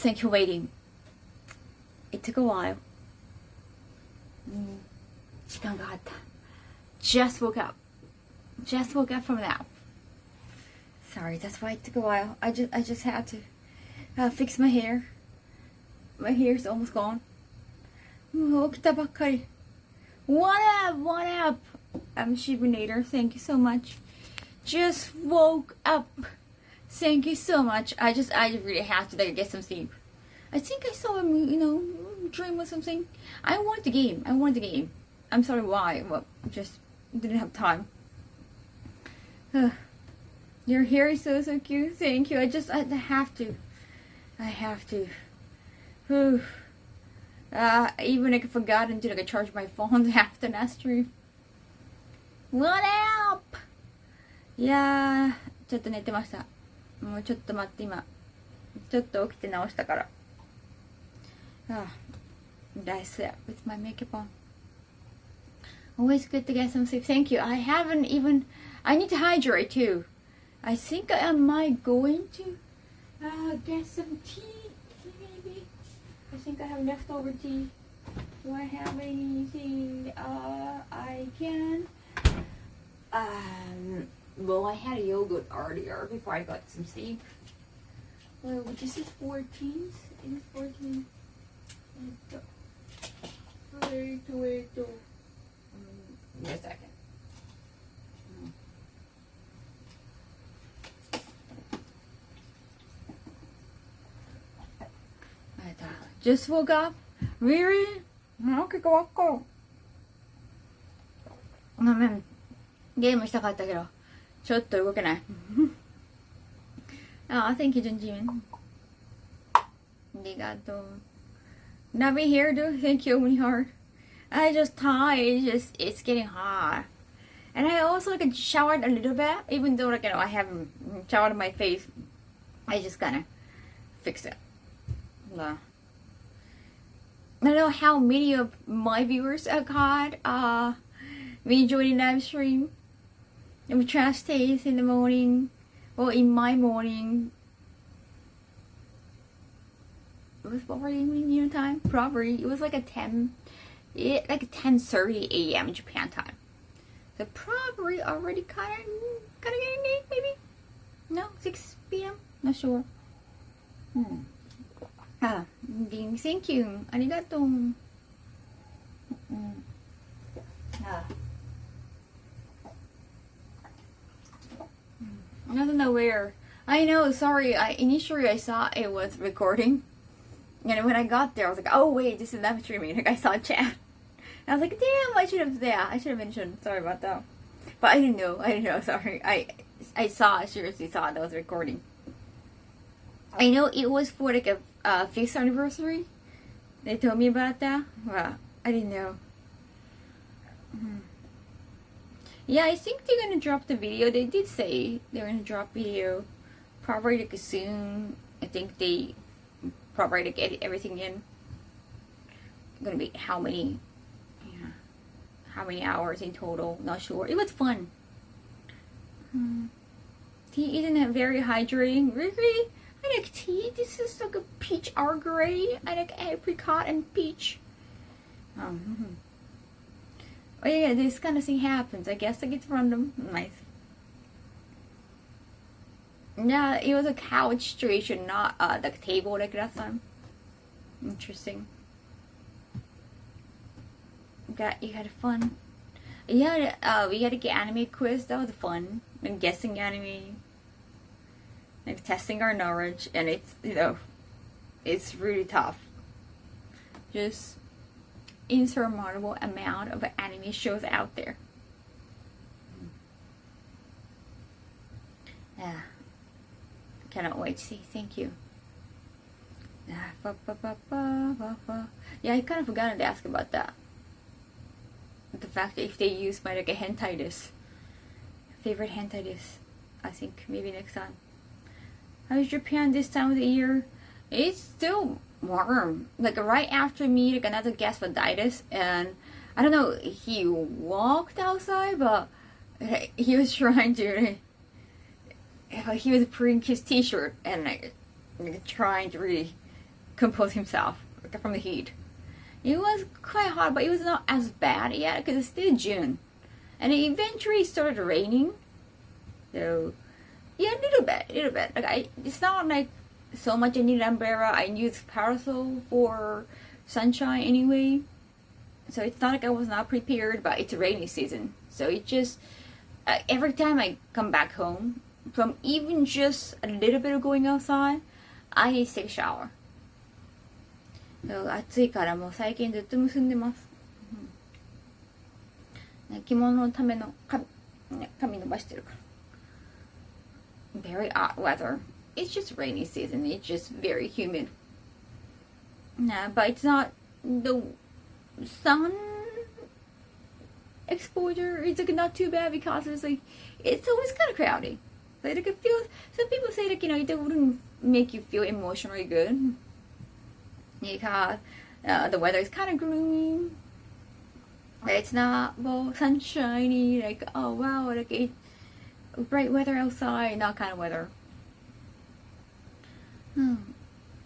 Thank you for waiting. It took a while. 時間があった。Just woke up. Just woke up from that. Sorry, that's why it took a while. I just had to fix my hair. My hair is almost gone. もう起きたばっかり。What up? What up? I'm Shibunator. Thank you so much. Just woke up. Thank you so much. I really have to get some sleep. I think I saw him, dream or something. I want the game. I'm sorry why, but just didn't have time. Your hair is so cute. Thank you. I have to. Even I forgot to charge my phone after that stream. What up? いやー、ちょっと寝てました。もうちょっと待って、今ちょっと起きて直したから。I slept with my makeup on. Always good to get some sleep. Thank you. I need to hydrate too. I think I might going to get some tea maybe. I think I have leftover tea. Do I have anything I can? Well, I had a yogurt earlier before I got some sleep. Well, this is 14th. It is 14th. Wait. Wait a second. Just woke up? Really? Okay, go. ごめん。ゲームしたかったけど、ちょっと動けない。Thank you, Junjin. ありがとう。Navi here, dude. Thank you, really hard. I just tired. It's getting hot. And I also showered a little bit, even though I haven't showered my face. I just kinda fixed it. I don't know how many of my viewers got me joining live stream. We trash taste in the morning, or in my morning. It was probably evening time. Probably it was like 10:30 a.m. Japan time. So probably already kind of getting late, maybe. No, 6 p.m. Not sure. Thank you. ありがとう。I don't know where. I know, sorry. Initially I saw it was recording. And when I got there, I was like, oh wait, this is live streaming. I saw chat. And I was like, damn, I should have mentioned. Sorry about that. But I didn't know, sorry. I seriously saw that was recording. I know it was for a 5th anniversary. They told me about that. Well, I didn't know. Yeah, I think they're gonna drop the video. They did say they're gonna drop video probably soon. I think they probably get everything in. Gonna be how many hours in total? Not sure. It was fun. Tea isn't very hydrating. Really? I like tea. This is like a peach Earl Grey. I like apricot and peach. Oh yeah, this kind of thing happens. I guess it's random. Nice. Yeah, it was a couch situation, not the table like last time. Interesting. You had fun. Yeah, we had a anime quiz. That was fun. And guessing anime. Like testing our knowledge, and it's it's really tough. Just insurmountable amount of anime shows out there. Yeah, cannot wait to see. Thank you. Yeah, I kind of forgot to ask about that. The fact that if they use my hentai disc, favorite hentai disc, I think maybe next time. How's Japan this time of the year? It's still warm. Right after me, another guest died, and I don't know. He walked outside, but he was trying to. He was putting his T-shirt and trying to really compose himself from the heat. It was quite hot, but it was not as bad yet because it's still June. And it eventually started raining. So, yeah, a little bit. Like it's not like so much I need an umbrella. I use parasol for sunshine anyway. So it's not like I was not prepared, but it's a rainy season. So it just, every time I come back home, from even just a little bit of going outside, I need to take a shower. So 暑いからもう最近ずっと結んでます。着物のための髪伸ばしてるから。Very hot weather. It's just rainy season. It's just very humid. Nah, but it's not the sun exposure. It's like not too bad because it's like it's always kind of cloudy. Like it feels. Some people say like it wouldn't make you feel emotionally good because the weather is kind of gloomy. It's not sunshiny. Like oh wow, like it's bright weather outside. Not kind of weather.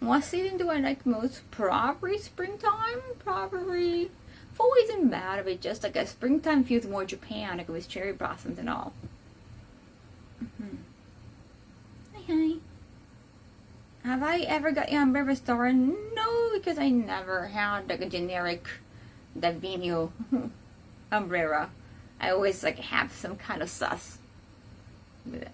What season do I like most? Probably springtime. Probably fall isn't bad, but just like a springtime feels more Japan, like with cherry blossoms and all. Hi. Have I ever got an umbrella store? No, because I never had like a generic Davino umbrella. I always like have some kind of sus with it.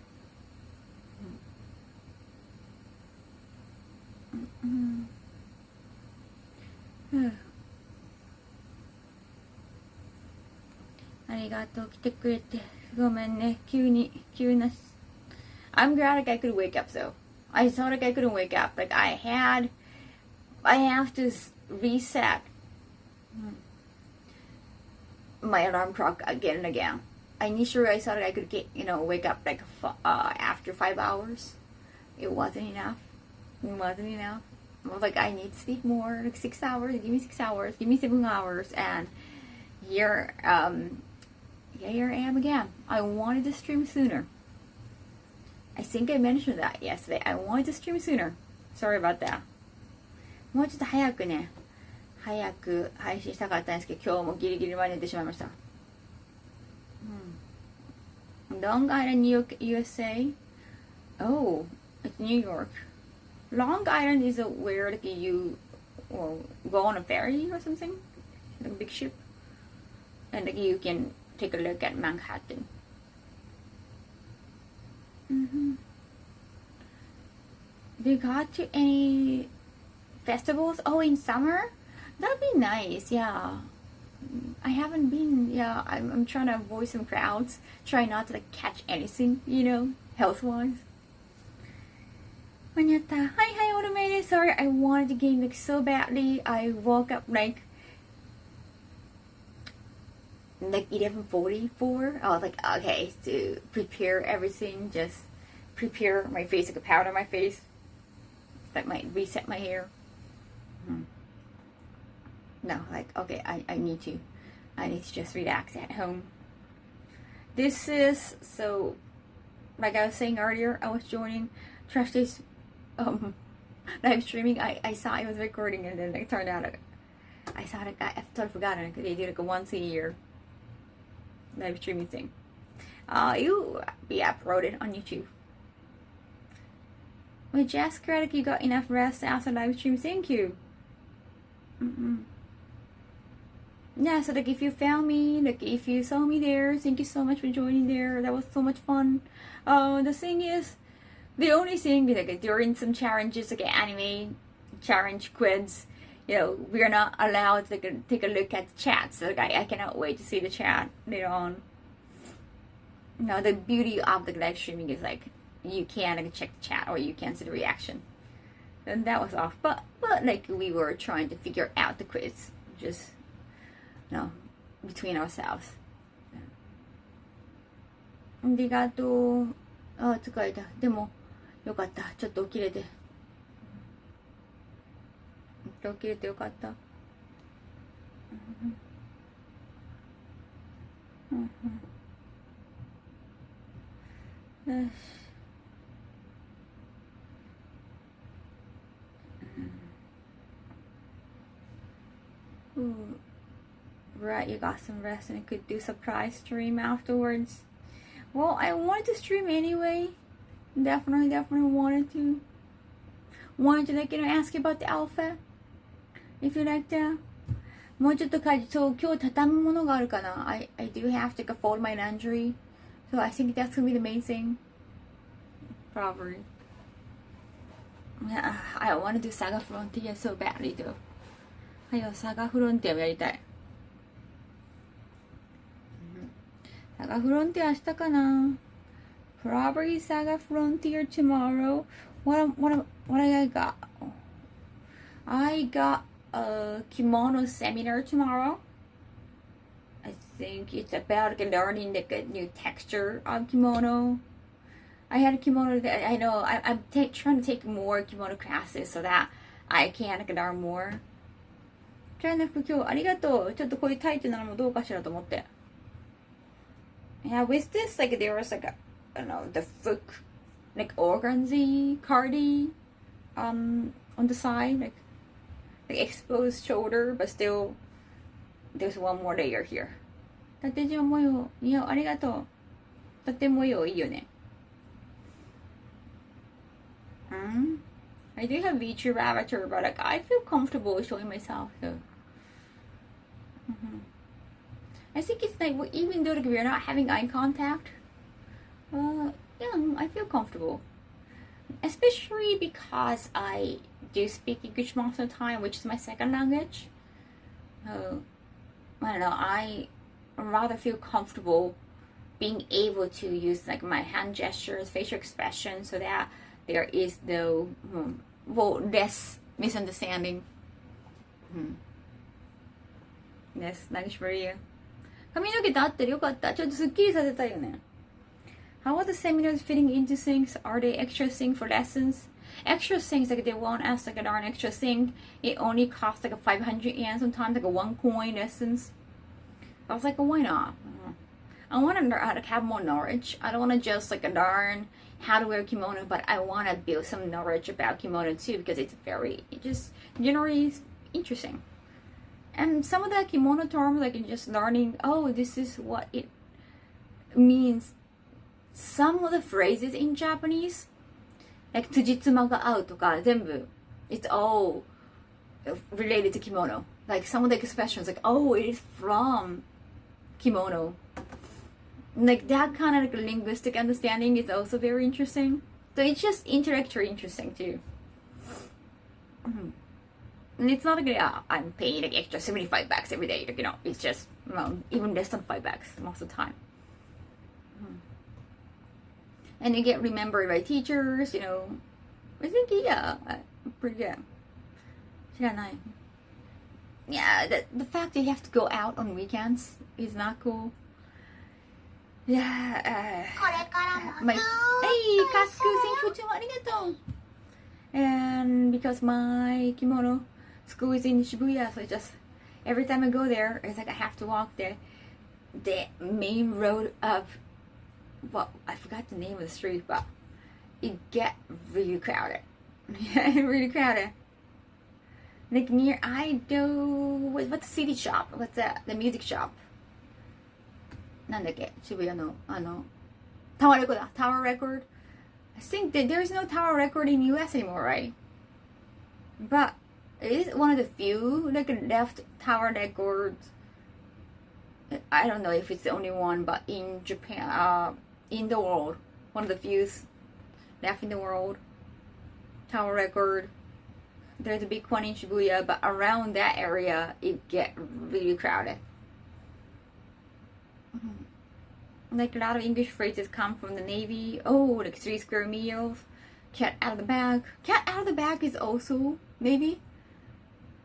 Arigato, 来てくれてごめんね。急な。I'm glad like I could wake up though. I thought like I couldn't wake up. Like I have to reset my alarm clock again and again. Initially I thought like I could wake up like after 5 hours. It wasn't enough. I was like, I need to sleep more, like 6 hours, give me 6 hours, give me 7 hours, and here I am again. I wanted to stream sooner. I think I mentioned that yesterday. I wanted to stream sooner. Sorry about that. もうちょっと早く配信したかったんですけど、今日もギリギリまで寝てしまいました。Long Island, USA? Oh, it's New York. Long Island is where like you go on a ferry or something, like a big ship, and like you can take a look at Manhattan. Do you go to any festivals? Oh, in summer? That'd be nice. Yeah, I haven't been. Yeah, I'm trying to avoid some crowds. Try not to like catch anything, health-wise. Hi, automated. Sorry, I wanted to game like so badly. I woke up like 11:44. I was like, okay, to prepare everything, just prepare my face, like a powder my face. That might reset my hair. No, like okay, I need to just relax at home. This is so, like I was saying earlier, I was joining Trash Days live streaming. I saw it was recording and then it turned out I totally forgot it. They do like a once a year live streaming thing. It will be uploaded on YouTube. With Jessica, like you got enough rest after live stream. Thank you. Yeah, so like if you found me, like if you saw me there, thank you so much for joining there. That was so much fun. The thing is, the only thing like during some challenges, like anime challenge quiz, we are not allowed to take a look at the chat. So like I cannot wait to see the chat later on. The beauty of the live streaming is like you can like check the chat or you can see the reaction. And that was off, but like we were trying to figure out the quiz, just between ourselves. ありがとう。疲れた。でもよかった。ちょっと起きれてよかった。よし。Ooh. Right, you got some rest and could do surprise stream afterwards. Well, I wanted to stream anyway. Definitely wanted to. Wanted to, like, ask you about the outfit. If you like that. もうちょっとそう今日畳むものがあるかな I do have to fold my laundry. So I think that's gonna be the main thing. Probably. Yeah, I want to do Saga Frontier so badly though. はいよ、Saga Frontier やりたい。Saga Frontier 明日かな Probably Saga Frontier tomorrow. What I got? I got a kimono seminar tomorrow. I think it's about learning the new texture of kimono. I had a kimono that I know I'm trying to take more kimono classes so that I can learn more. トライナ服今日ありがとう。ちょっとこういうタイトなのもどうかしらと思って。Yeah, with this, like there was like I don't know, the foot, like organzy cardi, on the side, like exposed shoulder, but still there's one more layer here. 縦状模様、いやありがとう。縦模様いいよね。I do have VTuber avatar, but like I feel comfortable showing myself. So. I think it's like even though like, we're not having eye contact, yeah, I feel comfortable. Especially because I do speak English most of the time, which is my second language. I don't know. I rather feel comfortable being able to use like my hand gestures, facial expression, so that there is no less misunderstanding. Yes, language for you. 髪の毛と合ってるよかった。ちょっとスッキリさせたいよね。How are the seminars fitting into things? Are they extra thing for lessons? Extra things, like they want us like an extra thing. It only costs like 500 yen, sometimes like a 1 coin lessons. I was like, well, why not? I want to learn how to have more knowledge. I don't want to just like learn how to wear kimono, but I want to build some knowledge about kimono too, because it's just generally interesting. And some of the kimono terms, like just learning, oh, this is what it means. Some of the phrases in Japanese, like 辻褄が合うとか、全部, it's all related to kimono. Like some of the expressions, like, oh, it is from kimono. Like that kind of like linguistic understanding is also very interesting. So it's just intellectually interesting too. And it's not like I'm paying like extra 75 bucks every day. Like, it's just even less than 5 bucks most of the time. And you get remembered by teachers. I think yeah, pretty good. Yeah, the fact that you have to go out on weekends is not cool. Yeah. Hey, Kasuku, thank you too. Arigatou. And because my kimono school is in Shibuya, so just every time I go there, it's like I have to walk the main road up. Well, I forgot the name of the street, but it get really crowded. Yeah, really crowded. Like near what's the city shop? What's that? The music shop. なんだっけ渋谷のタワーレコードだ Tower Record. I think that there's no Tower Record in US anymore, right? But it is one of the few like left Tower Records. I don't know if it's the only one, but in Japan, in the world, one of the few left in the world. Tower Record. There's a big one in Shibuya, but around that area, it get really crowded. Like a lot of English phrases come from the Navy. Oh, like 3 square meals. Cat out of the bag. Cat out of the bag is also Navy.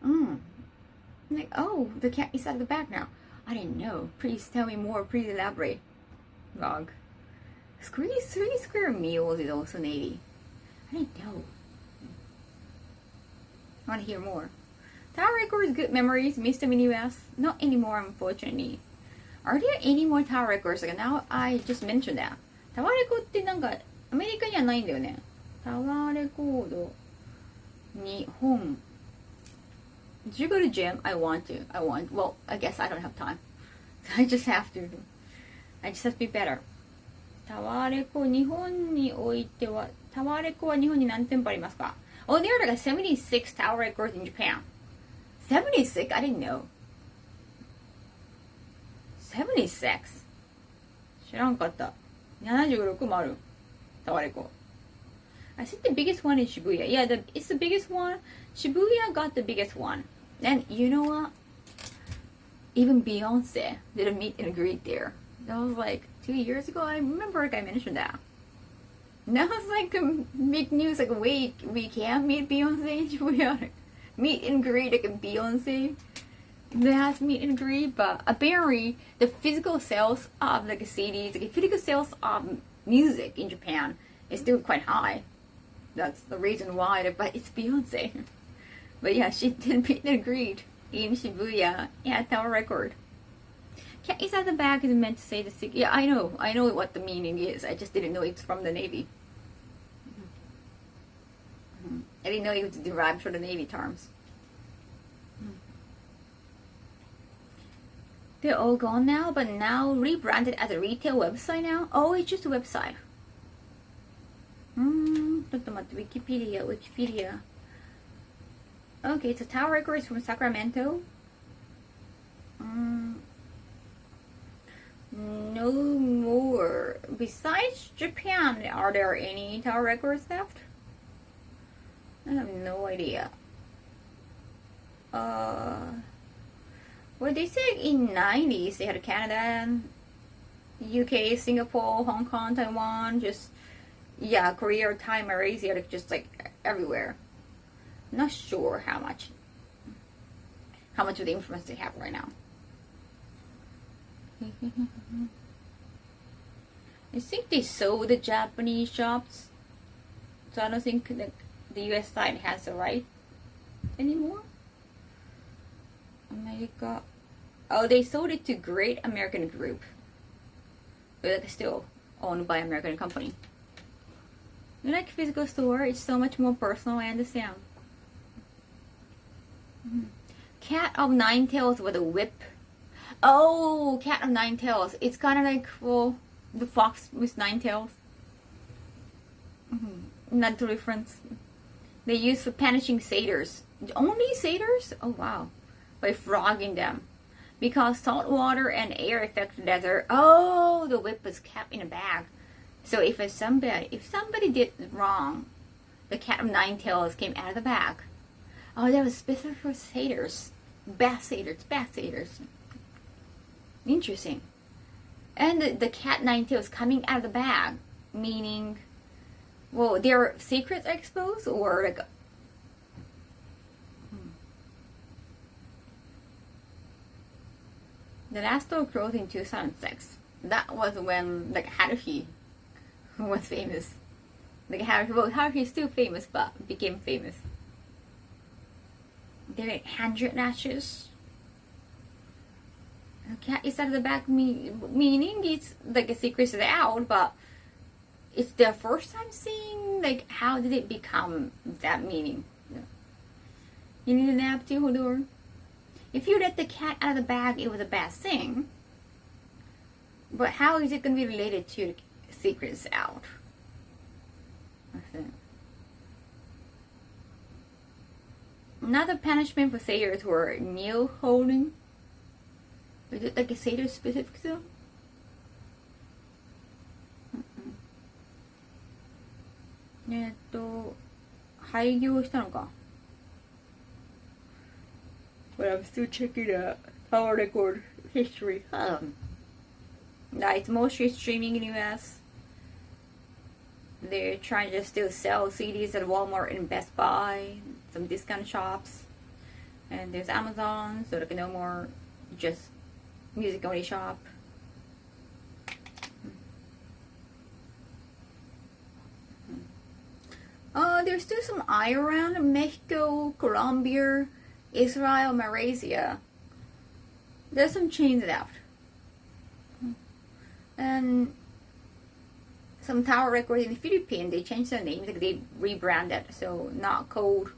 Like, oh, the cat is out of the bag now. I didn't know. Please tell me more. Please elaborate. Log. 3 square meals is also Navy. I didn't know. I want to hear more. Tower Records, good memories. Missed them in US. Not anymore, unfortunately. Are there any more Tower Records? Like now I just mentioned that. タワーレコってなんかアメリカにはないんだよね。タワーレコード日本 Did you go to gym? I want to. Well, I guess I don't have time. I just have to be better. タワレコ、日本においては、タワレコは日本に何店舗ありますか? Oh, there are like 76 tower records in Japan. 76? I didn't know. 76? 知らんかった。76もある。タワレコ。I think the biggest one is Shibuya. Yeah, it's the biggest one. Shibuya got the biggest one. And you know what? Even Beyonce did a meet and greet there. That was like 2 years ago. I remember like I mentioned that. Now it's like big news. Like, wait, we can't meet Beyonce in Shibuya. Meet and greet like a Beyonce. They has meet and greet, but apparently the physical sales of like CDs, like physical sales of music in Japan is still quite high. That's the reason why. But it's Beyonce. But yeah, she did meet and greet in Shibuya. Yeah, Tower Record. Cat is at the back is meant to say the secret. Yeah, I know what the meaning is. I just didn't know it's from the Navy. I didn't know it was derived from the Navy terms. They're all gone now, but now rebranded as a retail website now. Oh, it's just a website. ちょっと待って、Wikipedia. Okay, it's a Tower Records from Sacramento. No more. Besides Japan, are there any Tower Records left? I have no idea. Well, they said in 90s they had Canada, UK, Singapore, Hong Kong, Taiwan, just, yeah, Korea, Thai, Malaysia, just like everywhere. Not sure how much of the influence they have right now. I think they sold the Japanese shops, so I don't think the US side has the right anymore. America. Oh, they sold it to Great American Group, but it's still owned by an American company. You like physical store? It's so much more personal. I understand. Cat of Nine Tails with a whip. Oh, Cat of Nine Tails. It's kind of like, well, the fox with 9 tails. Not the reference. They use for punishing satyrs. Only satyrs? Oh wow. By frogging them. Because salt water and air affect the desert. Oh, the whip was kept in a bag. So if somebody did wrong, the Cat of Nine Tails came out of the bag. Oh, that was specific for satyrs. Bad satyrs. Interesting. And the Cat Nine Tails coming out of the bag, meaning, well, their secrets are exposed, or like. The last door closed in 2006. That was when like Haruhi was famous. Like Haruhi is still famous, but became famous. There are 100 lashes. The cat is out of the back, meaning it's like a secret is out, but it's their first time seeing, like, how did it become that meaning? Yeah. You need a nap too, Hodor? If you let the cat out of the bag, it was a bad thing. But how is it going to be related to secrets out? Another punishment for satyrs were nail holding. Is it like a satyr specific though? But I'm still checking the Tower Record history. Yeah, it's mostly streaming in the US. They're trying to still sell CDs at Walmart and Best Buy, some discount shops, and there's Amazon, so like no more just music only shop. There's still some eye around Mexico, Colombia, Israel, Malaysia. There's some chains left. And some Tower Records in the Philippines, they changed their name, like they rebranded, so not called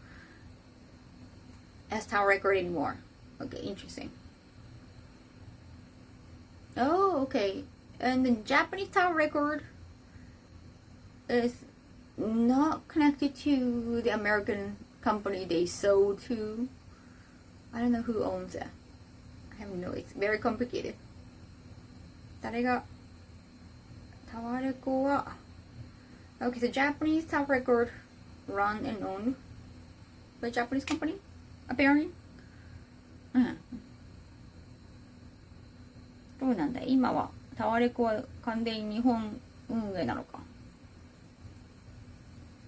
as tower record anymore. Okay, interesting. Oh, okay. And the Japanese tower record is not connected to the American company they sold to. I don't know who owns it. I have no, it's very complicated. 誰がタワーレコは Okay, so Japanese tower record run and owned by a Japanese company, apparently. どうなんだ今はタワーレコは完全に日本運営なのか。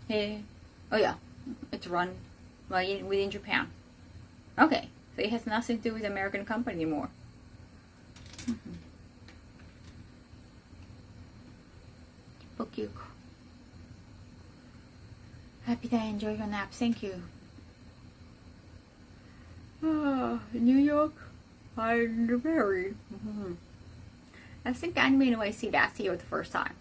Oh yeah, it's run within Japan. Okay, so it has nothing to do with the American company anymore. Book you. Happy that I enjoy your nap. Thank you. New York, I'm very. I think anime no I see that here the first time.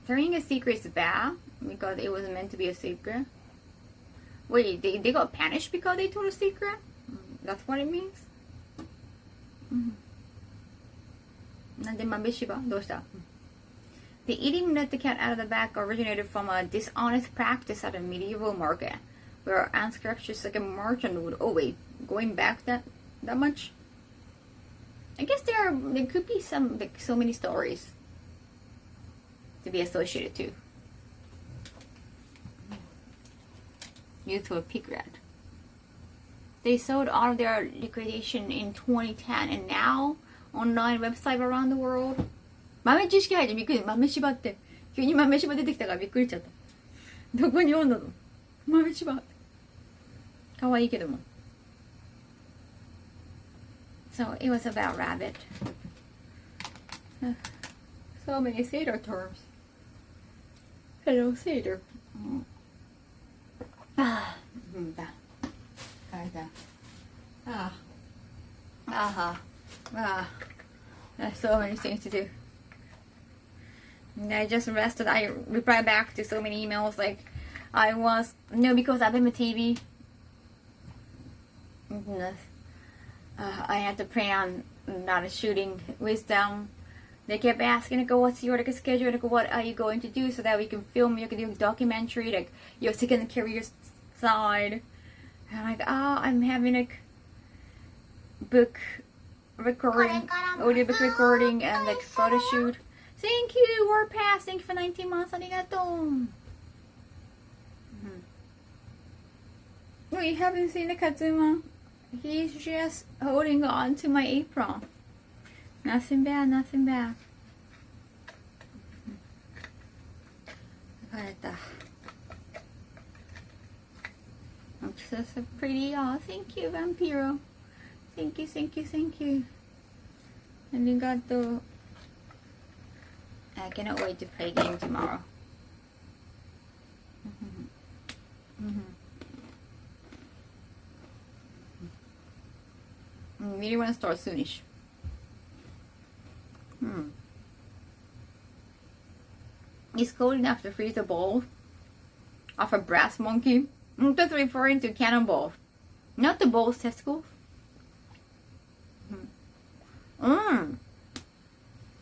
Turning a secret is bad because it wasn't meant to be a secret. Wait, they got punished because they told a secret? That's what it means? なんで豆柴どうした The eating let the cat out of the bag originated from a dishonest practice at a medieval market, where unscrupulous like a merchant would. Oh wait, going back that much? I guess there could be some like so many stories to be associated to. Used to a pig rat. They sold all of their liquidation in 2010, and now online website around the world. 豆知識入ってびっくり。豆柴って急に豆柴出てきたからびっくりしちゃった。どこにおんの？豆柴。可愛いけども。So it was about rabbit. So many satyr terms. Hello, satyr. There's so many things to do. And I just rested. I replied back to so many emails like because I'm in the TV. I had to plan not shooting with them. They kept asking, like, what's your schedule? Like, what are you going to do so that we can film? You can do a documentary, like your second career side. And I'm like, I'm having like book recording, audiobook recording, and like photo shoot. Thank you, Word Pass. Thank you for 19 months. Arigato. Oh, you haven't seen the Katsuma? He's just holding on to my apron. Nothing bad, nothing bad. That's so pretty. Oh, thank you, Vampiro. Thank you, thank you, thank you. Arigato. I cannot wait to play game tomorrow. Really want to start soonish. It's cold enough to freeze a bowl of a brass monkey. That's referring to cannonball, not the bull's testicles.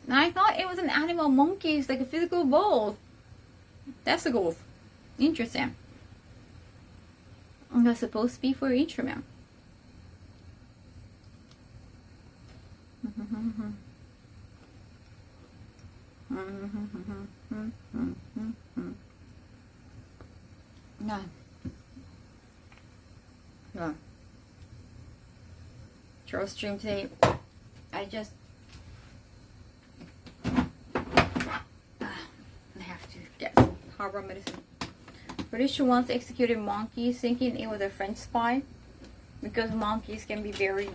I thought it was an animal monkey. It's like a physical bull. Testicles. Interesting. It was supposed to be for instrument. No. No. Charles stream today. I just I have to get harbor medicine. British once executed monkeys thinking it was a French spy because monkeys can be very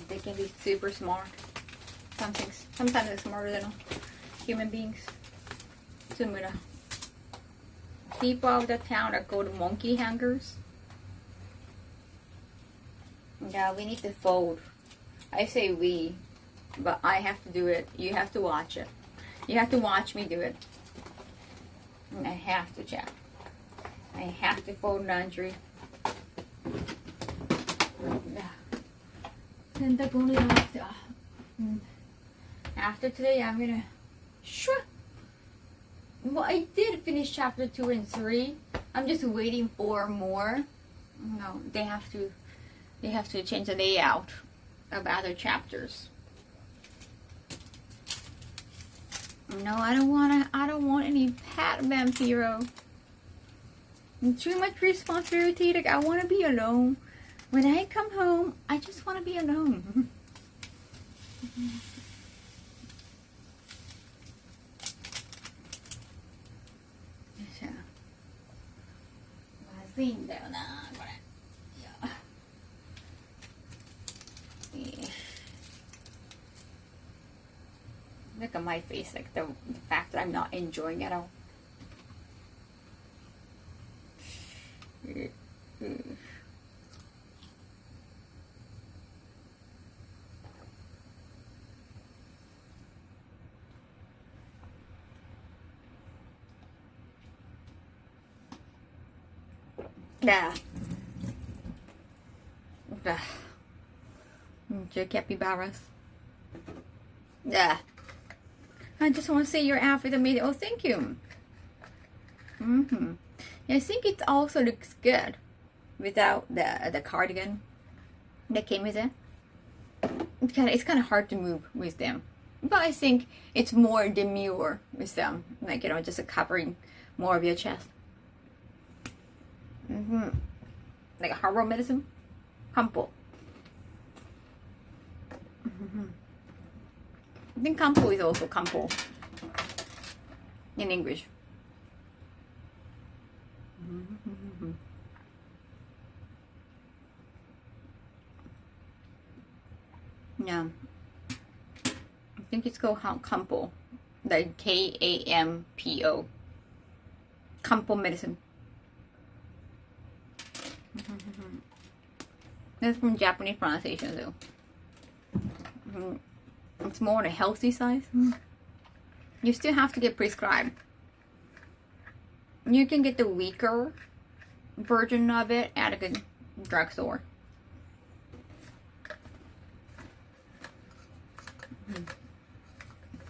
they can be super smart. Sometimes they're smarter than human beings. Sumura. People of the town are called monkey hangers. Yeah, we need to fold. I say we. but I have to do it. You have to watch it. You have to watch me do it. And I have to check. I have to fold laundry. After today, I'm gonna. Well, I did finish chapter 2 and 3. I'm just waiting for more. No, they have to change the layout of other chapters. No, I don't want any pet vampiro. Too much responsibility. Like, I want to be alone. When I come home, I just want to be alone. So, まずいんだよな、これ。Look at my face, like the fact that I'm not enjoying it at all. Yeah. Your capybaras. Yeah. I just want to say your outfit amazing. Oh, thank you. Yeah, I think it also looks good without the cardigan that came with it. It's kind of hard to move with them, but I think it's more demure with them, like, you know, just a covering more of your chest. Like a herbal medicine, kampo. I think kampo is also kampo in English. Yeah, I think it's called kampo, like Kampo, kampo medicine. That's from Japanese pronunciation though. It's more on a healthy side. You still have to get prescribed. You can get the weaker version of it at a good drugstore.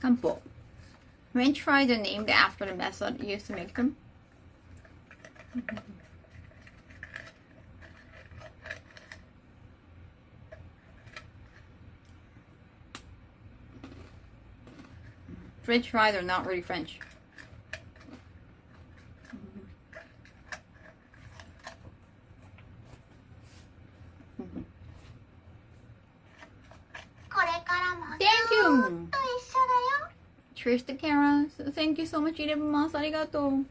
Kampo. French fries are named after the method used to make them. French fries are not really French. Thank you! Trista Kara, thank you so much. Arigato.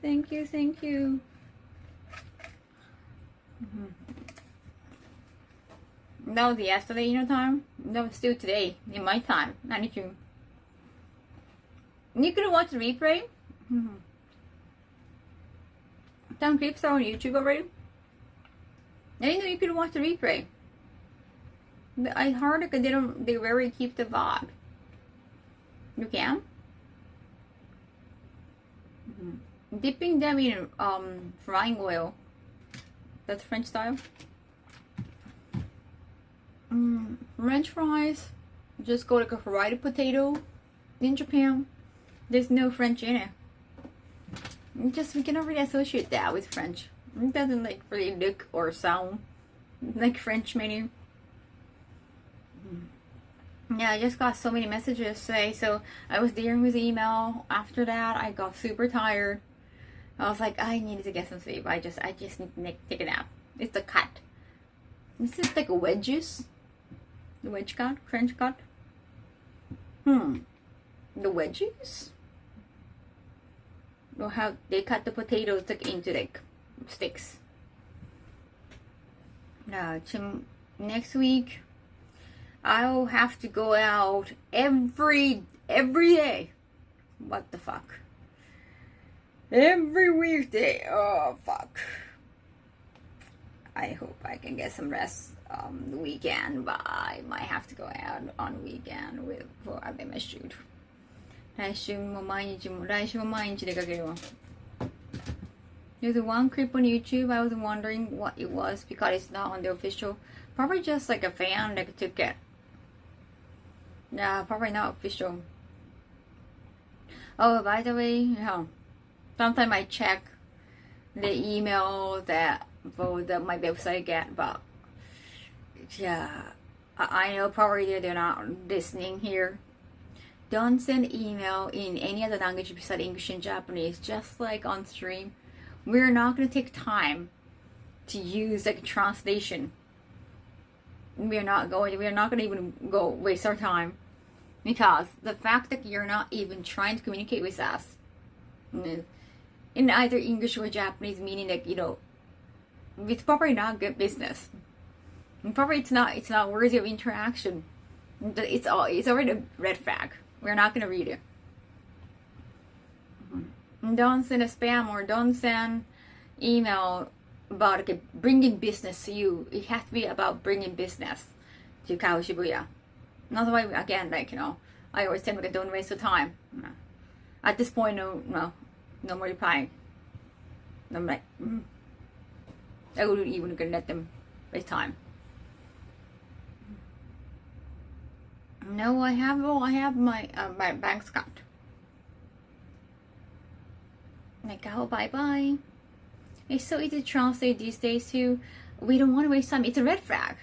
Thank you, thank you. That was yesterday in your time. That was still today in my time. 92. You could watch the replay. Some clips are on YouTube already. I didn't know you could watch the replay. I heard like they rarely keep the VOD. You can. Dipping them in frying oil. That's French style. French fries just go like a fried potato in Japan. There's no French in it. We cannot really associate that with French. It doesn't like really look or sound like French menu. Yeah, I just got so many messages today, so I was dealing with email. After that, I got super tired. I was like, I needed to get some sleep. I just need to take a nap. It's the cut. This is like wedges. The wedge cut, French cut. The wedges? Or how they cut the potatoes like into like sticks. Next week I'll have to go out every day. What the fuck? Every weekday. Oh fuck. I hope I can get some rest the weekend, but I might have to go out on weekend for Abema shoot. 来週も毎日出かけるわ。There's one clip on YouTube. I was wondering what it was because it's not on the official. Probably just like a fan that took it. Yeah, probably not official. Oh, by the way, sometimes I check the email that my website get, but yeah, I know probably they're not listening here. Don't send email in any other language besides English and Japanese, just like on stream. We're not going to take time to use like translation. We're not going to even go waste our time, because the fact that you're not even trying to communicate with us in either English or Japanese, meaning that, it's probably not good business. And probably it's not worthy of interaction. It's already a red flag. We're not gonna read it. Don't send a spam or don't send email about bringing business to you. It has to be about bringing business to Kaho Shibuya. Otherwise, again, I always tell them, don't waste your time. At this point, no more replying. I'm like, I wouldn't even gonna let them waste time. No, I have my bank account. Like, oh, bye. It's so easy to translate these days too. We don't want to waste time. It's a red flag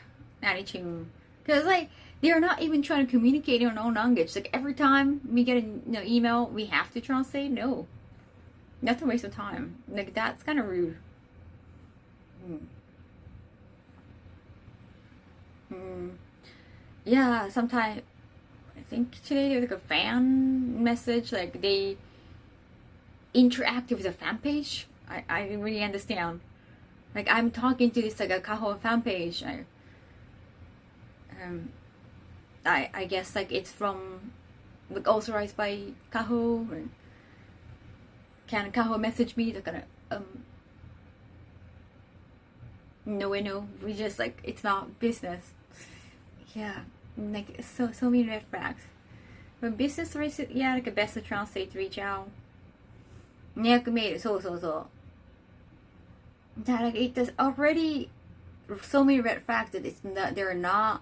attitude, because they're not even trying to communicate in our own language. Like, every time we get an email, we have to translate. No, that's a waste of time. Like, that's kind of rude. Yeah, sometimes I think today there's like a fan message, like they interact with the fan page. I didn't really understand. Like, I'm talking to this like a Kaho fan page. I guess like it's from like authorized by Kaho. Or can Kaho message me? They're gonna no, we just like, it's not business. Yeah, like so many red flags. But business, yeah, like a best to translate, reach out. 200メール、そう。That like it does already so many red flags that they're not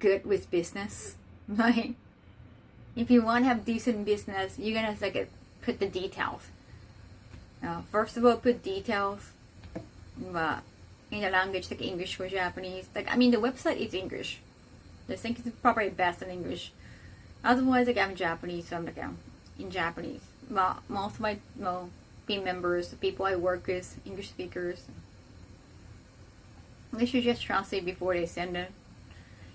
good with business. Like, if you want to have decent business, you're gonna like put the details. First of all, put details, but in a language like English or Japanese. Like, I mean, the website is English. I think it's probably best in English. Otherwise, like, I'm Japanese, so I'm like in Japanese. But most of my team members, the people I work with, English speakers, they should just translate before they send it.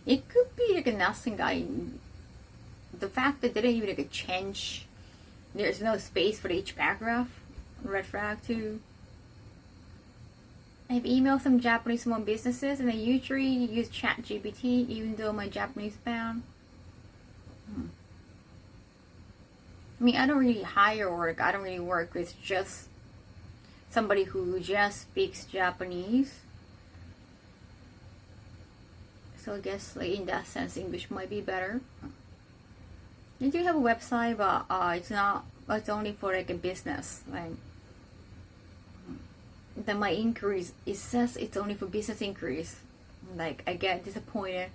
It could be like a nothing. The fact that they didn't even like change. There's no space for each paragraph. Red flag too. I've emailed some Japanese small businesses, and I usually use ChatGPT, even though my Japanese is bad. I mean, I don't really hire work. I don't really work with just somebody who just speaks Japanese. So I guess, like, in that sense, English might be better. I do have a website, but it's not. It's only for like a business. Like, then my inquiries, it says it's only for business inquiries. Like, I get disappointed.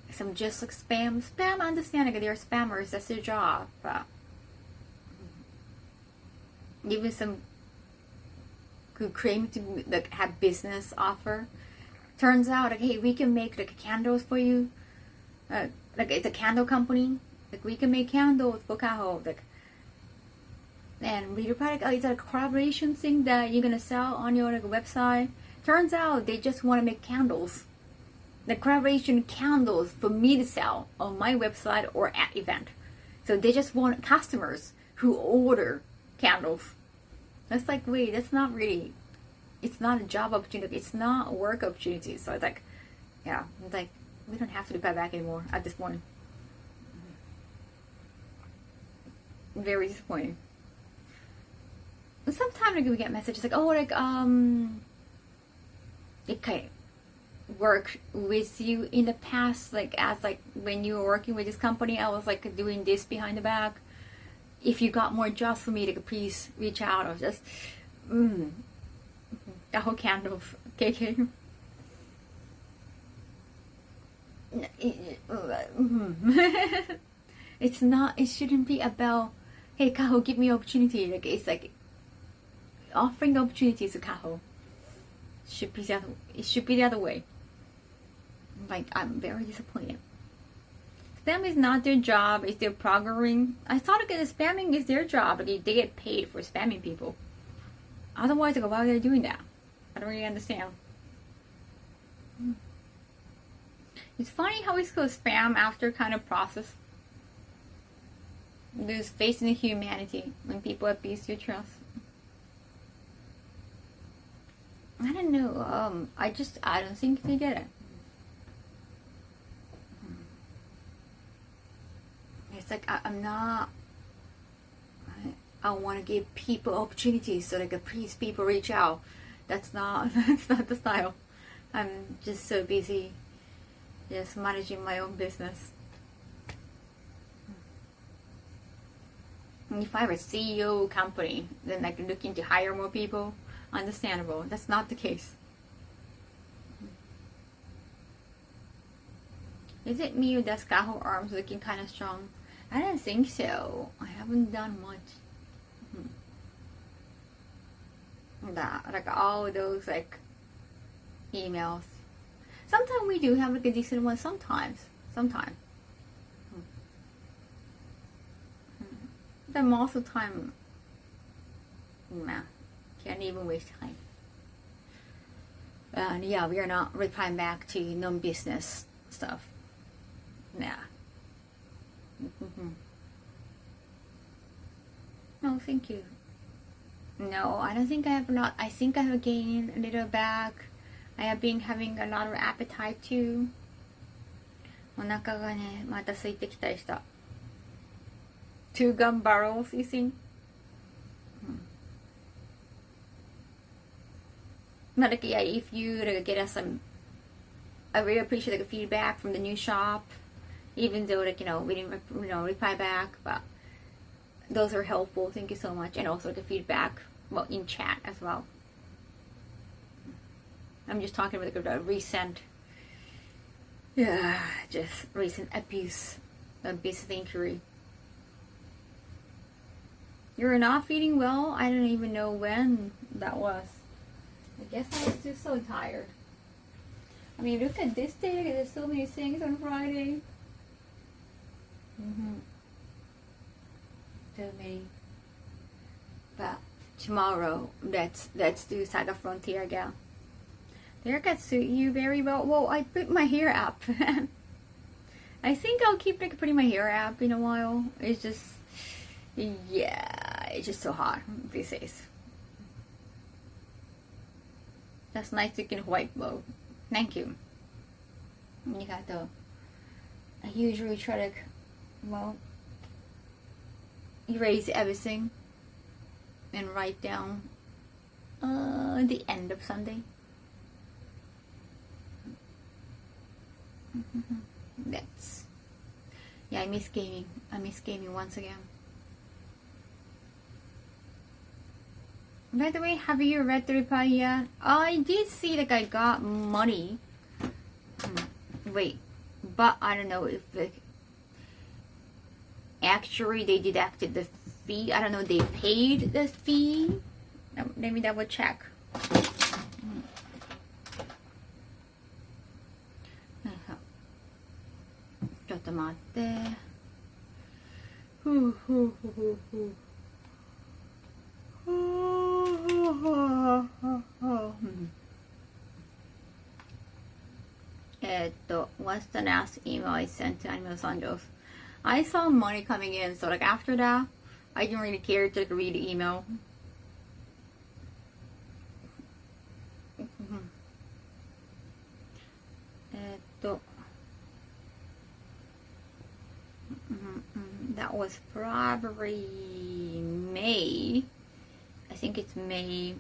Some just like spam. I understand, like, they're spammers, that's their job. But even some who claim to like have business offer, turns out like, hey, we can make like candles for you. Like, it's a candle company. Like, we can make candles for Kaho. Like, and we reply like, oh, it's a collaboration thing that you're gonna sell on your like website. Turns out they just want to make candles. The collaboration candles for me to sell on my website or at event. So they just want customers who order candles. That's like, wait, that's not really, it's not a job opportunity. It's not a work opportunity. So it's like, yeah, it's like, we don't have to reply back anymore at this point. Very disappointing. Sometimes like, we get messages like, oh, like, it kind of worked with you in the past, like as like when you were working with this company, I was like doing this behind the back. If you got more jobs for me, like please reach out, or just Kaho candles, KK. It's not, it shouldn't be about, hey Kaho, give me opportunity. Like it's like offering opportunities to Kaho. It should be the other way. Like, I'm very disappointed. Spam is not their job, it's their programming. I thought like, the spamming is their job, like they get paid for spamming people. Otherwise, like, why are they doing that? I don't really understand. It's funny how it's called spam after kind of process. There's faith in humanity when people abuse your trust. I don't know. I don't think they get it. It's like I'm not. I want to give people opportunities so like please people reach out. That's not the style. I'm just so busy, just managing my own business. And if I were a CEO company, then like looking to hire more people, understandable. That's not the case. Is it me or does Kaho arms looking kind of strong? I don't think so. I haven't done much. Like all those like emails. Sometimes we do have like a decent one. Sometimes. But most of the time, nah, can't even waste time. And yeah, we are not replying back to non-business stuff. Nah. No, thank you. No, I don't think I have not. I think I have gained a little back. I have been having a lot of appetite too. お腹がね、また空いてきたりした。Two gun barrels, you see? But like, yeah, if you like, get us some, I really appreciate like feedback from the new shop. Even though like we didn't reply back, but those are helpful. Thank you so much, and also the feedback, well, in chat as well. I'm just talking about like, a recent, just recent abuse inquiry. You're not feeling well? I don't even know when that was. I guess I was just so tired. I mean, look at this day. There's so many things on Friday. So many. But tomorrow, let's do Saga Frontier again. The haircut suit you very well. Whoa, I put my hair up. I think I'll keep like putting my hair up in a while. It's just, yeah, it's just so hot these days. That's nice looking white bow. Thank you. You got the. I usually try to, well, erase everything and write down the end of Sunday. That's, yeah, I miss gaming. I miss gaming once again. By the way, have you read the reply yet? I did see like I got money. Wait, but I don't know if like, actually they deducted the fee. I don't know, they paid the fee. Let me double check. What's the last email I sent to Animal Sanjos? I saw money coming in, so like after that, I didn't really care to like, read the email. That was probably May. I think it's May.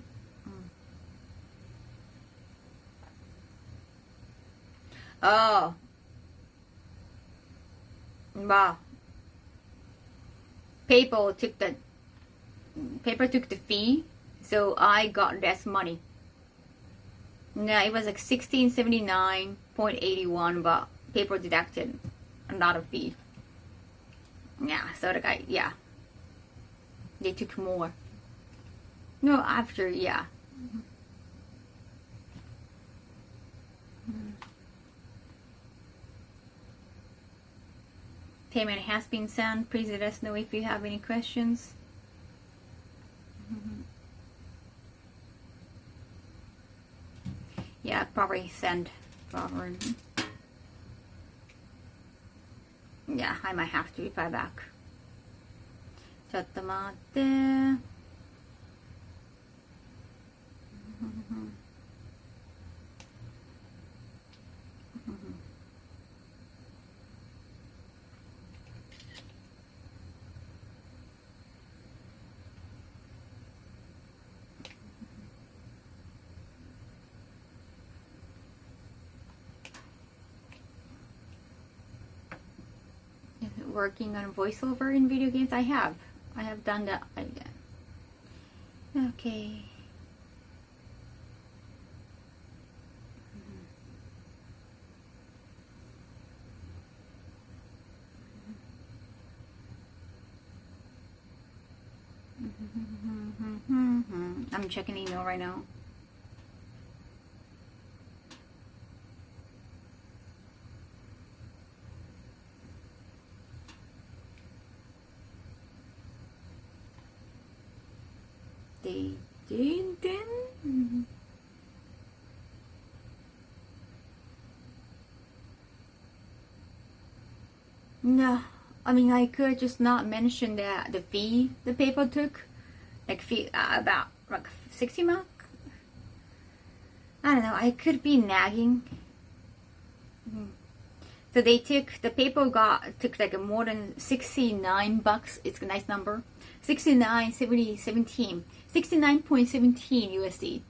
Oh. Wow. Paper took the fee, so I got less money. Yeah, it was like 1679.81, but paper deducted a lot of fee. Yeah, so the guy, yeah, they took more. No, after, yeah. Payment has been sent. Please let us know if you have any questions. Yeah, probably send forward. Yeah, I might have to reply back. ちょっと待って。Working on voiceover in video games. I have done that again. Okay. I'm checking email right now. They didn't. No, I mean I could just not mention that the fee the paper took, like fee about like 60 mark. I don't know. I could be nagging. So they took the paper took like more than $69. It's a nice number. 69.17 USD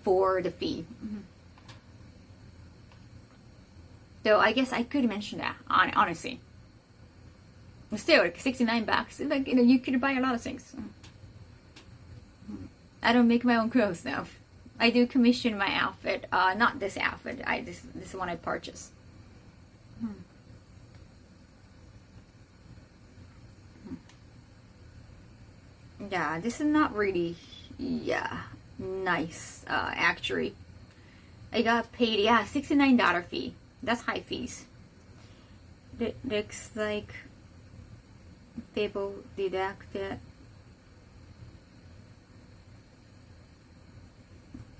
for the fee. So I guess I could mention that, honestly. Still, like $69, like, you know, you could buy a lot of things. I don't make my own clothes now. I do commission my outfit. Not this outfit. This one I purchased. Yeah, this is not really, nice, actually. I got paid, $69 fee. That's high fees. It looks like people deducted.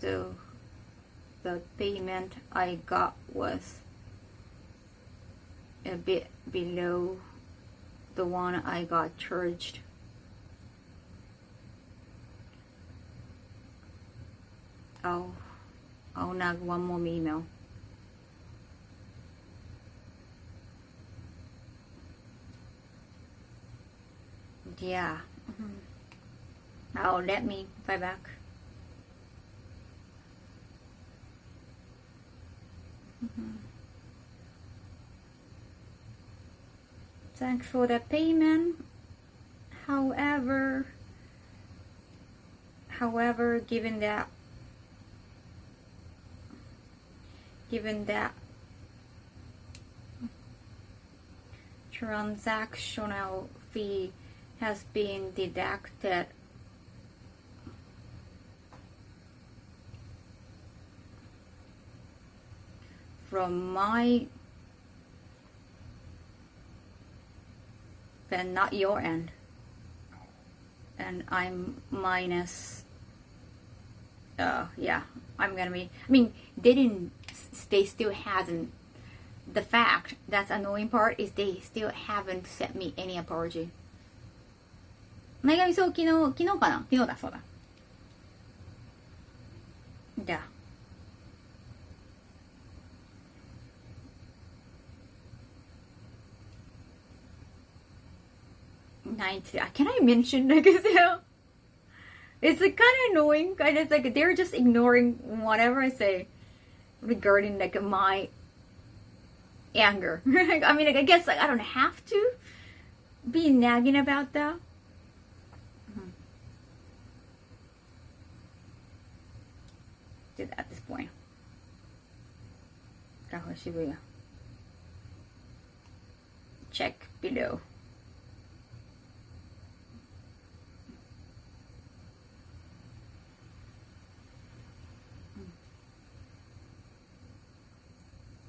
So the payment I got was a bit below the one I got charged. I'll nag one more email. Yeah. Oh, let me buy back. Thanks for the payment. However, given that transactional fee has been deducted from my and not your end, and I'm minus I'm gonna be, I mean, they still hasn't, the fact that's annoying part is they still haven't sent me any apology. 前髪そう、昨日かな、昨日だ、そうだ。じゃあ。Can I mention like it's like kind of annoying, kind of like they're just ignoring whatever I say. regarding like my anger. I mean, like, I guess like I don't have to be nagging about that. At this point. Kaho Shibuya. Check below.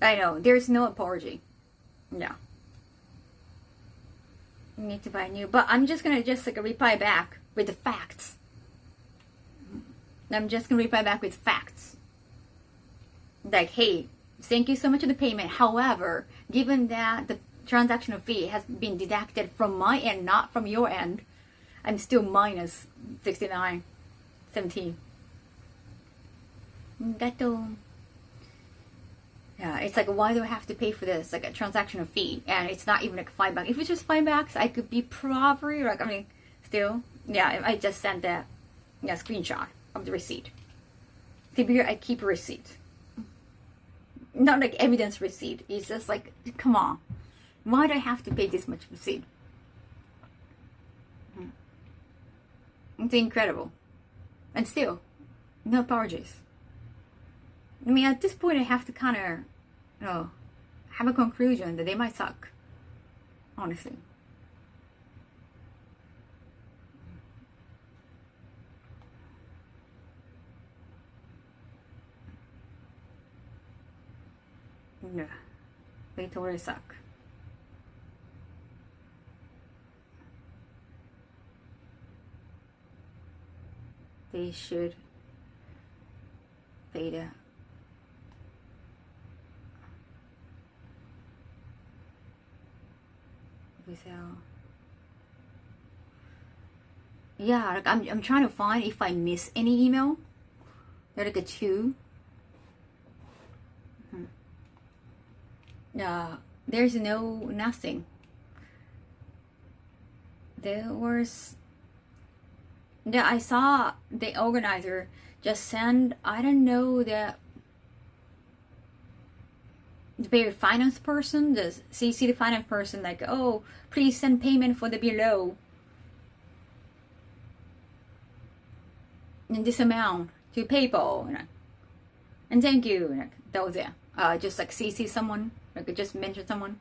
I know, there's no apology. No. You need to buy new, but I'm just gonna like reply back with the facts. I'm just gonna reply back with facts. Like, hey, thank you so much for the payment. However, given that the transactional fee has been deducted from my end, not from your end, I'm still minus 69.17. Gato. Yeah, it's like, why do I have to pay for this? Like a transactional fee, and it's not even like $5. If it's just $5, I could be probably like, I mean, still, yeah. I just sent that, yeah, screenshot of the receipt. See, here I keep a receipt, not like evidence receipt. It's just like, come on, why do I have to pay this much receipt? It's incredible, and still, no apologies. I mean, at this point, I have to kind of, you know, have a conclusion that they might suck. Honestly. Yeah. They totally suck. They should pay the yeah, like I'm trying to find if I miss any email. They're like a 2. There's nothing. There was, yeah, I saw the organizer just send, I don't know, the finance person, the CC the finance person, like, oh, please send payment for the below in this amount to PayPal, you know, and thank you. Like, that was it. Just like CC someone, like just mention someone.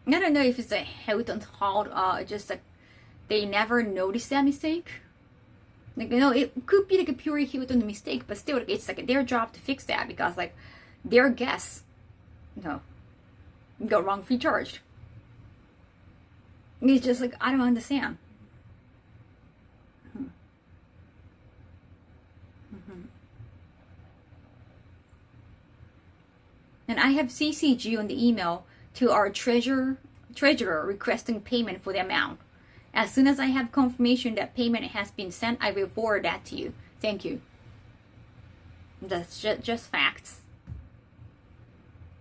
I don't know if it's a Hilton's fault, just like they never noticed that mistake. Like, you know, it could be like a pure Hilton mistake, but still, it's like their job to fix that, because like their guests, you know, got wrongfully charged. It's just like, I don't understand. And I have CC'd you on the email to our treasurer requesting payment for the amount. As soon as I have confirmation that payment has been sent, I will forward that to you. Thank you. That's just facts.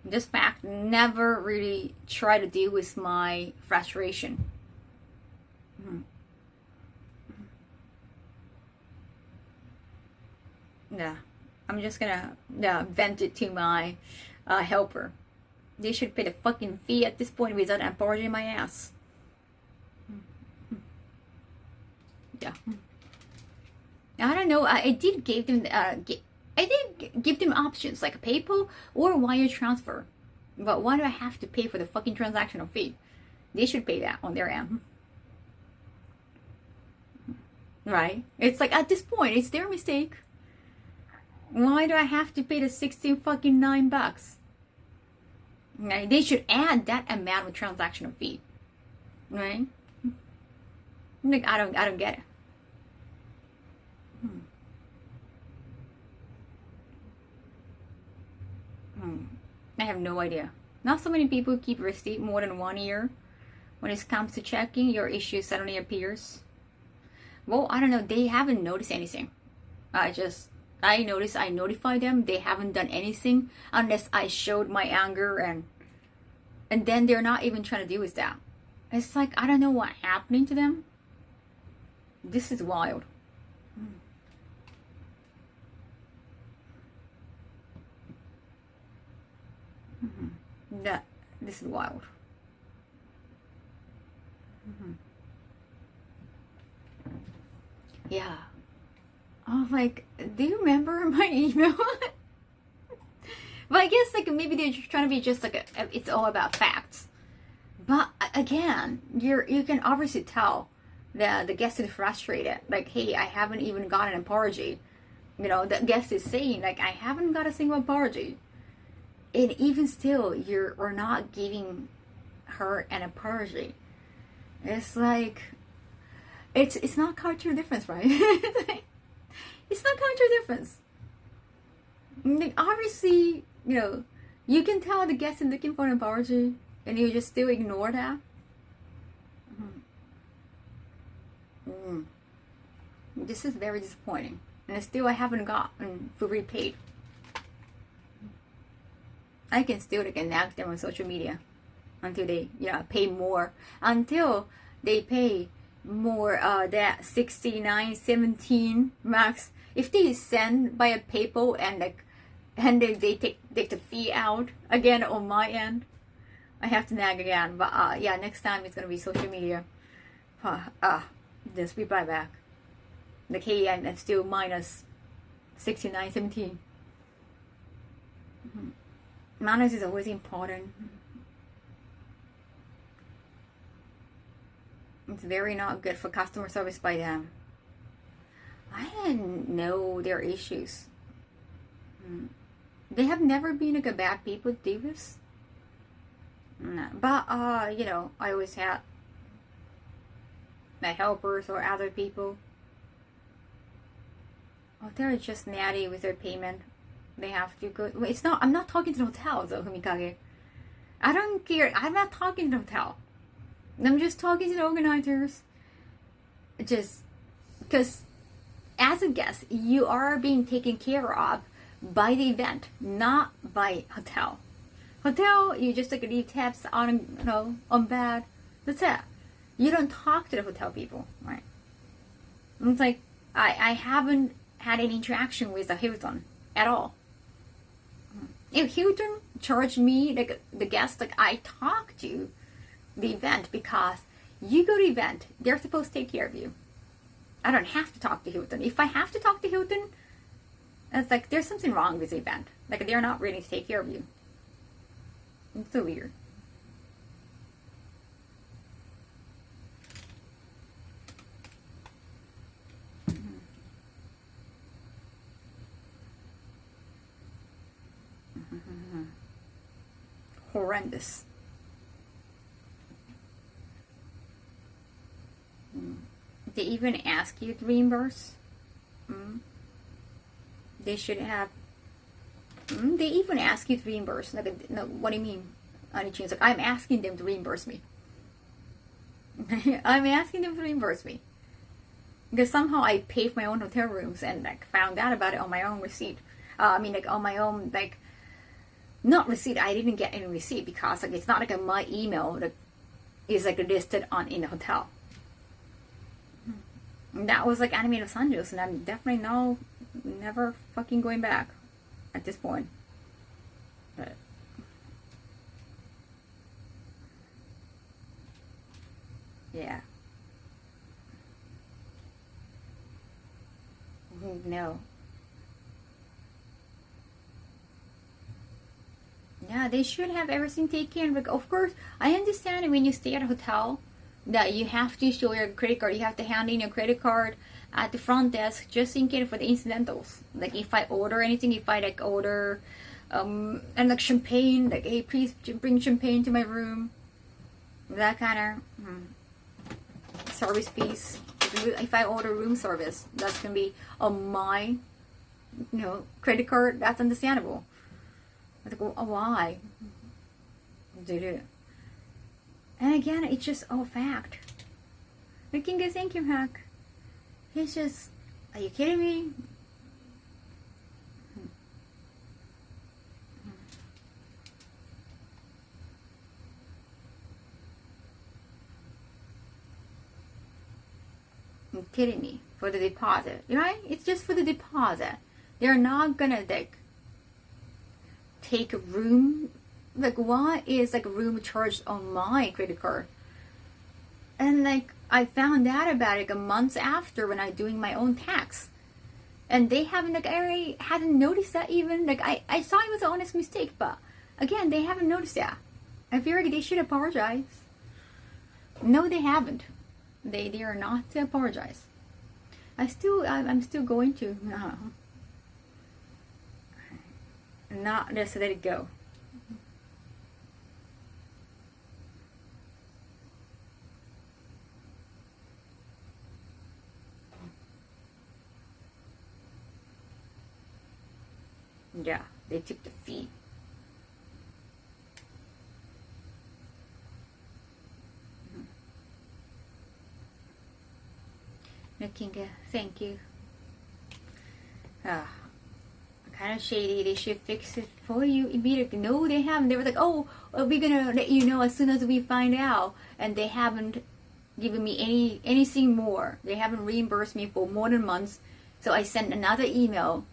This fact never really try to deal with my frustration. Yeah, I'm just gonna vent it to my helper. They should pay the fucking fee at this point without apology my ass. Yeah. I don't know. I did give them options like PayPal or wire transfer. But why do I have to pay for the fucking transactional fee? They should pay that on their end. Right? It's like, at this point, it's their mistake. Why do I have to pay the $9? Right? They should add that amount of transactional fee. Right? Like, I don't get it. I have no idea. Not so many people keep receipt more than 1 year. When it comes to checking, your issue suddenly appears. Well, I don't know. They haven't noticed anything. I noticed I notified them. They haven't done anything unless I showed my anger, and then they're not even trying to deal with that. It's like, I don't know what's happening to them. This is wild. That this is wild. Yeah. I was like, do you remember my email? But I guess like maybe they're just trying to be just like it's all about facts. But again, you can obviously tell the guest is frustrated. Like, hey, I haven't even gotten an apology. You know, the guest is saying like, I haven't got a single apology. And even still, you're not giving her an apology. It's like, it's not cultural difference, right? It's not cultural difference. Like, obviously, you know, you can tell the guest is looking for an apology, and you just still ignore that. This is very disappointing, and still I haven't gotten fully paid. I can still like enact them on social media until they pay more, until they pay more that 69.17 max. If they send by a PayPal and they take the fee out again on my end, I have to nag again. But yeah, next time it's gonna be social media. Just reply back. Like, hey, I'm still minus 69.17. Manners is always important. It's very not good for customer service by them. I didn't know their issues. They have never been like a bad people do this. No. But you know, I always had my helpers or other people. Oh, they're just natty with their payment. They have to go. Well, it's not. I'm not talking to the hotel, though, Humikage. I don't care. I'm not talking to the hotel. I'm just talking to the organizers. Just because, as a guest, you are being taken care of by the event, not by hotel. Hotel, you just like leave tabs on, on bed. That's it. You don't talk to the hotel people, right? It's like I haven't had any interaction with the Hilton at all. If Hilton charged me like the guest, like I talk to the event because you go to the event, they're supposed to take care of you. I don't have to talk to Hilton. If I have to talk to Hilton, it's like there's something wrong with the event. Like they're not ready to take care of you. It's so weird. Horrendous. They even ask you to reimburse. They should have. They even ask you to reimburse. Like, no, what do you mean? Any chance? Like, I'm asking them to reimburse me. I'm asking them to reimburse me because somehow I paid for my own hotel rooms and like found out about it on my own receipt. I mean, like on my own, like not receipt. I didn't get any receipt because like it's not like my email that is like listed on in the hotel. And that was like Anime Los Angeles, and I'm definitely never fucking going back at this point. But yeah. No. Yeah, they should have everything taken. Like, of course, I understand when you stay at a hotel that you have to show your credit card. You have to hand in your credit card at the front desk just in case for the incidentals. Like if I order anything, if I like order and like champagne, like hey, please bring champagne to my room. That kind of service fees. If I order room service, that's gonna be on my credit card. That's understandable. Like, why? Did it? And again, it's just all fact. Looking good, thank you, Hack. It's just, are you kidding me? You're kidding me for the deposit, right? It's just for the deposit. They're not gonna like take a room like, why is like room charged on my credit card? And like, I found out about it like a month after when I was doing my own tax. And they haven't, like, I hadn't noticed that even. Like, I saw it was an honest mistake, but again, they haven't noticed that. I feel like they should apologize. No, they haven't. They are not to apologize. I'm still going to. Not just let it go. Yeah, they took the fee. Looking good. Thank you. Kind of shady. They should fix it for you immediately. No, they haven't. They were like, oh, we're gonna let you know as soon as we find out. And they haven't given me anything more. They haven't reimbursed me for more than months. So I sent another email,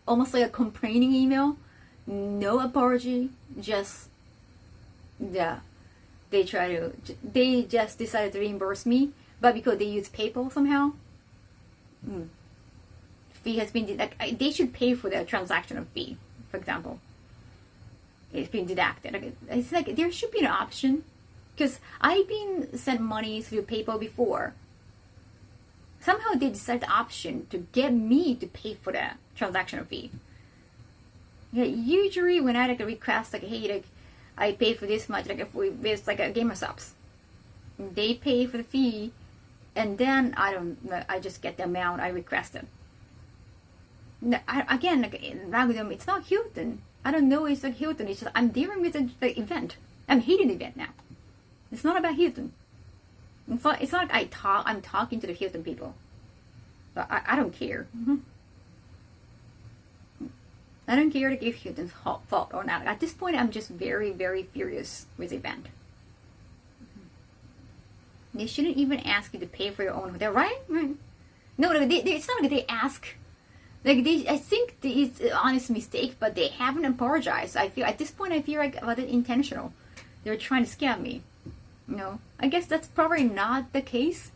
almost like a complaining email. No apology. Just, yeah. They just decided to reimburse me. But because they use PayPal somehow, fee has been like, they should pay for the transactional fee, for example. It's been deducted. Like, it's like there should be an option, because I've been sent money through PayPal before. Somehow they decided the option to get me to pay for the transactional fee. Yeah, usually when I like request like, hey, like I pay for this much, like if it's like a Gamer Subs, they pay for the fee, and then I just get the amount I requested. Again, like Ragudom, it's not Hilton. I don't know it's like Hilton. It's just I'm dealing with the event. I'm hating the event now. It's not about Hilton. It's not like I'm talking to the Hilton people. But I don't care. I don't care like, if Hilton's fault or not. At this point, I'm just very, very furious with the event. They shouldn't even ask you to pay for your own hotel, right? No, it's not like they ask. Like I think it's an honest mistake, but they haven't apologized. I feel at this point, I feel like about it intentional. They're trying to scam me. I guess that's probably not the case.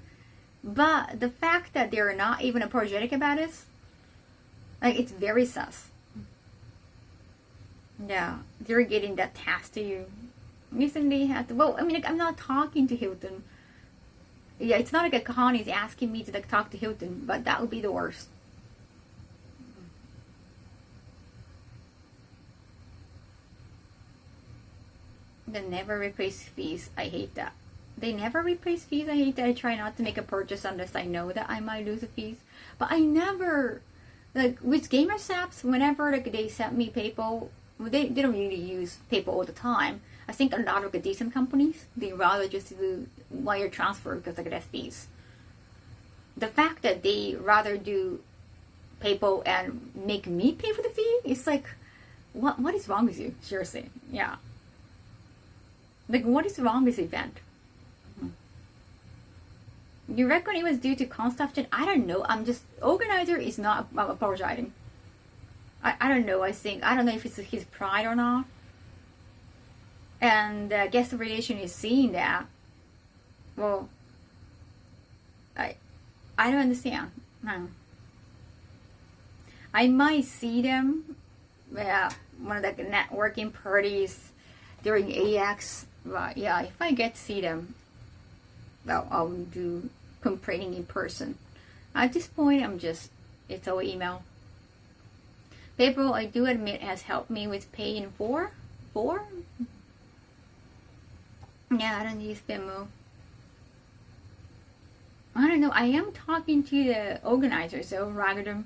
But the fact that they're not even apologetic about it, like it's very sus. Yeah, they're getting that task to you. Listen, they have to. Well, I mean, like, I'm not talking to Hilton. Yeah, it's not like a Kahani is asking me to like talk to Hilton, but that would be the worst. They never replace fees. I hate that. They never replace fees. I hate that. I try not to make a purchase unless I know that I might lose the fees. But I never, like with Gamer Saps, whenever like they sent me PayPal, they don't really use PayPal all the time. I think a lot of the decent companies, they rather just do wire transfer because like less fees. The fact that they rather do PayPal and make me pay for the fee, it's like, what is wrong with you? Seriously, yeah. Like, what is wrong with the event? You reckon it was due to consumption? I don't know. I'm just, organizer is not apologizing. I don't know. I don't know if it's his pride or not. And I guess the relation is seeing that. Well, I don't understand. I might see them at one of the networking parties during AX. But yeah, if I get to see them, well, I'll do complaining in person. At this point, it's all email. PayPal, I do admit, has helped me with paying for. Yeah, I don't use Venmo. I don't know. I am talking to the organizer, so Ragadam.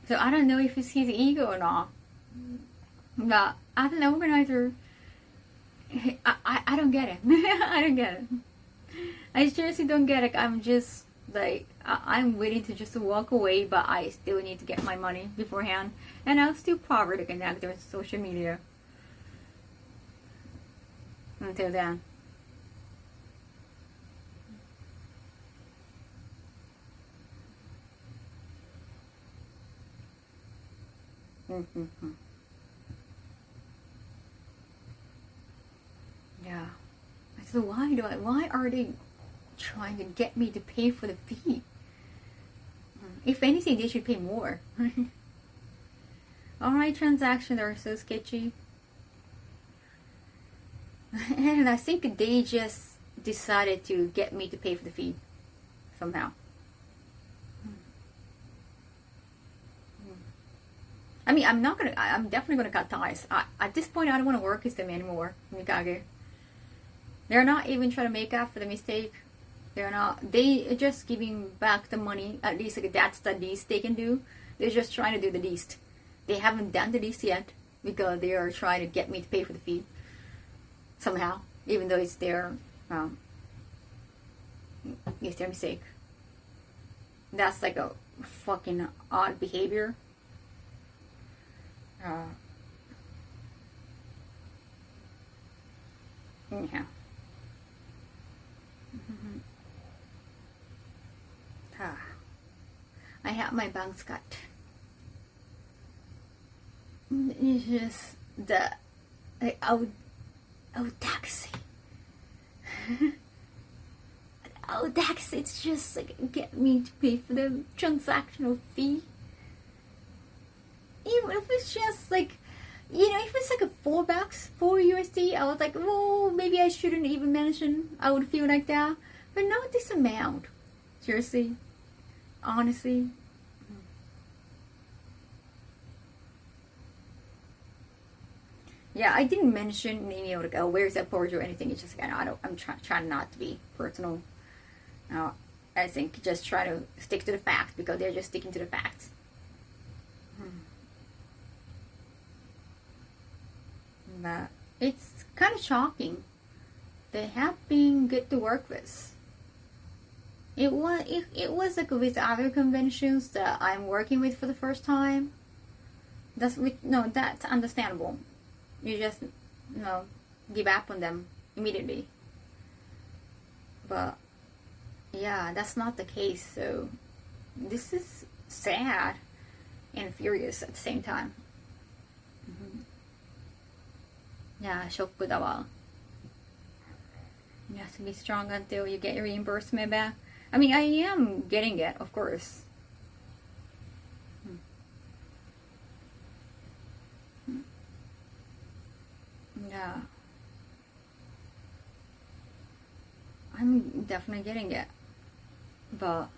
So I don't know if it's his ego or not. But as an organizer, I don't get it. I don't get it. I seriously don't get it. I'm just like, I'm willing to just walk away, but I still need to get my money beforehand. And I'll still probably connect with social media. Until then. So why are they trying to get me to pay for the fee? If anything, they should pay more. Online transactions are so sketchy. And I think they just decided to get me to pay for the fee somehow. I mean, I'm definitely gonna cut ties. At this point, I don't want to work with them anymore. Mikage. They're not even trying to make up for the mistake. They're just giving back the money. At least like, that's the least they can do. They're just trying to do the least. They haven't done the least yet because they are trying to get me to pay for the fee somehow, even though it's their mistake. That's like a fucking odd behavior. Yeah. I have my bangs cut. It's just the audacity. Audacity. It's just like get me to pay for the transactional fee. Even if it's just like, if it's like a $4, $4 USD, I was like, oh, maybe I shouldn't even mention. I would feel like that, but not this amount. Seriously, honestly. Yeah, I didn't mention like, oh, where's that porridge or anything. It's just like, I'm trying not to be personal. I think just try to stick to the facts because they're just sticking to the facts. But it's kind of shocking. They have been good to work with. It was like with other conventions that I'm working with for the first time. That's understandable. You just give up on them immediately. But yeah, that's not the case. So this is sad and furious at the same time. Yeah, ショックだわ. You have to be strong until you get your reimbursement back. I mean, I am getting it, of course. Yeah. I'm definitely getting it. But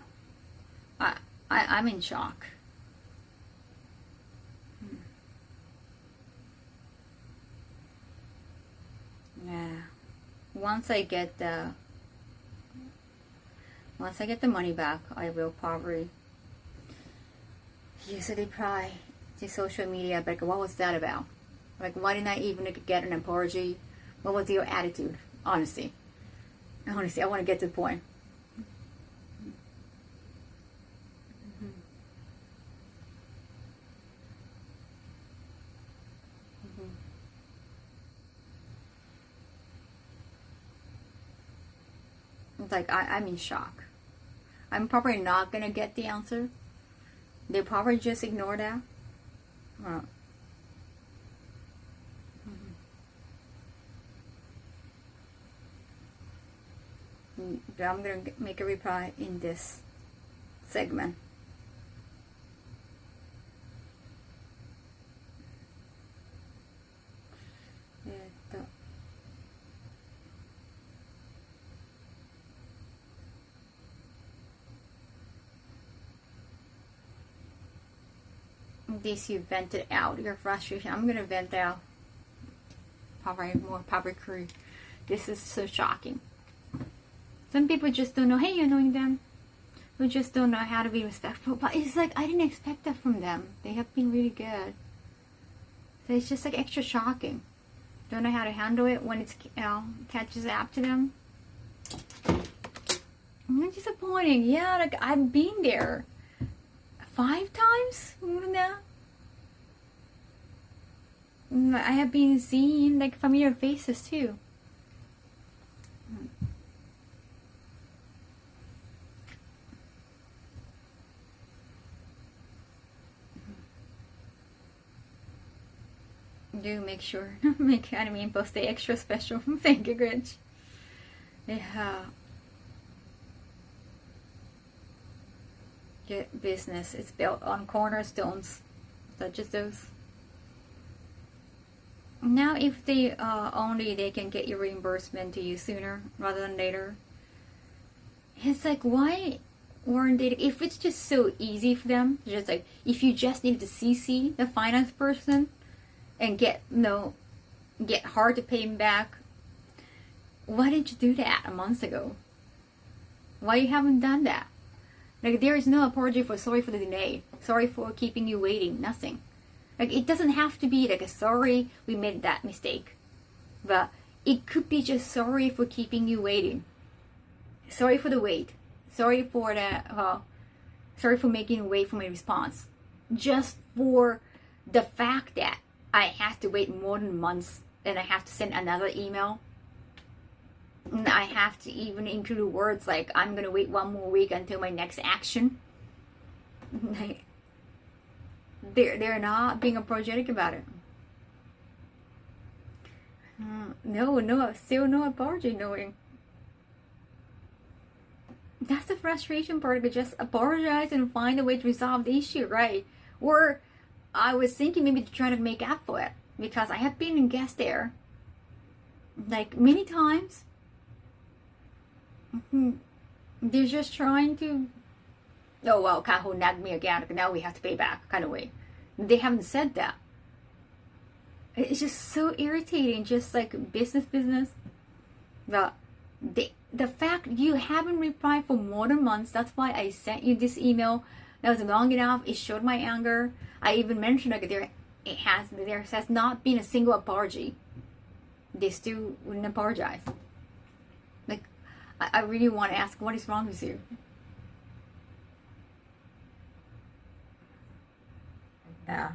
I'm in shock. Yeah. Once I get the money back, I will probably use a reply to social media. But what was that about? Like, why didn't I even get an apology? What was your attitude? Honestly, I want to get to the point. Like, I'm in shock. I'm probably not gonna get the answer. They probably just ignore that. I'm gonna make a reply in this segment. This you vented out your frustration. I'm gonna vent out probably more publicly. This is so shocking. Some people just don't know, hey, you're knowing them. We just don't know how to be respectful. But it's like, I didn't expect that from them. They have been really good. So it's just like extra shocking. Don't know how to handle it when it's catches up to them. It's disappointing. Yeah, like I've been there 5 times now. I have been seeing like familiar faces too. Do make sure make anime post stay extra special. Thank you, Grinch. Yeah. Good business is built on cornerstones such as those. Now if they only they can get your reimbursement to you sooner rather than later. It's like, why weren't they, if it's just so easy for them, just like if you just need to CC the finance person and get get hard to pay him back, why didn't you do that a month ago? Why you haven't done that? Like, there is no apology for sorry for the delay, sorry for keeping you waiting, nothing. Like, it doesn't have to be like a sorry we made that mistake, but it could be just sorry for keeping you waiting, sorry for the wait, sorry for the sorry for making you wait for my response, just for the fact that I have to wait more than months and I have to send another email. And I have to even include words like, I'm gonna wait one more week until my next action. Like, they're not being apologetic about it. No, still no apology, knowing. That's the frustration part, but just apologize and find a way to resolve the issue, right? Or I was thinking maybe to try to make up for it, because I have been in guest there like many times. They're just trying to, oh well, Kaho nagged me again, now we have to pay back, kind of way. They haven't said that. It's just so irritating, just like business. The fact you haven't replied for more than months, that's why I sent you this email. That was long enough, it showed my anger. I even mentioned like there has not been a single apology. They still wouldn't apologize. Like, I really want to ask, what is wrong with you? Yeah.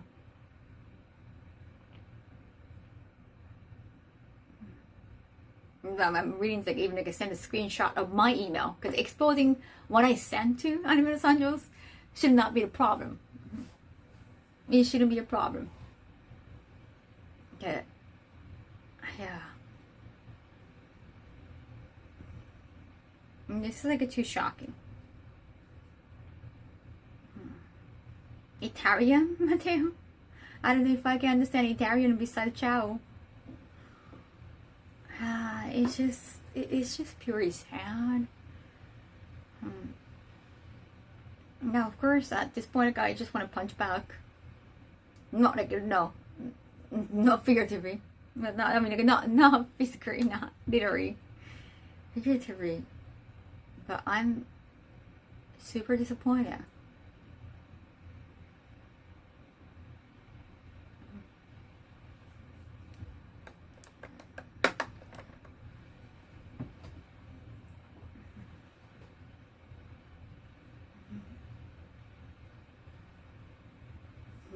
I'm reading, like, even like I sent a screenshot of my email, because exposing what I sent to Anime Los Angeles should not be a problem. It shouldn't be a problem. Okay. Yeah. This is like too shocking. Italian, Matteo? I don't know if I can understand Italian besides ciao. It's just purely sad. Now, of course, at this point, I just want to punch back. Not like, no, not figuratively. But not, I mean, like, not physically, not literally, figuratively. But I'm super disappointed.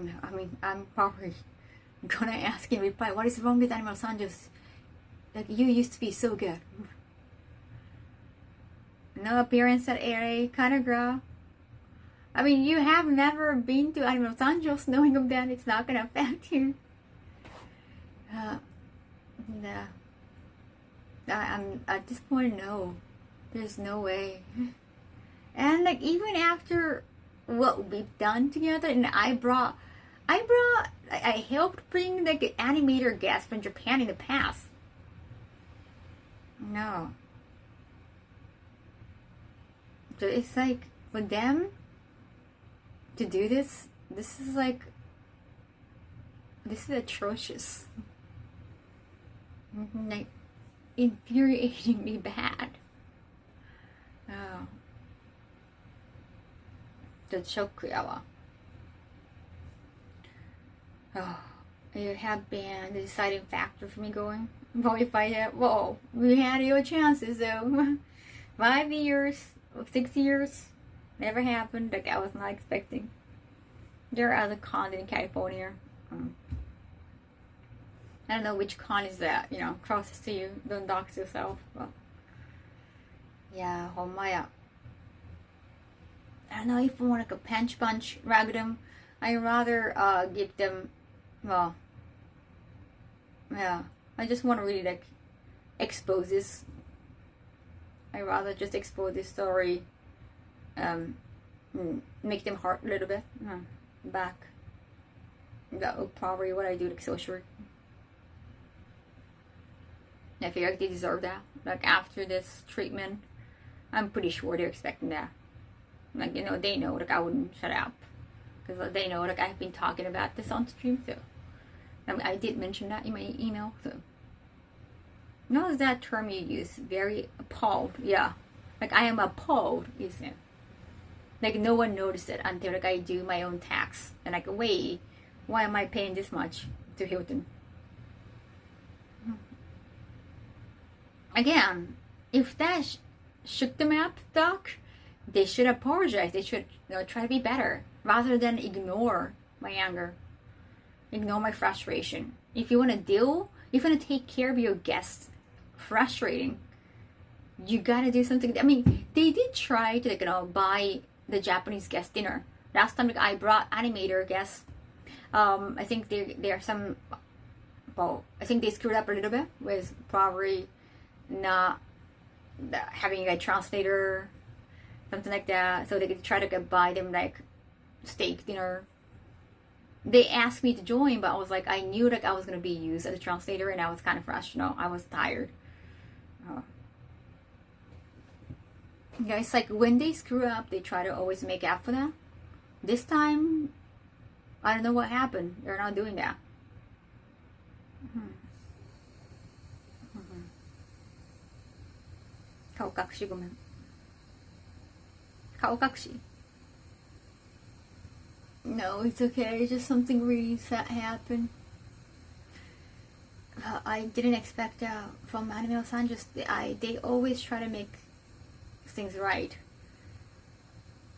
No, I mean, I'm probably gonna ask in reply, what is wrong with Anime Los Angeles? Like, you used to be so good. No appearance at LA, kind of girl. I mean, you have never been to Anime Los Angeles, knowing of that, it's not gonna affect you. Yeah. I'm at this point, no. There's no way. And like, even after what we've done together, and I helped bring like animator guests from Japan in the past. No. So it's like, for them to do this is like, this is atrocious. Like, infuriatingly bad. Oh. The Shokuyawa. Oh, it had been the deciding factor for me going. But if I had, whoa, we had your chances though. 5 years, 6 years, never happened. Like, I was not expecting. There are other cons in California. I don't know which con is that, you know, closest to you. Don't dox yourself. But yeah, homaya. I don't know if I want like a punch rag them. I'd rather give them, well, yeah, I just want to really like expose this. I rather just explore this story, make them hurt a little bit back. That would probably what I do, like social. I feel like they deserve that. Like after this treatment, I'm pretty sure they're expecting that. Like, you know, they know like I wouldn't shut up because they know like I've been talking about this on stream. So I did mention that in my email. So no, that term you use, very appalled. Yeah, like I am appalled. You see, like no one noticed it until like I do my own tax and like wait, why am I paying this much to Hilton? Again, if that shook them up, Doc, they should apologize. They should, you know, try to be better rather than ignore my anger, ignore my frustration. If you want to deal, if you want to take care of your guests, frustrating, you gotta do something. I mean, they did try to, like, you know, buy the Japanese guest dinner. Last time, like, I brought animator guests. I think there are some. Well, I think they screwed up a little bit with probably not having a translator, something like that, so they could try to buy them like steak dinner. They asked me to join, but I was like, I knew like I was gonna be used as a translator, and I was kind of rushed. You know, I was tired. Yeah, it's like when they screw up, they try to always make up for that. This time, I don't know what happened. They're not doing that.顔隠しごめん。顔隠し No, it's okay. It's just something really sad happened. I didn't expect that from Anime-san. They always try to make things right.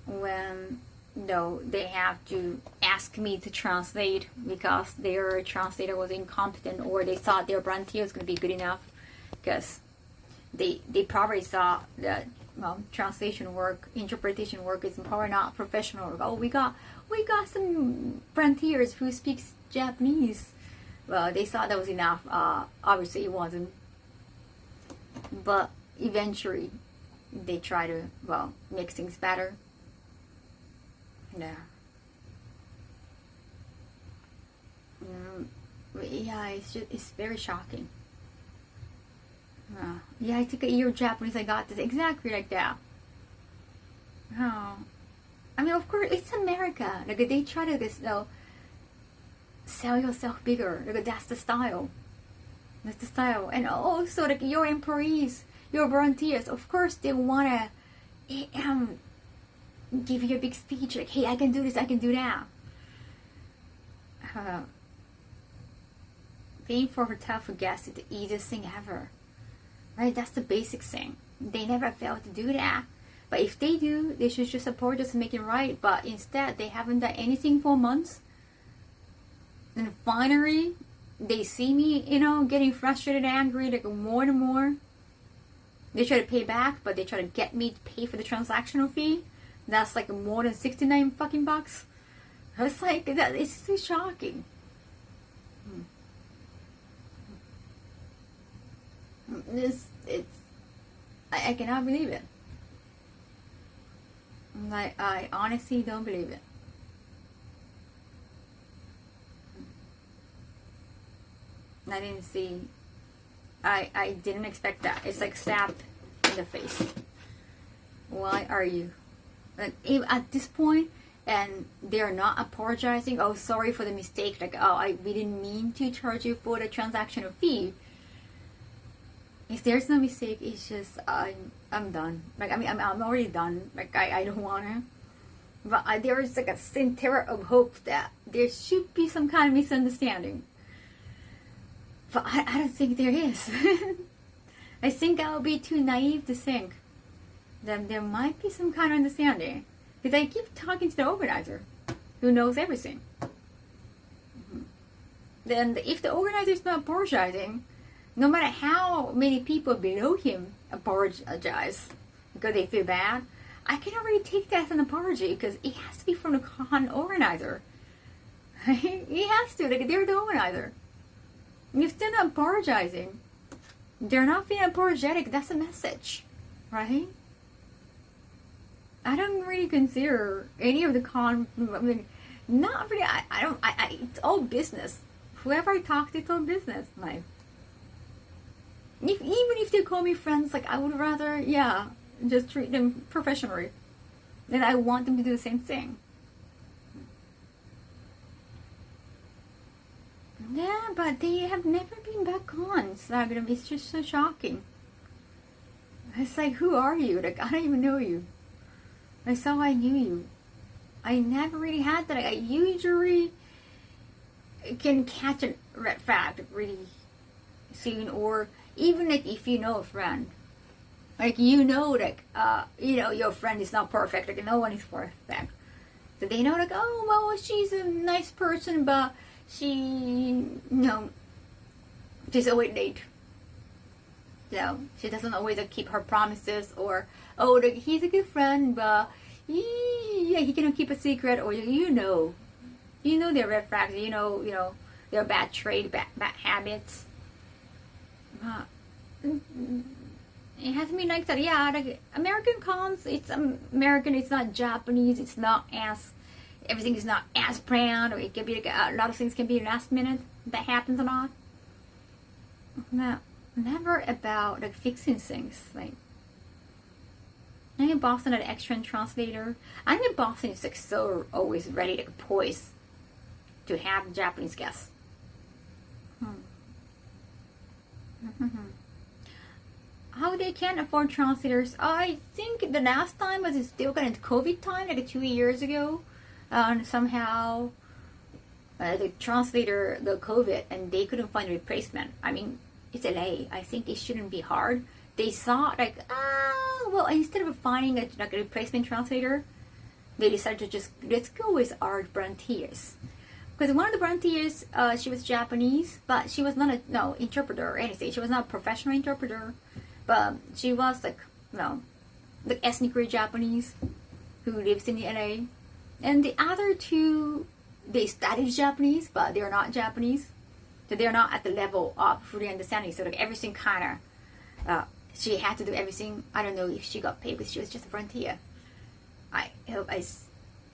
When they have to ask me to translate because their translator was incompetent, or they thought their volunteer was going to be good enough, because they probably saw that translation work, interpretation work is probably not professional. Oh, we got some volunteers who speaks Japanese. Well, they thought that was enough. Obviously it wasn't. But eventually they try to make things better. Yeah. Yeah, it's very shocking. Yeah, I took a year of Japanese. I got this exactly like that. Oh, I mean, of course, it's America. Like they try to sell yourself bigger. Like that's the style. That's the style. And also, like your employees, your volunteers, of course, they wanna give you a big speech. Like, hey, I can do this. I can do that. Paying for hotel for guests is the easiest thing ever. Right, that's the basic thing. They never fail to do that. But if they do, they should just support us and make it right. But instead, they haven't done anything for months. And finally, they see me, getting frustrated and angry, like more and more. They try to pay back, but they try to get me to pay for the transactional fee. That's like more than 69 fucking bucks. It's like, it's so shocking. I cannot believe it. Like, I honestly don't believe it. I didn't expect that. It's like stabbed in the face. Why are you? Like, at this point, and they're not apologizing. Oh, sorry for the mistake. Like, we didn't mean to charge you for the transactional fee. If there's no mistake, it's just I'm done. Like, I mean, I'm already done. Like, I don't wanna. But there is like a scintilla of hope that there should be some kind of misunderstanding. But I don't think there is. I think I'll be too naive to think that there might be some kind of understanding. Because I keep talking to the organizer, who knows everything. Then if the organizer is not apologizing, no matter how many people below him apologize because they feel bad, I cannot really take that as an apology because it has to be from the con organizer. He has to. Like, they're the organizer. If they're not apologizing, they're not being apologetic. That's a message. right? I don't really consider any of the I mean, not really. I don't. It's all business. Whoever I talk to, it's all business. Like, even if they call me friends, like I would rather, yeah, just treat them professionally. And I want them to do the same thing. Yeah, but they have never been back on. So I'm gonna be just so shocking. It's like, who are you? Like, I don't even know you. I saw I knew you. I never really had that. I usually can catch a red flag really soon, or even like if you know a friend, like like your friend is not perfect. Like no one is perfect, so they know like, oh well, she's a nice person, but she she's always late. She doesn't always keep her promises, or like, he's a good friend, but he cannot keep a secret, or their red flags, their bad trait, bad habits. It has to be like that. Yeah, like American cons, it's American, it's not Japanese, it's not as, everything is not as planned, or it can be like a lot of things can be last minute that happens or not. No, never about like fixing things. Like, I'm in Boston at an extra translator. I'm in Boston, it's like so always ready, like poised to have Japanese guests. How they can afford translators? I think the last time was still kind of COVID time, like 2 years ago. And somehow the translator got COVID and they couldn't find a replacement. I mean, it's LA. I think it shouldn't be hard. They saw like, well, instead of finding a replacement translator, they decided to just, let's go with our volunteers. Because one of the volunteers, she was Japanese, but she was not a interpreter or anything. She was not a professional interpreter, but she was like ethnically Japanese who lives in the LA. And the other two, they studied Japanese, but they're not Japanese, so they're not at the level of fully understanding. So like everything kind of, she had to do everything. I don't know if she got paid because she was just a volunteer.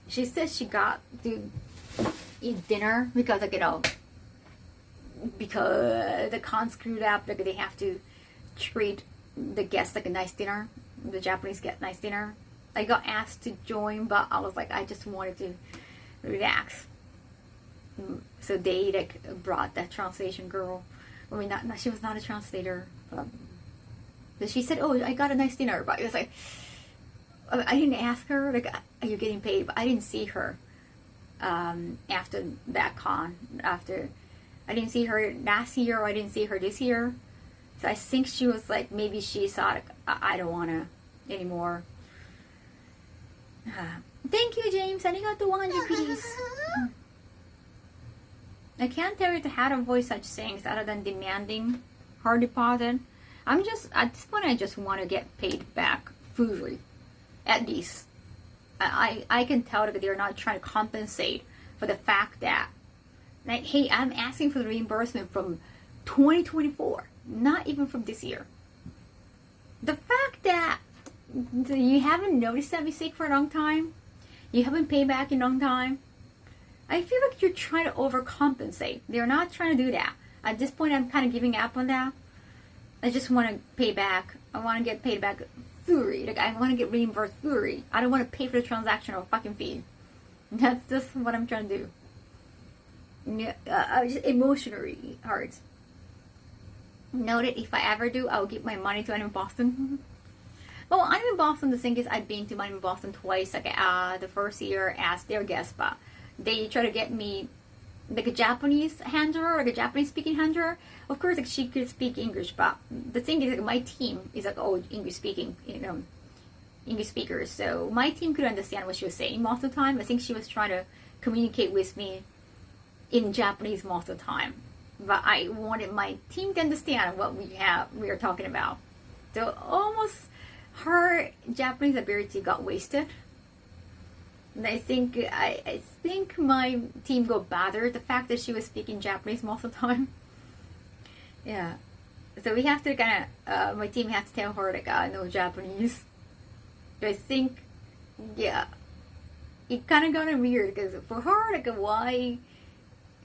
She said she got to eat dinner because because the con screwed up, like they have to treat the guests like a nice dinner. The Japanese get nice dinner. I got asked to join, but I was like, I just wanted to relax. So they like brought that translation girl. I mean, she was not a translator. But she said, "Oh, I got a nice dinner." But it was like, I didn't ask her, like, "Are you getting paid?" But I didn't see her after that con. After I didn't see her last year, or I didn't see her this year. So I think she was like, maybe she thought, I don't want to anymore. Thank you, James. Arigato 100 please. I can't tell you how to avoid such things other than demanding hard deposit. At this point, I just want to get paid back fully, at least. I can tell that they're not trying to compensate for the fact that, like, hey, I'm asking for the reimbursement from 2024, not even from this year. The fact that you haven't noticed that mistake for a long time, you haven't paid back in a long time, I feel like you're trying to overcompensate. They're not trying to do that. At this point, I'm kind of giving up on that. I just want to pay back. I want to get paid back fully. Like, I want to get reimbursed fully. I don't want to pay for the transactional fucking fee. That's just what I'm trying to do. Just emotionally hard. Know that if I ever do, I'll give my money to Anime Boston. Well, Anime Boston, the thing is, I've been to Anime Boston twice. Like, the first year as their guest, but they try to get me like a Japanese handler, like a Japanese speaking handler. Of course, like, she could speak English, but the thing is, like, my team is like all English speaking, English speakers. So my team could understand what she was saying most of the time. I think she was trying to communicate with me in Japanese most of the time, but I wanted my team to understand what we are talking about. So almost her Japanese ability got wasted. And I think my team got bothered the fact that she was speaking Japanese most of the time. Yeah. So we have to kind of, my team has to tell her like, I know Japanese. I think, yeah, it kind of got weird because for her, like, why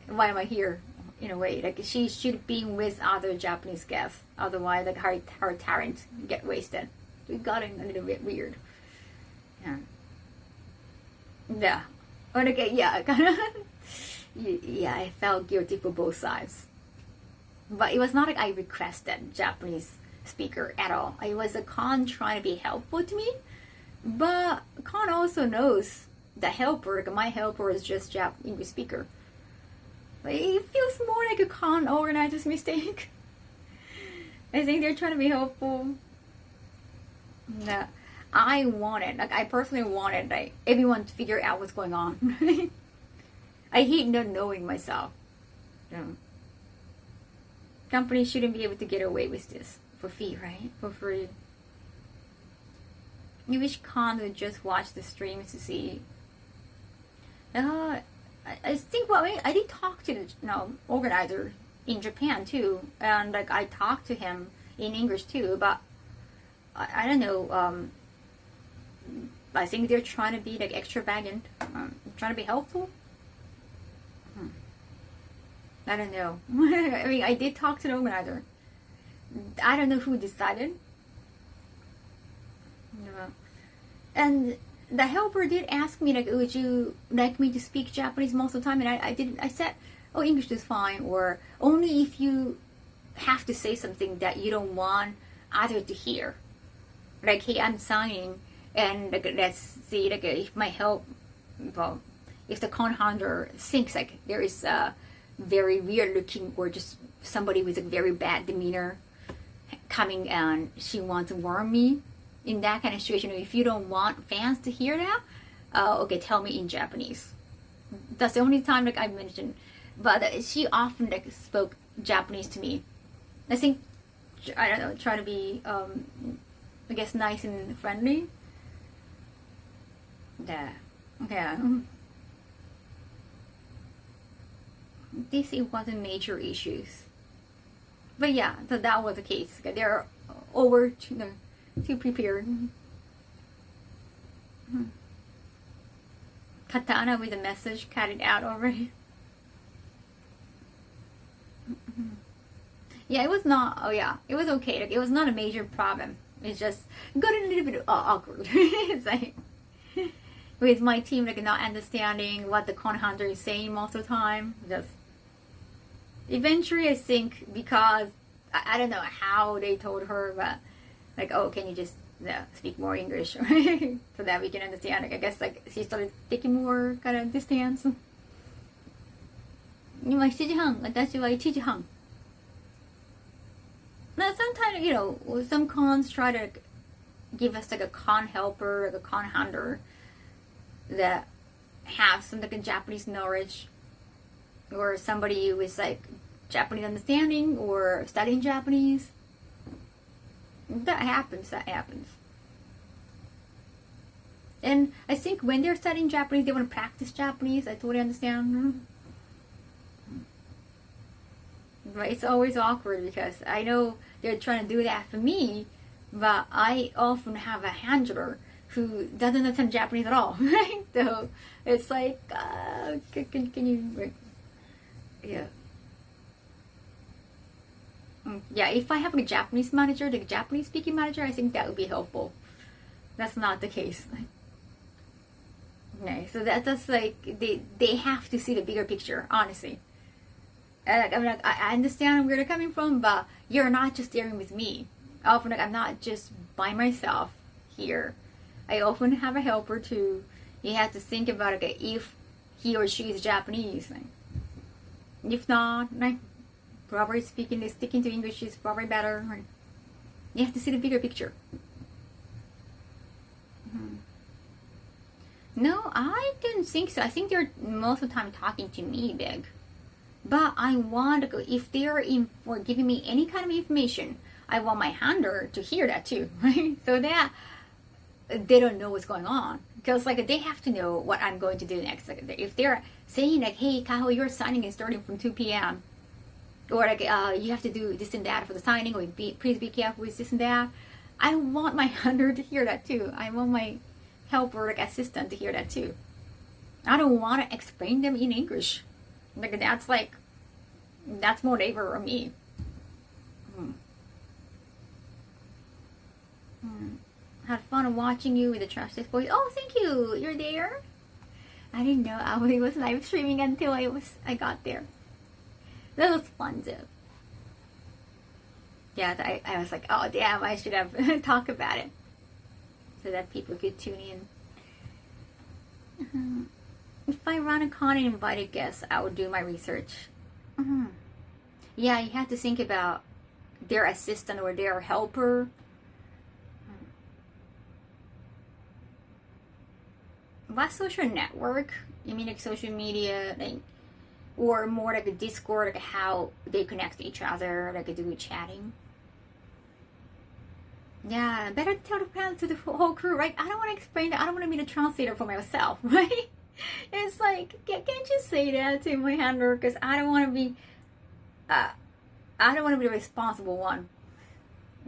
am I here? In a way, like she should be with other Japanese guests. Otherwise, like her talent get wasted. So it got a little bit weird. Yeah. Yeah. But okay, yeah, kind of. Yeah, I felt guilty for both sides. But it was not like I requested Japanese speaker at all. It was a Khan trying to be helpful to me. But Khan also knows the helper, like my helper is just English speaker. But it feels more like a Khan organizer's mistake. I think they're trying to be helpful. No, I personally wanted like everyone to figure out what's going on. I hate not knowing myself. Companies shouldn't be able to get away with this for free, right? For free. You wish Khan would just watch the streams to see. I think I did talk to the organizer in Japan too, and like I talked to him in English too, but I don't know. I think they're trying to be like extravagant, trying to be helpful. I don't know. I mean, I did talk to the organizer. I don't know who decided. And the helper did ask me, like, would you like me to speak Japanese most of the time? And I didn't. I said, oh, English is fine, or only if you have to say something that you don't want others to hear. Like, hey, I'm signing, and like, let's see, like, if my help, well, if the co-founder thinks like there is a very weird looking or just somebody with a very bad demeanor coming and she wants to warn me in that kind of situation, if you don't want fans to hear that, okay, tell me in Japanese. That's the only time like I mentioned, but she often like spoke Japanese to me. I think, I don't know, try to be I guess nice and friendly. Yeah. This it wasn't major issues, but yeah, so that was the case. They're over too prepared. Katana with a message, cut it out already. Yeah, it was not. Oh yeah, it was okay. Like, it was not a major problem. It's just got a little bit awkward. It's like with my team like not understanding what the co-founder is saying most of the time. Just eventually, I think because I don't know how they told her, but like, oh, can you just speak more English, right? So that we can understand. Like, I guess like she started taking more kind of distance. 今7時半、私は1時半。Now sometimes, you know, some cons try to give us like a con helper, like a con hunter that have some like a Japanese knowledge, or somebody with like Japanese understanding or studying Japanese. That happens. And I think when they're studying Japanese, they want to practice Japanese. I totally understand. But it's always awkward because I know they're trying to do that for me, but I often have a handler who doesn't understand Japanese at all, right? So it's like, can you, yeah. Yeah, if I have a Japanese manager, the Japanese speaking manager, I think that would be helpful. That's not the case. Okay, so that's like, they have to see the bigger picture, honestly. I understand where they're coming from, but you're not just dealing with me. Often, like, I'm not just by myself here. I often have a helper too. You have to think about it, if he or she is Japanese. Like, if not, like, probably sticking to English is probably better. Right? You have to see the bigger picture. No, I didn't think so. I think they're most of the time talking to me big. But I want to go, if they're in for giving me any kind of information, I want my handler to hear that too, right? So that they don't know what's going on. Because like they have to know what I'm going to do next. Like, if they're saying like, hey, Kaho, your signing is starting from 2 p.m. or like you have to do this and that for the signing, or please be careful with this and that. I want my handler to hear that too. I want my helper, like assistant, to hear that too. I don't want to explain them in English. Like that's more labor on me. Had fun watching you with the trusted voice. Oh, thank you. You're there. I didn't know I was live streaming until I got there. That was fun though. Yeah, I was like, oh damn, I should have talked about it so that people could tune in. If I run a con and invited guests, I would do my research. Yeah, you have to think about their assistant or their helper. What social network? You mean like social media, like, or more like a Discord, like how they connect to each other, like do chatting? Yeah, better tell the plan to the whole crew, right? I don't want to explain that. I don't want to be the translator for myself, right? It's like, can't you say that to my handler? Because I don't want to be, I don't want to be the responsible one.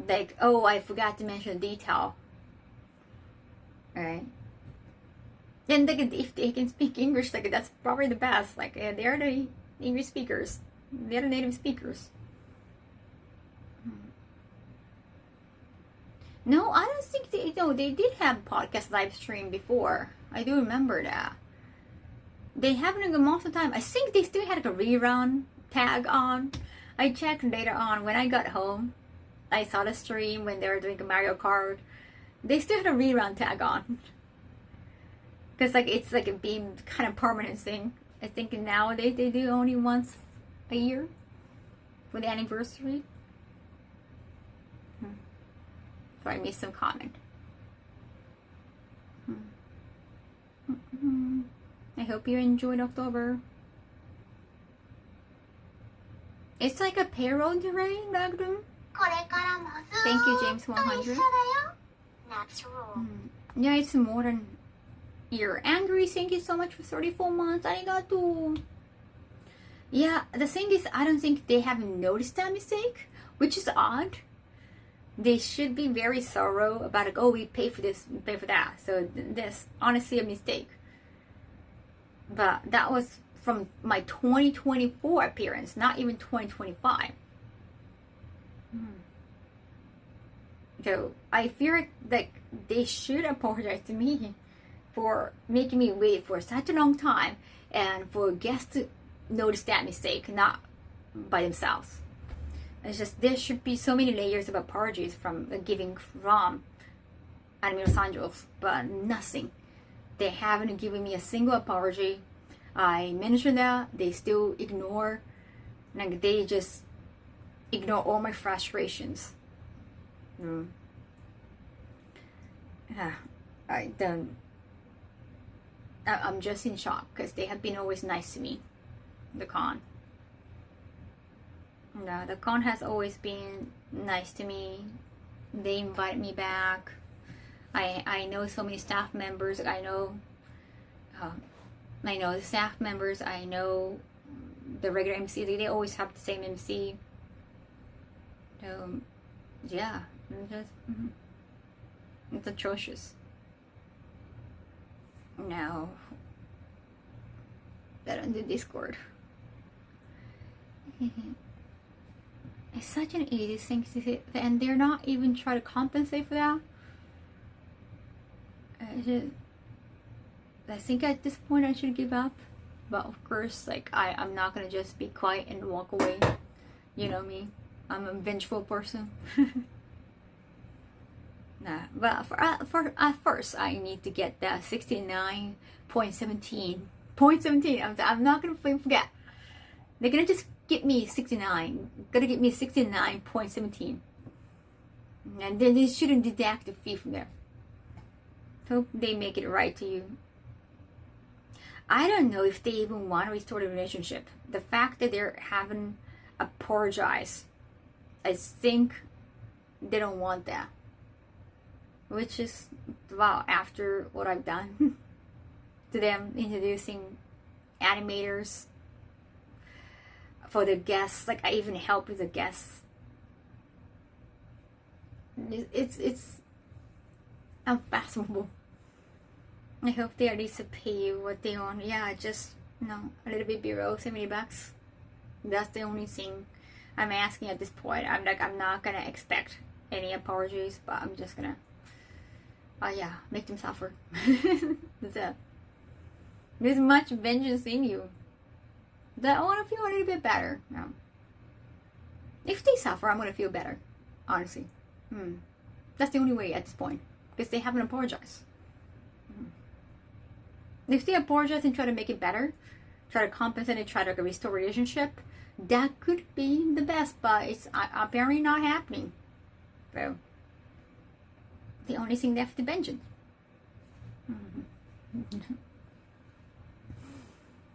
Like, oh, I forgot to mention a detail, right? Then if they can speak English, like that's probably the best. Like they're the English speakers, they're the native speakers. No, I don't think they did have podcast live stream before. I do remember that. They haven't most of the time. I think they still had like a rerun tag on. I checked later on when I got home. I saw the stream when they were doing a Mario Kart. They still had a rerun tag on. Because like it's like a beam kind of permanent thing. I think nowadays they do only once a year for the anniversary. So I missed some comment. I hope you enjoyed October. It's like a payroll delay, Magnum. Thank you, James 100. Yeah, it's more than year. Angry, thank you so much for 34 months. Arigato. Yeah, the thing is, I don't think they haven't noticed that mistake, which is odd. They should be very thorough about like, oh, we pay for this, we pay for that. So that's honestly a mistake. But that was from my 2024 appearance, not even 2025. So I feel like they should apologize to me for making me wait for such a long time and for guests to notice that mistake, not by themselves. It's just there should be so many layers of apologies from giving from Anime Los Angeles, but nothing. They haven't given me a single apology. I mentioned that they still ignore, like they just ignore all my frustrations. I don't. I'm just in shock because they have been always nice to me. The con. No, the con has always been nice to me. They invited me back. I know so many staff members. I know the staff members. I know the regular MC. They always have the same MC. Yeah, it's atrocious. No, they don't do Discord. It's such an easy thing to say, and they're not even trying to compensate for that. I think at this point I should give up, but of course, like I'm not gonna just be quiet and walk away. You know me, I'm a vengeful person. Nah, but for at first I need to get that 69.17. I'm not gonna forget. They're gonna just get me 69. Gonna get me 69.17, and then they shouldn't deduct the fee from there. Hope they make it right to you. I don't know if they even want to restore the relationship. The fact that they haven't apologized, I think they don't want that. Which is, wow, after what I've done to them, introducing animators, for the guests. Like I even help with the guests. It's unfathomable. I hope they at least pay you what they want. Yeah, just a little bit below $70. That's the only thing I'm asking at this point. I'm not gonna expect any apologies, but I'm just gonna make them suffer. That's it. There's much vengeance in you that I want to feel a little bit better. If they suffer, I'm gonna feel better, honestly. That's the only way at this point, because they haven't apologized. If they apologize and try to make it better, try to compensate and try to restore relationship, that could be the best, but it's apparently not happening. So the only thing left is vengeance.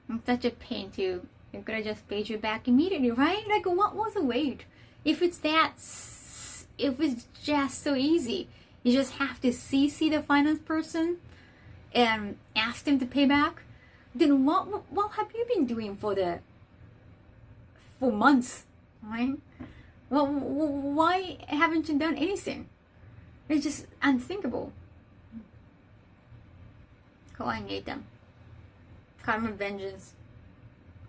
It's such a pain too. They're gonna just pay you back immediately, right? Like, what was the wait? If it's just so easy, you just have to CC the finance person and ask them to pay back. Then what have you been doing for months, right? Well, why haven't you done anything? It's just unthinkable. Calling them. Karma vengeance.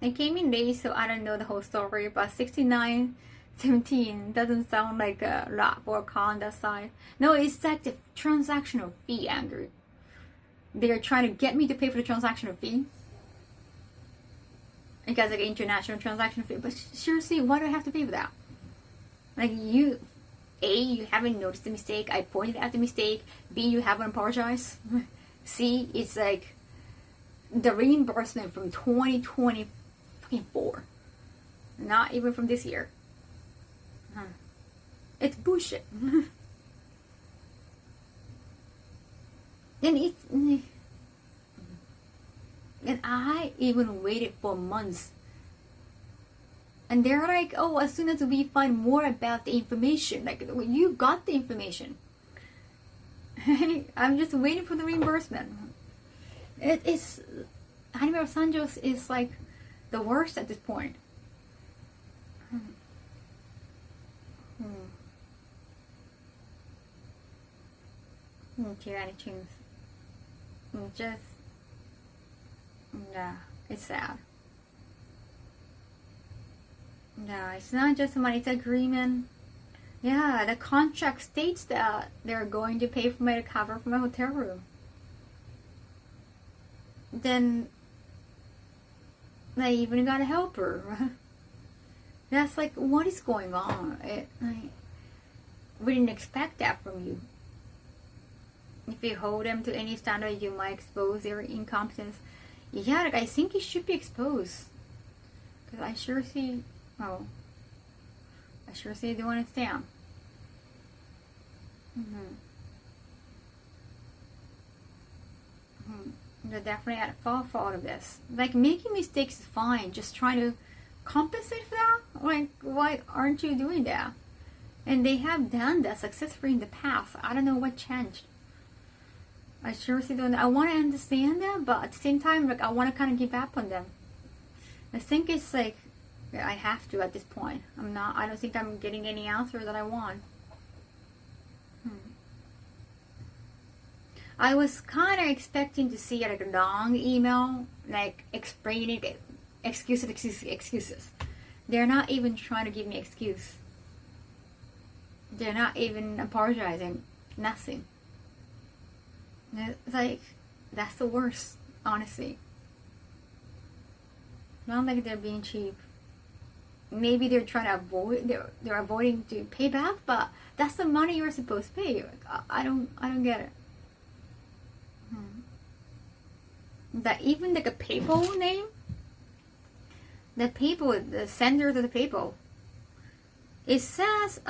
I came in late, so I don't know the whole story, but 69.17 doesn't sound like a lot for a call on that side. No, it's like the transactional fee, Andrew. They're trying to get me to pay for the transactional fee. Because like international transaction fee. But seriously, why do I have to pay for that? Like you haven't noticed the mistake. I pointed out the mistake. B, you haven't apologized. C, it's like the reimbursement from 2024. Not even from this year. It's bullshit. And I even waited for months. And they're like, oh, as soon as we find more about the information, like, you got the information. I'm just waiting for the reimbursement. It's Anime Sanjos is like the worst at this point. Just it's sad. It's not just money, it's agreement. Yeah, the contract states that they're going to pay for me to cover for my hotel room. Then I even got a helper. That's like, what is going on? We didn't expect that from you. If you hold them to any standard, you might expose their incompetence. Yeah, like, I think it should be exposed. Because I sure see they want to stand. They're definitely at fault for all of this. Like, making mistakes is fine. Just trying to compensate for that? Like, why aren't you doing that? And they have done that successfully in the past. I don't know what changed. I seriously don't know. I want to understand them, but at the same time, like, I want to kind of give up on them. I think it's like, I have to at this point. I don't think I'm getting any answer that I want. I was kind of expecting to see like a long email, like explaining excuses. They're not even trying to give me excuse. They're not even apologizing. Nothing. It's like, that's the worst, honestly. Not like they're being cheap. Maybe they're trying to they're avoiding to pay back, but that's the money you're supposed to pay. I don't get it. That even like a PayPal name, the PayPal, the senders of the PayPal, it says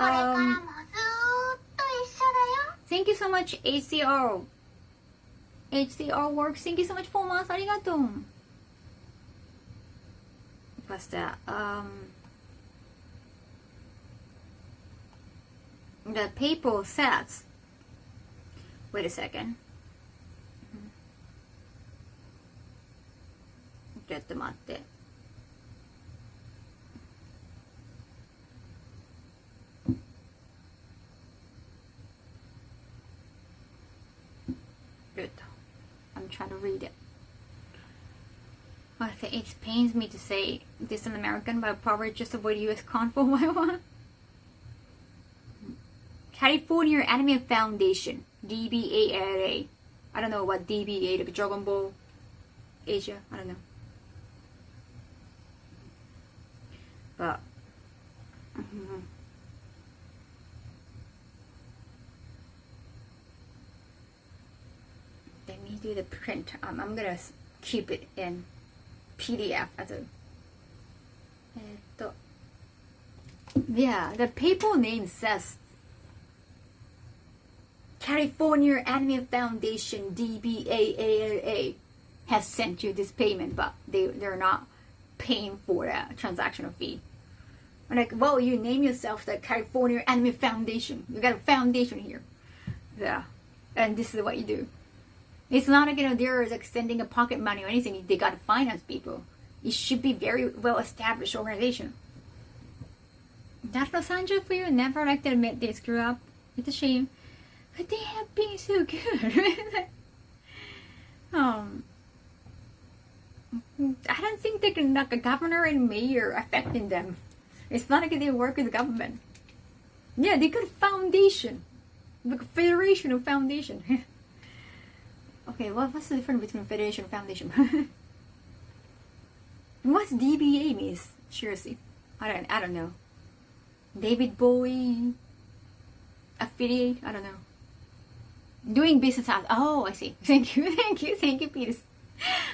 thank you so much, HCR. HCR works. Thank you so much for months. Arigato. What's that? The PayPal says. Wait a second. ちょっと待って。good. I'm trying to read it. I think it pains me to say this in American, but probably just avoid US con for a while. California Anime Foundation, DBALA. I don't know what DBA, like Dragon Ball Asia, I don't know. But let me do the print. I'm gonna keep it in PDF as a. Yeah, the paper name says California Anime Foundation DBAALA has sent you this payment, but they're not paying for the transactional fee. I'm like, well, you name yourself the California Anime Foundation. You got a foundation here. Yeah. And this is what you do. It's not like, they're like sending a pocket money or anything. They got to finance people. It should be very well established organization. National Sanjo for you never like to admit they screw up. It's a shame. But they have been so good. I don't think they can, like a governor and mayor affecting them. It's not like they work with the government. Yeah, they got a foundation. Like a federation of foundation. Okay, what's the difference between federation and foundation? What's DBA means? Seriously. I don't know. David Bowie affiliate? I don't know. Doing business as, oh, I see. Thank you, Peters.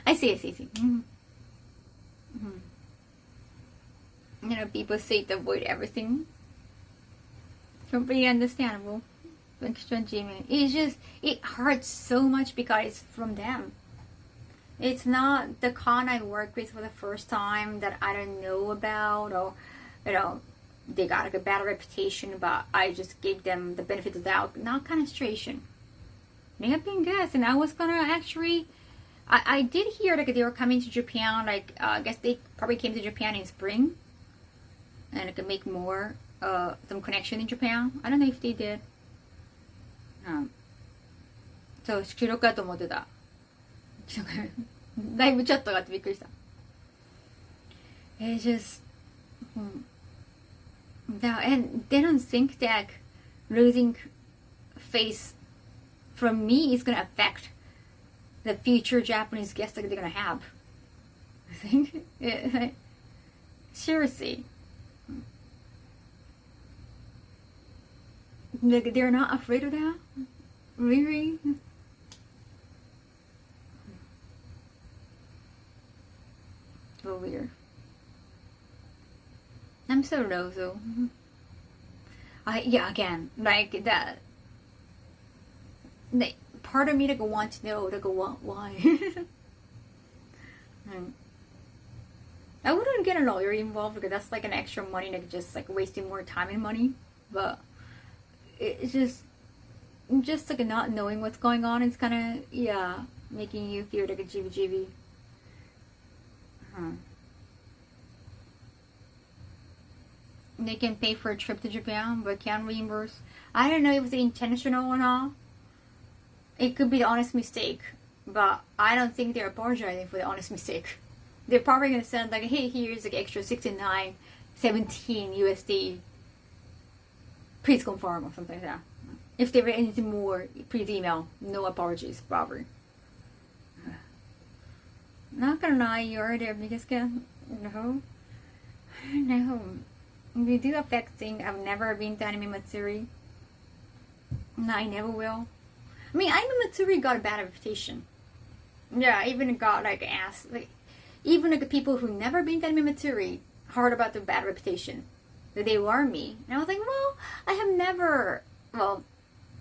I see. Mm-hmm. People say to avoid everything. Completely understandable. It's just, it hurts so much because it's from them. It's not the con I work with for the first time that I don't know about, or, they got like a bad reputation, but I just gave them the benefit of the doubt. Not consternation. They have been good, and I was gonna actually, I did hear like they were coming to Japan, like I guess they probably came to Japan in spring, and I could make more some connection in Japan. I don't know if they did. そう、収録だと思ってた。だいぶチャットがあってびっくりした。It's just, and they don't think that losing face from me is gonna affect the future Japanese guests that they're gonna have. I think, seriously. Like, they're not afraid of that? Really? So weird. I'm so low, though. Yeah, again, like that. Like, part of me like wants to know, like, why? I wouldn't get a lawyer involved because that's like an extra money, like just like wasting more time and money. But it's just like not knowing what's going on. It's kind of, yeah, making you feel like a jibby. They can pay for a trip to Japan, but can't reimburse. I don't know if it's intentional or not. It could be the honest mistake, but I don't think they're apologizing for the honest mistake. They're probably gonna send like, hey, here's like extra 69.17 USD. Please confirm or something like that. If there were anything more, please email. No apologies, probably. Not gonna lie, you're their biggest fan. No. We do affect things. I've never been to Anime Matsuri. No, I never will. I mean, Anime Matsuri got a bad reputation. Yeah, even got like asked, like, even like the people who never been to Anime Matsuri heard about the bad reputation that they were me. And I was like, well, I have never,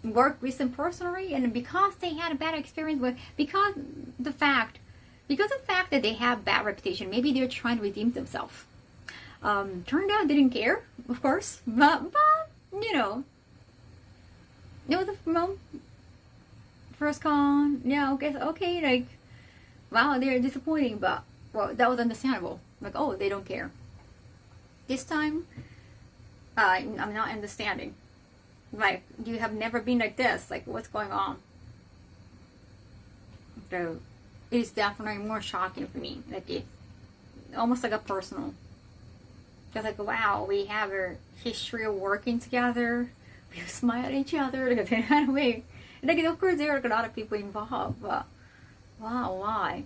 worked with them personally, and because they had a bad experience with, because the fact that they have bad reputation, maybe they're trying to redeem themselves. Turned out they didn't care, of course, but it was a first con. Yeah, okay, like, wow, they're disappointing, but that was understandable. Like, oh, they don't care. This time, I'm not understanding. Like, you have never been like this. Like, what's going on? So it is definitely more shocking for me. Like it's almost like a personal. Just like, wow, we have a history of working together. We smile at each other. Like that kind of way. Like of course there are a lot of people involved, but wow, why?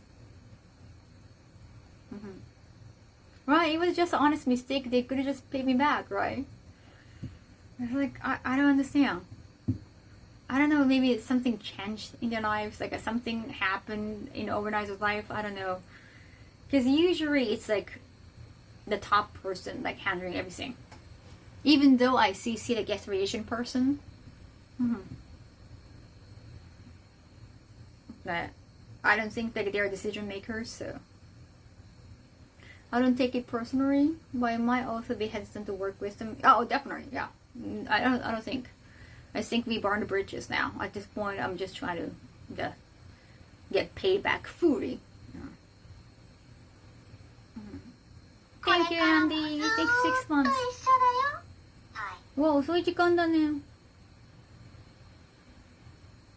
Right, it was just an honest mistake. They could have just paid me back, right? It's like, I don't understand. I don't know, maybe it's something changed in their lives, like something happened in the organizer's life, I don't know. Because usually it's like the top person like handling everything. Even though I see the guest relation person. But I don't think that they're decision makers, so I don't take it personally, but I might also be hesitant to work with them. Oh, definitely, yeah. I don't think. I think we burned the bridges now. At this point, I'm just trying to get paid back fully. Thank you, Andy. Thank you, 6 months. Wow, 遅い時間だね.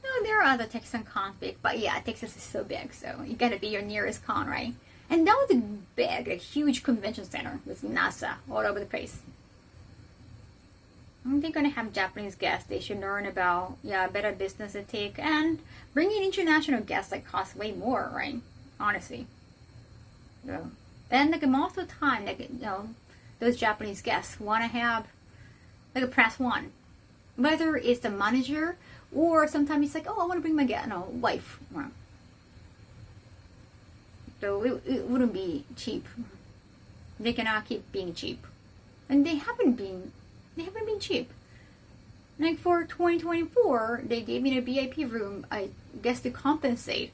No, there are other Texan cons big, but yeah, Texas is so big, so you gotta be your nearest con, right? And that was a big, a huge convention center with NASA all over the place. They're gonna have Japanese guests. They should learn about better business ethic, and bringing international guests like costs way more, right? Honestly. So, and like most of the time, like those Japanese guests want to have like a press one, whether it's the manager or sometimes it's like, oh, I want to bring my wife. So it wouldn't be cheap. They cannot keep being cheap, and they haven't been cheap. Like for 2024, they gave me a VIP room, I guess, to compensate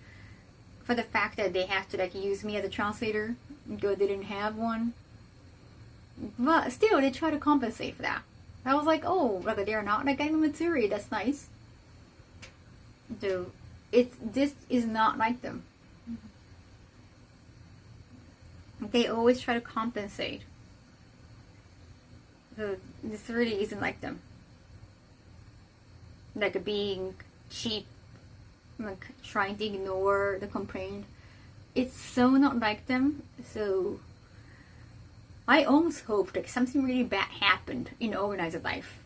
for the fact that they have to like use me as a translator because they didn't have one. But still, they try to compensate for that. I was like, oh, like they're not like getting material. That's nice. So this is not like them. They always try to compensate. So this really isn't like them. Like being cheap, like trying to ignore the complaint. It's so not like them. So I almost hoped like something really bad happened in the organizer life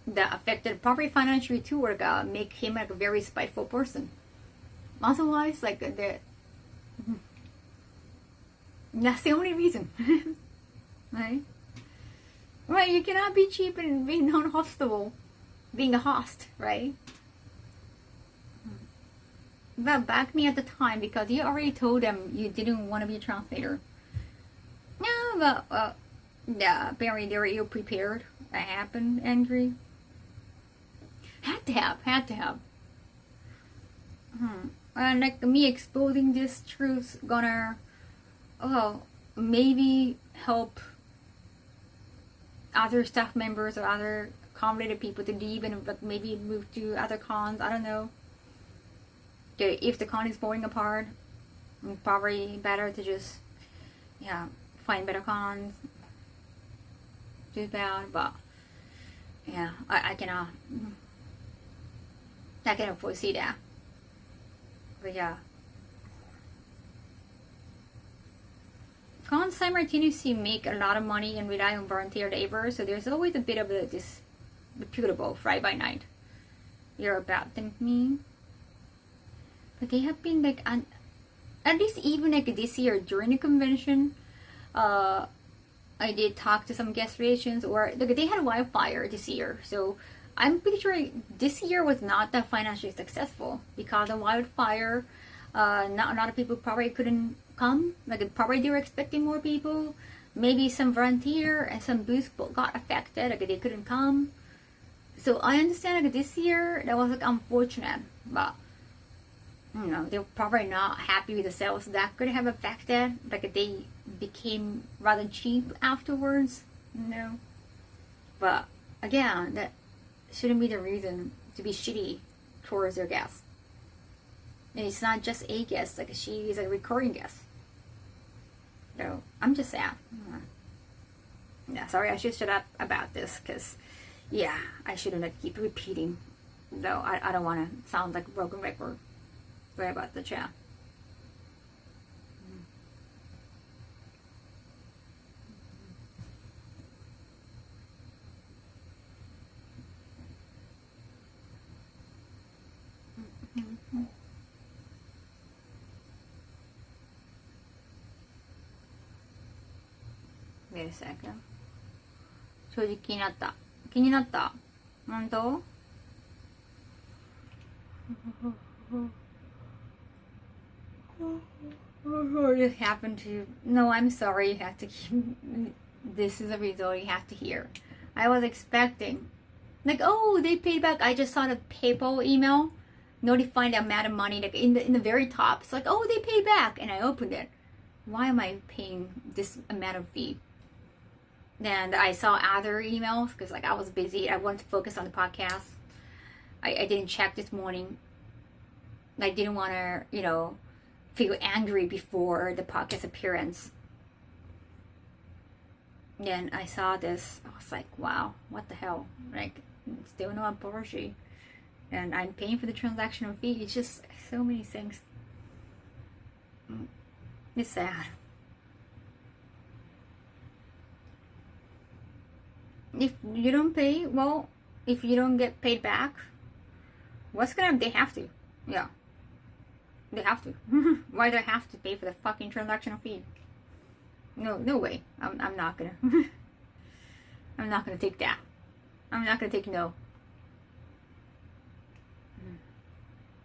that affected probably financially too, or make him like a very spiteful person. Otherwise, like that's the only reason. Right? Right, you cannot be cheap and be non-hostile, being a host, right? But back me at the time because you already told them you didn't want to be a translator. No, but yeah, apparently they were ill prepared. That happened, angry. Had to have. And like me exposing this truth gonna, maybe help other staff members or other con-related people to leave and but maybe move to other cons. I don't know. If the con is falling apart, it's probably better to just find better cons. Too bad, but yeah, I cannot foresee that. But yeah. Cons simultaneously make a lot of money and rely on volunteer labor, so there's always a bit of this reputable fly by night. You're about than me. But they have been like, at least even like this year during the convention, I did talk to some guest relations, or look, they had a wildfire this year, so I'm pretty sure this year was not that financially successful because of wildfire. Not a lot of people probably couldn't come. Like probably they were expecting more people. Maybe some volunteer and some booths got affected. Like they couldn't come. So I understand like this year that was like unfortunate, but they're probably not happy with the sales. That could have affected. Like they became rather cheap afterwards. But again, that shouldn't be the reason to be shitty towards their guests. And it's not just a guest, like she is a recurring guest. So I'm just sad. Yeah, sorry, I should shut up about this because, yeah, I shouldn't keep repeating. Though I don't want to sound like a broken record. Sorry about the chat. Wait a second. 正直気になった。気になった。本当？It happened to you. No, I'm sorry. You have to keep. This is the result you have to hear. I was expecting, like, oh, they paid back. I just saw the PayPal email notifying the amount of money, like in the very top. It's like, oh, they paid back, and I opened it. Why am I paying this amount of fee? And I saw other emails because, like, I was busy. I wanted to focus on the podcast. I didn't check this morning. I didn't want to, feel angry before the podcast appearance. Then I saw this. I was like, wow, what the hell? Like, still no apology. And I'm paying for the transactional fee. It's just so many things. It's sad. If you don't pay, well, if you don't get paid back, what's gonna, they have to. Yeah. They have to. Why do I have to pay for the fucking transactional fee? No way. I'm not gonna. I'm not gonna take that. I'm not gonna take no.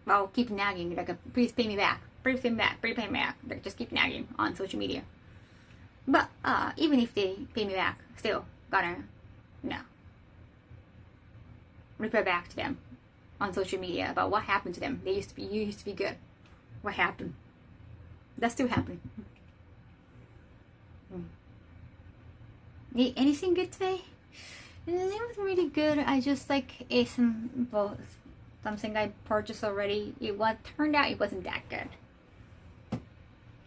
I'll keep nagging, like, please pay me back. Please pay me back. Please pay me back. Like, just keep nagging on social media. But even if they pay me back, still gonna reply back to them on social media about what happened to them. You used to be good. What happened? That's still happening. Anything good today? It was really good. I just ate something I purchased already. Turned out it wasn't that good.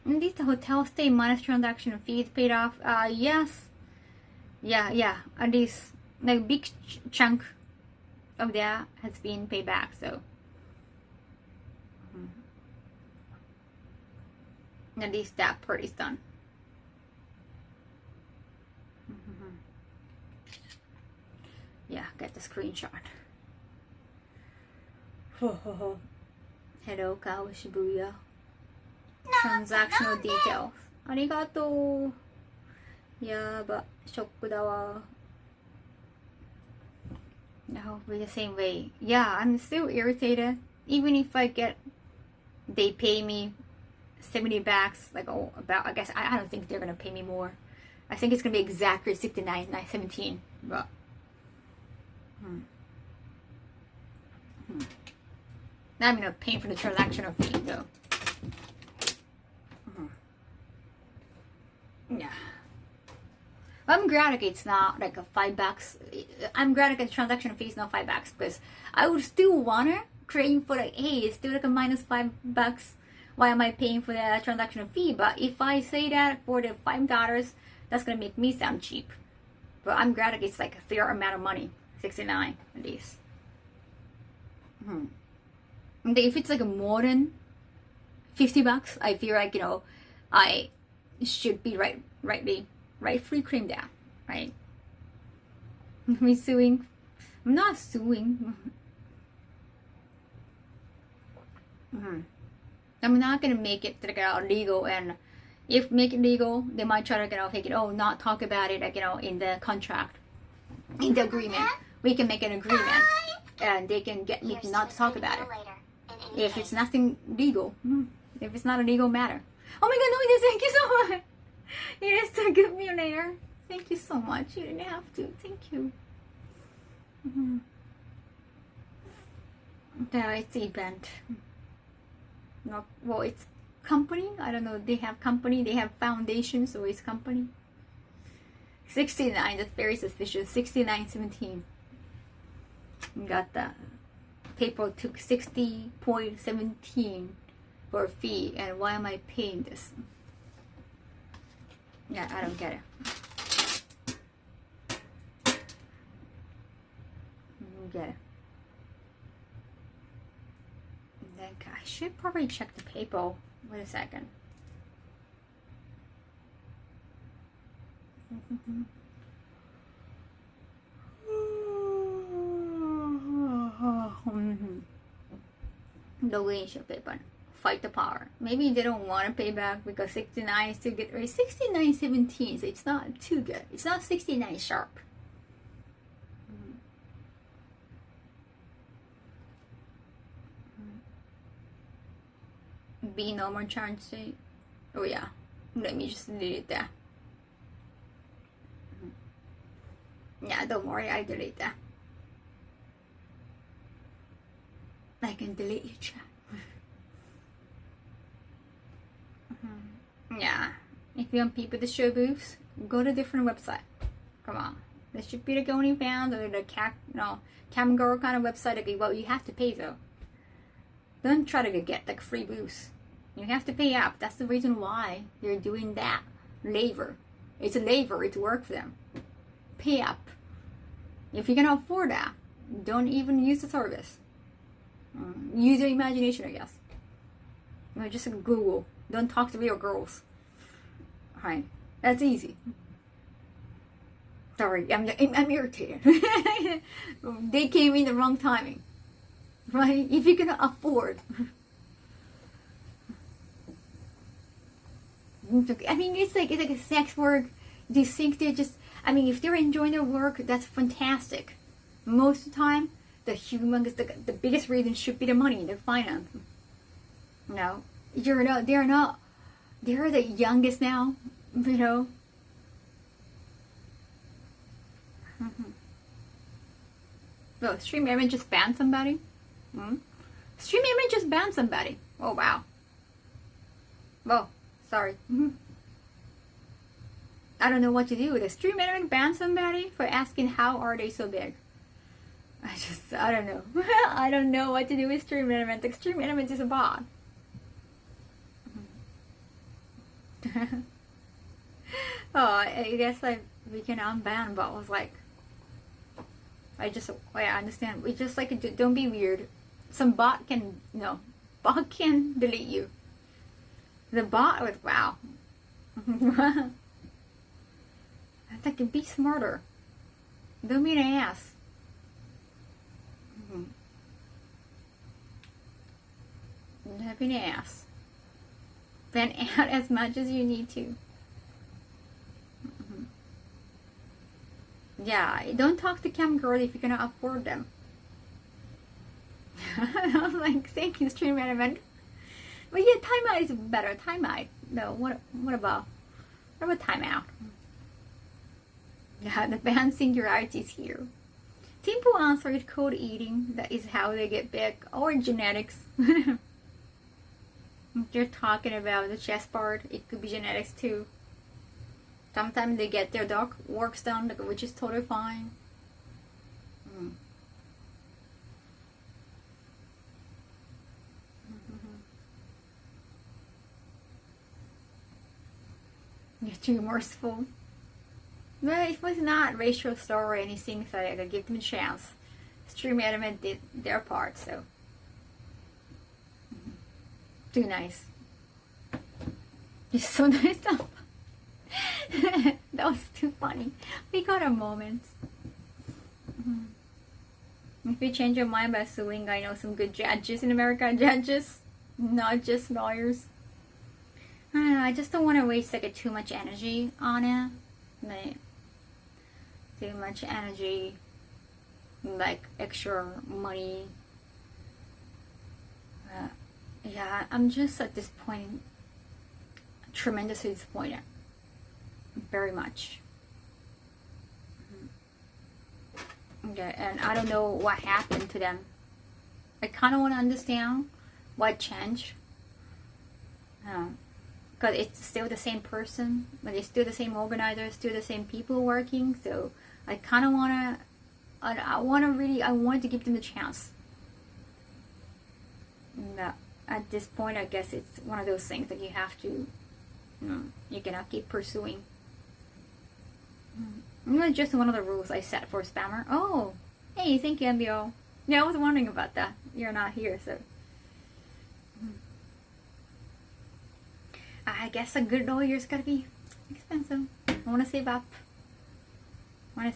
At least the hotel stay minus transaction fees paid off. Yes. Yeah. At least big chunk of that has been paid back. So. At least that part is done. Yeah, get the screenshot. Hello, Kaho Shibuya. Transactional details. ありがとう。やば、ショックだわ。Hopefully the same way. Yeah, I'm still irritated. Even if they pay me 70 bucks, I guess I don't think they're gonna pay me more. I think it's gonna be exactly 69,917. But now I'm gonna pay for the transactional fee though. Yeah. I'm glad it's not like a $5. I'm glad the transaction fee is not $5 because I would still wanna claim for hey, it's still a minus $5. Why am I paying for the transactional fee? But if I say that for the $5, that's gonna make me sound cheap. But I'm glad it's a fair amount of money, 69 at least. And if it's more than $50, I feel like I should be rightfully claim that, right? Me suing? I'm not suing. I'm not gonna make it legal, and if make it legal, they might try to take it. Oh, not talk about it in the contract, in the agreement. We can make an agreement, and they can get me not to talk about it if it's nothing legal. If it's not a legal matter. Oh my God, no, thank you so much. It is a good millionaire. Thank you so much. You didn't have to. Thank you. No, it's event. Not, well, it's company. I don't know. They have company. They have foundation, so it's company. 69. That's very suspicious. 69.17. Got that. PayPal took 60.17 for a fee, and why am I paying this? Yeah, I don't get it. Get it. I should probably check the PayPal. Wait a second. Login siya PayPal. fight the power. Maybe they don't want to pay back because 69 is too good. Right? 69.17, so it's not too good. It's not 69 sharp. B no more charge state. Oh yeah, let me just delete that. Yeah, don't worry, I delete that. I can delete your chat. Yeah, if you want people to show boobs, go to a different website. Come on, this should be the OnlyFans or the cam girl kind of website. Okay, well, you have to pay though. Don't try to get like free boobs. You have to pay up. That's the reason why you're doing that. Labor. It's a labor. It's work for them. Pay up. If you can afford that, don't even use the service. Use your imagination, I guess. Just Google. Don't talk to real girls. Alright, that's easy. Sorry, I'm irritated. They came in the wrong timing. Right? If you can afford. I mean, it's like a sex work. Do you think they're just? I mean, if they're enjoying their work, that's fantastic. Most of the time, the humongous, the biggest reason should be the money, the finance. No, they're not. They're the youngest now, you know. Oh, Stream Admin just banned somebody. Stream Admin just banned somebody. Oh wow. Oh, sorry. I don't know what to do. The Stream Admin banned somebody for asking how are they so big. I don't know. I don't know what to do with Stream Admin. The Stream Admin is a bot. Oh, I guess we can unban, but I was like, I understand. We just like, don't be weird. Some bot can, bot can delete you. The bot was, wow. I think be smarter. Don't be an ass. Don't be an ass. Ban out as much as you need to. Yeah, don't talk to cam girl if you cannot afford them. I was like, thank you, Stream Admin. But yeah, timeout is better. Timeout. No, what about timeout? Yeah, the band singularity is here. Simple answer is code eating. That is how they get big. Or genetics. If you're talking about the chest part, it could be genetics too. Sometimes they get their dog works done, which is totally fine. You're too merciful. But it was not racial slur or anything, so I could give them a chance. Stream Admin did their part, so. Too nice. You're so nice. That was too funny. We got a moment. If you change your mind by suing, I know some good judges in America. Judges, not just lawyers. I don't know, I just don't want to waste like too much energy on it. Like, too much energy, like extra money. Yeah, I'm just at this point tremendously disappointed. Very much. Okay, and I don't know what happened to them. I kind of want to understand what changed. Because it's still the same person, but it's still the same organizer, still the same people working. So I kind of want to, I want to give them a chance. No, at this point, I guess it's one of those things that you have to, you cannot keep pursuing. Just one of the rules I set for a spammer. Oh, hey, thank you, MBO. Yeah, I was wondering about that. You're not here, so. I guess a good lawyer's gotta be expensive. I want to save up. I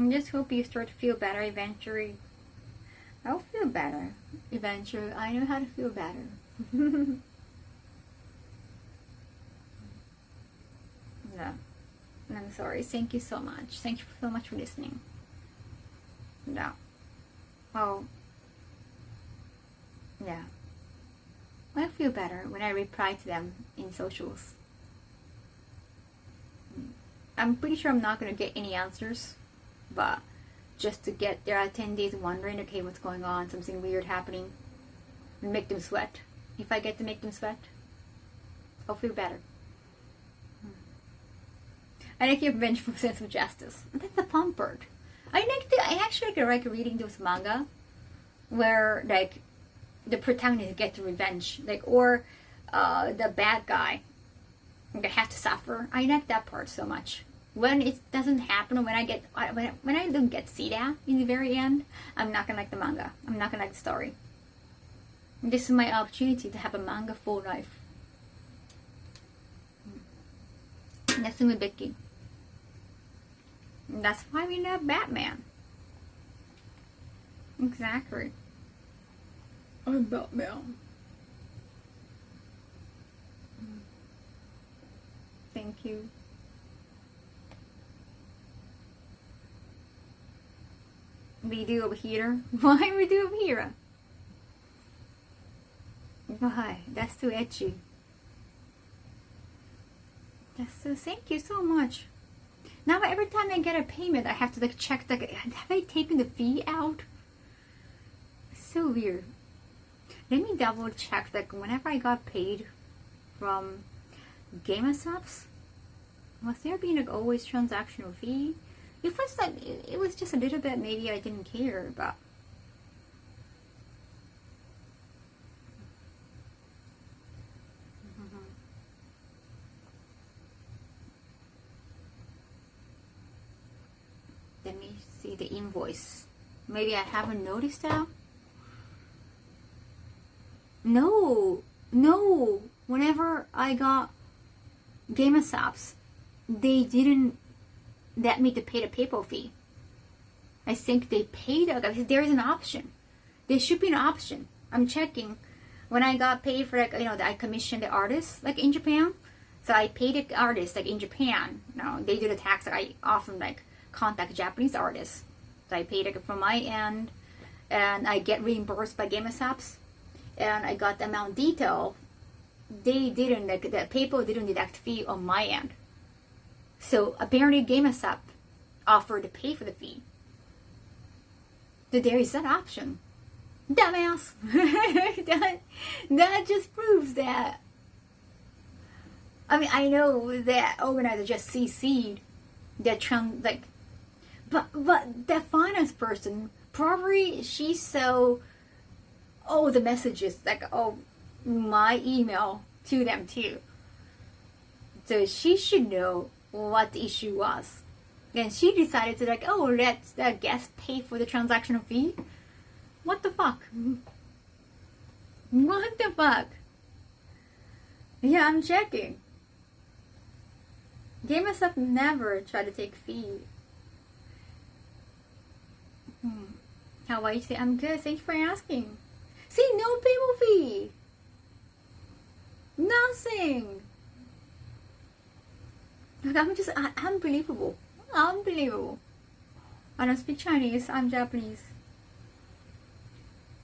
just hope you start to feel better eventually. I'll feel better eventually. I know how to feel better. Yeah. I'm sorry. Thank you so much. Thank you so much for listening. Yeah. Oh. Yeah. I feel better when I reply to them in socials. I'm pretty sure I'm not going to get any answers, but just to get their attendees wondering, okay, what's going on, something weird happening, and make them sweat. If I get to make them sweat, I'll feel better. And I keep a vengeful sense of justice. That's the fun part. I actually like reading those manga where like the protagonist gets revenge, like, or the bad guy has to suffer. I like that part so much. When it doesn't happen, when I don't get see that in the very end, I'm not gonna like the manga. I'm not gonna like the story. This is my opportunity to have a manga full life. That's with Becky. That's why we love Batman. Exactly. I'm Batman. Thank you. We do over here. Why we do over here? Why? That's too etchy. That's so. Thank you so much. Now every time I get a payment, I have to like check like, have I taken the fee out? It's so weird. Let me double check. Like whenever I got paid from GameStops, was there being like always transactional fee? It was like it was just a little bit. Maybe I didn't care, but let me see the invoice. Maybe I haven't noticed that. No. Whenever I got GameStops, they didn't let me to pay the PayPal fee. I think they paid it. There is an option. There should be an option. I'm checking. When I got paid for like I commissioned the artists like in Japan, so I paid the artists like in Japan. They do the tax. Like, I often like contact Japanese artists, so I paid it from my end, and I get reimbursed by GameStops, and I got the amount detail. They didn't like the PayPal didn't deduct fee on my end. So apparently GameStop offered to pay for the fee. So there is that option. Dumbass! that just proves that. I mean, I know that organizer just CC'd that but that finance person probably she saw the messages like my email to them too. So she should know what the issue was. And she decided to like, let the guest pay for the transactional fee? What the fuck? What the fuck? Yeah, I'm checking. GameStop never tried to take fee. How about you say, I'm good, thank you for asking. See, no PayPal fee. Nothing. I'm just unbelievable. Unbelievable. I don't speak Chinese. I'm Japanese.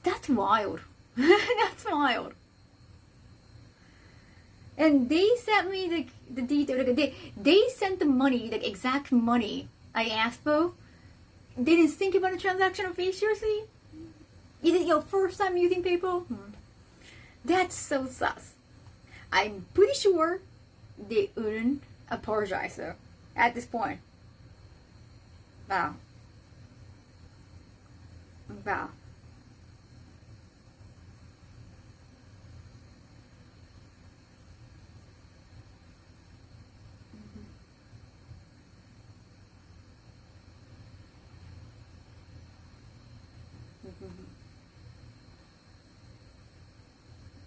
That's wild. That's wild. And they sent me the detail. Like, they sent the money, the exact money I asked for. They didn't think about the transactional fee. Seriously? Is it your first time using PayPal? That's so sus. I'm pretty sure they wouldn't apologize though at this point. Wow.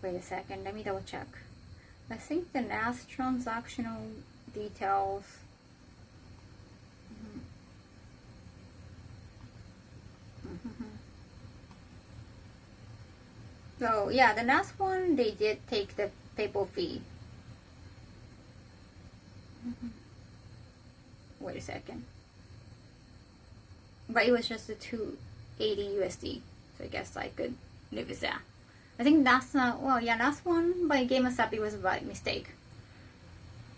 Wait a second, let me double check. I think the last transactional details. So yeah, the last one they did take the PayPal fee. Wait a second. But it was just a 280 USD. So I guess I could live with that. I think that's not, well, yeah, last one by Game of Up, it was by mistake.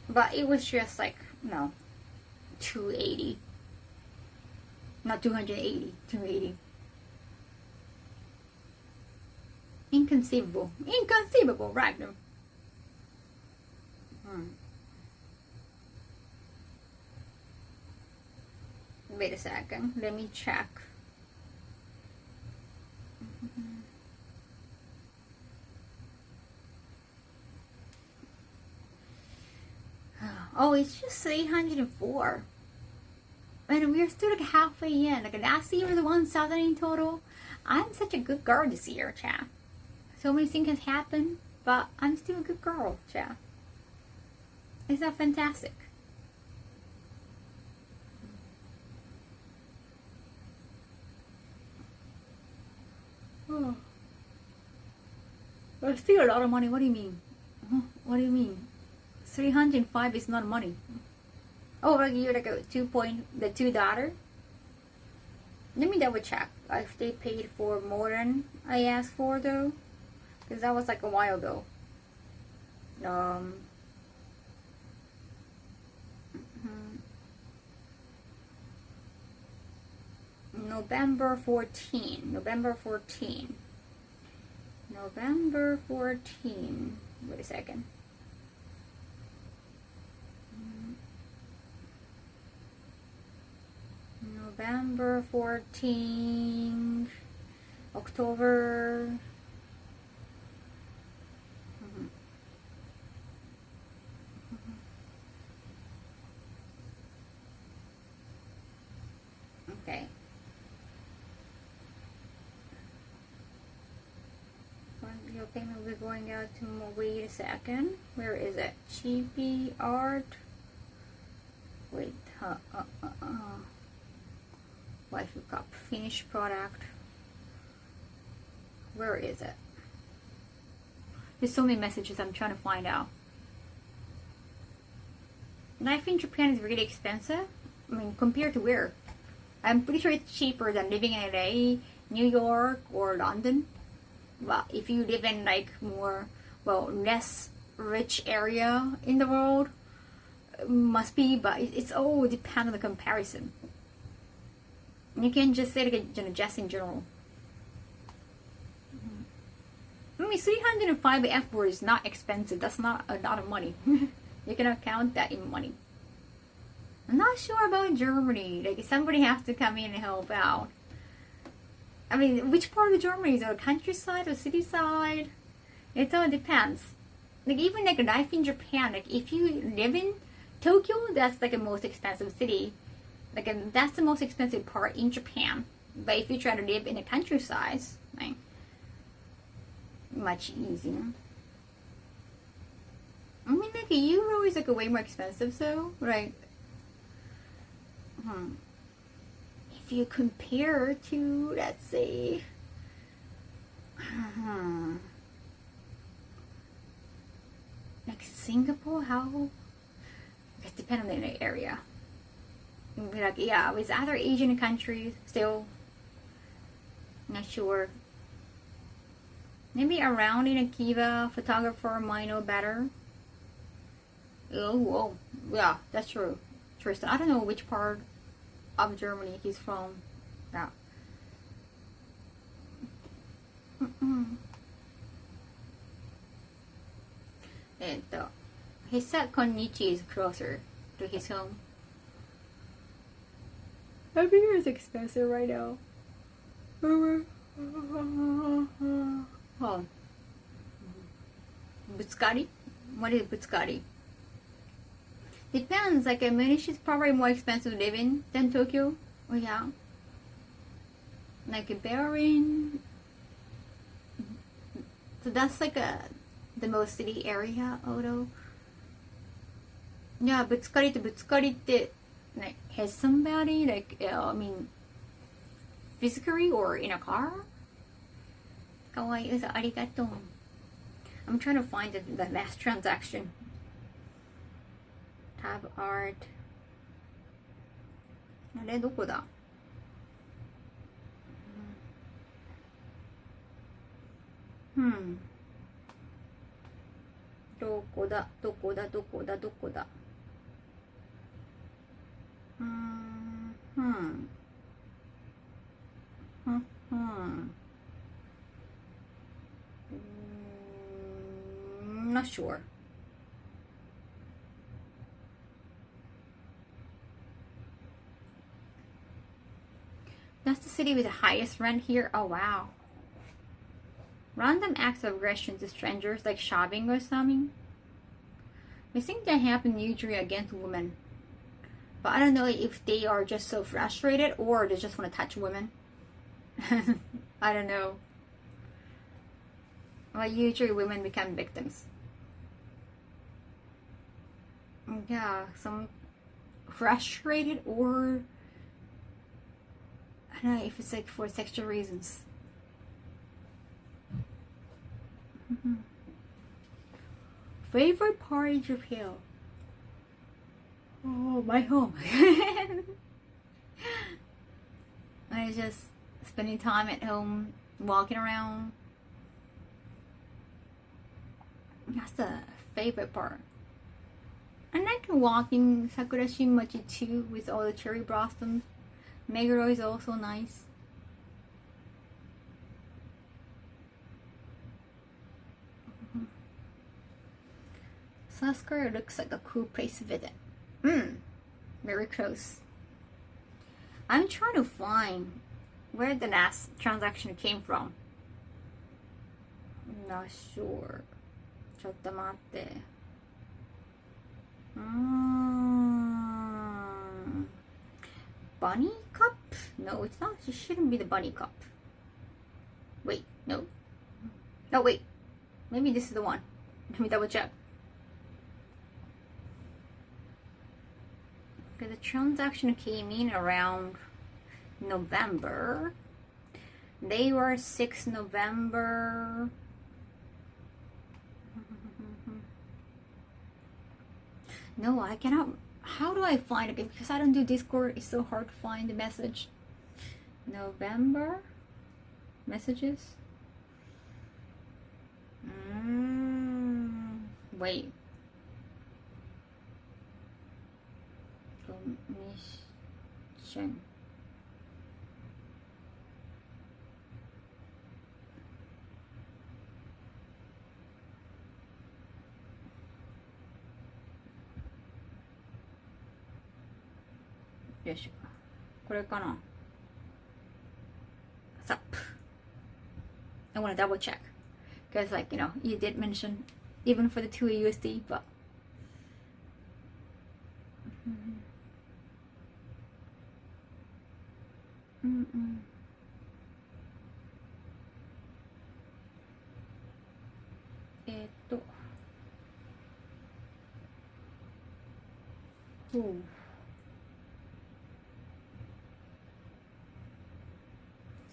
But it was just like, no, 280. Not 280, 280. Inconceivable. Inconceivable, right? Wait a second. Let me check. Oh, it's just 304. And we're still like halfway in. Like last year was 1,000 in total. I'm such a good girl this year, chat. So many things has happened, but I'm still a good girl, chat. Is that fantastic? Oh. That's still a lot of money. What do you mean? What do you mean? 305 is not money. Oh, like you're like a the $2. Let me double check if they paid for more than I asked for though, because that was like a while ago. November 14. November 14. November 14. Wait a second. November 14, October. Okay. Your payment will be going out to more. Wait a second. Where is it? Chibi art. Wait. Waifu cup. Finished product. Where is it? There's so many messages I'm trying to find out. Life in Japan is really expensive. I mean, compared to where? I'm pretty sure it's cheaper than living in LA, New York, or London. But if you live in like more, well, less rich area in the world, must be, but it's all depends on the comparison. You can just say like just in general. I mean, 305 F-word is not expensive. That's not a lot of money. You cannot count that in money. I'm not sure about Germany. Like, somebody has to come in and help out. I mean, which part of Germany? Is it a countryside or city side? It all depends. Like, even like life in Japan, like if you live in Tokyo, that's like the most expensive city. Like, that's the most expensive part in Japan. But if you try to live in the countryside, like, much easier. I mean, like a euro is like way more expensive, so right. If you compare to, let's say, like Singapore, how? It depends on the area. Like, yeah, with other Asian countries, still not sure. Maybe around in Akiba, photographer might know better. Oh, yeah, that's true. Tristan, I don't know which part of Germany he's from. Yeah. And he said Konnichi is closer to his home. I think it's expensive right now. Oh. Butskari? What is Butskari? Depends, like Munich is probably more expensive to live in than Tokyo. Oh yeah. Like Berlin. So that's like the most city area, although. Yeah, Butskari to Butskari like has somebody like I mean physically or in a car. kawaii usa arigatou. I'm trying to find the last transaction. Tab art. あれどこだ？どこだどこだどこだどこだNot sure. That's the city with the highest rent here. Oh wow. Random acts of aggression to strangers, like shoving or something. I think that happen usually against women. But I don't know if they are just so frustrated or they just want to touch women. I don't know. Well, usually women become victims. Yeah, some frustrated or I don't know if it's like for sexual reasons. Favorite part in Japan? Oh, my home. I just spending time at home, walking around. That's the favorite part. I like walking Sakura Shinmachi too with all the cherry blossoms. Meguro is also nice. South Korea looks like a cool place to visit. Very close. I'm trying to find where the last transaction came from. I'm not sure. ちょっと待って。Bunny cup? No, it's not. It shouldn't be the bunny cup. Wait, no. No, wait. Maybe this is the one. Let me double check. Okay, the transaction came in around November. They were 6 November. No, I cannot. How do I find it? Because I don't do Discord, it's so hard to find the message. November messages. Wait. Commission. Yes. これかな? What's up? I want to double check. Because, like, you know, you did mention even for the 2 USD, but.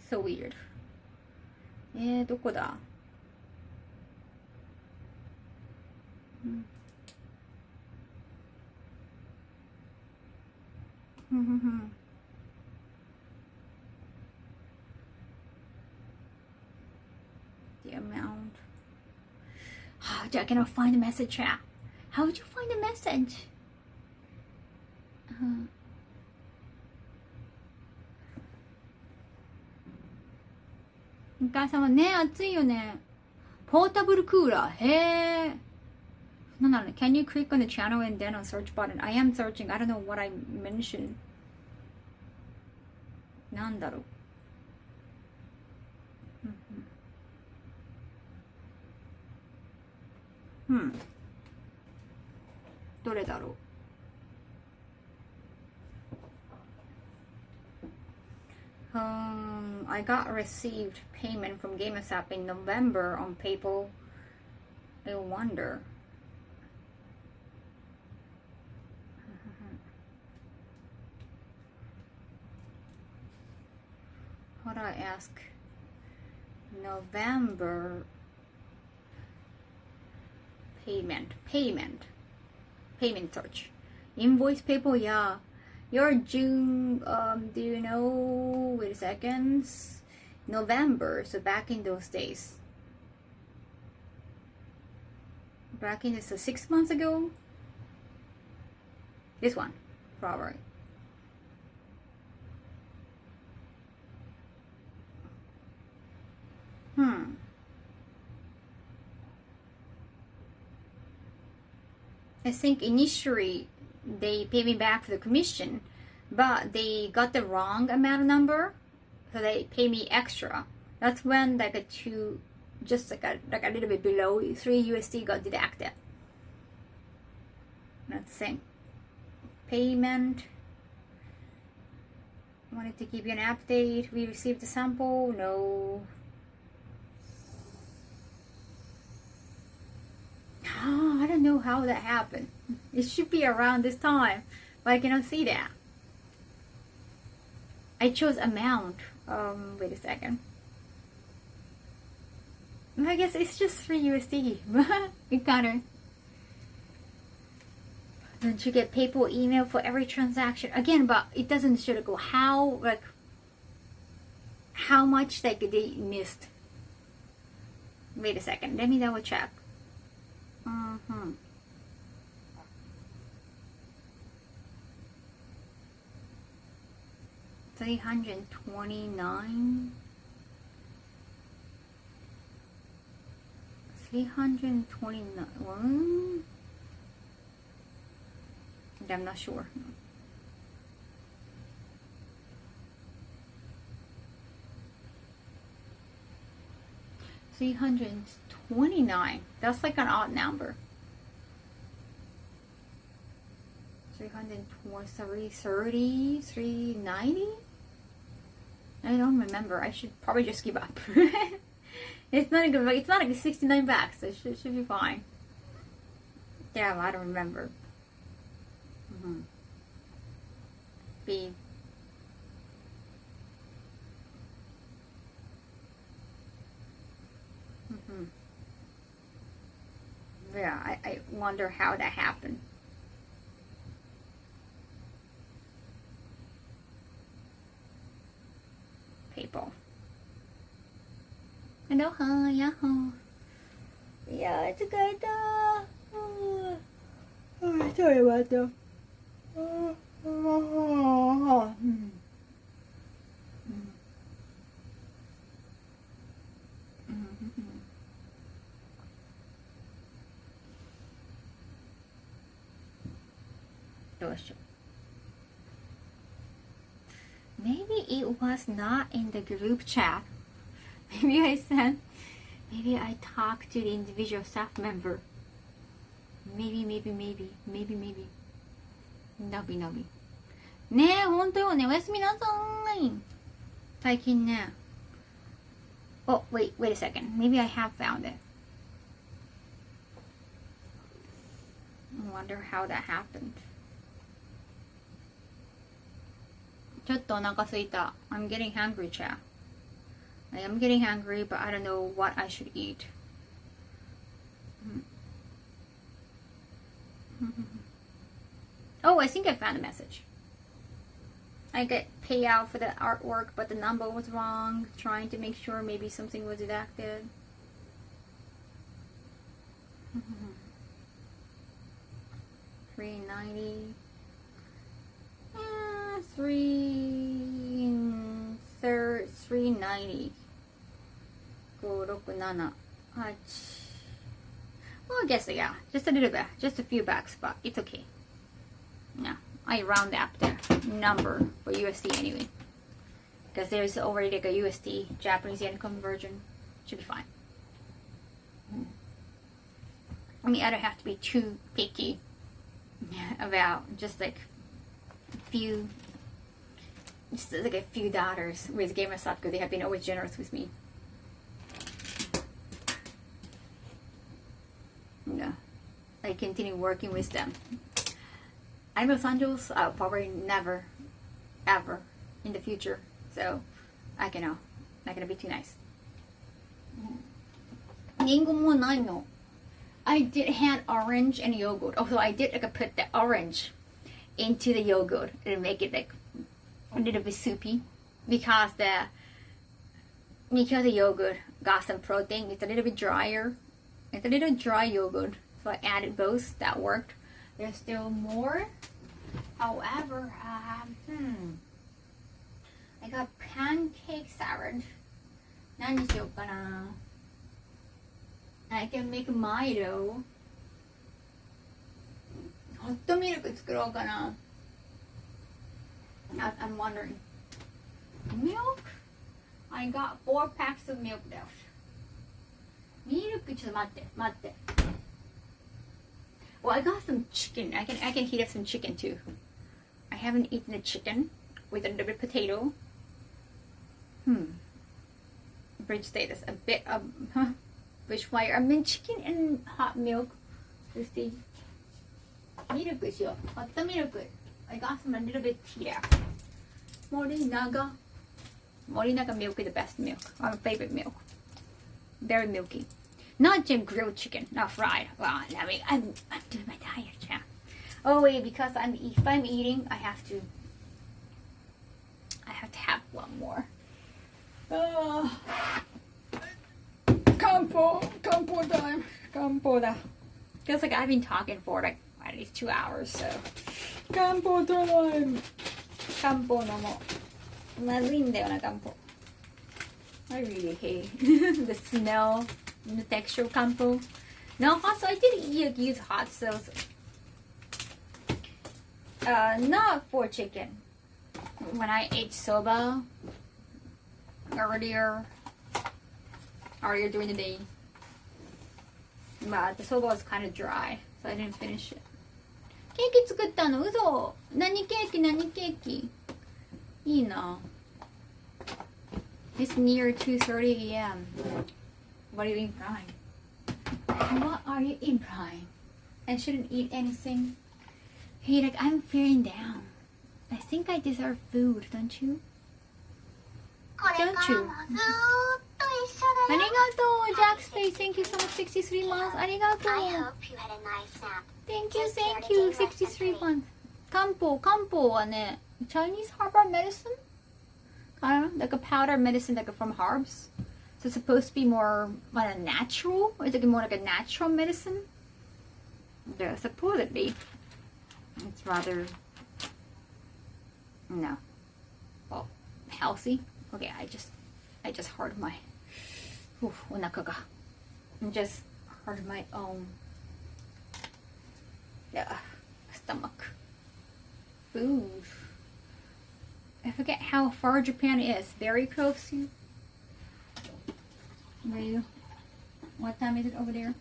So weird. どこだ? The amount. I cannot find the message chat. How would you find the message? お母様ね、暑いよね。ポータブルクーラー。へえ。なんだろうね。Can you click on the channel and then on search button? I am searching. I don't know what I mentioned. なんだろう。どれだろう。I got received payment from GameStop in November on PayPal. I wonder. How do I ask November payment search. Invoice payable, yeah. Your June, do you know, wait a second, November, so back in those days. Back in, so 6 months ago? This one, probably. I think initially they pay me back for the commission, but they got the wrong amount of number, so they pay me extra. That's when like a two, just like a little bit below 3 USD got deducted. That's the same. Payment. Wanted to give you an update. We received the sample. No. Oh, I don't know how that happened. It should be around this time, but I cannot see that. I chose amount. Wait a second. I guess it's just 3 USD. It kind of. Don't you get PayPal email for every transaction again? But it doesn't show go how much like they missed. Wait a second. Let me double check. 329. 329. I'm not sure. $329. That's like an odd number. 320, 30, 390. I don't remember. I should probably just give up. It's not a good. It's not like 69 bucks. So it should be fine. Yeah, I don't remember. B. Yeah, I wonder how that happened. PayPal. Aloha, yahoo. Yeah, it's good. Oh, sorry about that. Maybe it was not in the group chat. Maybe I said, maybe I talked to the individual staff member. Maybe. ナビねえ、ほんとよね。おやすみなさい。最近ね。Oh, wait a second. Maybe I have found it. I wonder how that happened. ちょっとお腹すいた。I'm getting hungry, chat. I am getting hungry, but I don't know what I should eat. Oh, I think I found a message. I get payout for the artwork, but the number was wrong. Trying to make sure maybe something was deducted. $390. 390. 567. Well, I guess, yeah, just a little bit, just a few bucks, but it's okay. Yeah, I round up the number for USD anyway, because there's already like a USD Japanese yen conversion. Should be fine. I mean, I don't have to be too picky about just like few, just like a few dollars with GamerStop, because they have been always generous with me. Yeah, I continue working with them. I know Los Angeles, I'll probably never, ever in the future. So, I can know. Not gonna be too nice. Mango mo no. I did had orange and yogurt. Also, I did like put the orange into the yogurt and make it like a little bit soupy because the yogurt got some protein. It's a little bit drier. It's a little dry yogurt, so I added both. That worked. There's still more. However, I got pancake salad. 何にしようかな. I can make Milo. Hot milk 作ろうかな. I'm wondering. Milk? I got 4 packs of milk left. Milk, ちょっと待って. Well, I got some chicken. I can heat up some chicken too. I haven't eaten the chicken with a little bit of potato. Bridge status. A bit of bushfire. I mean chicken and hot milk. Let's see. Milk is your hot milk. I got some a little bit here. Morinaga milk is the best milk. My favorite milk. Very milky. Not just grilled chicken, not fried. Well, I mean, I'm doing my diet, yeah. Oh wait, because if I'm eating, I have to have one more. Campo time. Campo da. Feels like I've been talking for like at least 2 hours, so. Campo time. Campo no mo. まずいんだよな、campo. I really hate the smell and the texture of campo. No, hot sauce. I did use hot sauce. Not for chicken. When I ate soba earlier during the day, but the soba was kind of dry, so I didn't finish it. ケーキ作ったの？嘘。何ケーキ？いいな。It's near 2:30 a.m. What are you implying? What are you implying? I shouldn't eat anything. Hey, like I'm feeling down. I think I deserve food, don't you? Don't you? ありがとう Jack Space, thank you so much. 63 months. ありがとう I hope you had a nice nap. Thank you. 63 months. 漢方はね Chinese herbal medicine? I don't know, like a powder medicine like from herbs. So it's supposed to be more like a natural? Or is it more like a natural medicine? Yeah, supposedly. It's rather no. Well, healthy. Okay, I just heard my お腹が just heard my own stomach. Food. I forget how far Japan is. Very close to. Wait, what time is it over there?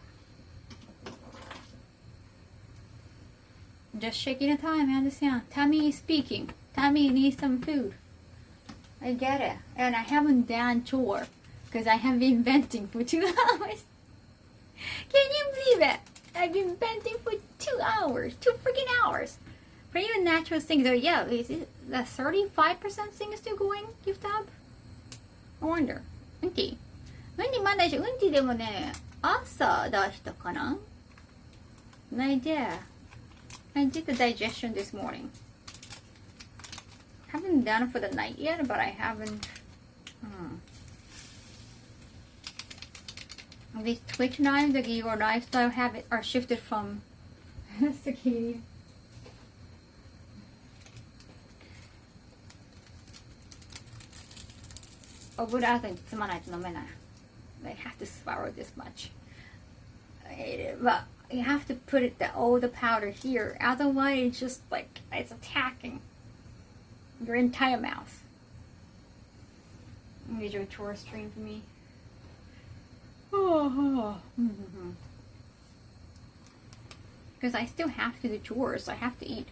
Just checking the time. I understand. Tammy is speaking. Tammy needs some food. I get it. And I haven't done chore because I have been venting for 2 hours. Can you believe it? I've been venting for 2 hours. 2 freaking hours. For even natural things. So yeah, is it the 35% thing is still going? Gift up? I wonder. うんちまだし、うんちでもね、朝出したかな? No idea. I did the digestion this morning. Haven't done it for the night yet, but I haven't. These Twitch knives, like your lifestyle habits, are shifted from circadian. Oh, but I think it's not I have to swallow this much. But you have to put all the powder here, otherwise it's just like it's attacking your entire mouth. Here's your chore stream for me. Because I still have to do chores, so I have to eat.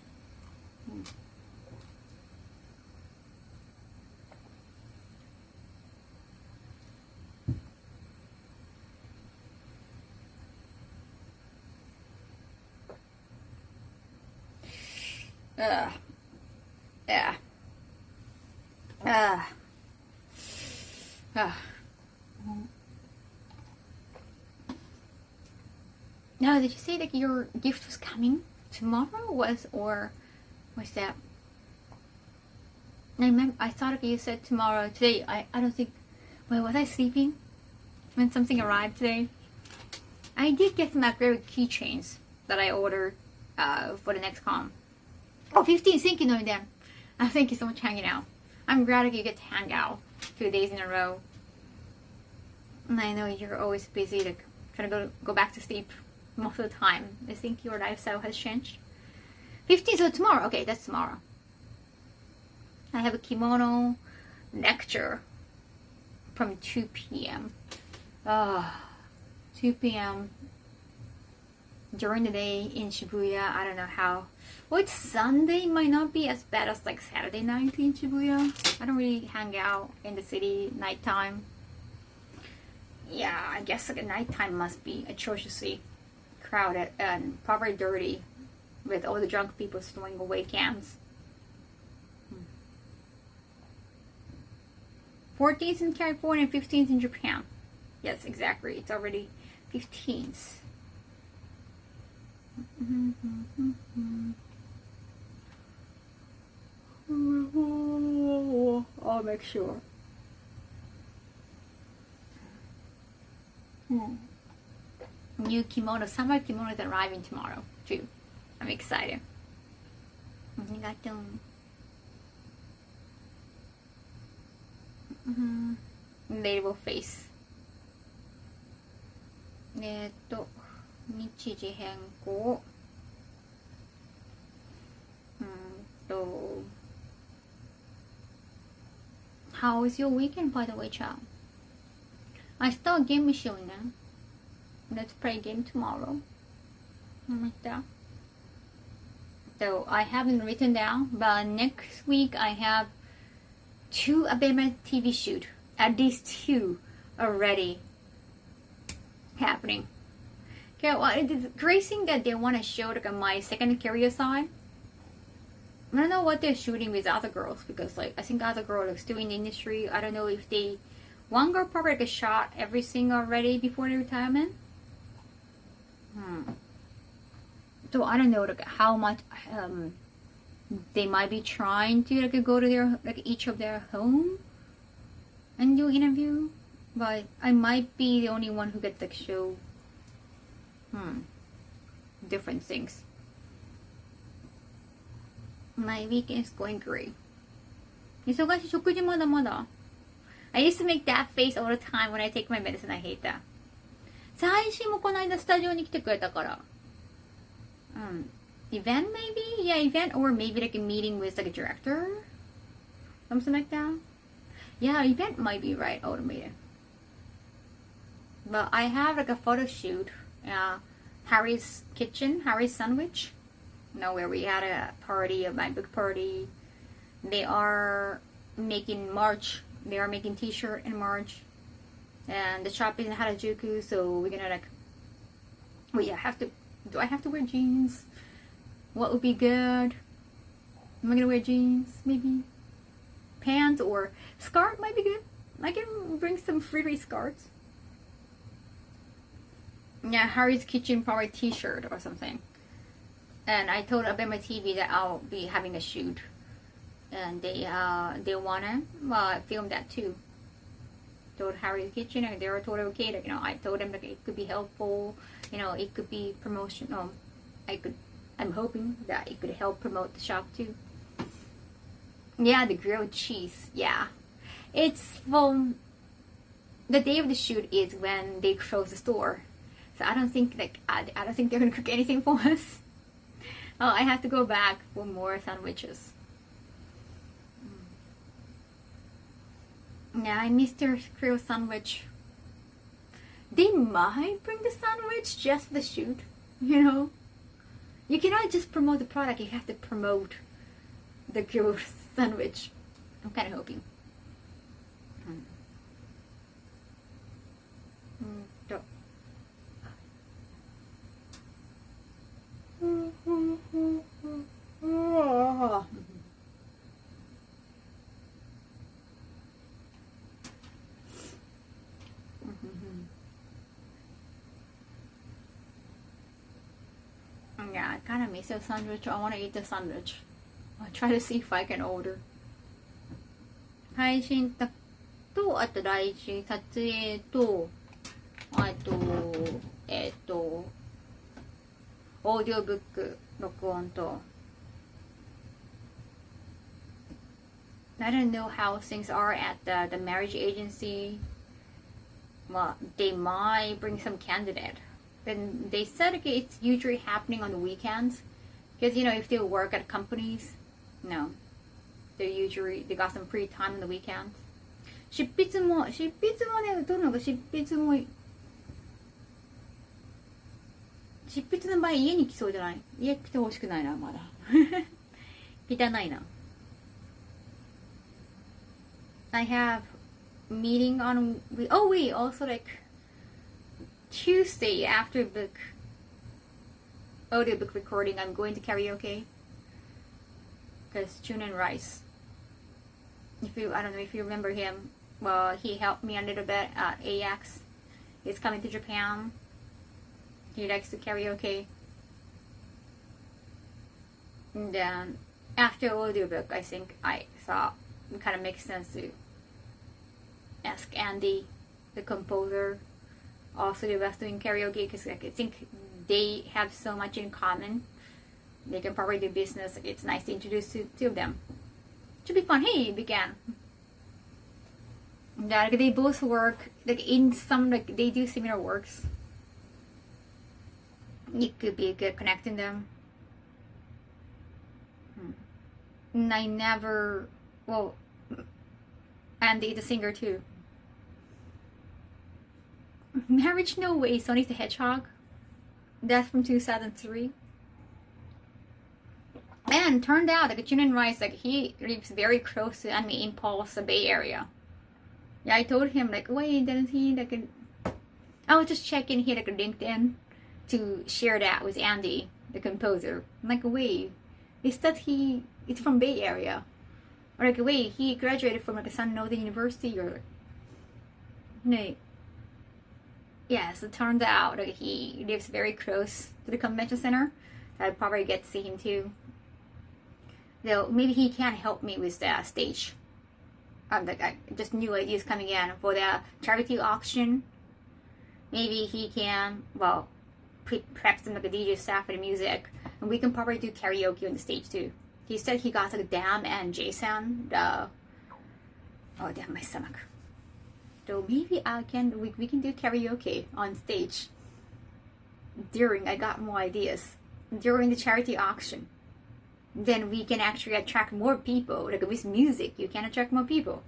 Now, did you say that your gift was coming tomorrow? Or was that? I thought if you said tomorrow. Today, I don't think. Wait, was I sleeping when something arrived today? I did get some acrylic keychains that I ordered for the next con. Oh, 15, thank you, Noiden. Thank you so much for hanging out. I'm glad that you get to hang out 2 days in a row. And I know you're always busy, like, trying to go back to sleep most of the time. I think your lifestyle has changed. 15, so tomorrow. Okay, that's tomorrow. I have a kimono lecture from 2 p.m. 2 p.m. during the day in Shibuya. I don't know how. Well, it's Sunday. It might not be as bad as like Saturday night in Shibuya. I don't really hang out in the city nighttime. Yeah, I guess like at nighttime must be atrociously crowded and probably dirty with all the drunk people throwing away cans. 14th in California and 15th in Japan. Yes, exactly. It's already 15th. I'll make sure. New kimono, summer kimono is arriving tomorrow too. I'm excited. Relatable face. 日時変更。How was your weekend, by the way, child? I start game machine now. Let's play a game tomorrow. Like that. So I haven't written down, but next week I have 2 Abema TV shoot. At least 2 already happening. Okay, well, it's great thing that they want to show like my second career side. I don't know what they're shooting with other girls because like I think other girls are still in the industry. I don't know if one girl probably like shot everything already before the retirement. So I don't know like how much they might be trying to like go to their like each of their home and do interview, but I might be the only one who gets like show different things. My weekend is going great. 忙しい食事まだまだ I used to make that face all the time when I take my medicine. I hate that. 最新もこの間スタジオに来てくれたから。Event maybe? Yeah, event or maybe like a meeting with like a director? Something like that? Yeah, event might be right, automated. But I have like a photo shoot. Harry's Kitchen, Harry's Sandwich. You know, where we had a party, a my book party. They are making merch. They are making t-shirt in March. And the shop is in Harajuku, so we're gonna like... Well, yeah, do I have to wear jeans? What would be good? Am I gonna wear jeans? Maybe pants or skirt might be good. I can bring some free skirts. Yeah, Harry's Kitchen probably t-shirt or something. And I told Abema TV that I'll be having a shoot, and they wanna film that too. Told Harry's Kitchen, and they were totally okay. Like, you know, I told them that it could be helpful. You know, it could be promotional. I'm hoping that it could help promote the shop too. Yeah, the grilled cheese. Yeah, it's from the day of the shoot is when they close the store. So I don't think I don't think they're gonna cook anything for us. Oh, I have to go back for more sandwiches. Yeah, I missed their grilled sandwich. They might bring the sandwich just for the shoot, you know. You cannot just promote the product, you have to promote the grilled sandwich. I'm kind of hoping. got a miso sandwich. I want to eat the sandwich. I'll try to see if I can order. 配信と、あと来週撮影と、あと、オーディオブック録音と。I don't know how things are at the marriage agency. Well, they might bring some candidate. Then they said okay, it's usually happening on the weekends. Because, you know, if they work at companies, no. They got some free time on the weekends. 執筆もね、どうなのか執筆の場合家に来そうじゃない？家来てほしくないな、まだ。汚いな。I have meeting on, oh wait, also like Tuesday after audiobook recording, I'm going to karaoke. Because June and Rice, I don't know if you remember him, well, he helped me a little bit at AX. He's coming to Japan. He likes to karaoke. And then after audiobook, I think I thought it kind of makes sense to ask Andy, the composer, also the best doing karaoke, because like, I think they have so much in common. They can probably do business. It's nice to introduce two of them. Should be fun. Hey, began. Yeah, like they both work like in some like they do similar works. It could be good connecting them. And I never, well, Andy is a singer too. Marriage No Way, Sonic the Hedgehog. That's from 2003. And turned out like Junin Rice, like he lives very close to Anime Impulse, the Bay Area. Yeah, I told him like, wait, didn't he like? I was just checking here like LinkedIn to share that with Andy, the composer. I'm like, wait, is that it's from Bay Area? Or like, wait, he graduated from like a San Northern University or no? Yes, it turned out like he lives very close to the convention center. I'd probably get to see him too. Though maybe he can help me with the stage. Like just new ideas coming in for the charity auction. Maybe he can, well, prep some like a DJ staff for the music, and we can probably do karaoke on the stage too. He said he got like Dan and Jason. Oh damn, my stomach. So maybe we can do karaoke on stage. I got more ideas during the charity auction. Then we can actually attract more people. Like with music, you can attract more people.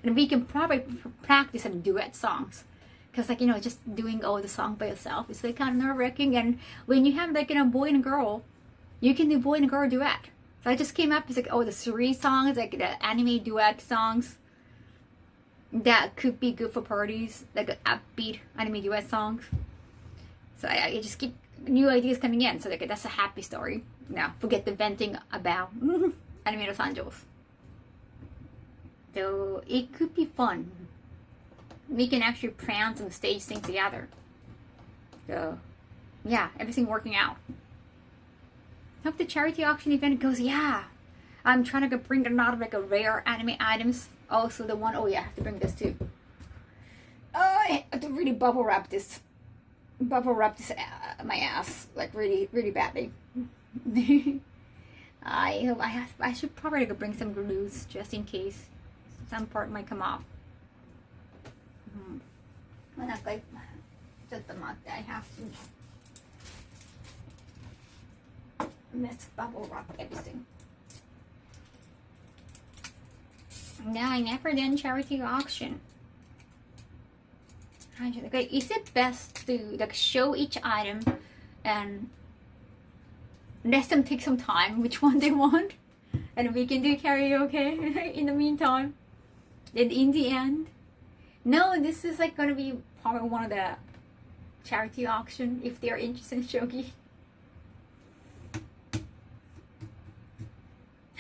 And we can probably practice some duet songs. Because like, you know, just doing all the song by yourself, it's like kind of nerve-wracking. And when you have like, you know, boy and girl, you can do boy and girl duet. So I just came up with like, the 3 songs, like the anime duet songs. That could be good for parties, like upbeat anime duet songs. So I just keep new ideas coming in. So like that's a happy story. Now forget the venting about anime Los Angeles. So it could be fun. We can actually plan some stage things together. So yeah, everything working out. Hope the charity auction event goes. Yeah, I'm trying to bring a lot of like a rare anime items. Also the one, oh yeah, I have to bring this too. I have to really bubble wrap this my ass like really really badly. I should probably bring some glues just in case some part might come off. I have to let's bubble wrap everything. Yeah, I never done charity auction. Okay, is it best to like show each item and let them take some time which one they want, and we can do karaoke in the meantime? Then in the end, no, this is like gonna be probably one of the charity auction if they are interested in shogi.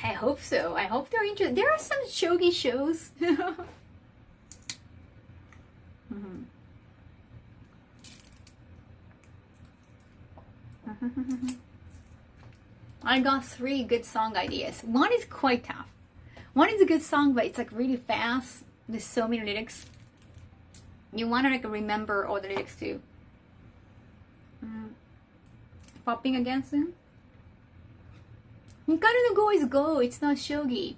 I hope so. I hope they're interested. There are some shogi shows. I got 3 good song ideas. One is quite tough. One is a good song, but it's like really fast. There's so many lyrics. You want to like remember all the lyrics too. Popping against him. Hikaru no go is go. It's not shogi.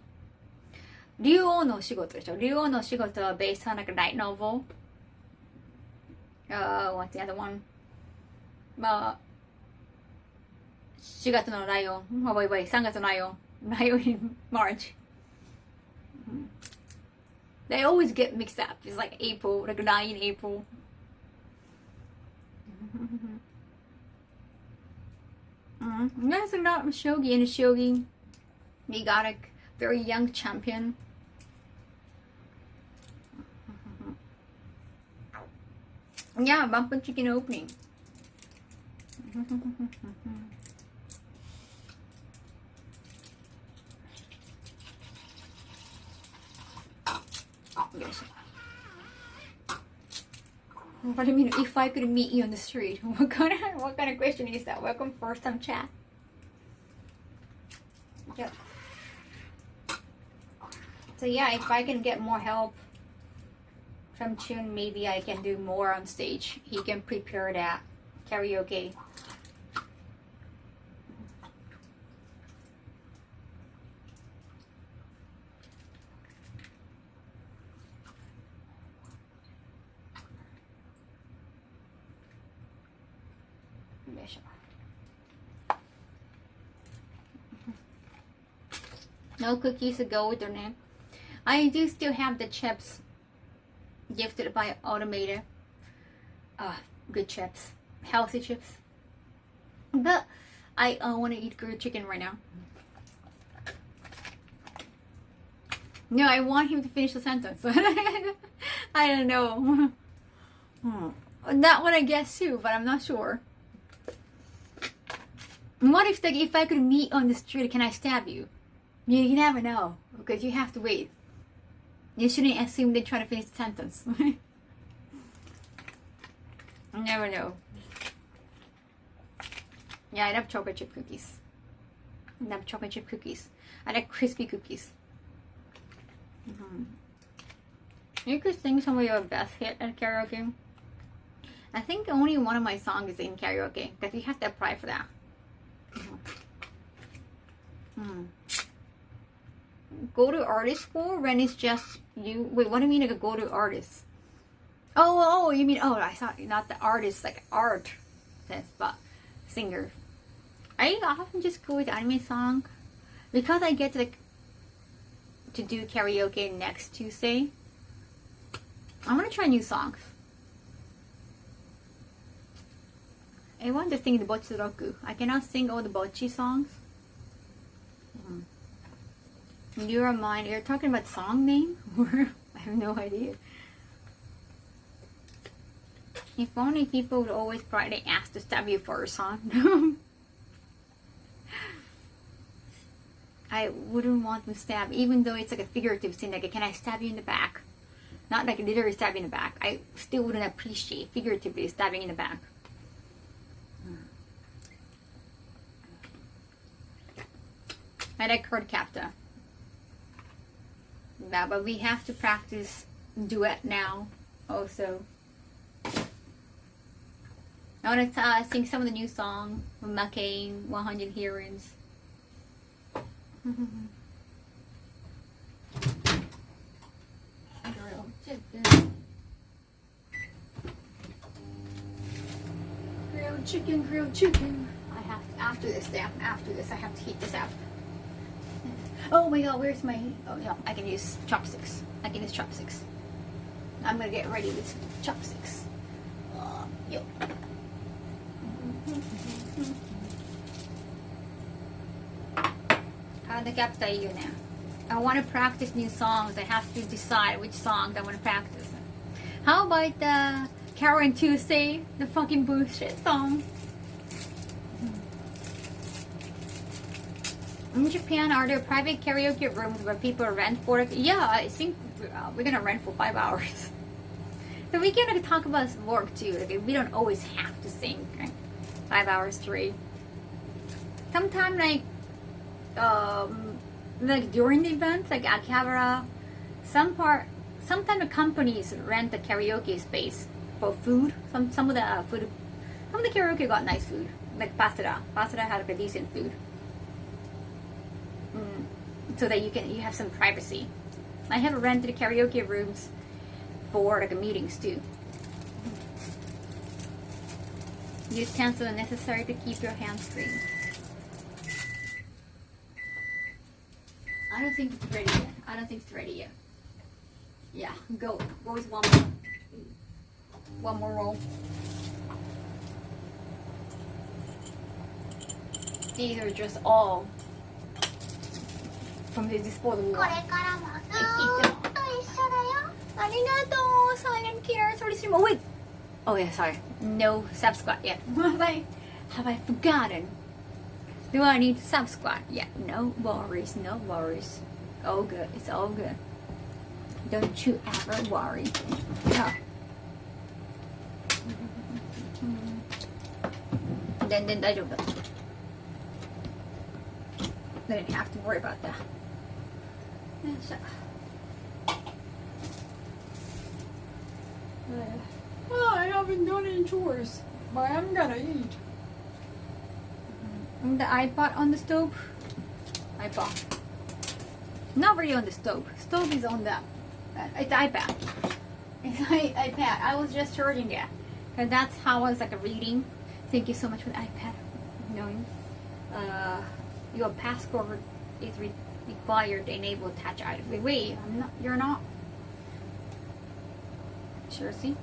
竜王のお仕事でしょ。竜王のお仕事は based on like a light novel. What's the other one? まあ4月のライオン。3月のライオン。ライオン in March. They always get mixed up. It's like April, like 9 in April. There's a lot of shogi in the shogi. We got a very young champion. Yeah, Bumper Chicken opening. Yes. What do you mean? If I could meet you on the street, what kind of question is that? Welcome, first time chat. Yep. So yeah, if I can get more help from Chun, maybe I can do more on stage. He can prepare that karaoke. No cookies to go with their name. I do still have the chips gifted by Automated. Good chips. Healthy chips. But I want to eat grilled chicken right now. No, I want him to finish the sentence. I don't know. That one I guess too, but I'm not sure. What if if I could meet on the street, can I stab you? You never know, because you have to wait. You shouldn't assume they try to finish the sentence. You never know. Yeah, I love chocolate chip cookies. I love chocolate chip cookies. I like crispy cookies. You could sing some of your best hit at karaoke. I think only one of my songs is in karaoke, because you have to apply for that. Go to artist school when it's just you. Wait, what do you mean like go to artist? Oh, you mean I thought not the artist like art, but singer. I often just go with anime song because I get to do karaoke next Tuesday. I want to try new songs. I want to sing the Bocchi Roku. I cannot sing all the Bocchi songs. You're mine. You're talking about song name? I have no idea. If only people would always probably ask to stab you for a song. I wouldn't want to stab, even though it's like a figurative thing. Like, can I stab you in the back? Not like literally stab you in the back. I still wouldn't appreciate figuratively stabbing in the back. I like card capta. Yeah, but we have to practice duet now also. I want to sing some of the new song from McCain, 100 Hearings. Grilled chicken. Grilled chicken. I have to, after this, I have to heat this up. Oh my god, where's my... Oh no, I can use chopsticks. I'm gonna get ready with chopsticks. Yo. I want to practice new songs. I have to decide which songs I want to practice. How about the Karen Tuesday, the fucking bullshit song? In Japan, are there private karaoke rooms where people rent for it? Yeah, I think we're gonna rent for 5 hours. So we can talk about work too. Like, we don't always have to sing 5 hours straight. Sometimes like during the event, like Akihabara, sometimes the companies rent the karaoke space for food. Some of the karaoke got nice food, like Pastada. Pastada had like a decent food, so that you have some privacy. I have rented karaoke rooms for like meetings too. Use utensils necessary to keep your hands clean. I don't think it's ready yet. I don't think it's ready yet. Yeah, go with one more roll. These are just all from the disposable こ one. れからもずーっと一緒だよ Arigato, silent care. Sorry, stream. Oh wait. Oh yeah, sorry. No sub squat yet. Have I forgotten? Do I need to sub squat? Yeah. No worries. No worries. All good. It's all good. Don't you ever worry. Yeah. Then 大丈夫だ。Then I didn't have to worry about that. Oh, I haven't done any chores, but I'm gonna eat. The iPod on the stove. iPod. Not really on the stove. Stove is on the. It's iPad. It's iPad. I was just charging it, and that's how I was like reading. Thank you so much for the iPad. Knowing, your passcode is required to enable touch ID. Wait, I'm not. You're not. Sure, see.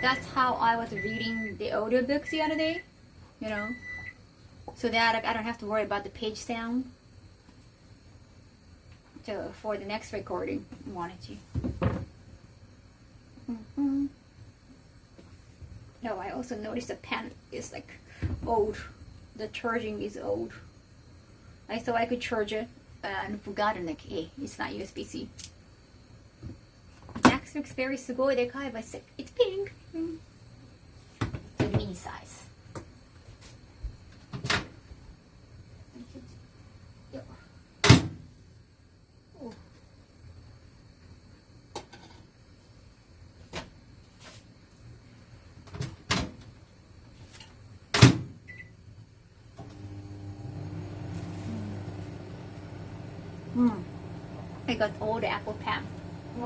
That's how I was reading the audiobooks the other day, you know, so that I don't have to worry about the page sound. So for the next recording, I wanted to. No, I also noticed the pen is like old. The charging is old. I thought I could charge it and forgotten like, hey, it's not USB-C. Max looks very sugoi dekai, but it's pink. The mini size. Oh. I got old Apple Pen.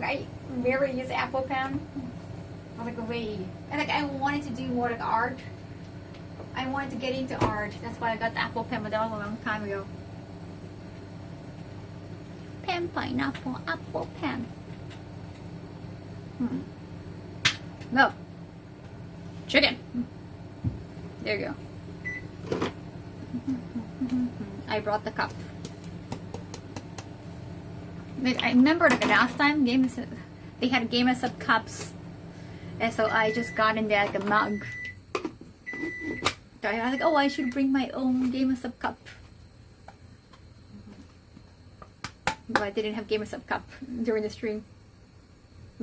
I rarely use Apple Pen. I was like, wait. And like I wanted to do more like art. I wanted to get into art. That's why I got the Apple Pen, but that was a long time ago. Pen, pineapple, Apple Pen. No. Chicken. There you go. I brought the cup. I remember like last time they had Game of Up cups, and so I just got in there like a mug. So I was like, oh, I should bring my own Game of Up cup, but I didn't have Game of Up cup during the stream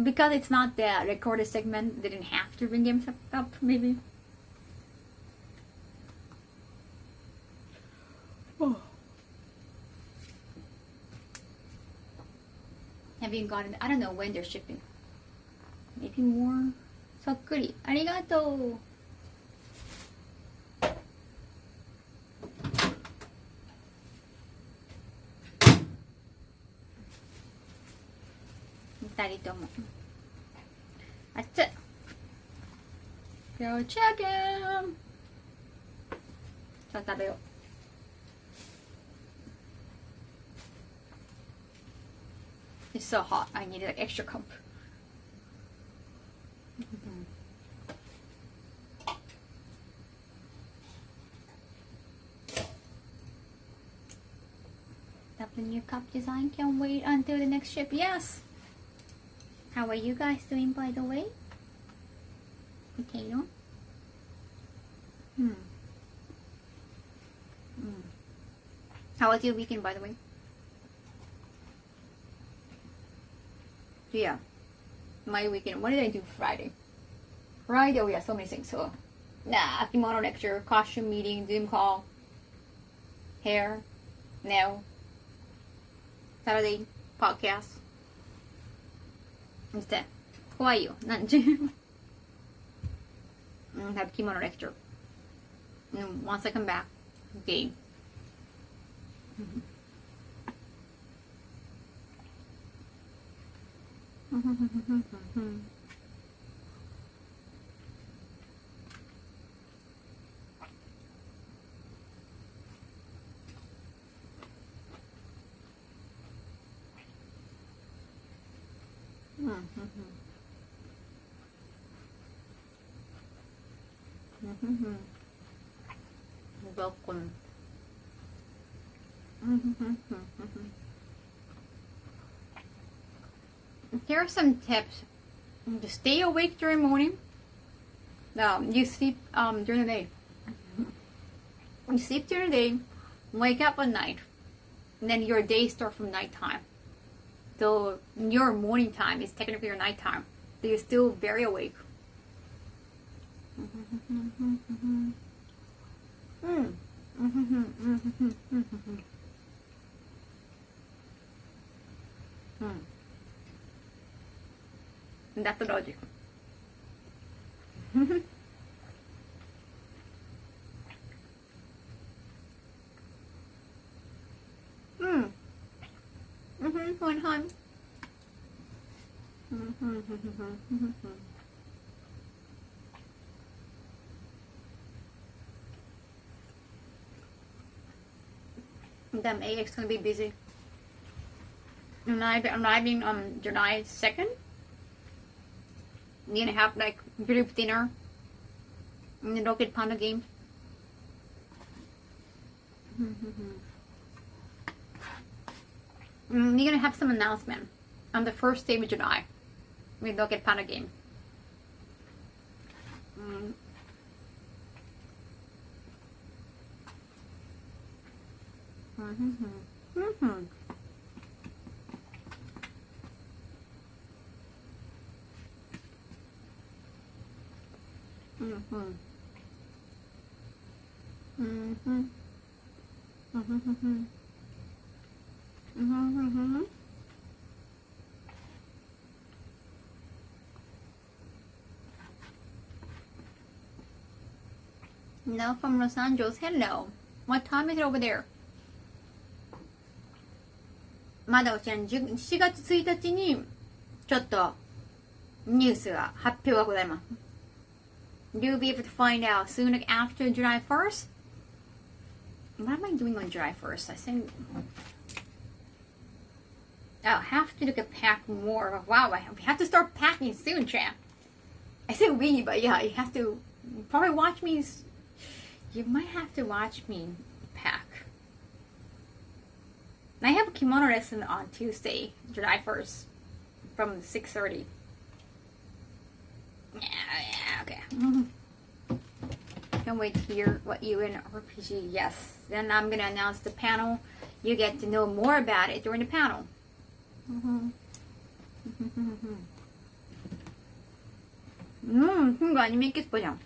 because it's not the recorded segment. They didn't have to bring Game of Up cup, maybe. Oh. Have you gotten? I don't know when they're shipping. Maybe more. Sokkuri. Arigato. Taritomo. That's it. Go chicken. So 食べよう. It's so hot. I needed an extra cup. Love the new cup design. Can't wait until the next ship. Yes. How are you guys doing, by the way? Potato. How was your weekend, by the way? Yeah, my weekend. What did I do Friday? Friday, we had so many things. So kimono lecture, costume meeting, Zoom call, hair, nail, Saturday podcast. そして怖いよ。何時have kimono lecture. And once I come back, game. Welcome. Here are some tips to stay awake during morning. You sleep during the day. You sleep during the day, wake up at night, and then your day starts from nighttime. So your morning time is technically your nighttime. So you're still very awake. That's the logic. One time. Damn, AX gonna be busy. I'm arriving on July 2nd. I'm gonna have like group dinner and the Rocket Panda game. We're gonna have some announcement on the first day of July with Rocket Panda game. No, from Los Angeles. Hello. What time is it over there? まだ教えん。7月1日にちょっとニュースが発表がございます。You'll be able to find out soon after July 1st. What am I doing on July 1st? I think I'll have to pack more. Wow, we have to start packing soon, champ. I say we, but yeah, you have to probably watch me. You might have to watch me pack. I have a kimono lesson on Tuesday, July 1st, from 6:30. Yeah, okay. Can't wait to hear what you in RPG. Yes. Then I'm gonna announce the panel. You get to know more about it during the panel. 이거 아니면 있겠어 보자.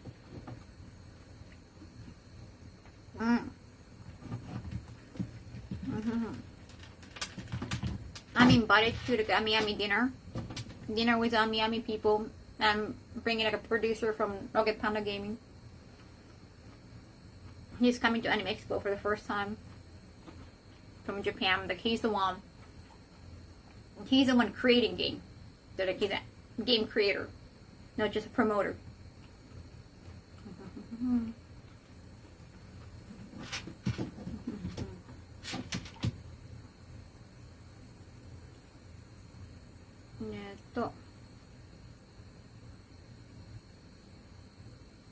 I'm invited to the Miami dinner with Miami people. I'm bringing like a producer from Rocket Panda Gaming. He's coming to Anime Expo for the first time from Japan. Like he's the one creating game. So like he's a game creator, not just a promoter.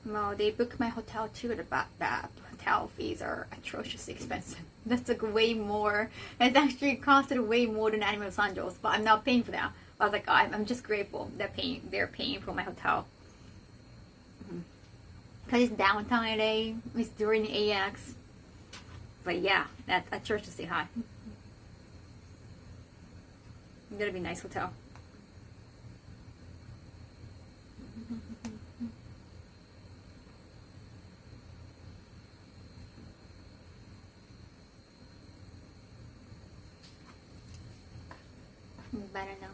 Well, they booked my hotel too, but the hotel fees are atrociously expensive. That's like way more. It's actually costed way more than Anime Los Angeles, but I'm not paying for that. I was like, I'm just grateful they're paying for my hotel. Because it's downtown LA, it's during the AX. But yeah, that's atrociously high. It's gonna be a nice hotel. better know.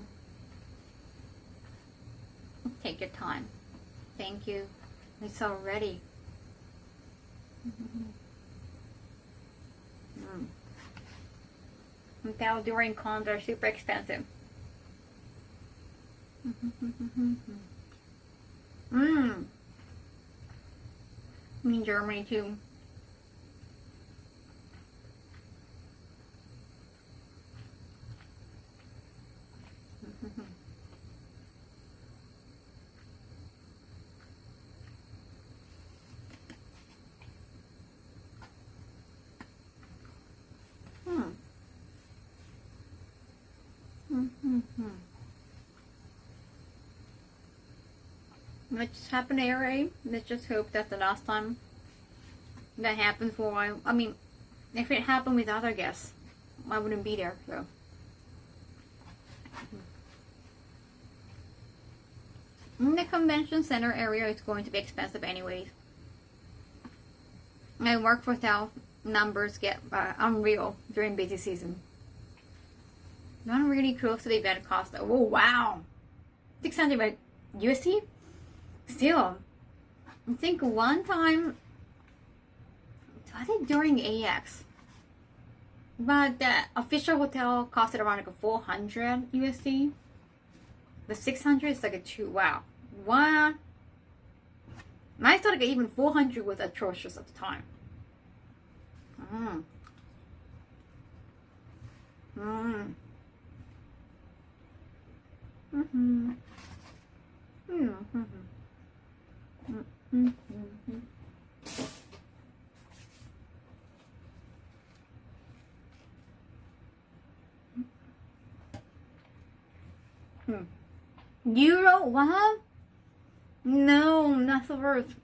Take your time. Thank you. It's already. Hotel during cons are super expensive. In Germany too. What just happened to RA? Let's just hope that's the last time that happens for a while. I mean, if it happened with other guests, I wouldn't be there, so. In the convention center area, it's going to be expensive anyways. I work for hotel, numbers get unreal during busy season. Not really close to the event cost. Oh wow, 600 USD. Still, I think one time, was it during AX? But the official hotel costed around like a 400 USD. The 600 is like a 2. Wow, what? I thought like even 400 was atrocious at the time. Euro? What? No, not the worst.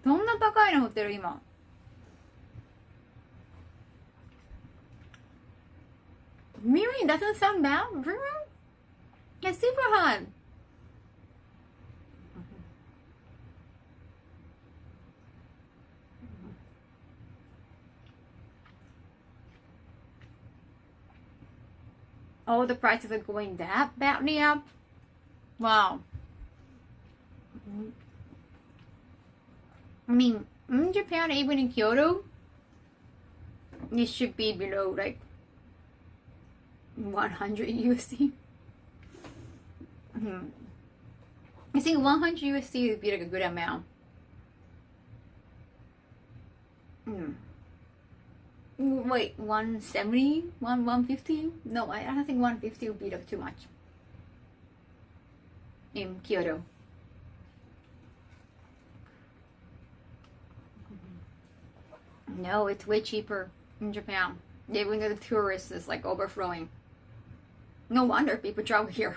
そんな高いのホテル今。Really? Doesn't sound bad? Really? It's super hot. Oh, the prices are going that badly up? Wow. I mean, in Japan, even in Kyoto, it should be below like 100 USD. I think 100 USD would be like a good amount. Wait, 170? 150? No, I don't think 150 would be like too much. In Kyoto. No, it's way cheaper in Japan. Even though the tourists is like overflowing. No wonder people travel here.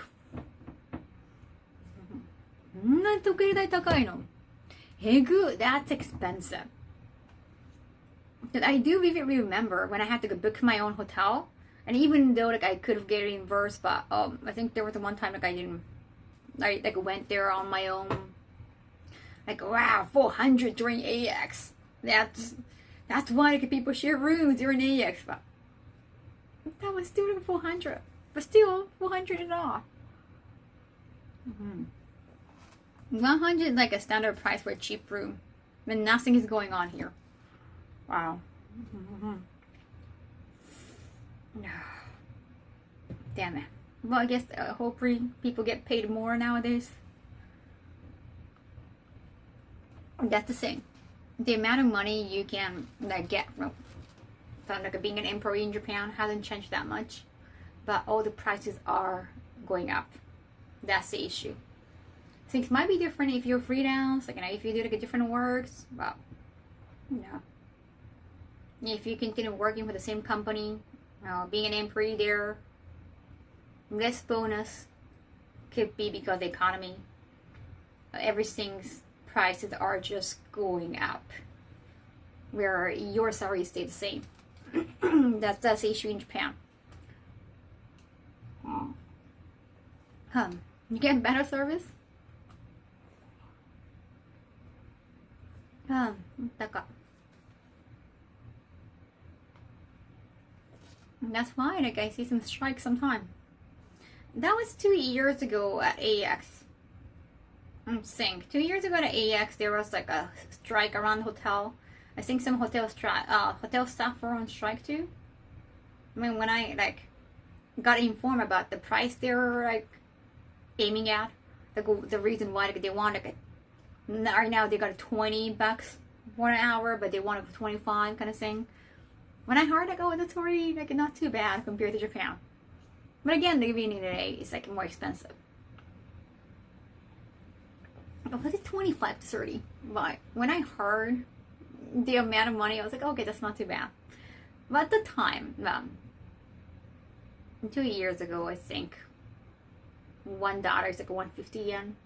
That's expensive. But I do vividly remember when I had to go book my own hotel, and even though like I could have get reimbursed, but I think there was one time like I went there on my own. Like wow, 400 during AX. That's why like, people share rooms during AX. But that was still like 400, but still 400 and all. 100 is like a standard price for a cheap room, when nothing is going on here. Wow. Damn it. Well, I guess hopefully people get paid more nowadays. That's the thing. The amount of money you can like get from like being an employee in Japan hasn't changed that much, but all the prices are going up. That's the issue. Things might be different if you're freelance, like if you do like a different works, but if you continue working for the same company, being an employee there, less bonus could be because of the economy. Everything's prices are just going up, where your salary stays the same. That's the issue in Japan. You get better service? That's why like I see some strikes sometimes. That was 2 years ago at AX. I'm saying 2 years ago at AX, there was like a strike around the hotel. I think some hotel staff were on strike too. I mean, when I like got informed about the price they were like aiming at, the reason why they want like right now they got $20 for an hour, but they want it for 25 kind of thing. When I heard like, oh, that's already like not too bad compared to Japan. But again, the beginning of the day is like more expensive. Was it 25 to 30? But when I heard the amount of money, I was like, okay, that's not too bad. But at the time, 2 years ago, I think $1 is like 150 yen.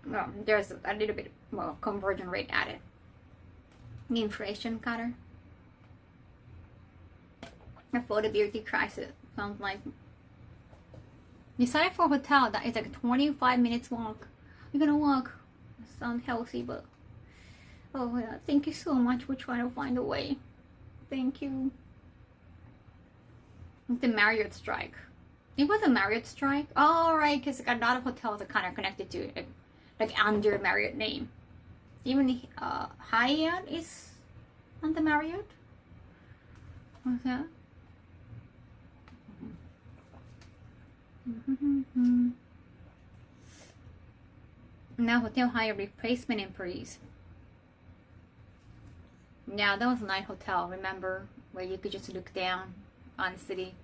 Well, there's a little bit more conversion rate added. The inflation cutter. Affordability crisis. Sounds like. Decided for a hotel that is like a 25 minutes walk. You're gonna walk. Sounds healthy, but oh yeah, thank you so much for trying to find a way. Thank you. The Marriott strike. It was a Marriott strike. Oh right, because like, a lot of hotels are kind of connected to it, like under Marriott name. Even the Hyatt is on the Marriott. What's that? Now hotel hire replacement employees. Yeah, that was a nice hotel, remember? Where you could just look down on the city.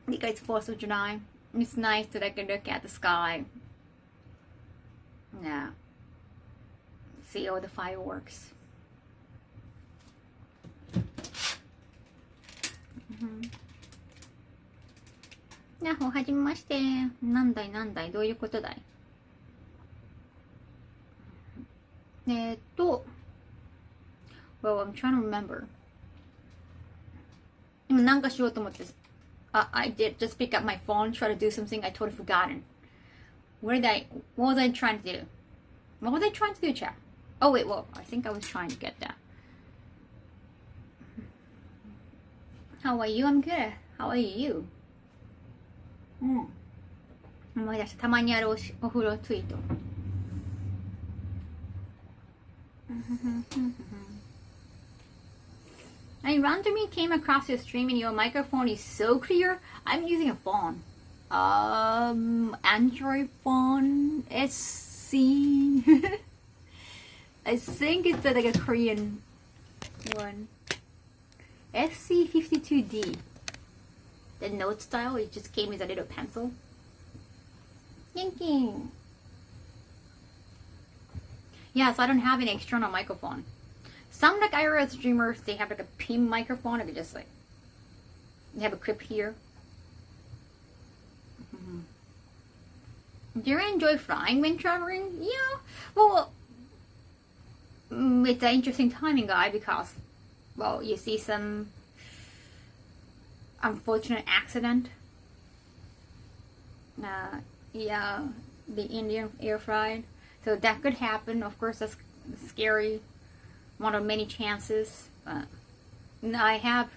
Because it's 4th of July. It's nice to like look at the sky. Yeah. See all the fireworks.やっほー、はじめまして。なんだいどういうことだいWell, I'm trying to remember. 今なんかしようと思って、I did just pick up my phone, try to do something I totally forgotten. What was I trying to do? What was I trying to do, chat? Oh wait, well, I think I was trying to get that. How are you? I'm good. How are you? 思い出した。たまにあるお風呂ツイート。I randomly came across your stream and your microphone is so clear. I'm using a phone. Android phone SC. I think it's like a Korean one. SC52D. The note style, it just came with a little pencil. Thinking. Yeah, so I don't have an external microphone. Some like IRL streamers, they have like a pin microphone, and they just like they have a clip here. Do you enjoy flying when traveling? Yeah. Well, it's an interesting timing, guy, because well, you see some unfortunate accident. Yeah, the Indian air flight. So that could happen. Of course, that's scary. One of many chances. I have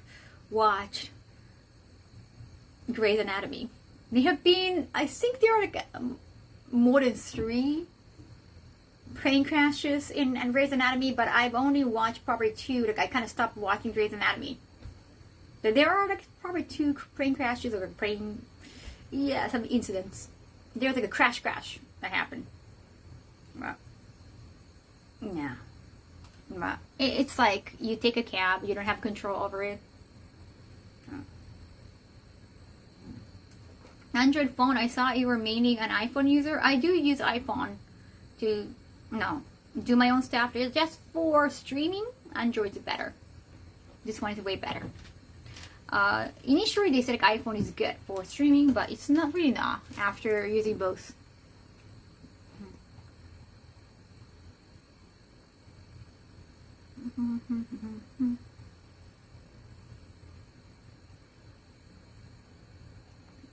watched Grey's Anatomy. There have been, I think there are like more than 3 plane crashes in Grey's Anatomy, but I've only watched probably 2. Like I kind of stopped watching Grey's Anatomy. So there are like probably 2 plane crashes or plane, yeah, some incidents. There's like a crash that happened. Well, yeah. Well, it's like you take a cab, you don't have control over it. Android phone, I saw you were mainly an iPhone user. I do use iPhone to, do my own stuff. It's just for streaming. Android's better. This one is way better. Initially they said like iPhone is good for streaming, but it's not really not after using both.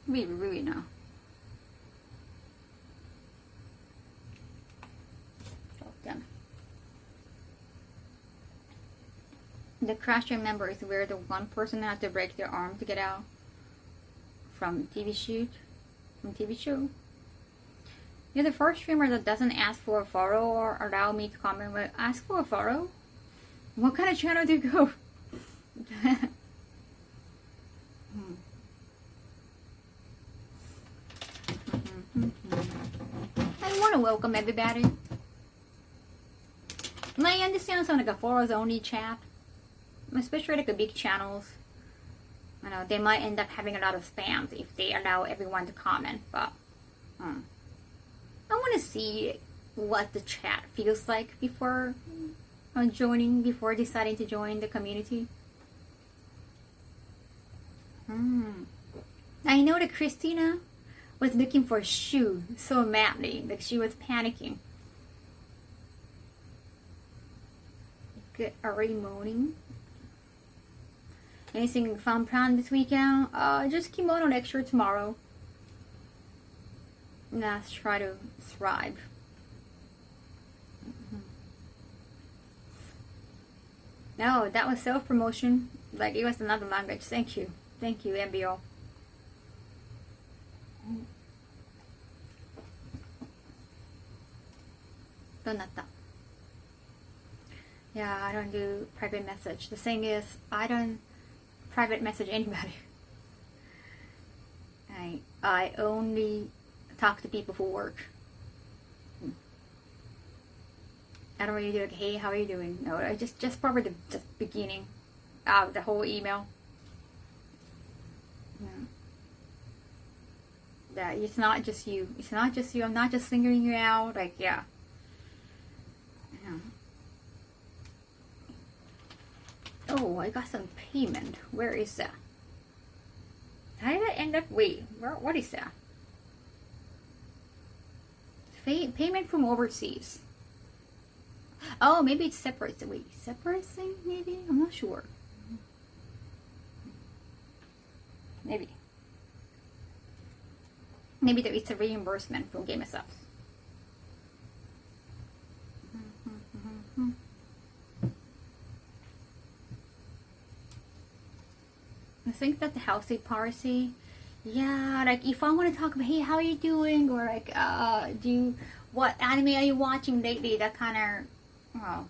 Really no. Oh, damn. The crash remember is where the one person had to break their arm to get out from TV shoot, from TV show. You're the first streamer that doesn't ask for a photo or allow me to comment with ask for a photo. What kind of channel do you go? I want to welcome everybody. And I understand some like a photos only chat, especially like the big channels. You know, they might end up having a lot of spams if they allow everyone to comment, but I want to see what the chat feels like before before deciding to join the community. I know that Christina was looking for a shoe so madly, like she was panicking. Good early morning. Anything fun planned this weekend? Just kimono lecture tomorrow. Let's try to thrive. No, that was self-promotion. Like it was another language. Thank you, MBO. Yeah, I don't do private message. The thing is, I don't private message anybody. I only talk to people for work. I don't really do like, hey, how are you doing? No, I just probably the beginning of the whole email. Yeah. That it's not just you. It's not just you. I'm not just singling you out. Like, yeah. Oh, I got some payment. Where is that? How did I end up? Wait, what is that? Payment from overseas. Oh, maybe it's separate. Wait, separate thing? Maybe? I'm not sure. Maybe. Maybe it's a reimbursement from Game of Subs. I think that the healthy policy, yeah, like if I want to talk about, hey, how are you doing, or like, what anime are you watching lately? That kind of, well,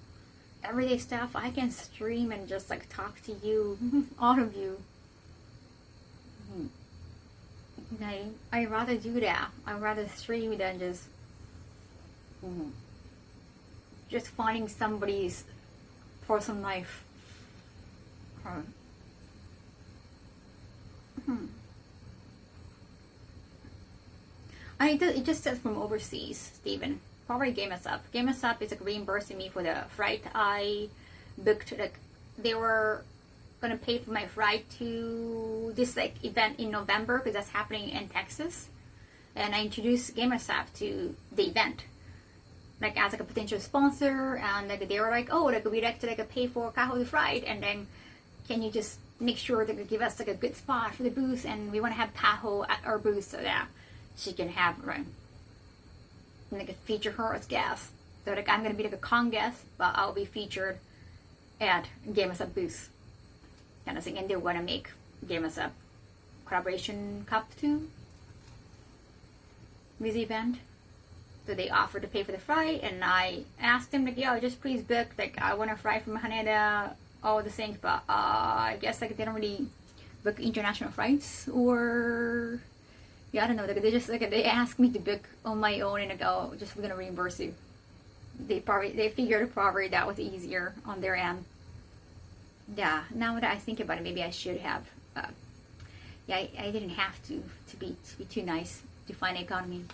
everyday stuff. I can stream and just like talk to you, all of you. I rather do that. I rather stream than just finding somebody's personal life. It just says from overseas, Steven. Probably Game of Up. Game of Up is like reimbursing me for the flight I booked. Like they were gonna pay for my flight to this like event in November because that's happening in Texas, and I introduced Game of Up to the event, like as like a potential sponsor, and like they were like, oh, like we'd like to like pay for Kaho's flight, and then can you just make sure that they give us like a good spot for the booth, and we want to have Kaho at our booth so that she can have like a feature her as guest. So like I'm gonna be like a con guest, but I'll be featured at Game of Up booth kind of thing, and they want to make Game of Up collaboration cup too with the event. So they offered to pay for the flight, and I asked them like, yo, just please book, like I want to fly from Haneda, all the things, but I guess like they don't really book international flights, or yeah, I don't know, like they just like they asked me to book on my own, and like, oh, just we're gonna reimburse you. They figured probably that was easier on their end. Yeah, now that I think about it, maybe I should have. Yeah, I didn't have to be too nice to find economy.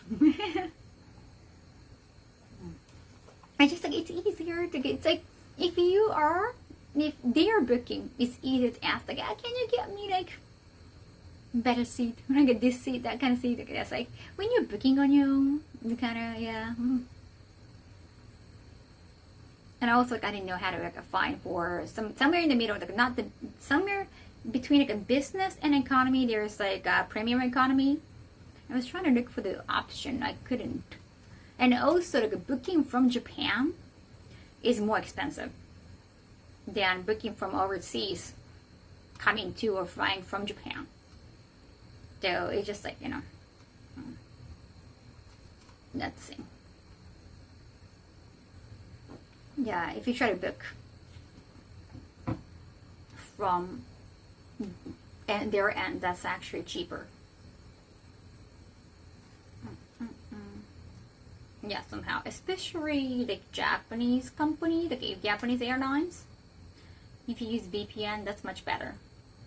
I just like it's easier to get. It's like if they are booking, it's easy to ask like, can you get me like better seat? When I get this seat, that kind of seat. Like, that's like when you're booking on your own, you kind of yeah. And also, like, I didn't know how to like find for somewhere in the middle, like not the somewhere between like a business and economy. There's like a premium economy. I was trying to look for the option, I couldn't. And also, like booking from Japan is more expensive. than booking from overseas, coming to or flying from Japan. So it's just like, that's the thing. Yeah, if you try to book from their end, that's actually cheaper. Yeah, somehow, especially like Japanese company, like Japanese airlines. If you use VPN, that's much better.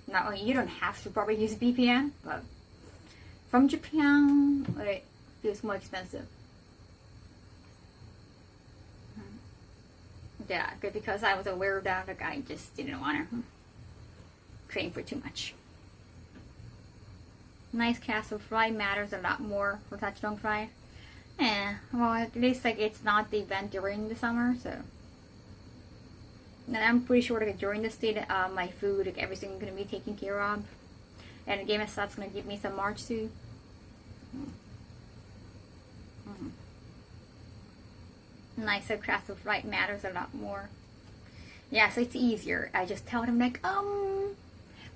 Now, you don't have to probably use VPN, but from Japan, it feels more expensive. Yeah, because I was aware of that, like I just didn't want to train for too much. Nice castle fry matters a lot more for touchdown fry. Well, at least like it's not the event during the summer, so. And I'm pretty sure like during this day, my food, like everything is gonna be taken care of, and the game of stuff's gonna give me some March too. Nicer castle flight matters a lot more. Yeah, so it's easier. I just tell them like,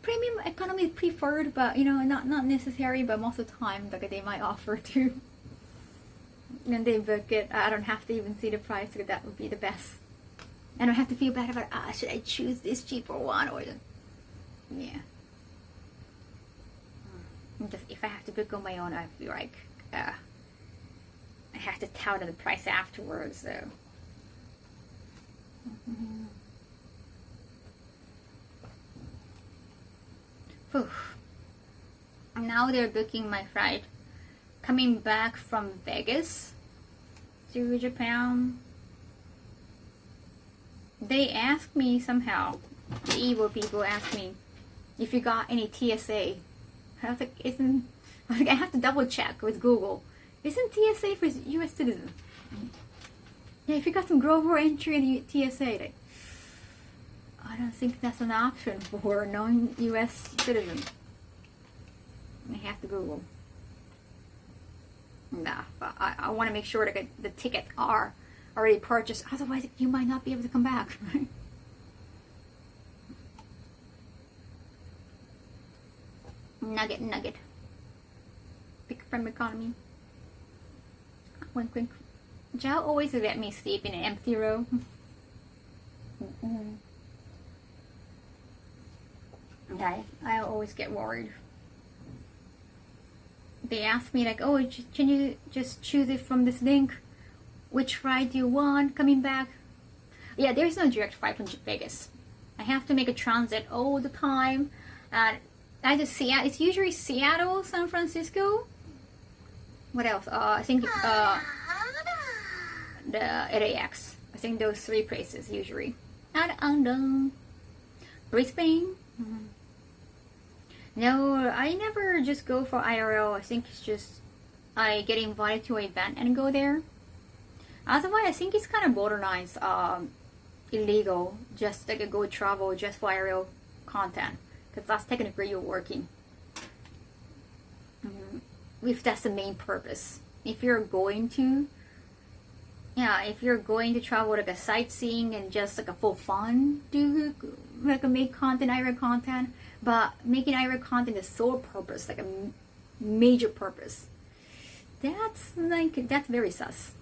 premium economy is preferred, but not necessary. But most of the time, like they might offer to. And they book it. I don't have to even see the price, so that would be the best. I don't have to feel bad about, should I choose this cheaper one or yeah. Just if I have to book on my own, I feel like I have to tell them the price afterwards. So. Now they're booking my flight coming back from Vegas to Japan. They asked me somehow, the evil people asked me if you got any TSA. I was like, I have to double check with Google. Isn't TSA for US citizens? Yeah, if you got some Grover entry in the TSA, like, I don't think that's an option for non-US citizens. I have to Google. Nah, but I want to make sure that the tickets are already purchased. Otherwise, you might not be able to come back. Right? Nugget. Pick from economy. Wink. Joe always let me sleep in an empty row. Okay, I always get worried. They ask me like, oh, can you just choose it from this link? Which ride do you want coming back? Yeah, there's no direct flight from Vegas. I have to make a transit all the time. It's usually Seattle, San Francisco. What else? I think the LAX. I think those three places usually. Brisbane. No, I never just go for IRL. I think it's just I get invited to an event and go there. Otherwise, I think it's kind of borderline illegal just like go travel just for IRL content, because that's technically you're working. If that's the main purpose. If you're going to travel like a sightseeing and just like a full fun, do like a make content, IRL content, but making IRL content the sole purpose, like a major purpose, that's very sus.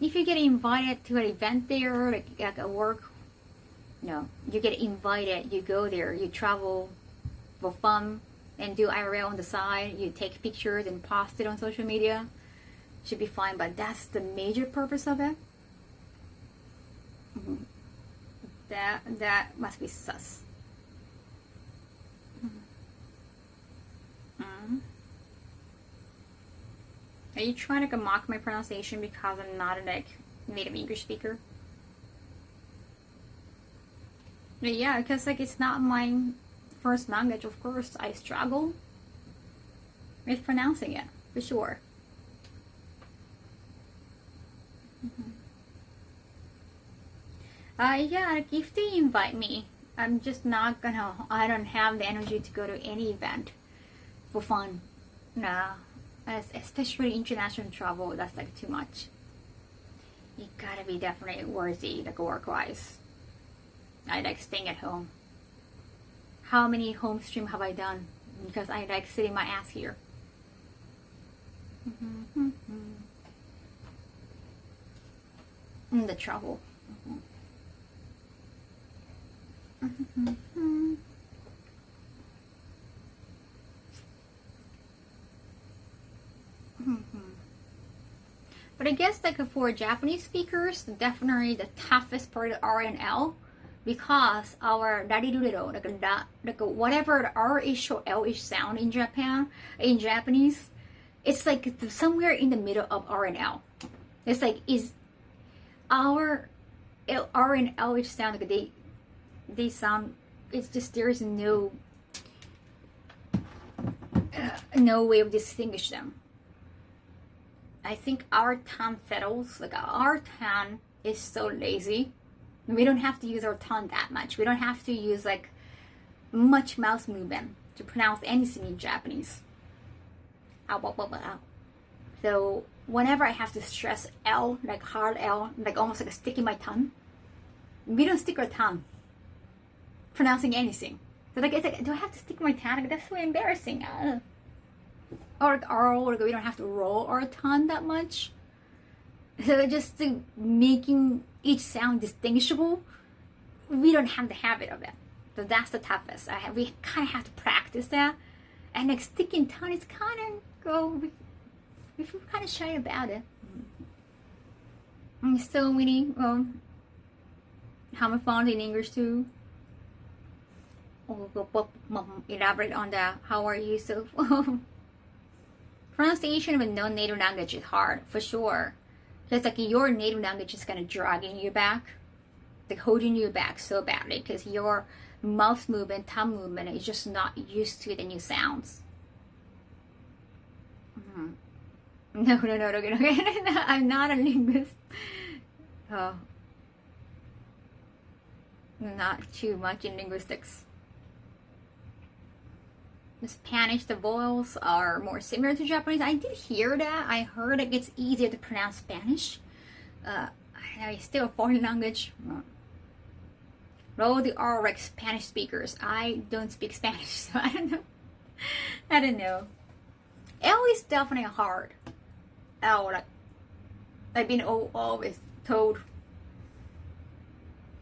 If you get invited to an event there, like at work, no, you get invited, you go there, you travel for fun and do IRL on the side, you take pictures and post it on social media, should be fine, but that's the major purpose of it. That must be sus. Are you trying to mock my pronunciation because I'm not a native English speaker? But yeah, because it's not my first language. Of course, I struggle with pronouncing it for sure. Yeah, if they invite me, I'm just not gonna. I don't have the energy to go to any event for fun. Nah. Especially international travel, that's too much. You gotta be definitely worthy, like work-wise. I like staying at home. How many home stream have I done? Because I like sitting my ass here. The trouble. But I guess like for Japanese speakers, definitely the toughest part of R and L, because our darirurero, like whatever the R-ish or L-ish sound in Japanese, it's like somewhere in the middle of R and L. It's like is our R and L-ish sound, like they sound, it's just there is no way to distinguish them. I think our tongue fiddles, like our tongue is so lazy. We don't have to use our tongue that much. We don't have to use like much mouth movement to pronounce anything in Japanese. So whenever I have to stress L, like hard L, like almost like sticking my tongue, we don't stick our tongue pronouncing anything. So like it's like, do I have to stick my tongue? Like, that's so embarrassing. Or like we don't have to roll our tongue that much. So just making each sound distinguishable, we don't have the habit of it. So that's the toughest. We kind of have to practice that. And like sticking tongue is kind of we feel kind of shy about it. And so many homophones in English too. Elaborate on that. How are you? So pronunciation of a non-native language is hard for sure. It's like your native language is kind of dragging you back, like holding you back so badly because your mouth movement, tongue movement is just not used to the new sounds. No, I'm not a linguist. Oh, not too much in linguistics. In Spanish, the vowels are more similar to Japanese. I did hear that. I heard it gets easier to pronounce Spanish. I know it's still a foreign language. All the R like Spanish speakers. I don't speak Spanish, so I don't know. I don't know. L is definitely hard. L, like I've been always told.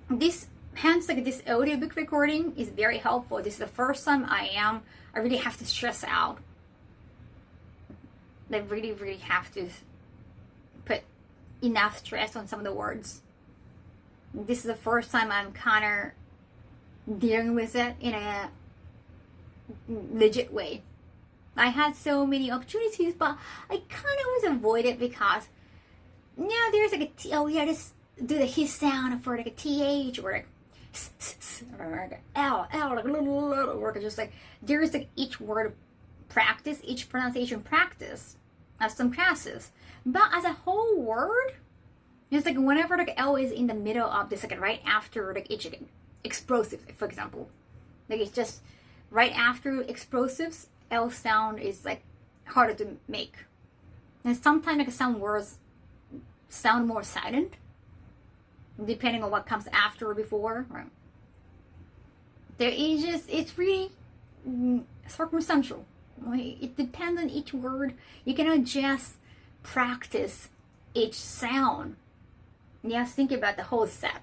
Hence, like this audiobook recording is very helpful. This is the first time I really have to stress out. I really have to put enough stress on some of the words. This is the first time I'm kind of dealing with it in a legit way. I had so many opportunities, but I kind of always avoid it because now there's like just do the his sound for like a TH or like or L, or just like there's like each word practice, each pronunciation practice as some classes. But as a whole word, it's like whenever like L is in the middle of this, like right after like each explosive, for example, like it's just right after explosives, L sound is like harder to make, and sometimes like some words sound more silent depending on what comes after or before. Right? There is just, it's really circumstantial. Right? It depends on each word. You cannot just practice each sound. You have to think about the whole set.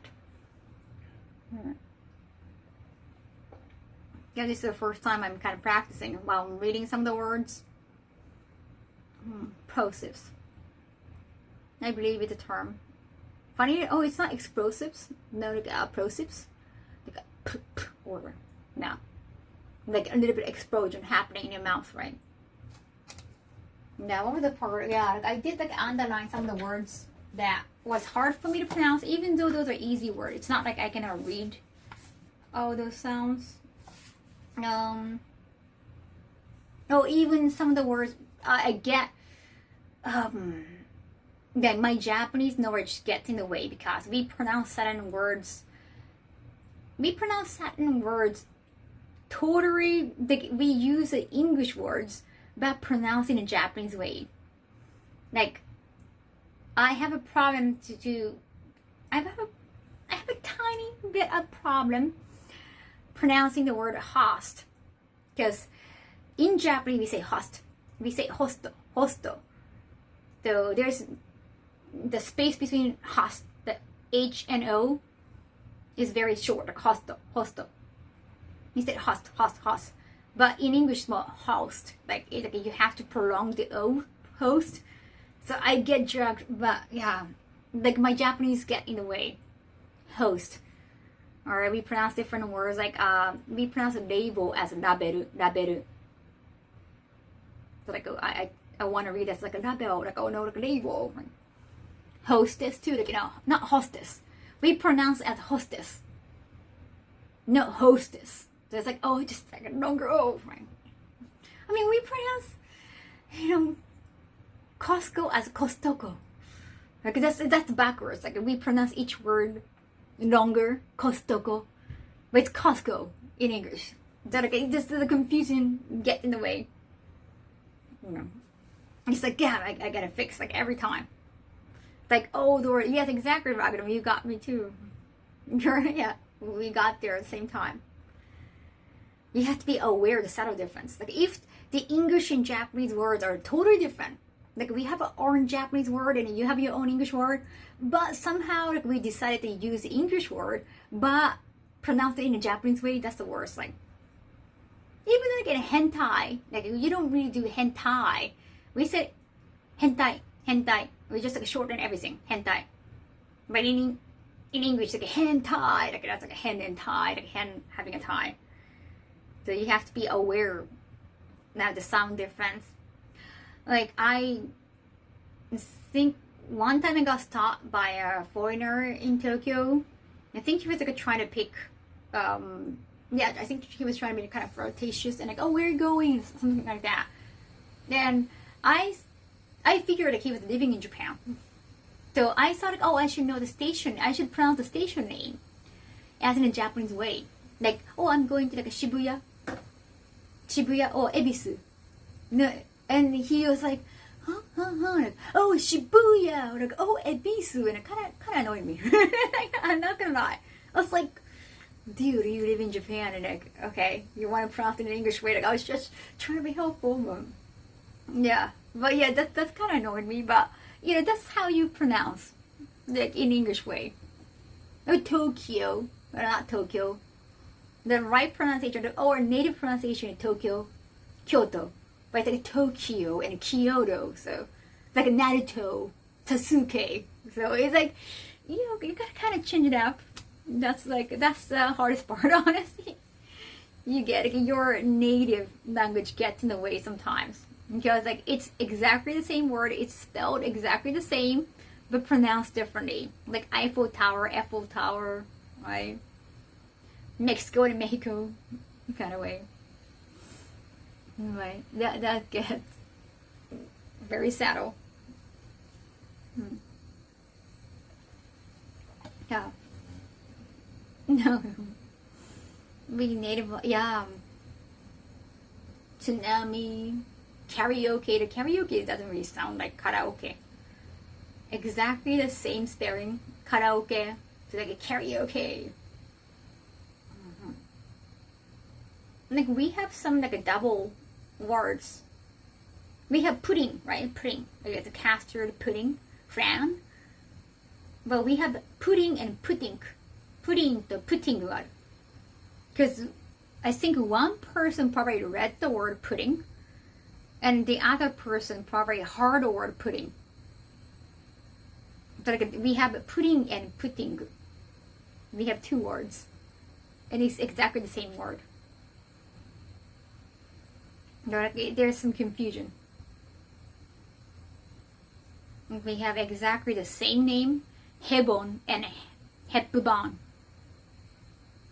Yeah, this is the first time I'm kind of practicing while I'm reading some of the words. Plosives. I believe it's a term. Funny, it's not explosives. No, like plosives. Like or no, like a little bit of explosion happening in your mouth, right? Now, over the part, yeah, I did like underline some of the words that was hard for me to pronounce, even though those are easy words. It's not like I cannot read all those sounds. Even some of the words I get. That my Japanese knowledge gets in the way because we pronounce certain words totally, like we use the English words but pronounce in a Japanese way. Like I have a problem I have a tiny bit of problem pronouncing the word host, because in Japanese we say host, we say hosto. So there's the space between host, the H and O is very short, like hosto. Instead host. But in English, more host, like you have to prolong the O, host. So I get dragged, but yeah, like my Japanese get in the way. Host. Or we pronounce different words, like we pronounce label as label. So like I want to read as like a label, like oh no, like label. Like, hostess too, like not hostess. We pronounce as hostess, no hostess. So it's like oh, just like a longer O. Right? I mean, we pronounce, Costco as Costco. Like that's backwards. Like we pronounce each word longer, Costco, but it's Costco in English. So like just the confusion gets in the way. It's like yeah, I gotta fix like every time. It's like oh the word yes exactly, Ragam, you got me too. Yeah, we got there at the same time. You have to be aware of the subtle difference. Like if the English and Japanese words are totally different, like we have our own Japanese word and you have your own English word, but somehow like we decided to use the English word but pronounce it in a Japanese way, that's the worst. Like even like in hentai, like you don't really do hentai. We say hentai. We just like shorten everything, hentai. But in English, like a hentai, like that's like a hen and tie, like hen having a tie. So you have to be aware now the sound difference. Like I think one time I got stopped by a foreigner in Tokyo. I think he was like trying to pick, I think he was trying to be kind of flirtatious and like, oh, where are you going? Something like that. Then I figured like he was living in Japan. So I thought like, oh, I should know the station. I should pronounce the station name as in a Japanese way. Like, oh, I'm going to like a Shibuya or Ebisu. No, and he was like, huh? Like, oh, Shibuya, or like, oh, Ebisu, and it kind of annoyed me. Like, I'm not gonna lie. I was like, dude, you live in Japan, and like, okay, you want to pronounce it in an English way. Like, I was just trying to be helpful. But yeah, that's kind of annoyed me. But that's how you pronounce, like in English way. Or Tokyo, or not Tokyo. The right pronunciation, or native pronunciation in Tokyo, Kyoto. But it's like Tokyo and Kyoto, so it's like Naruto, Sasuke. So it's like, you gotta kind of change it up. That's the hardest part, honestly. You get your native language gets in the way sometimes, because like it's exactly the same word, it's spelled exactly the same, but pronounced differently. Like Eiffel Tower, right? Mexico and Mexico, kind of way. Right, that gets very saddle. Yeah. No. Being native, yeah. Tsunami, karaoke. The karaoke doesn't really sound like karaoke. Exactly the same spelling, karaoke, to like a karaoke. Like we have some like a double words. We have pudding, right? Pudding. Like it's a custard pudding, flan. But we have pudding and pudding. Pudding, the pudding word. Because I think one person probably read the word pudding, and the other person probably heard the word pudding. So like we have pudding and pudding. We have two words, and it's exactly the same word. There's some confusion. We have exactly the same name, Hebon and Hepburn.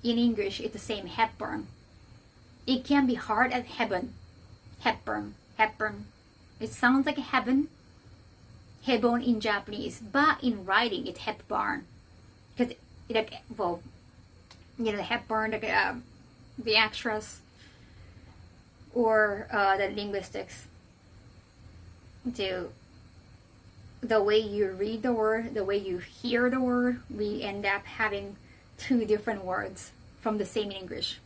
In English, it's the same, Hepburn. It can be hard as heaven, Hepburn. It sounds like heaven, Hebon in Japanese, but in writing, it's Hepburn. Because, the Hepburn, the extras, or the linguistics do the way you read the word, the way you hear the word, we end up having two different words from the same English.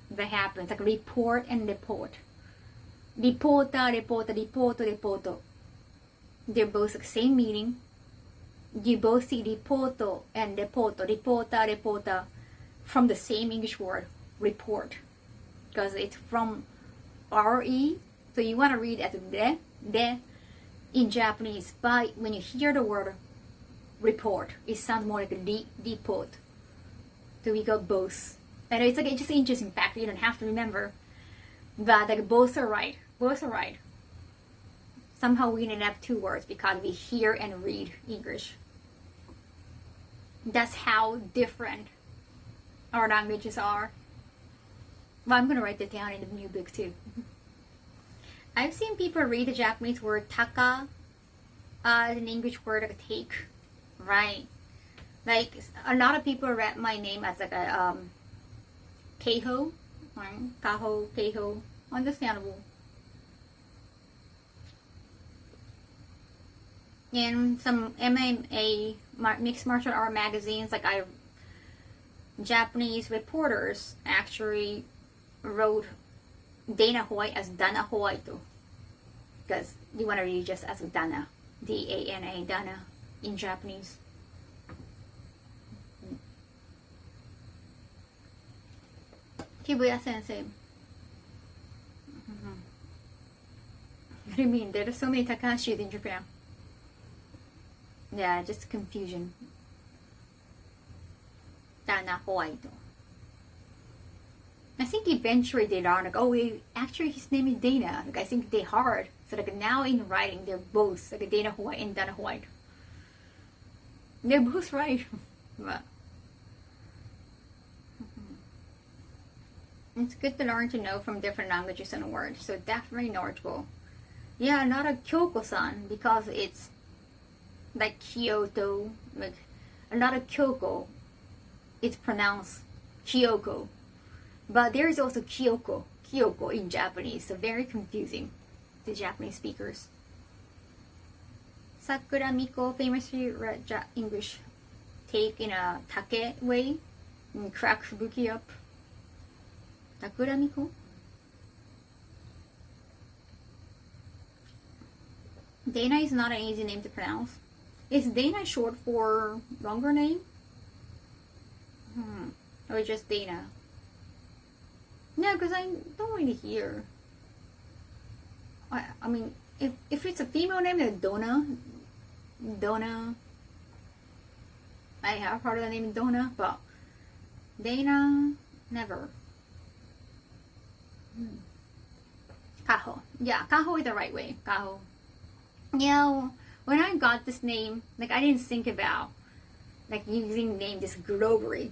That happens, like report and report. Reporter, reporter, reporter, reporter. They're both the same meaning. You both see reporter and reporter, reporter, reporter from the same English word, report. Because it's from RE, so you want to read as de in Japanese, but when you hear the word report, it sounds more like a report. So we got both. And it's like it's just an interesting fact. You don't have to remember, but like both are right. Both are right. Somehow we ended up two words because we hear and read English. That's how different our languages are. Well, I'm gonna write that down in the new book too. I've seen people read the Japanese word taka as an English word like take, right? Like a lot of people read my name as like a Kaho, right? Kaho, Kaho, understandable. In some MMA mixed martial art magazines, like Japanese reporters actually wrote Dana White as Dana White, because you want to read just as Dana, D-A-N-A, Dana in Japanese. Shibuya sensei. What do you mean? There are so many Takashis in Japan. Yeah, just confusion. Dana White. I think eventually they learn like, oh wait, actually his name is Dana. Like I think they heard. So like now in writing they're both like Dana White and Dana White. They're both right. But it's good to learn to know from different languages and words. So definitely knowledgeable. Yeah, not a Kyoko-san because it's like Kyoto. Like a lot of Kyoko, it's pronounced Kyoko. But there is also Kyoko in Japanese, so very confusing to Japanese speakers. Sakura Miko famously read English take in a take way and crack Fubuki up. Sakura Miko? Dana is not an easy name to pronounce. Is Dana short for longer name? Or just Dana? No, because I don't really hear. I mean, if it's a female name, then Donna. I have heard of the name Donna, but Dana, never. Kaho. Yeah, Kaho is the right way. Kaho. Yeah, when I got this name, like I didn't think about like using name this globally.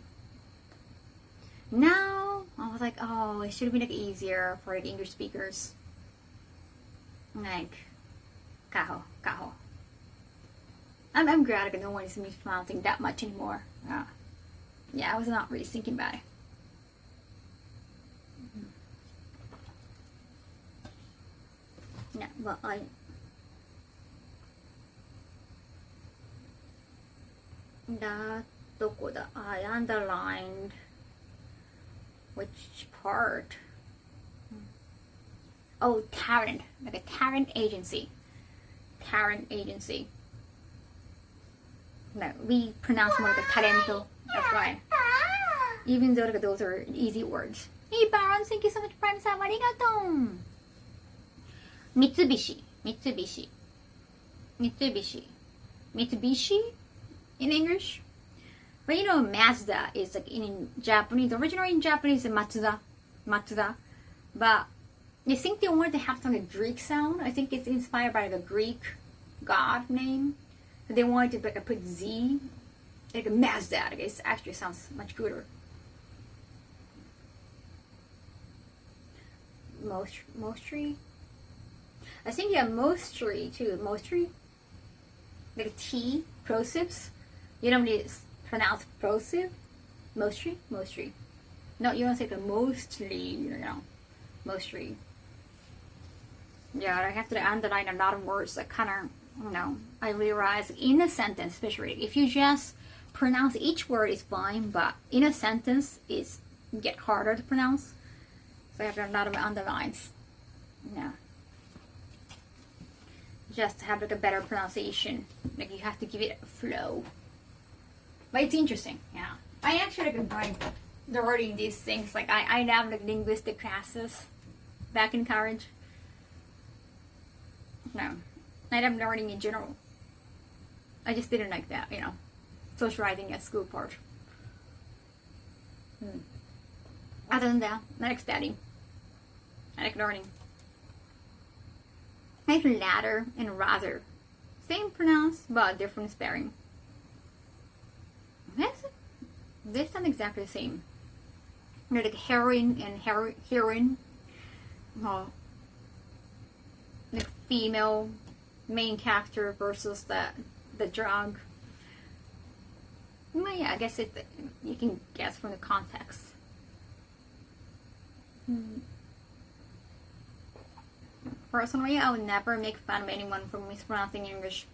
Now I was like, oh, it should have been like easier for like English speakers. Like Kaho. I'm glad that no one is mispronouncing that much anymore. Yeah, I was not really thinking about it. Yeah, but I underlined which part? Oh, talent, like a talent agency. No, we pronounce more like a talento. That's why. Even though like, those are easy words. Hey, Baron, thank you so much, Prime Sam. Arigato. Mitsubishi in English. But you know, Mazda is like in Japanese. Originally in Japanese is Matsuda. But I think they wanted to have some like Greek sound. I think it's inspired by the Greek god name. So they wanted to like, put Z, like a Mazda. Like, it actually sounds much cooler. Mostly. I think yeah, mostly too. Mostly. Like T, plosives. You don't need to pronounce plosive. Mostly. No, you don't say the mostly, you know. Mostly. Yeah, I have to underline a lot of words that kind of No, I realize in a sentence, especially if you just pronounce each word is fine, but in a sentence it's get harder to pronounce. So I have a lot of underlines. No. Just to have like a better pronunciation. Like you have to give it a flow. But it's interesting, yeah. I actually like learning these things. Like I have like linguistic classes back in college. No. I am learning in general. I just didn't like that, socializing at school part. Other than that, I like studying. I like learning. I like ladder and rather. Same pronounce, but different spelling. They sound exactly the same. They're like heroin and heroin. Like female main character versus the drug. Well, yeah, I guess you can guess from the context. Personally, I would never make fun of anyone for mispronouncing English.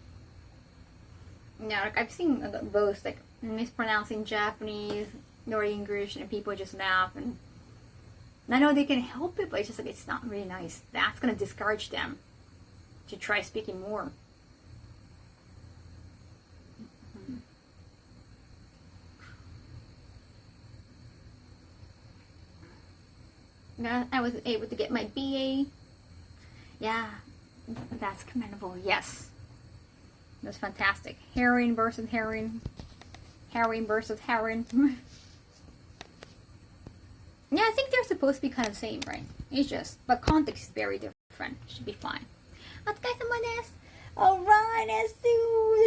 Yeah, like I've seen both, like mispronouncing Japanese or English, and people just laugh, and I know they can help it, but it's just like it's not really nice. That's gonna discourage them to try speaking more. I was able to get my BA. Yeah, that's commendable. Yes, it was fantastic. Heroin versus heroin. Heroin versus heroin. Yeah, I think they're supposed to be kind of the same, right? It's just, but context is very different. Should be fine. Alright, let's do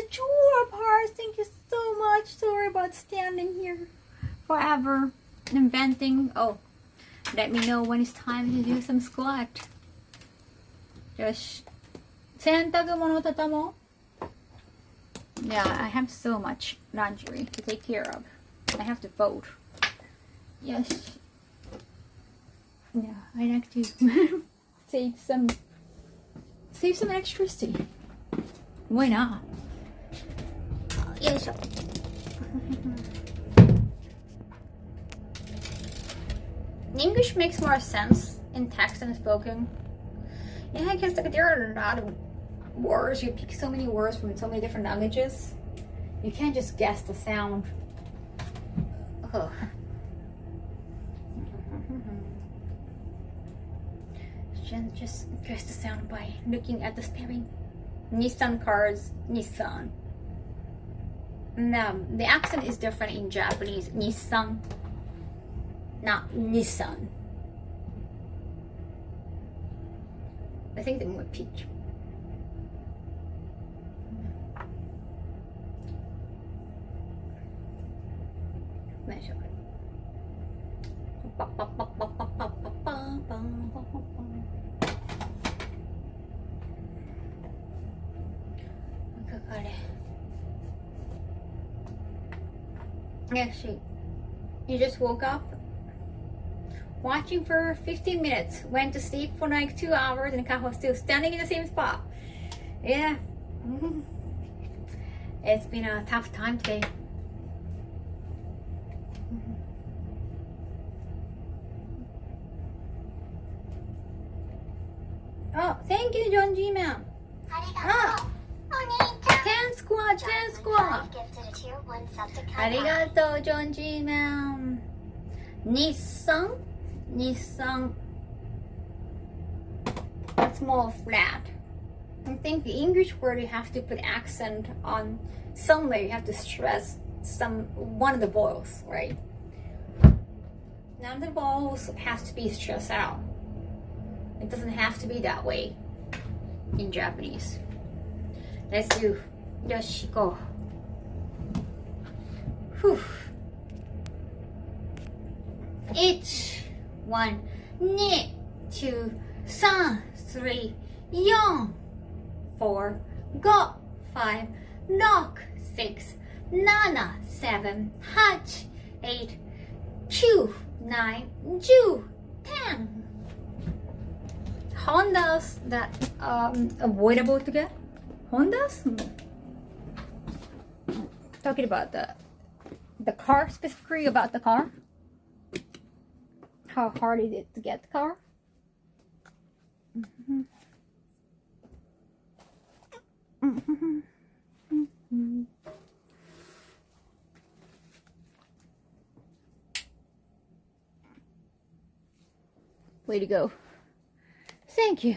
the chore part. Thank you so much. Sorry about standing here forever inventing. Oh, let me know when it's time to do some squat. Just洗濯物畳も. Yeah, I have so much laundry to take care of. I have to fold. Yes. Yeah, I like to save some electricity. Why not? English makes more sense in text than spoken. Yeah, I guess like there are a lot of words. You pick so many words from so many different languages. You can't just guess the sound. Oh. Just guess the sound by looking at the spelling. Nissan cars, Nissan. Now, the accent is different in Japanese. Nissan, not Nissan. I think they're more peach. Nice. Actually, you just woke up, watching for 15 minutes, went to sleep for like 2 hours, and Kaho's still standing in the same spot. Yeah. It's been a tough time today. Oh, thank you, John G. Man. Ah, 10 squad, 10 squad. ありがとう、ジョン・ジーマン。日産 That's more flat. I think the English word you have to put accent on somewhere. You have to stress one of the vowels, right? None of the vowels has to be stressed out. It doesn't have to be that way in Japanese. Let's do. Yoshi, go. Whew. 1, 1, 2, 2, 3, 3, 4, 4, 5, 5, 6, 7, 7, 8, 8, 9, 10. Honda's that avoidable to get. Hondas? Talking about the car, specifically about the car. How hard is it to get the car? Way to go. Thank you.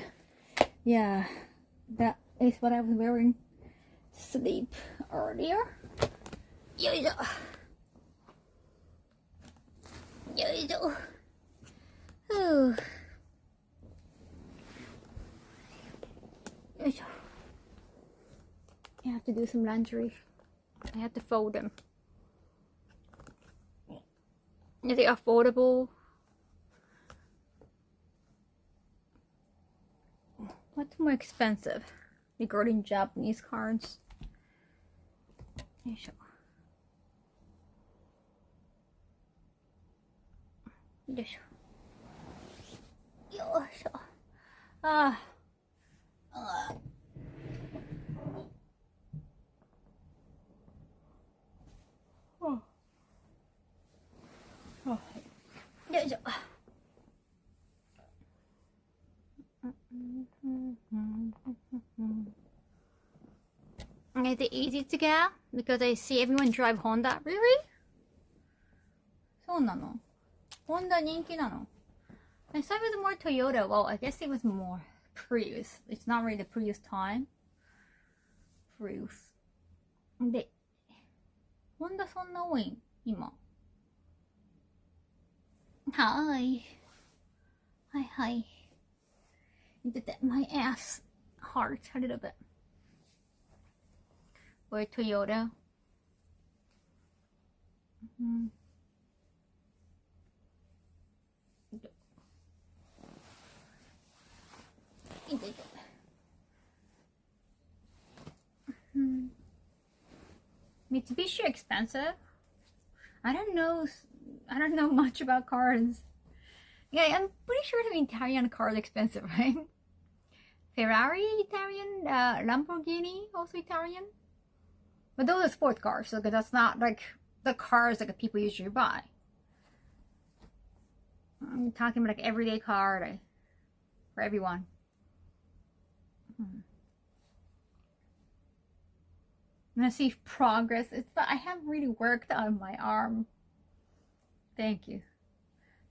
Yeah, that is what I was wearing to sleep earlier. Yo-yo. Yo-yo. Ooh. Yo-yo. I have to do some laundry. I have to fold them. Is it affordable? What's more expensive regarding Japanese cars? Yo-yo. Yo-yo. Yo-yo. Ah. Oh. Oh. Yo-yo. Is it easy to get? Because I see everyone drive Honda. Really? そうなの? Honda 人気なの? I thought it was more Toyota. Well, I guess it was more Prius. It's not really the Prius time. Prius. で、Honda そんな多い今。はい。はいはい。Did that my ass hurt a little bit. Or Toyota. Mitsubishi expensive. I don't know much about cars. Yeah, I'm pretty sure the Italian car is expensive, right? Ferrari Italian, Lamborghini also Italian. But those are sport cars, so that's not like the cars that people usually buy. I'm talking about like everyday car like, for everyone. Let's see progress. I haven't really worked on my arm. Thank you.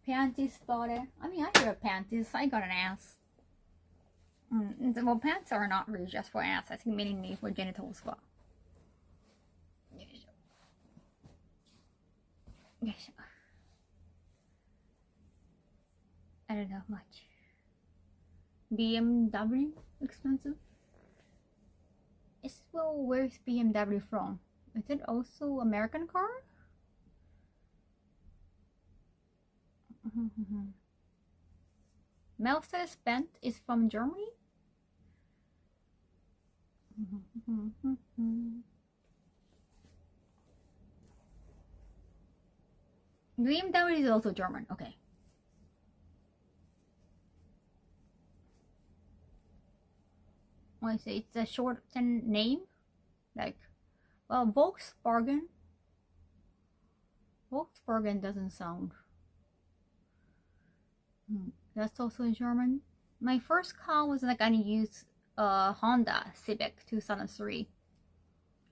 Panties spotted. I mean, I wear panties. I got an ass. Well, pants are not really just for ass. I think mainly for genitals as well. Yes. I don't know much. BMW expensive. Well, where's BMW from? Is it also American car? Mercedes-Benz is from Germany? BMW is also German, okay. I say it's a shortened name, like, well, Volkswagen. Volkswagen doesn't sound. That's also German. My first car was like an used Honda Civic 2003.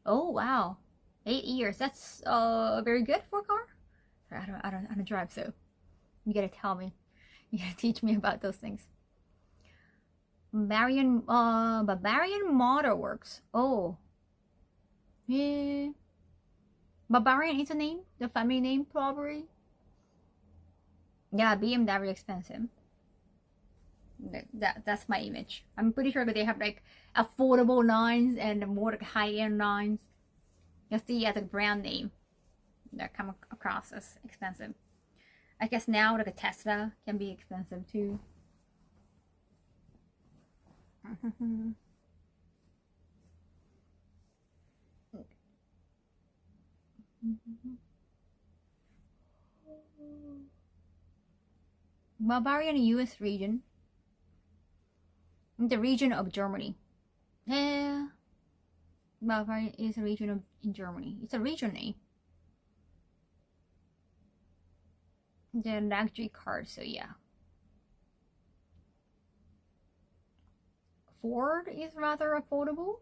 Oh wow, 8 years. That's very good for a car. I don't drive, so you gotta tell me. You gotta teach me about those things. Bavarian Motor Works. Oh, yeah. Bavarian is a name, the family name probably. Yeah, BMW expensive. That's my image. I'm pretty sure that they have like affordable lines and more like high-end lines. You'll see as a brand name that come across as expensive. I guess now like a Tesla can be expensive too. Bavarian US region. The region of Germany. Yeah. Bavaria is a region in Germany. It's a region name. The luxury car, so yeah. Ford is rather affordable.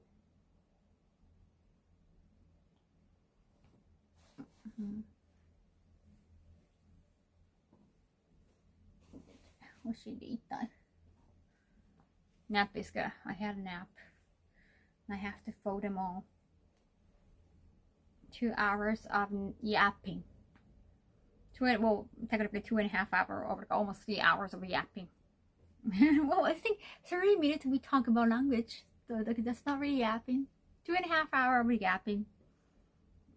Nap is good. I had a nap. I have to fold them all. 2 hours of yapping. Well, technically 2.5 hours, or almost 3 hours of yapping. Well, I think 30 minutes we talk about language. So that's not really yapping. 2.5 hours of yapping.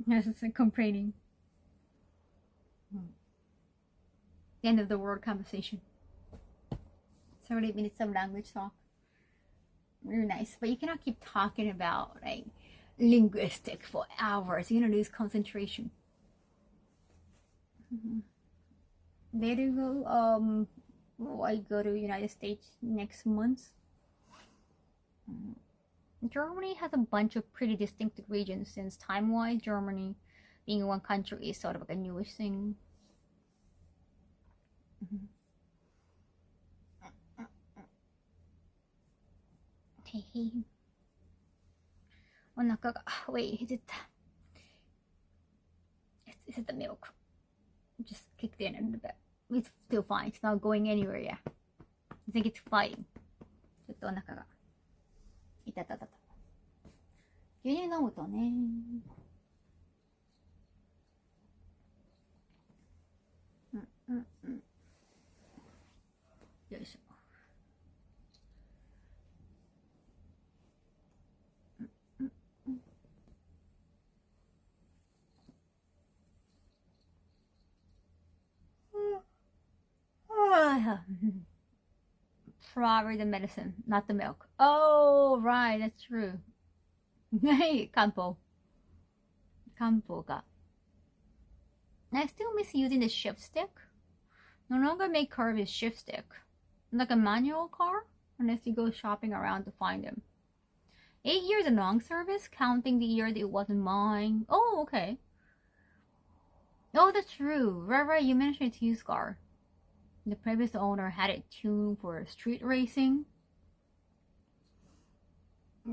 That's complaining. The end of the world conversation. 30 minutes of language talk. Really nice. But you cannot keep talking about like linguistic for hours. You're gonna lose concentration. Later go I go to United States next month. Germany has a bunch of pretty distinctive regions, since time-wise Germany being one country is sort of like a newish thing. Hey. Wait, is it the milk? Just kicked in a little bit. It's still fine. It's not going anywhere yet. I think it's fine. ちょっとお腹がいたたたた。牛乳飲むとね。よいしょ。Probably the medicine, not the milk. Oh, right, that's true. Hey, Kampo ga. I still miss using the shift stick. No longer make cars with shift stick. Like a manual car, unless you go shopping around to find them. 8 years of long service, counting the year that it wasn't mine. Oh, okay. Oh, that's true. Right, you mentioned it's used car. The previous owner had it tuned for street racing.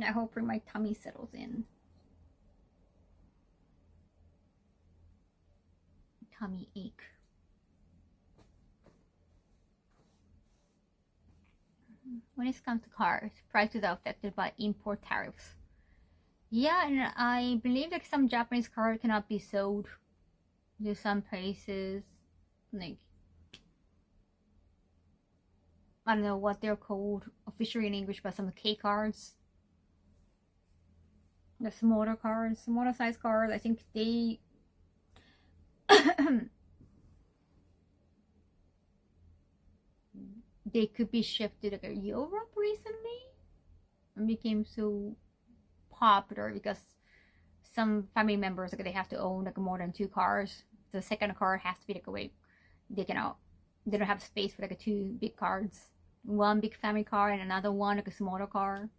I hope my tummy settles in. Tummy ache. When it comes to cars, prices are affected by import tariffs. Yeah, and I believe that some Japanese cars cannot be sold to some places. Like, I don't know what they're called officially in English, but some K cards. The smaller cars, smaller size cars, I think they they could be shipped to like Europe recently and became so popular because some family members, like, they have to own like more than 2 cars. The second car has to be like a way they don't have space for like 2 big cars. One big family car and another one like a smaller car.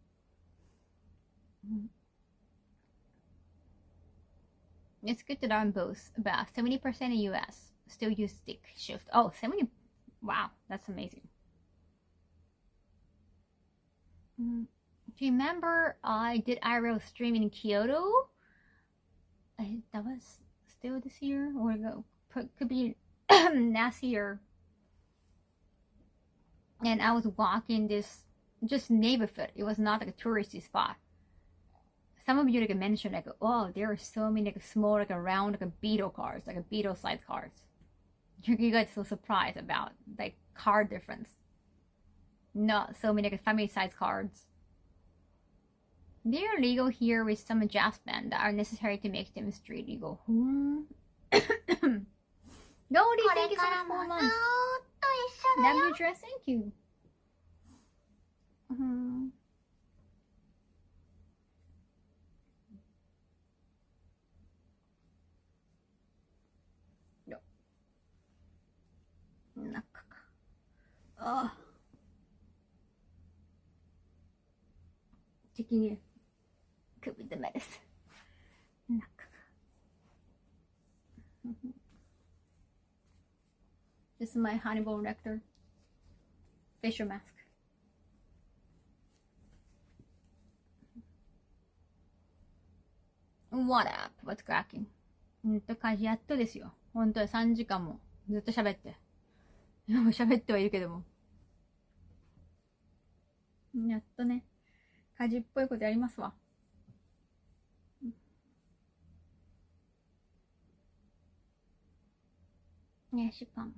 It's good to learn both. About 70% in US still use stick shift. Oh, 70. Wow, that's amazing. Do you remember I did IRL stream in Kyoto? That was still this year, or could be last year. And I was walking this just neighborhood. It was not like a touristy spot. Some of you like mentioned like, oh, there are so many like small like round like Beetle cars, like a Beetle size cars. You guys so surprised about like car difference. Not so many like family size cars. They are legal here with some adjustments that are necessary to make them street legal. No, thank you so much for 4 months. Love your dress, thank you. No. 中か。ああ。的に首 the medicine. This is my Hannibal Lecter facial mask. What up? What's cracking? やっとですよ。本当に3時間もずっと喋って。今も喋ってはいるけども。やっとね、家事っぽいことやりますわ。ね、パン。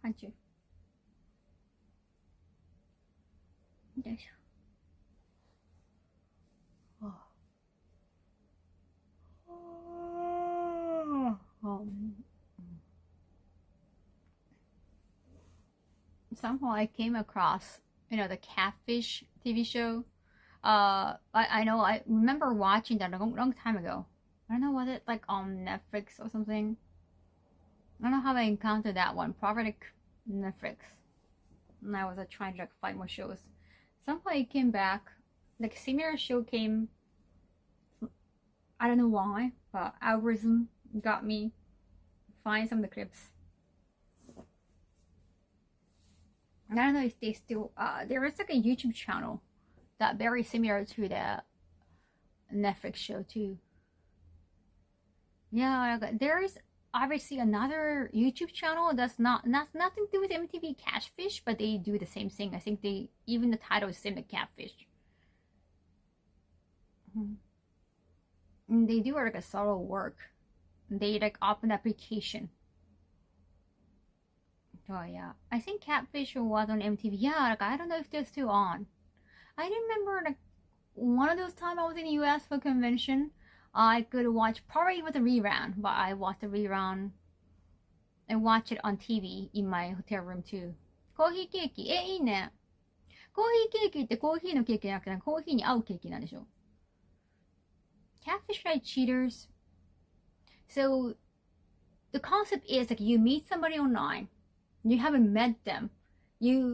パンチュ。よいしょ。Somehow I came across, the Catfish TV show. I know, I remember watching that a long time ago. I don't know, was it like on Netflix or something? I don't know how I encountered that one. Probably like Netflix. And I was trying to find more shows. Somehow it came back. Like similar show came. I don't know why, but algorithm got me find some of the clips. I don't know if they still there is like a YouTube channel that very similar to the Netflix show too. Yeah, there is obviously another YouTube channel that's nothing to do with MTV Catfish, but they do the same thing. I think even the title is same as Catfish. And they do like a solo work. They like open application. Oh yeah, I think Catfish was on MTV. Yeah, like I don't know if they're still on. I remember like one of those times I was in the US for convention. I could watch, probably it was a rerun, but I watched the rerun and watched it on TV in my hotel room too. コーヒーケーキ、いいね。コーヒーケーキってコーヒーのケーキじゃなくてコーヒーに合うケーキなんでしょ。Catfish like cheaters. So the concept is like you meet somebody online. You haven't met them.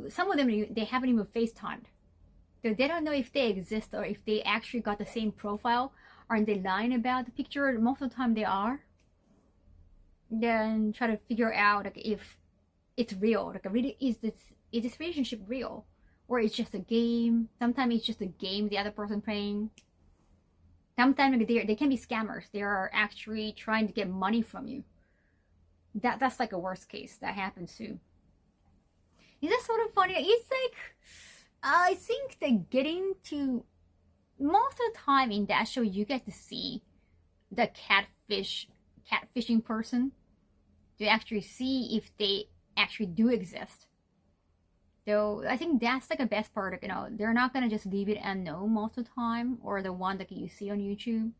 Some of them they haven't even FaceTimed. So they don't know if they exist or if they actually got the same profile. Aren't they lying about the picture? Most of the time they are. Then try to figure out like if it's real. Like really is this relationship real? Or it's just a game. Sometimes it's just a game the other person playing. Sometimes like, they can be scammers. They are actually trying to get money from you. That's like a worst case. That happens too. Is that sort of funny? It's like I think that getting to most of the time in that show you get to see the catfishing person to actually see if they actually do exist. So I think that's like the best part. They're not gonna just leave it unknown most of the time, or the one that you see on YouTube.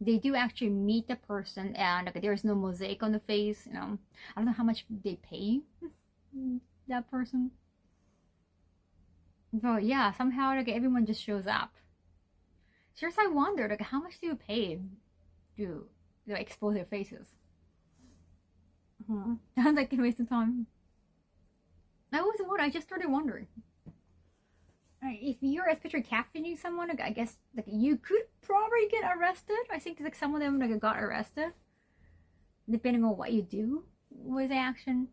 They do actually meet the person, and like there's no mosaic on the face. I don't know how much they pay that person. But yeah, somehow like everyone just shows up. Seriously, I wonder like how much do you pay to expose their faces? Sounds like a waste of time. I always wonder. I just started wondering. If you're especially catfishing someone, like, I guess like you could probably get arrested. I think like some of them like got arrested, depending on what you do with the action.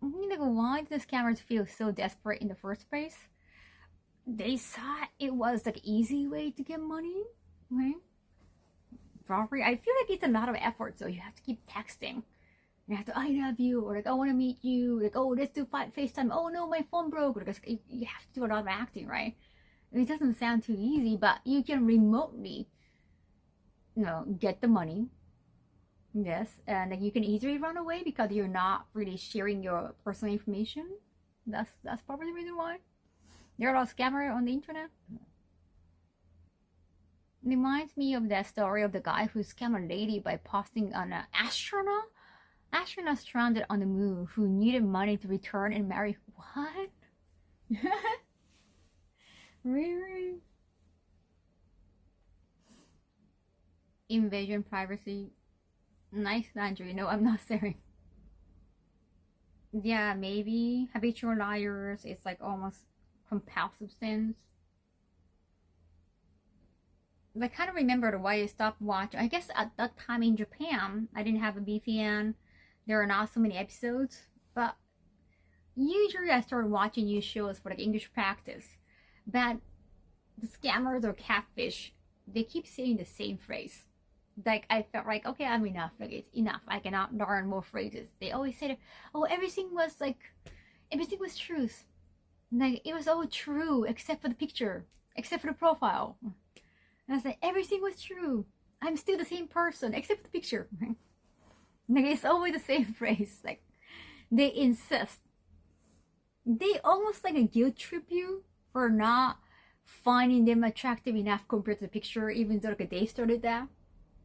Like, why did the scammers feel so desperate in the first place? They thought it was like easy way to get money, right? Probably. I feel like it's a lot of effort, so you have to keep texting. You have to, I love you, or like, I want to meet you, like, oh, let's do FaceTime. Oh no, my phone broke. Like, you have to do a lot of acting, right? It doesn't sound too easy, but you can remotely, get the money. Yes, and like, you can easily run away because you're not really sharing your personal information. That's probably the reason why. There are a lot of scammers on the internet. It reminds me of that story of the guy who scammed a lady by posting an astronaut stranded on the moon who needed money to return and marry. What? Really? Invasion privacy. Nice laundry. No, I'm not staring. Yeah, maybe habitual liars. It's like almost compulsive sins. I kind of remembered why I stopped watching. I guess at that time in Japan, I didn't have a VPN. There are not so many episodes, but usually I started watching new shows for like English practice. But the scammers or catfish, they keep saying the same phrase. Like I felt like, okay, I'm enough. Like it's enough. I cannot learn more phrases. They always say, oh, everything was truth. Like it was all true except for the picture, except for the profile. And I was like, everything was true. I'm still the same person except for the picture. Like it's always the same phrase. Like they insist. They almost like a guilt trip you for not finding them attractive enough compared to the picture, even though like they started that.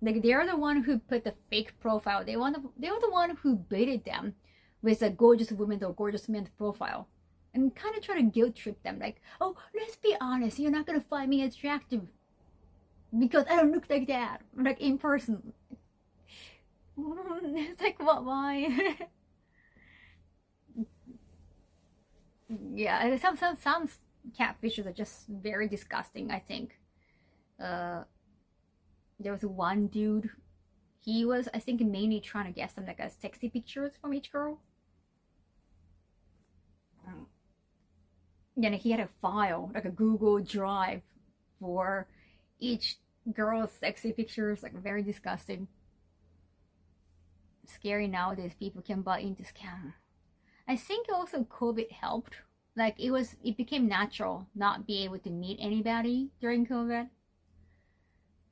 Like they are the one who put the fake profile. They were the one who baited them with a gorgeous woman or gorgeous man's profile, and kind of try to guilt trip them. Like, oh, let's be honest, you're not gonna find me attractive because I don't look like that, like in person. It's like, what? Why? Yeah, some catfishes are just very disgusting. I think. There was one dude. He was, I think, mainly trying to get some like a sexy pictures from each girl. And he had a file, like a Google Drive, for each girl's sexy pictures. Like very disgusting. Scary nowadays. People can buy into scam. I think also COVID helped. Like it became natural not be able to meet anybody during COVID.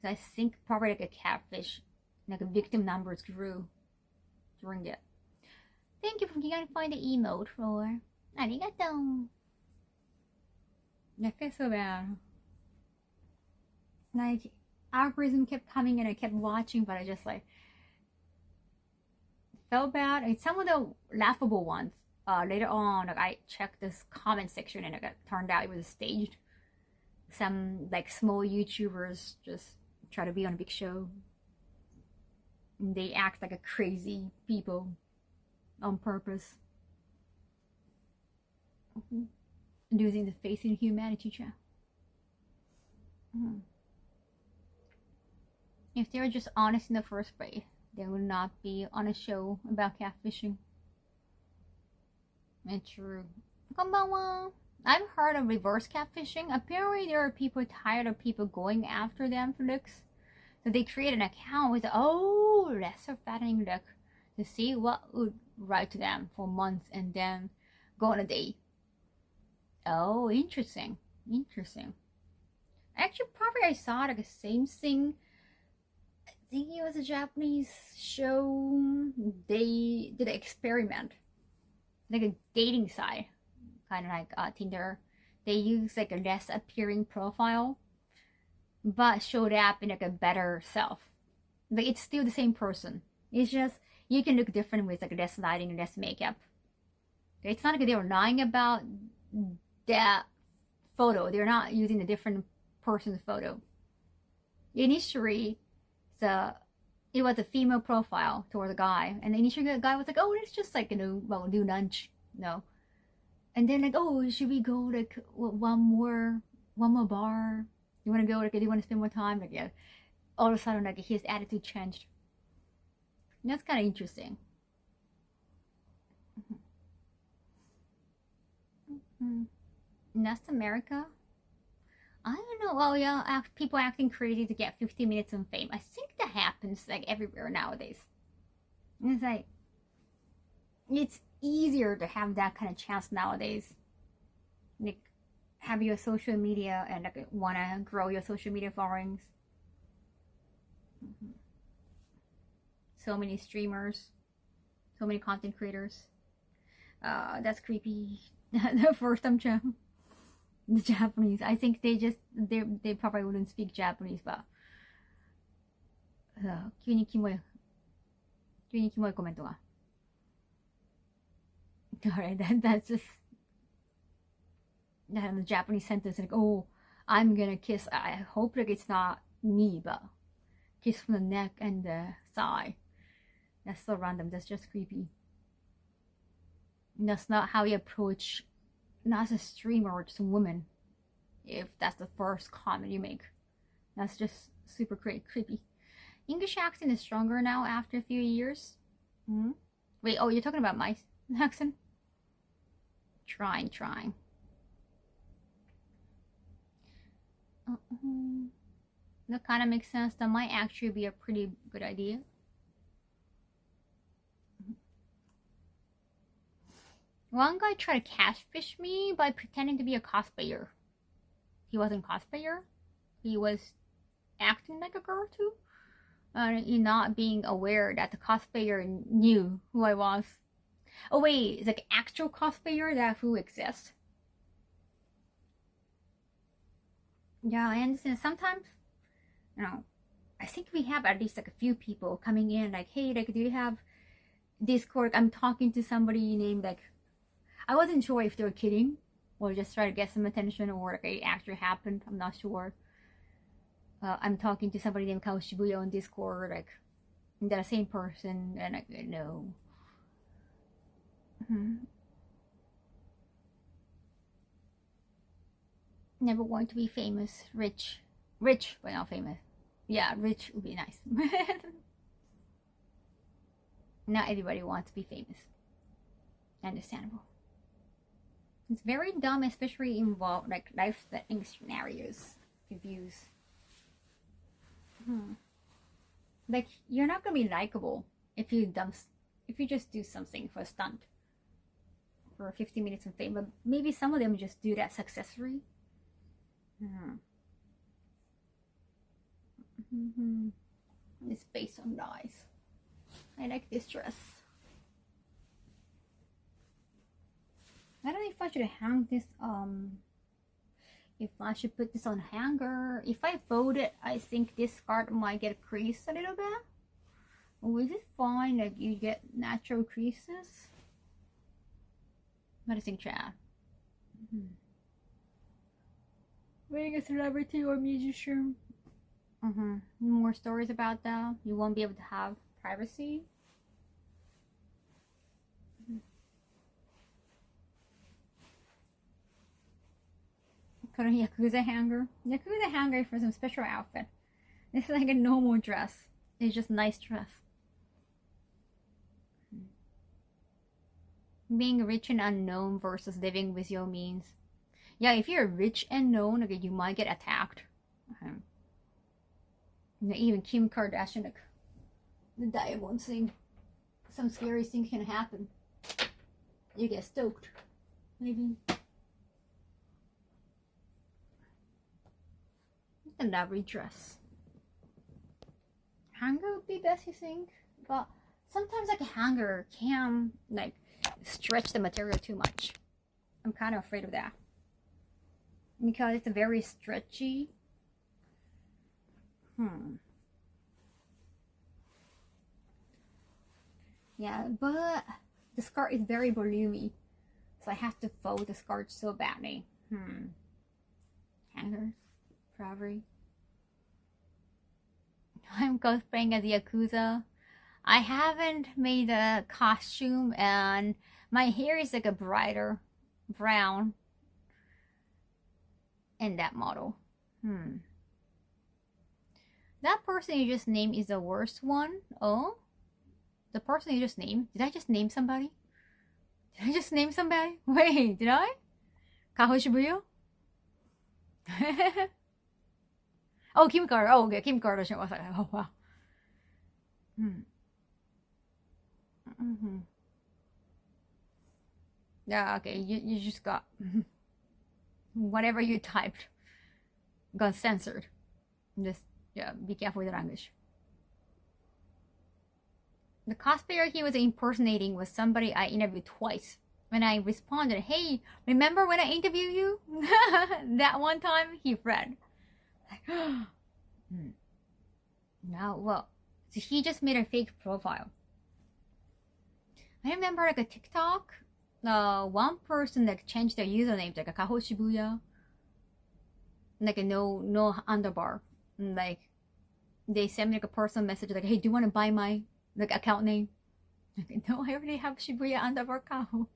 So I think probably like a catfish, like a victim numbers grew during it. Thank you for trying to find the emote for. Arigato. I feel so bad. Like algorithm kept coming and I kept watching, but I just like felt bad. And some of the laughable ones. Later on, like I checked this comment section and it turned out it was staged. Some like small YouTubers just try to be on a big show. And they act like a crazy people on purpose. Losing the faith in humanity, child. If they were just honest in the first place, they would not be on a show about catfishing. It's true. Konbanwa. I've heard of reverse catfishing. Apparently there are people tired of people going after them for looks. So they create an account with, lesser fattening look to see what would write to them for months and then go on a date. Oh, interesting. Interesting. Actually, probably I saw like the same thing. I think it was a Japanese show. They did an experiment. Like a dating site. Kind of like Tinder. They use like a less appearing profile, but showed up in like a better self. Like it's still the same person. It's just you can look different with like less lighting, less makeup. It's not like they were lying about that photo. They're not using a different person's photo. Initially, it was a female profile toward the guy, and initially the guy was like, "Oh, let's just like do lunch." No. And then like, oh, should we go like one more bar? You want to go? Like, do you want to spend more time? Like, yeah. All of a sudden, like his attitude changed. And that's kind of interesting. And that's America. I don't know. Well, yeah, people acting crazy to get 50 minutes of fame. I think that happens like everywhere nowadays. And it's like, it's easier to have that kind of chance nowadays. Like, have your social media and like want to grow your social media followings. So many streamers, so many content creators. That's creepy. The first time the Japanese. I think they probably wouldn't speak Japanese, but 急にキモいコメントが。Alright, that's just that the Japanese sentence like, oh, I'm gonna kiss. I hope like it's not me, but kiss from the neck and the thigh. That's so random. That's just creepy. And that's not how you approach, not as a streamer or just a woman. If that's the first comment you make, That's just super creepy. English accent is stronger now after a few years. Hmm? Wait, oh, you're talking about my accent? Trying. That kind of makes sense. That might actually be a pretty good idea. One guy tried to catfish me by pretending to be a cosplayer. He wasn't a cosplayer. He was acting like a girl too. And not being aware that the cosplayer knew who I was. Oh wait, it's like actual cosplayer that who exists. Yeah, I understand. Sometimes, you know, I think we have at least like a few people coming in like, hey, like, do you have Discord? I'm talking to somebody named like, I wasn't sure if they were kidding or just trying to get some attention or like it actually happened. I'm not sure. I'm talking to somebody named Kaho Shibuya on Discord, like, they're the same person, and I know. Never want to be famous, rich but not famous. Yeah, rich would be nice. Not everybody wants to be famous. Understandable. It's very dumb, especially involved like life-threatening scenarios. Reviews. Like, you're not gonna be likable if you just do something for a stunt for 50 minutes of fame. But maybe some of them just do that successfully. It's based on lies. I like this dress. I don't know if I should hang this, if I should put this on hanger. If I fold it, I think this skirt might get creased a little bit. Or is it fine that you get natural creases? What do you think, Chad? Being a celebrity or musician. More stories about that. You won't be able to have privacy. Yakuza hanger. Yakuza hanger for some special outfit. This is like a normal dress. It's just a nice dress. Being rich and unknown versus living with your means. Yeah, if you're rich and known, okay, you might get attacked. Even Kim Kardashian, like, the diamond thing. Some scary thing can happen. You get stoked. Maybe. A lovely dress. Hanger would be best, you think? But sometimes like a hanger can like stretch the material too much. I'm kind of afraid of that because it's very stretchy. Yeah, but the skirt is very volumey, so I have to fold the skirt so badly. Hangers. Probably. I'm cosplaying as Yakuza. I haven't made a costume and my hair is like a brighter brown in that model. That person you just named is the worst one. Oh? The person you just named? Did I just name somebody? Did I just name somebody? Wait, did I? Kaho Shibuya? Oh, Kim Kardashian. Oh, okay, Kim Kardashian was like, oh, wow. Yeah, okay, you just got whatever you typed got censored. Just, yeah, be careful with the language. The cosplayer he was impersonating was somebody I interviewed twice. When I responded, hey, remember when I interviewed you? That one time, he read. Like, no, well, so he just made a fake profile. I remember like a TikTok, one person like changed their username to like a Kaho Shibuya, like a no underbar. Like they sent me like a personal message like, hey, do you want to buy my like account name? Like, no, I already have Shibuya underbar Kaho.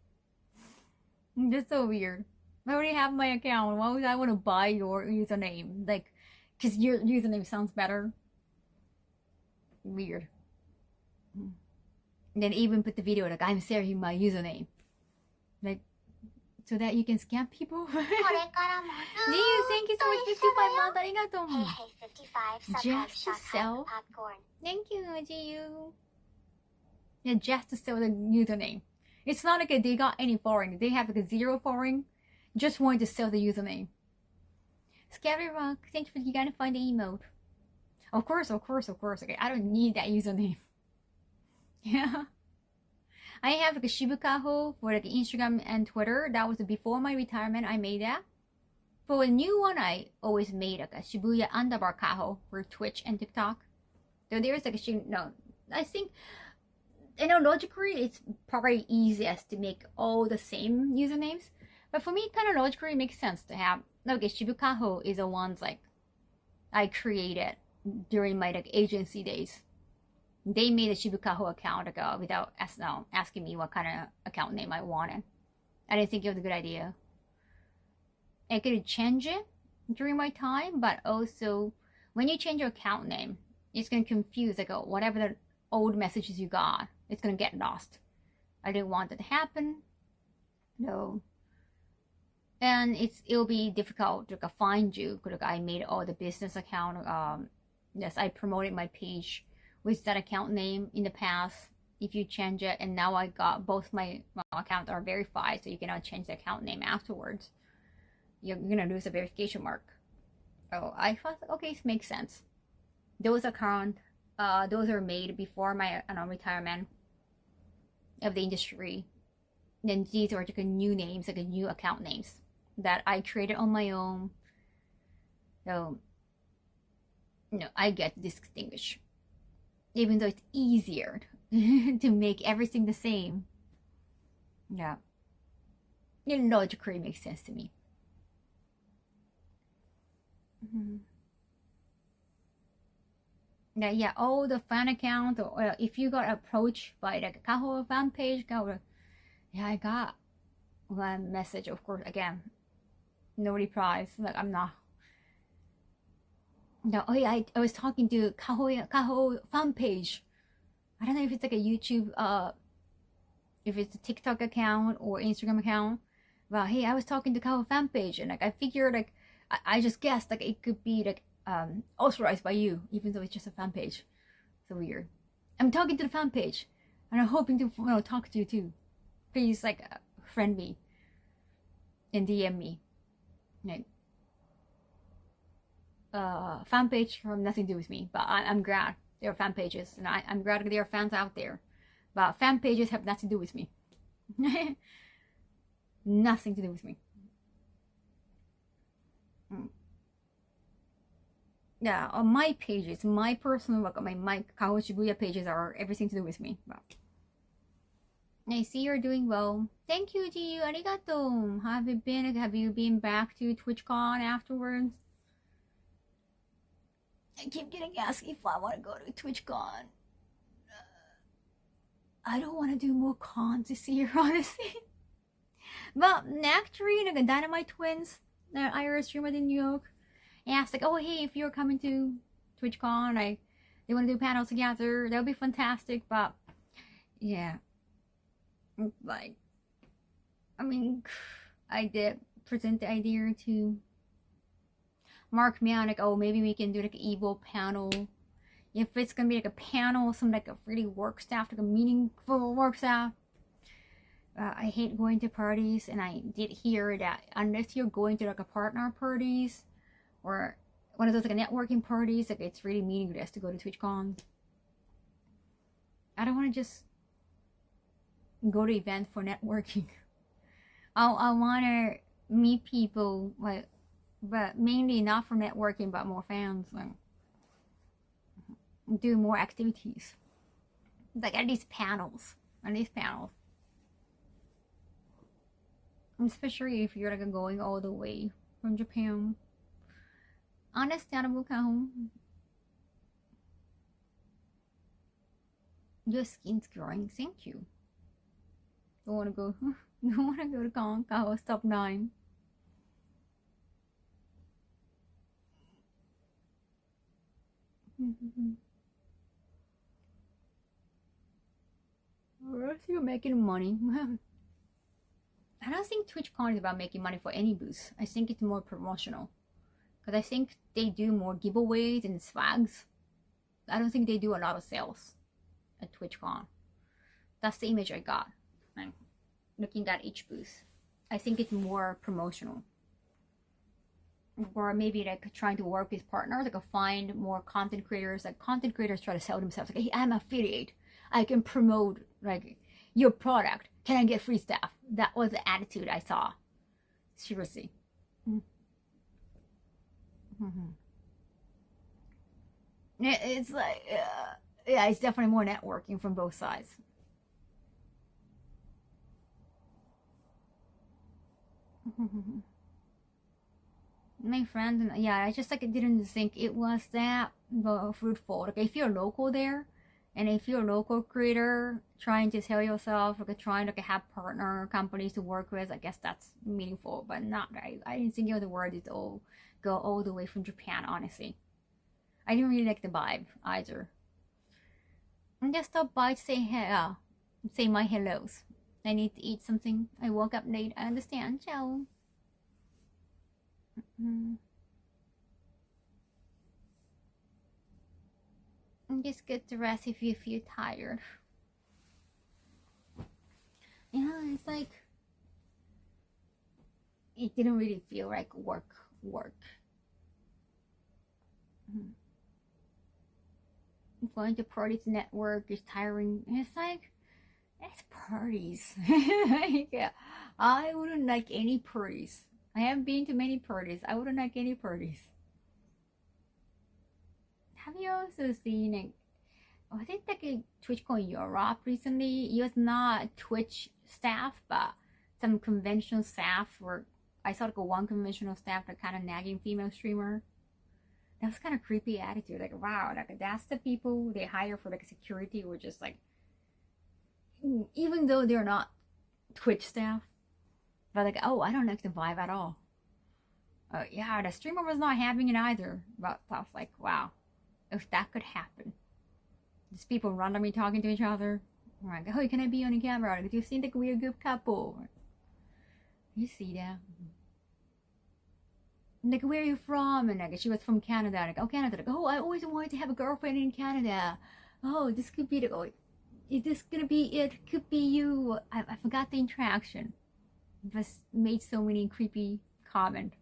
That's so weird. I already have my account. Why would I want to buy your username? Like, Because your username sounds better. Weird. And then even put the video like, I'm sharing my username. Like, so that you can scam people. これからもず Gee, thank you so much, 55 months. ありがとう。 Hey, hey, 55 Just to sometimes sell? popcorn. Thank you, GU. Yeah, just to sell the username. It's not like they got any foreign. They have like a 0 foreign. Just wanted to sell the username. Scary Rock, thank you for you gotta find the emote. Of course. Okay, I don't need that username. Yeah. I have like a Kaho for like Instagram and Twitter. That was before my retirement. I made that. For a new one, I always made like a Shibuya _Kaho for Twitch and TikTok. So there's like I think, logically, it's probably easiest to make all the same usernames. But for me, kind of logically, it makes sense to have, like, Kaho is the ones like I created during my like agency days. They made a Kaho account without asking me what kind of account name I wanted. I didn't think it was a good idea. I could change it during my time, but also when you change your account name, it's gonna confuse like whatever the old messages you got. It's gonna get lost. I didn't want that to happen. No. And it'll be difficult to find you because I made all the business account. Yes, I promoted my page with that account name in the past. If you change it, and now I got both my accounts are verified, so you cannot change the account name afterwards. You're gonna lose a verification mark. Oh, I thought, okay, it makes sense. Those accounts, those are made before my retirement of the industry. Then these are like new names, like new account names that I created on my own. So, I get to distinguish. Even though it's easier to make everything the same. Yeah. It logically makes sense to me. Yeah, all the fan accounts, or if you got approached by the Kaho fan page, yeah, I got one message, of course, again, no replies, like I'm not. No, oh yeah, I was talking to Kaho fan page. I don't know if it's like a YouTube, if it's a TikTok account or Instagram account. But hey, I was talking to Kaho fan page, and like I figured like I just guessed like it could be like authorized by you, even though it's just a fan page. So weird. I'm talking to the fan page, and I'm hoping to talk to you too. Please like friend me and DM me. Like, fan page have nothing to do with me, but I'm glad there are fan pages, and I'm glad there are fans out there. But fan pages have nothing to do with me. Nothing to do with me. Yeah, on my pages, my personal work, my Kaho Shibuya pages are everything to do with me. But I see you're doing well. Thank you, GU. Arigato. Have you been back to TwitchCon afterwards? I keep getting asked if I want to go to TwitchCon. I don't want to do more cons this year, honestly. But actually, like the Dynamite Twins, the Irish streamer in New York, asked like, oh hey, if you're coming to TwitchCon, they want to do panels together. That would be fantastic. But yeah, like, I mean, I did present the idea to Mark me out like, oh, maybe we can do like an Evo panel. If it's gonna be like a panel, some like a really work staff, like a meaningful work staff. I hate going to parties, and I did hear that unless you're going to like a partner parties or one of those like a networking parties, like it's really meaningless to go to TwitchCon. I don't want to just go to event for networking. I want to meet people, like, but mainly not for networking, but more fans, like do more activities, like at least panels, especially if you're like going all the way from Japan. Understandable, Kaho. Your skin's growing. Thank you. Don't want to go. Don't want to go to Kaho's top 9. Unless you're making money. I don't think TwitchCon is about making money for any booth. I think it's more promotional. Because I think they do more giveaways and swags. I don't think they do a lot of sales at TwitchCon. That's the image I got. Like, looking at each booth. I think it's more promotional. Or maybe like trying to work with partners, like find more content creators. Like content creators try to sell themselves. Like, hey, I'm an affiliate. I can promote like your product. Can I get free stuff? That was the attitude I saw. Seriously. It's like, yeah, it's definitely more networking from both sides. My friends, and yeah, I just like didn't think it was that fruitful. Like if you're local there, and if you're a local creator trying to sell yourself, like trying to have partner companies to work with, I guess that's meaningful. But not, I didn't think it was worth it all go all the way from Japan. Honestly, I didn't really like the vibe either. And just stop by to say hello, say my hellos. I need to eat something. I woke up late. I understand. Ciao. And just get the rest if you feel tired. Yeah, it's like it didn't really feel like work. Going to parties network is tiring. It's like it's parties. Yeah, I wouldn't like any parties. I haven't been to many parties. I wouldn't like any parties. Have you also seen like, was it like a TwitchCon Europe recently? It was not Twitch staff, but some conventional staff were, I saw like a one conventional staff like kind of nagging female streamer. That was kind of creepy attitude. Like, wow, like that's the people they hire for like security, or just like, even though they're not Twitch staff, but like, oh, I don't like the vibe at all. Yeah, the streamer was not having it either. But I was like, wow, if that could happen. These people randomly talking to each other. I'm like, oh, can I be on the camera? Like, do you seem like we're a good couple? You see that? Like, where are you from? And like, she was from Canada. Like, oh, Canada. Like, oh, I always wanted to have a girlfriend in Canada. Oh, this could be the, oh, is this gonna be it? Could be you. I forgot the interaction. Just made so many creepy comments.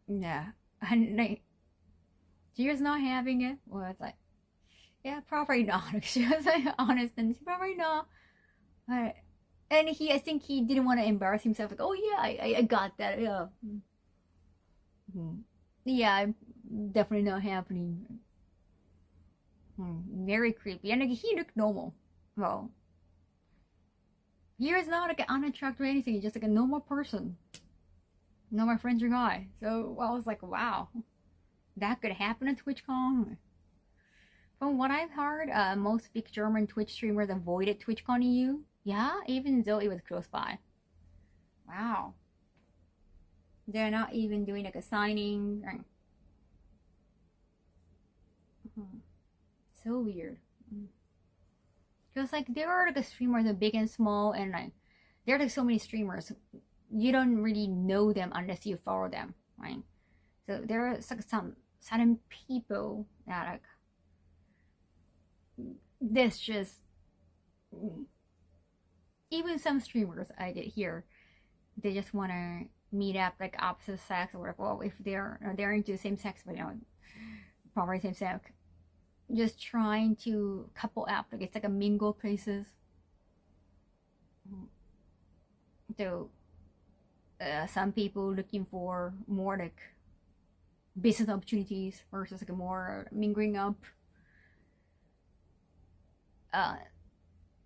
Yeah. And like, she was not having it. Well, it's like, yeah, probably not. She was like honest, and she probably not. But, and he, I think he didn't want to embarrass himself. Like, oh yeah, I got that. Yeah. Yeah, definitely not happening. Very creepy. And like, he looked normal. Well, he was not like unattractive or anything. He's just like a normal person. No, my friend's your guy. So I was like, wow, that could happen at TwitchCon. From what I've heard, most big German Twitch streamers avoided TwitchCon EU. Yeah, even though it was close by. Wow. They're not even doing like a signing. So weird. Because like there are like a streamers, the big and small, and like there are like so many streamers. You don't really know them unless you follow them, right? So there are like some certain people that like this just, even some streamers I did hear, they just want to meet up like opposite sex, or like, well, if they're into the same sex, but you know, probably same sex, just trying to couple up, like it's like a mingle places. So some people looking for more like business opportunities versus like a more mingling up. I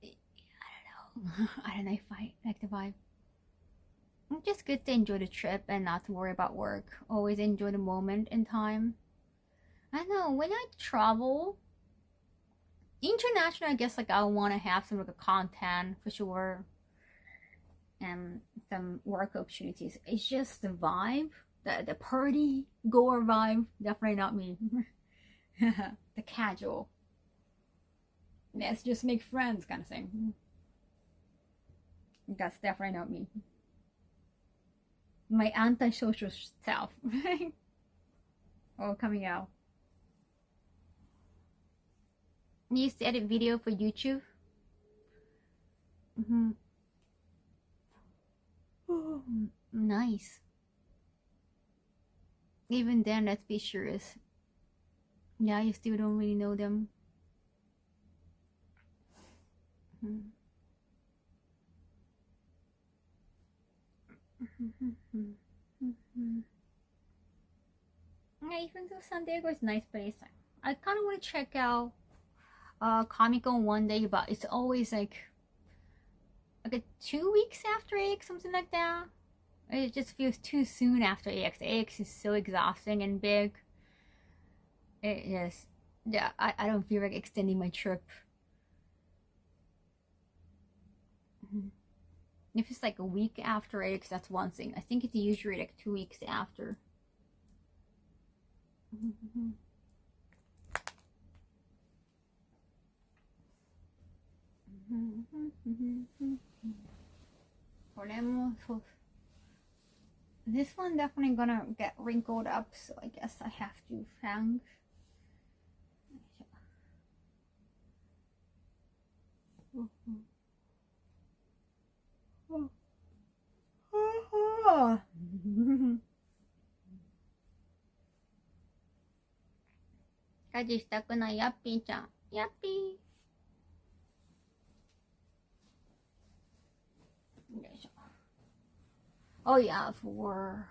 don't know. I don't know if I like the vibe. It's just good to enjoy the trip and not to worry about work. Always enjoy the moment in time. I know when I travel international, I guess like I want to have some like a content for sure, and some work opportunities. It's just the vibe the party goer vibe, definitely not me. The casual, let's just make friends kind of thing. That's definitely not me. My antisocial self. All coming out. Needs to edit video for YouTube. Oh, nice. Even then, let's be serious. Yeah, you still don't really know them. Yeah, even though San Diego is a nice place, I kind of want to check out Comic-Con one day, but it's always like a 2 weeks after AX, something like that. It just feels too soon after AX. AX is so exhausting and big. It is. Yeah, I don't feel like extending my trip. If it's like a week after AX, that's one thing. I think it's usually like 2 weeks after. This one definitely gonna get wrinkled up, so I guess I have to hang.家事したくないヤッピーちゃん。ヤッピー。よいしょ。Oh yeah, for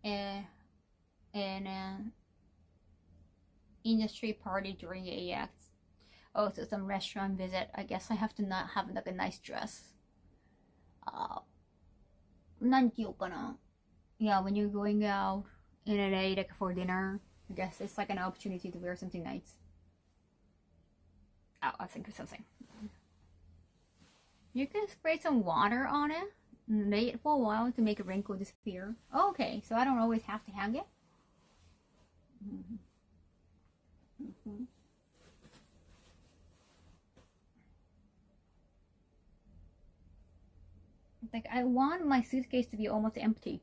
an industry party during AX. Also some restaurant visit. I guess I have to not have like a nice dress. 何着ようかな? Yeah, when you're going out in LA like for dinner, I guess it's like an opportunity to wear something nice. Oh, I think of something. You can spray some water on it and lay it for a while to make a wrinkle disappear. Oh, okay, so I don't always have to hang it. Like, I want my suitcase to be almost empty.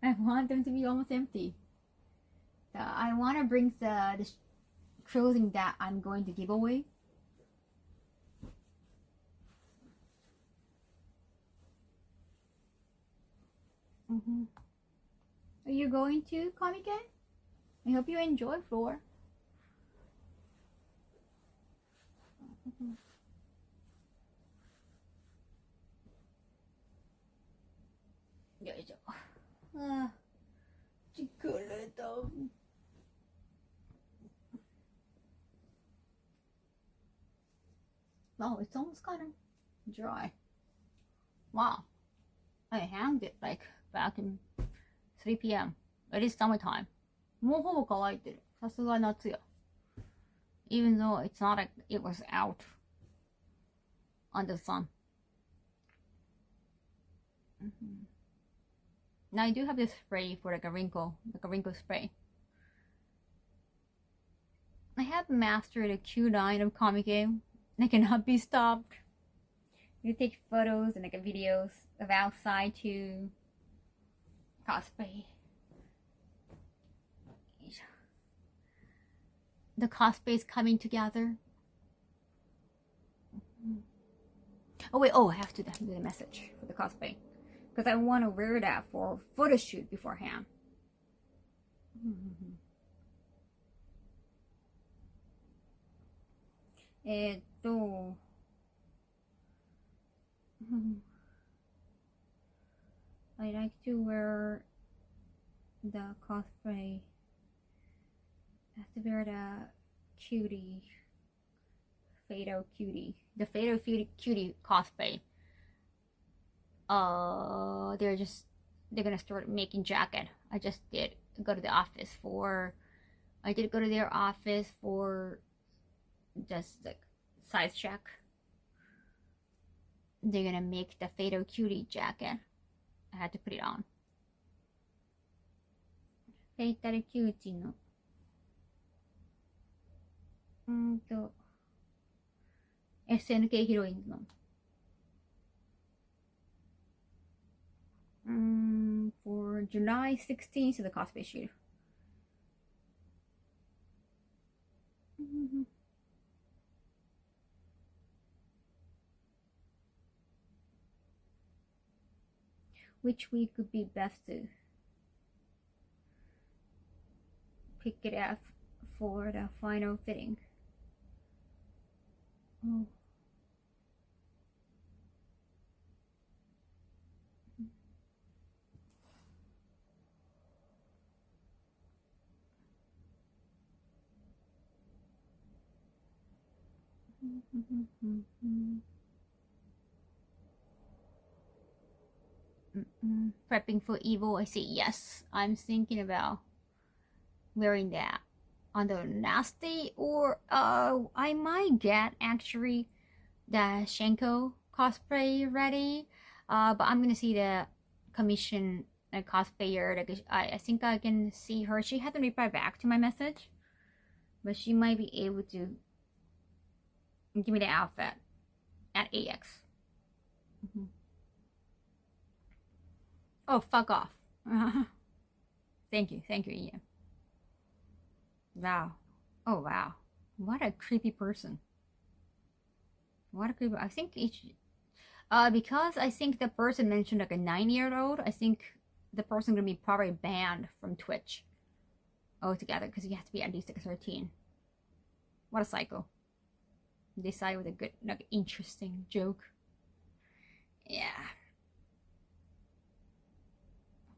I want them to be almost empty. I want to bring the clothing that I'm going to give away. Are you going to Comic-Con? I hope you enjoy, Floor. Oh, it's almost kind of dry. Wow. I hanged it like back in 3 p.m. It is summertime. もうほぼ乾いてる。さすが夏よ。Even though it's not like it was out on the sun. Now I do have this spray for like a wrinkle spray. I have mastered a Q9 of comic game. I cannot be stopped. You take photos and like videos of outside to cosplay. The cosplay is coming together. Oh wait, I have to do the message for the cosplay. Because I want to wear that for a photo shoot beforehand. I like to wear the cosplay. I have to wear the cutie, Fatal Cutie, the Fatal Cutie cosplay. They're gonna start making jacket. I just did go to the office for. I did go to their office for just like size check. They're gonna make the Fatal Cutie jacket. I had to put it on. ヘイタルキューチのSNK ヒロインズのfor July 16th to the cosplay shoot. Which week would be best to pick it up for the final fitting? Oh. Prepping for Evo, I see. Yes, I'm thinking about wearing that on the last day, or I might get actually the Shenko cosplay ready. But I'm gonna see the commission cosplayer. Like, I think I can see her. She hasn't replied back to my message, but she might be able to give me the outfit at AX. Oh, fuck off. Thank you, Ian. Wow. Oh, wow. What a creepy person. What a creepy... I think each... because I think the person mentioned like a 9-year-old, I think the person gonna be probably banned from Twitch altogether, because you have to be at least like 13. What a psycho. Decide with a good, like, interesting joke. Yeah.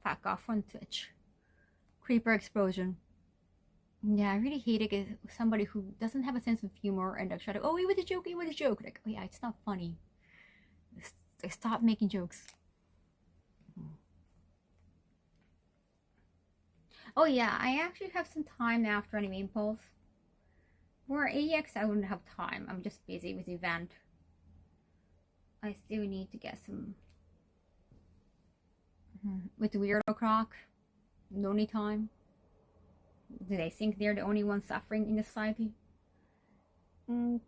Fuck off on Twitch. Creeper explosion. Yeah, I really hate it. Somebody who doesn't have a sense of humor and like try to, oh, it was a joke, Like, oh yeah, it's not funny. Stop making jokes. Oh yeah, I actually have some time after Anime Impulse. For AX, I wouldn't have time. I'm just busy with the event. I still need to get some... With Weirdo Croc, lonely time. Do they think they're the only ones suffering in the society? No.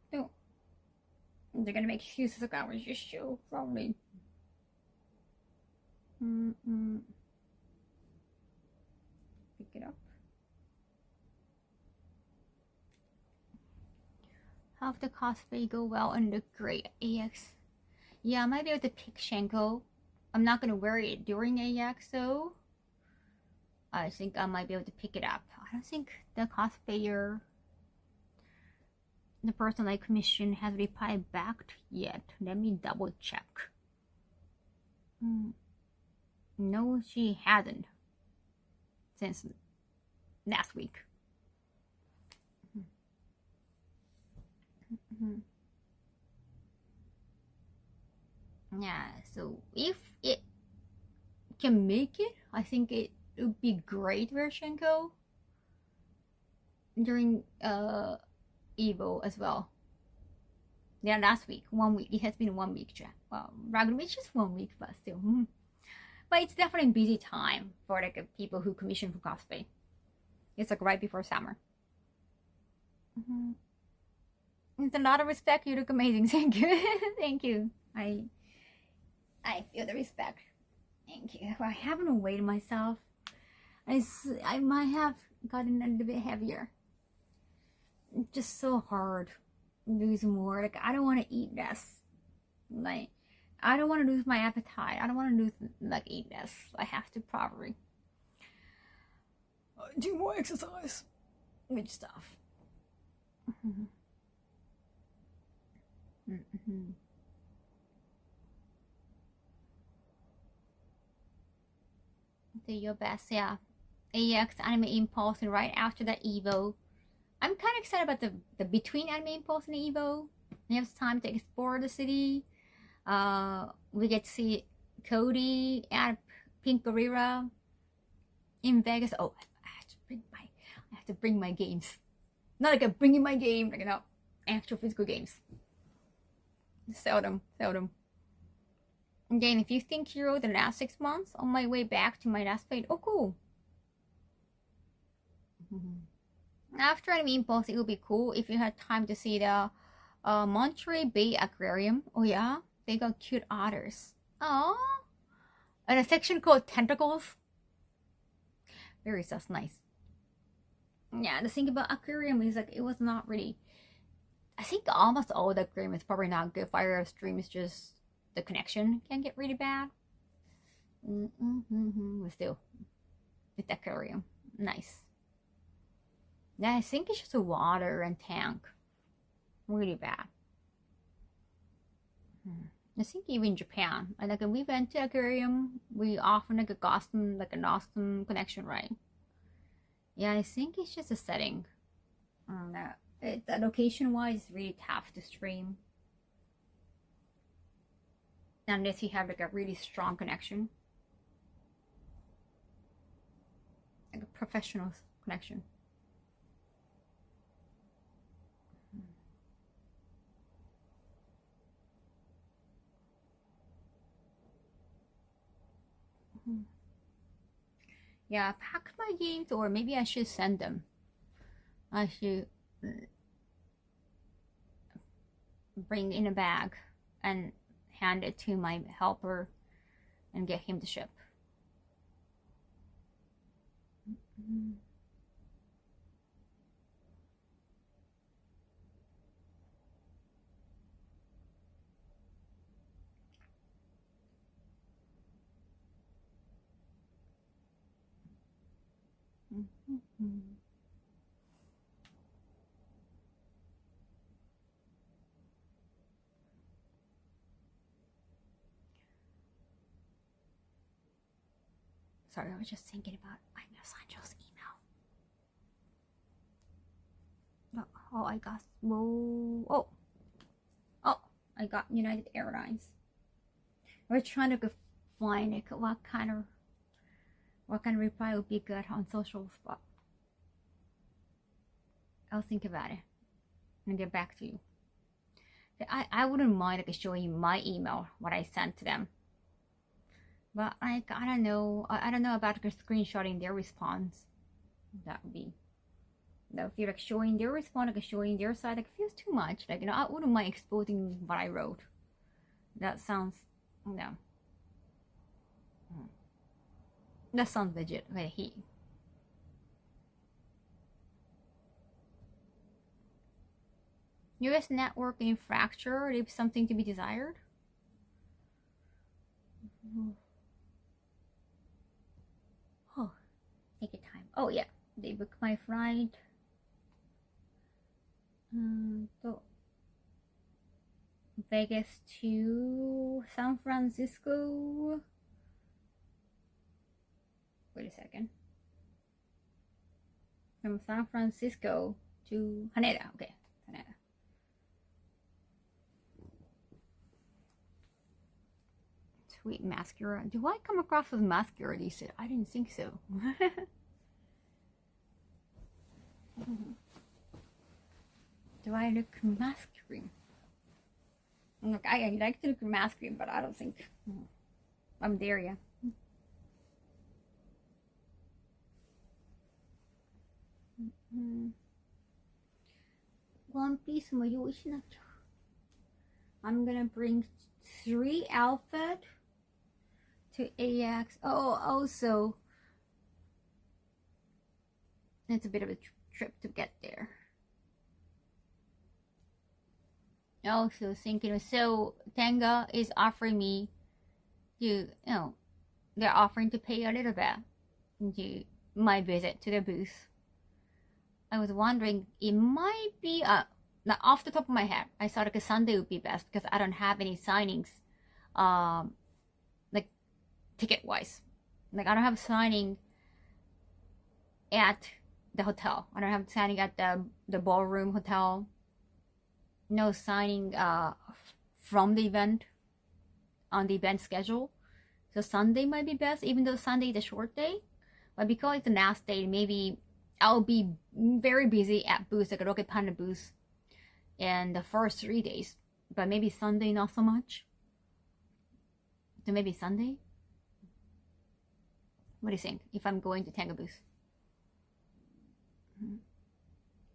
They're gonna make excuses like, I was just so probably. Pick it up. Have the cosplay go well and look great at AX. Yeah, I might be able to pick Shenko. I'm not gonna wear it during AX though. I think I might be able to pick it up. I don't think the cosplayer, the person I commissioned, has replied back yet. Let me double check. No, she hasn't. Since last week. Yeah, so if it can make it, I think it would be great for Shenko during Evo as well. Yeah, last week, 1 week. It has been 1 week. Well, regular it's just 1 week, but still. But it's definitely a busy time for like people who commission for cosplay. It's like right before summer. It's a lot of respect. You look amazing. Thank you. Thank you. I feel the respect. Thank you. I haven't weighed myself. I might have gotten a little bit heavier. It's just so hard to lose more. Like, I don't want to eat less. Like, I don't want to lose my appetite. I don't want to lose, like, eat less. I have to probably do more exercise with stuff. Do your best, yeah. AX Anime Impulse, and right after that Evo. I'm kind of excited about the between Anime Impulse and Evo. We have time to explore the city. We get to see Cody at Pink Gorilla in Vegas. Oh, I have to bring my games. Not like I'm bringing my game, like, you know, actual physical games. Seldom. Again, if you think Hero the last 6 months, on my way back to my last fate, oh cool. After anime post, it would be cool if you had time to see the Monterey Bay Aquarium. Oh yeah, they got cute otters. Oh, and a section called Tentacles. Very sus, nice. Yeah, the thing about aquarium is like it was not really. I think almost all the aquarium is probably not good. Fire stream is just the connection can get really bad. But still, it's aquarium, nice. Yeah, I think it's just a water and tank, really bad. I think even Japan, like we went to aquarium, we often like got some like an awesome connection, right? Yeah, I think it's just a setting. The location wise, really tough to stream unless you have like a really strong connection, like a professional connection. Yeah, pack my games, or maybe I should send them. I should bring in a bag and hand it to my helper and get him to ship. Sorry, I was just thinking about Sancho's email. Oh, I got I got United Airlines. We're trying to find like what kind of reply would be good on social spot. I'll think about it and get back to you. I wouldn't mind like showing you my email, what I sent to them. But like I don't know about like screenshotting their response. That would be if you're like showing their response, like showing their side, like feels too much. Like I wouldn't mind exposing what I wrote. That sounds that sounds legit. Okay, US network infrastructure leaves something to be desired. Oh, take your time. Oh yeah, they booked my flight. Vegas to San Francisco. Wait a second. From San Francisco to Haneda. Okay, Haneda. Sweet mascara. Do I come across with mascara? They said I didn't think so. Do I look masculine? Look, I like to look masculine, but I don't think I'm there yet. One piece mo I'm gonna bring 3 outfit to AX. Oh, also, it's a bit of a trip to get there. Also thinking, so Tenga is offering me to, they're offering to pay a little bit into my visit to their booth. I was wondering, it might be now off the top of my head, I thought like a Sunday would be best because I don't have any signings, like ticket wise. Like I don't have a signing at the hotel. I don't have a signing at the ballroom hotel. No signing from the event on the event schedule. So Sunday might be best, even though Sunday is a short day. But because it's the last day, maybe I'll be very busy at booths, like a Rocket Panda booth, in the first 3 days. But maybe Sunday not so much. So maybe Sunday? What do you think if I'm going to Tenga booth?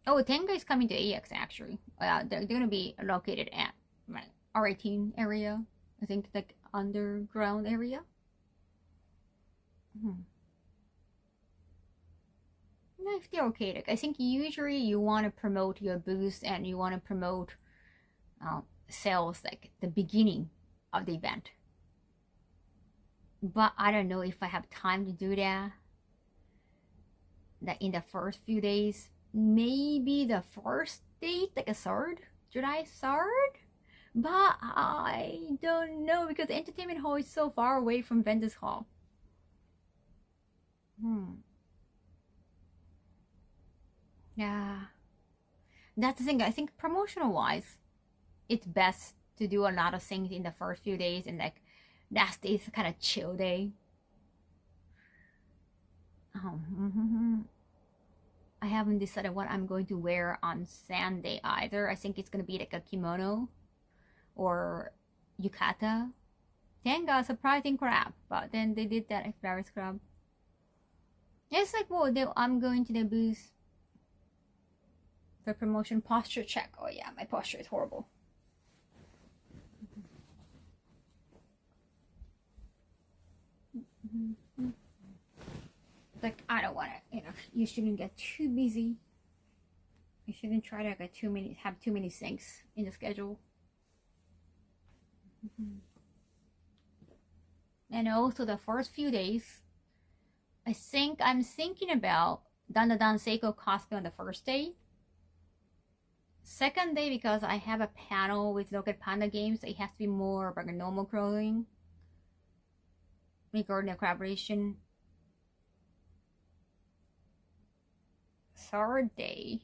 Oh, Tenga is coming to AX actually. They're gonna be located at like R18 area. I think like underground area. No, if they're okay, like I think usually you want to promote your booth and you want to promote sales like the beginning of the event. But I don't know if I have time to do that. That in the first few days, maybe the first date, like a third, July 3rd. But I don't know because the entertainment hall is so far away from vendors hall. Yeah, that's the thing. I think promotional wise, it's best to do a lot of things in the first few days, and like last day is kind of chill day. I haven't decided what I'm going to wear on Sunday either. I think it's gonna be like a kimono or yukata. Tenga surprising crap, but then they did that flower scrub. It's like, well, I'm going to the booth for promotion posture check. Oh yeah, my posture is horrible. Like I don't want to, you shouldn't get too busy. You shouldn't try to get have too many things in the schedule. And also the first few days, I think I'm thinking about Dandadan Seiko cosplay on the first day. Second day, because I have a panel with Rocket Panda games, it has to be more like a normal clothing regarding the collaboration. Third day.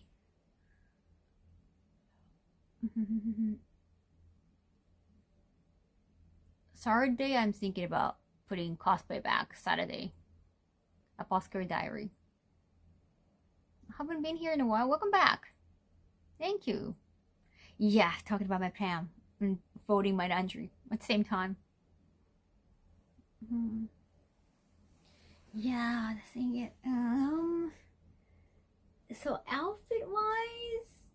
Third day, I'm thinking about putting cosplay back Saturday. Apothecary Diary. Haven't been here in a while. Welcome back. Thank you. Yeah, talking about my plan and folding my laundry at the same time. Yeah, the thing is, so outfit wise,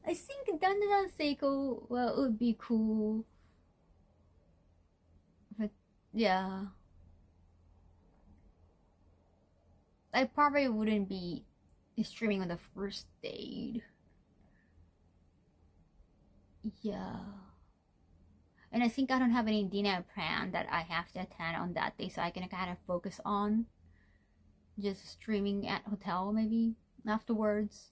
I think Dandadan Seiko, well, it would be cool. But yeah, I probably wouldn't be streaming on the first date. Yeah. And I think I don't have any dinner plan that I have to attend on that day, so I can kind of focus on just streaming at hotel maybe afterwards.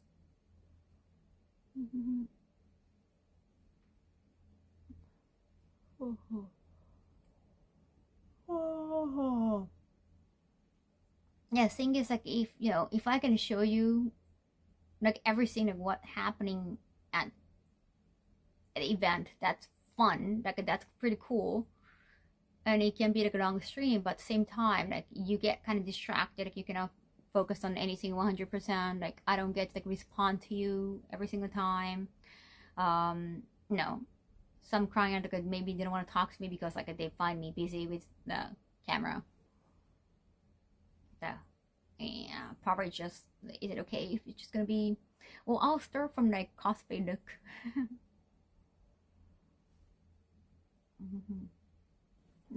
Yeah, thing is like if I can show you like everything of what happening at an event that's fun, like that's pretty cool, and it can be like a long stream, but at the same time like you get kind of distracted, like you cannot focus on anything 100%. Like I don't get to like respond to you every single time. No, some clients like maybe they don't want to talk to me because like they find me busy with the camera. So yeah, probably just, is it okay if it's just gonna be, well, I'll start from like cosplay look.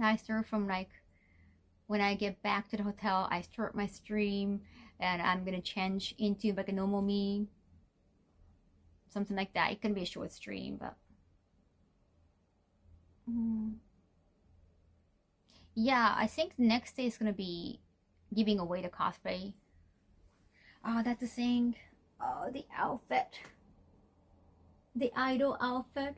I start from like when I get back to the hotel, I start my stream and I'm gonna change into like a normal me, something like that. It can be a short stream, but yeah, I think the next day is gonna be giving away the cosplay. Oh, that's the thing. Oh, the outfit, the idol outfit,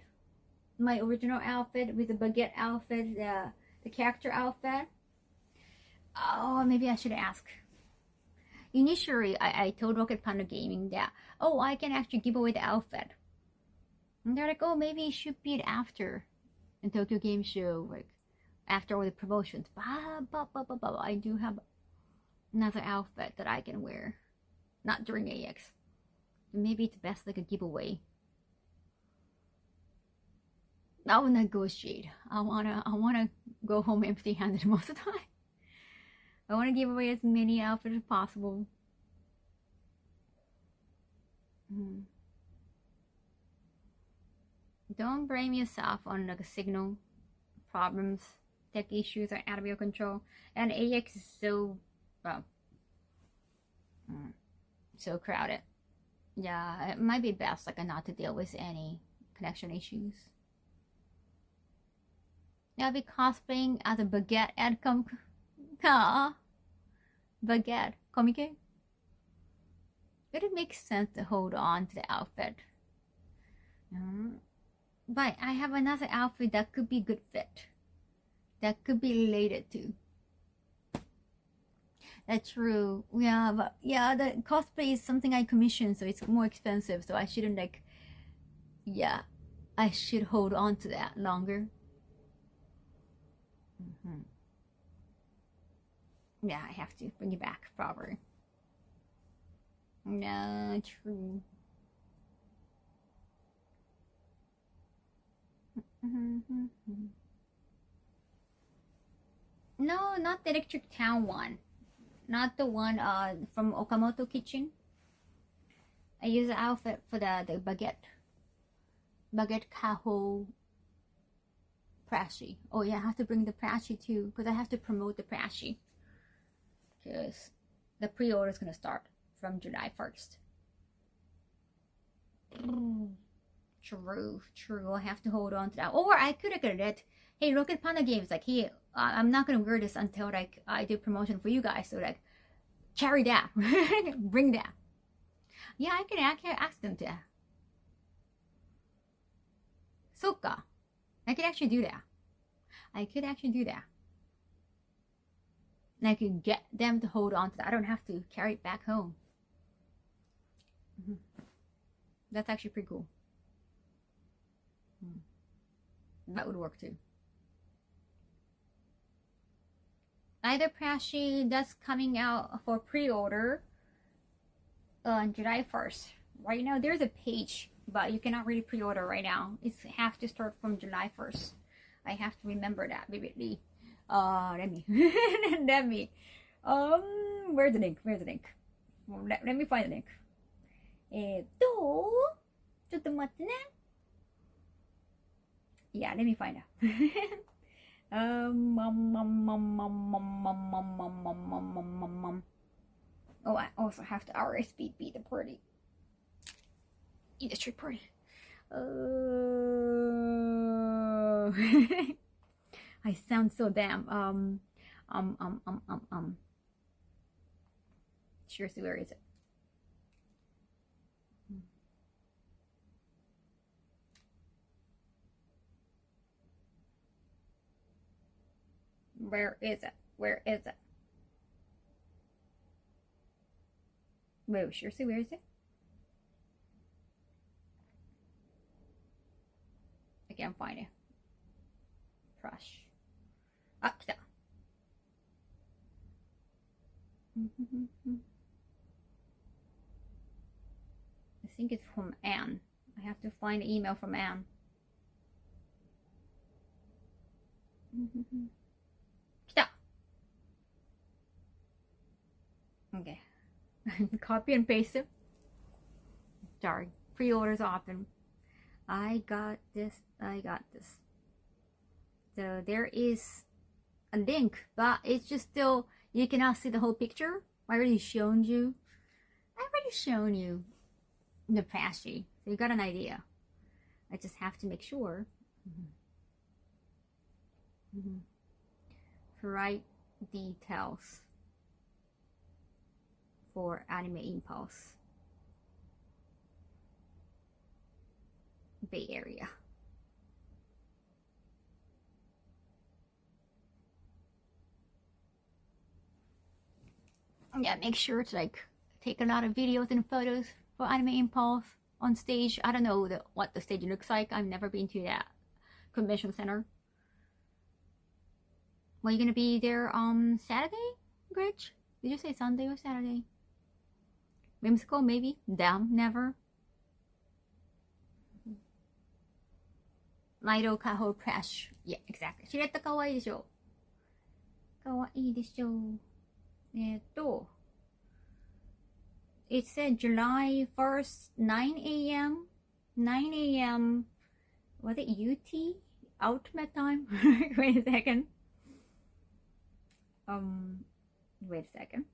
my original outfit with the baguette outfit, the character outfit. Oh, maybe I should ask. Initially, I told Rocket Panda Gaming that, oh, I can actually give away the outfit. And they're like, oh, maybe it should be after the Tokyo Game Show, like after all the promotions. But I do have another outfit that I can wear, not during AX. Maybe it's best like a giveaway. I will negotiate. I wanna go home empty-handed most of the time. I want to give away as many outfits as possible. Don't blame yourself on like signal problems. Tech issues are out of your control. And AX is so, well, so crowded. Yeah, it might be best like not to deal with any connection issues. I'll be cosplaying as a baguette and baguette comic. It makes sense to hold on to the outfit. But I have another outfit that could be good fit. That could be related to. That's true. Yeah, but yeah, the cosplay is something I commission, so it's more expensive. So I shouldn't like. Yeah, I should hold on to that longer. Yeah, I have to bring it back probably. No, true. No, not the Electric Town one. Not the one from Okamoto Kitchen. I use the outfit for the baguette. Baguette Kaho Prashi. Oh yeah, I have to bring the Prashi too, because I have to promote the Prashi. Because the pre-order is going to start from July 1st. True. I have to hold on to that. Or I could have got it. Hey, Rocket Panda Games, like, hey, I'm not going to wear this until, like, I do promotion for you guys. So, like, carry that. Bring that. Yeah, I can ask them to. Soka. I could actually do that. I could get them to hold on to that. I don't have to carry it back home. That's actually pretty cool. That would work too. Either Prashi, that's coming out for pre-order on July 1st. Right now, there's a page, but you cannot really pre-order right now. It's have to start from July 1st. I have to remember that vividly. Let me. Where's the link? Let me find the link. ちょっと待ってね。Yeah, let me find out. Oh, I also have to RSVP the party. Industry party. I sound so damn seriously, where is it? Where is it? Wait, seriously, where is it? I can't find it. Crush. Ah, 来た. I think it's from Anne. I have to find the email from Anne. 来た. Okay. Copy and paste it. Sorry. Pre-orders often. I got this. So there is a link, but it's just still, you cannot see the whole picture. I already shown you the Prashi, so you got an idea. I just have to make sure. Right details for Anime Impulse Bay Area. Yeah, make sure to like take a lot of videos and photos for Anime Impulse on stage. I don't know what the stage looks like. I've never been to that convention center. Well, you gonna be there on Saturday, Gritch? Did you say Sunday or Saturday? Whimsical, maybe? Damn, never. Lido Kaho Crash. Yeah, exactly. シレットかわいいでしょ。かわいいでしょ。It said July 1st, 9 a.m. 9 a.m. Was it UT? Ultimate time? Wait a second. Wait a second.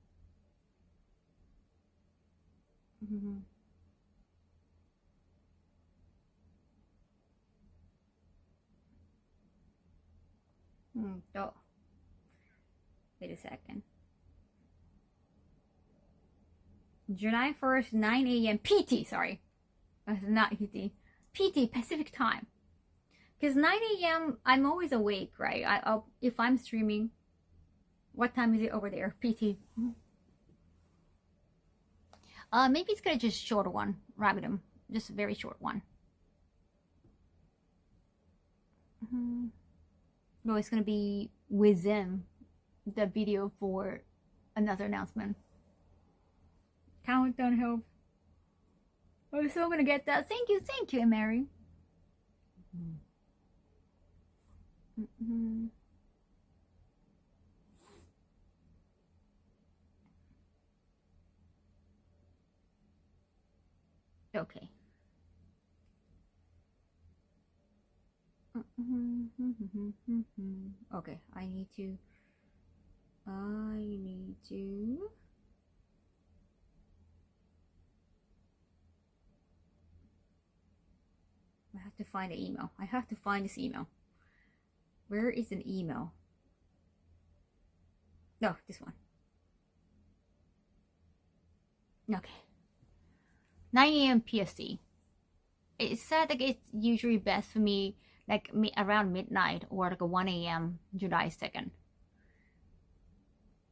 Oh, wait a second. July 1st, 9 a.m. PT, sorry. It's not UT. PT, Pacific time. Because 9 a.m., I'm always awake, right? If I'm streaming, what time is it over there? PT. Maybe it's gonna just short one, Rabidum. Just a very short one. No, it's gonna be within the video for another announcement. Countdown help. I'm still gonna get that. Thank you, Mary. Okay. Okay, I need to I have to find the email. I have to find this email. Where is an email? No, this one. Okay. 9 a.m. PST. It said like it's usually best for me like around midnight or like a 1 a.m. July 2nd.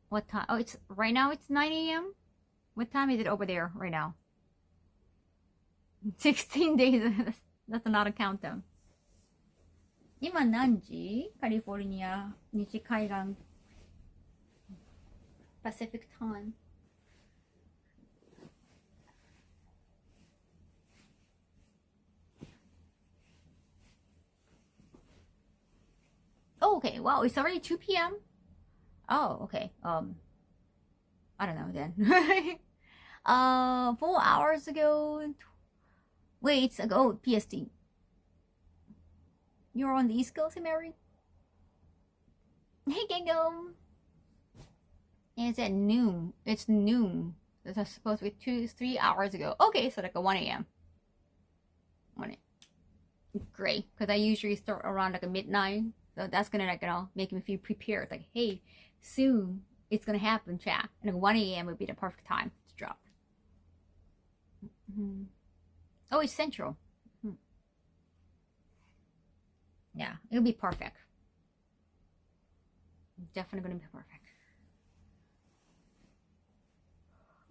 What time? Oh, it's right now it's 9 a.m. What time is it over there right now? 16 days. That's not a countdown. 今何時？カリフォルニア西海岸 Pacific time. Oh, okay. Wow, it's already 2 p.m. Oh, okay. I don't know then. 4 hours ago. Wait, it's ago PST. You're on the East Coast, Mary? Hey, Gingo. It's at noon. It's noon. That's supposed to be 3 hours ago. Okay, so like a 1 a.m. 1 a.m. Great, because I usually start around like a midnight. So that's gonna like make me feel prepared. Like, hey, soon it's gonna happen, chat. And like 1 a.m. would be the perfect time to drop. Oh, it's central. Yeah, it'll be perfect. Definitely gonna be perfect.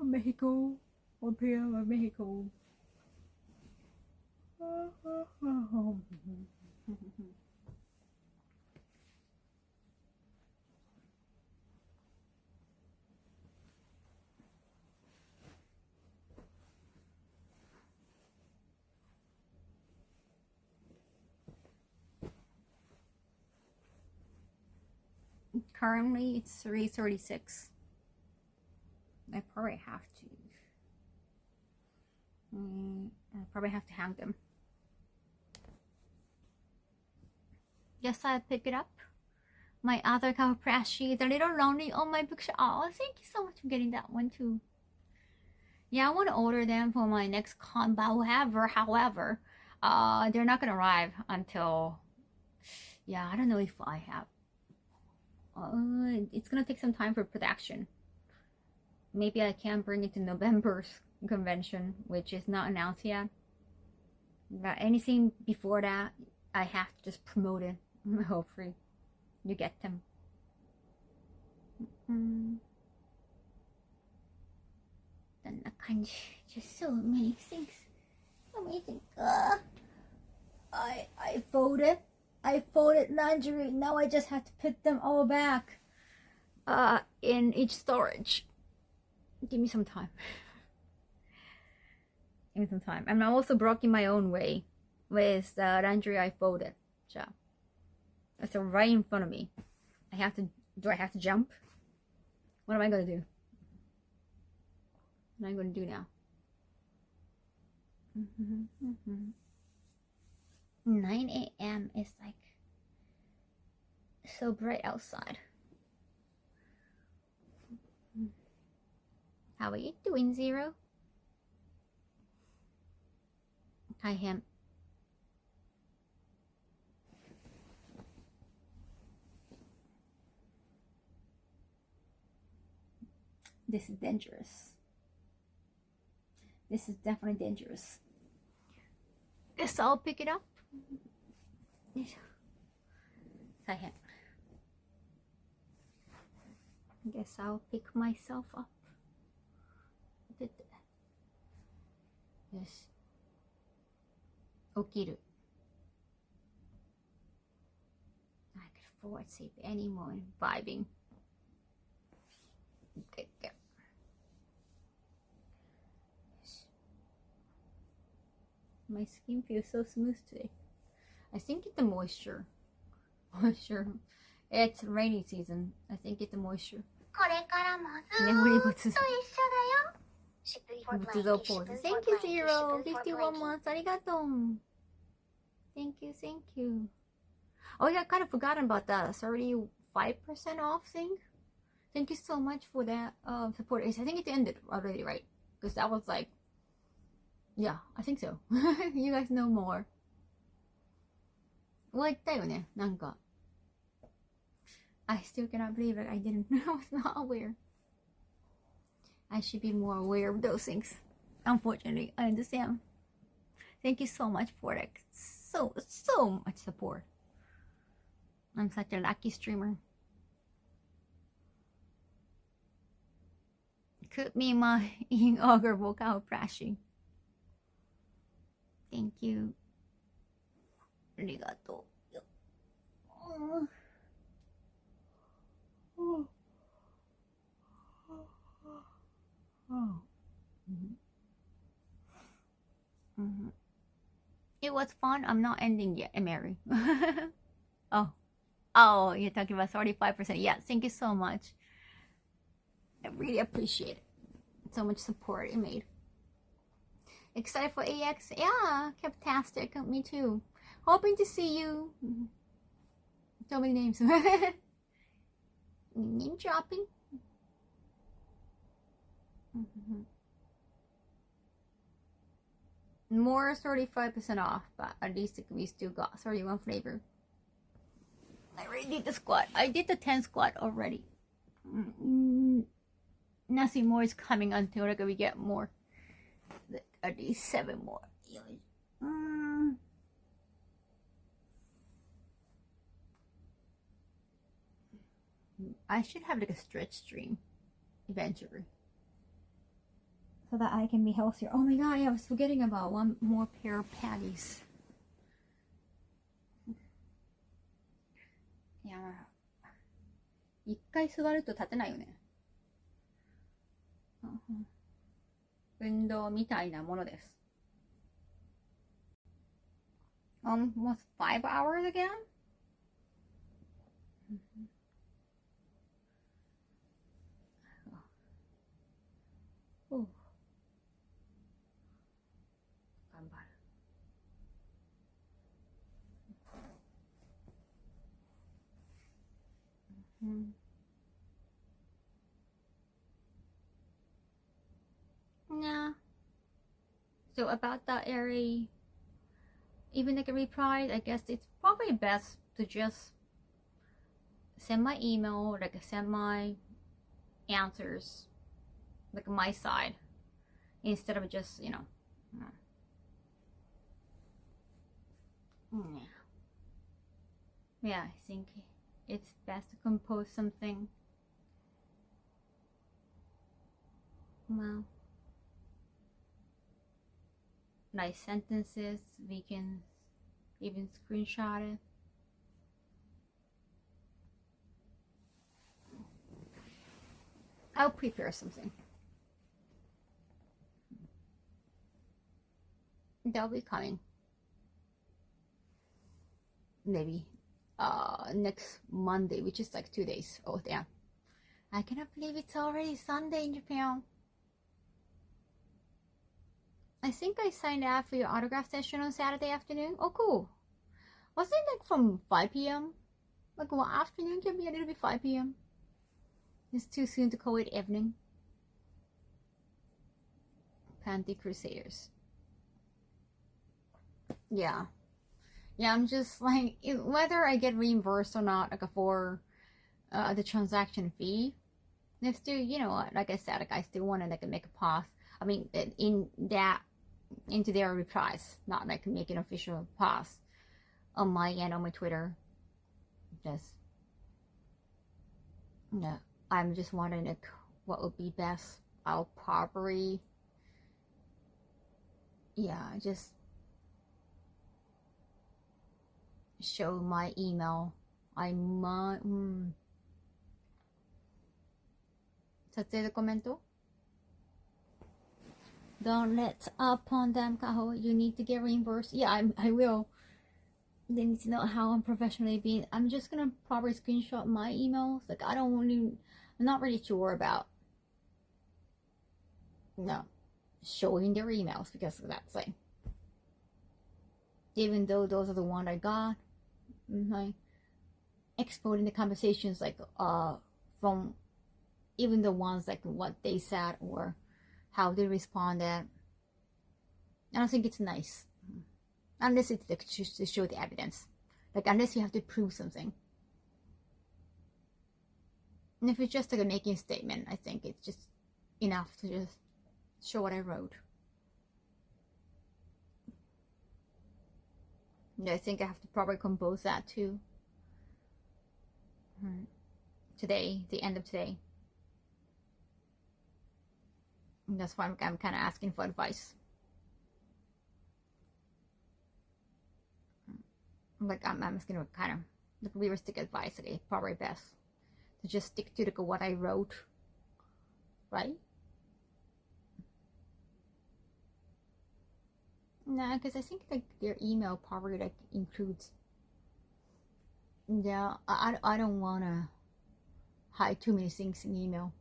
Mexico, 1 p.m. of Mexico. Currently, it's 3:36. I probably have to. I probably have to hang them. Yes, I pick it up. My other Kaho plushie is a little lonely on my bookshelf. Oh, thank you so much for getting that one too. Yeah, I want to order them for my next con, but however, they're not gonna arrive until. Yeah, I don't know if I have. It's gonna take some time for production. Maybe I can bring it to November's convention, which is not announced yet. But anything before that, I have to just promote it. Hopefully, you get them. Just so many things. Amazing. I folded laundry. Now I just have to put them all back in each storage. Give me some time. Give me some time. I'm also broken my own way with the laundry I folded. So it's right in front of me. Do I have to jump? What am I gonna do? What I'm going to do now. 9 a.m. is like so bright outside. How are you doing, Zero? Hi, him. This is dangerous. This is definitely dangerous. Guess I'll pick it up. Hi, guess I'll pick myself up. Yes. 起きる. I could afford sleep anymore and vibing. Okay, go. My skin feels so smooth today. I think it's the moisture. It's rainy season. I think it's the moisture. これからもずーっと一緒だよ。仏像ポーズ. Thank you, Zero. 51 months. ありがとう. Thank you, thank you. Oh yeah, I kind of forgotten about that 35% off thing. Thank you so much for that support. I think it ended already, right? Because that was like, yeah, I think so. You guys know more. 終わったよね、なんか。I still cannot believe it. I didn't. I was not aware. I should be more aware of those things. Unfortunately, I understand. Thank you so much for it. So much support. I'm such a lucky streamer. Could me my inaugural Kaho brushing. Thank you. ありがとう。It was fun. I'm not ending yet, Mary. Oh, you're talking about 35%. Yeah, thank you so much. I really appreciate it. So much support it made. Excited for AX? Yeah, fantastic. Me too. Hoping to see you. So many names. Name dropping. More 35% off, but at least we still got 31 flavor. I already did the squat. I did the 10 squat already. Nothing more is coming until like we get more. At least 7 more. I should have like a stretch stream eventually, so that I can be healthier. Oh my god, I was forgetting about one more pair of panties. Yeah. 一回座ると立てないよね。運動みたいなものです。Almost 5 hours again? Oh. 頑張る。Yeah. So about that area, even like a reply, I guess it's probably best to just send my email, like send my answers, like my side, instead of just, you know. Yeah, I think it's best to compose something. Well, nice sentences, we can even screenshot it. I'll prepare something. That'll be coming. Maybe next Monday, which is like 2 days. Oh damn. I cannot believe it's already Sunday in Japan. I think I signed up for your autograph session on Saturday afternoon. Oh, cool. Was it like from 5 p.m.? Like what afternoon can be a little bit 5 p.m.? It's too soon to call it evening. Panty Crusaders. Yeah. Yeah, I'm just like, whether I get reimbursed or not, like for the transaction fee, it's still, you know what, like I said, like I still want to like make a pass. I mean, into their replies, not like make an official pass on my end on my Twitter. Just, no, I'm just wondering like what would be best. I'll probably, yeah, just show my email. I might. 撮影でコメント Don't let up on them, Kaho. You need to get reimbursed. Yeah, I will. They need to know how unprofessionally being. I'm just gonna probably screenshot my emails. Like I don't really, I'm not really sure about showing their emails because that's like, even though those are the ones I got, like exporting the conversations like from even the ones like what they said or how they responded. I don't think it's nice unless it's like just to show the evidence, like unless you have to prove something. And if it's just like making a statement, I think it's just enough to just show what I wrote. Yeah, I think I have to probably compose that too. Today, the end of today. And that's why I'm kind of asking for advice. Like I'm asking for kind of like realistic advice. Okay, probably best to just stick to like what I wrote, right? Nah, because I think like their email probably like includes. Yeah, I don't wanna hide too many things in email.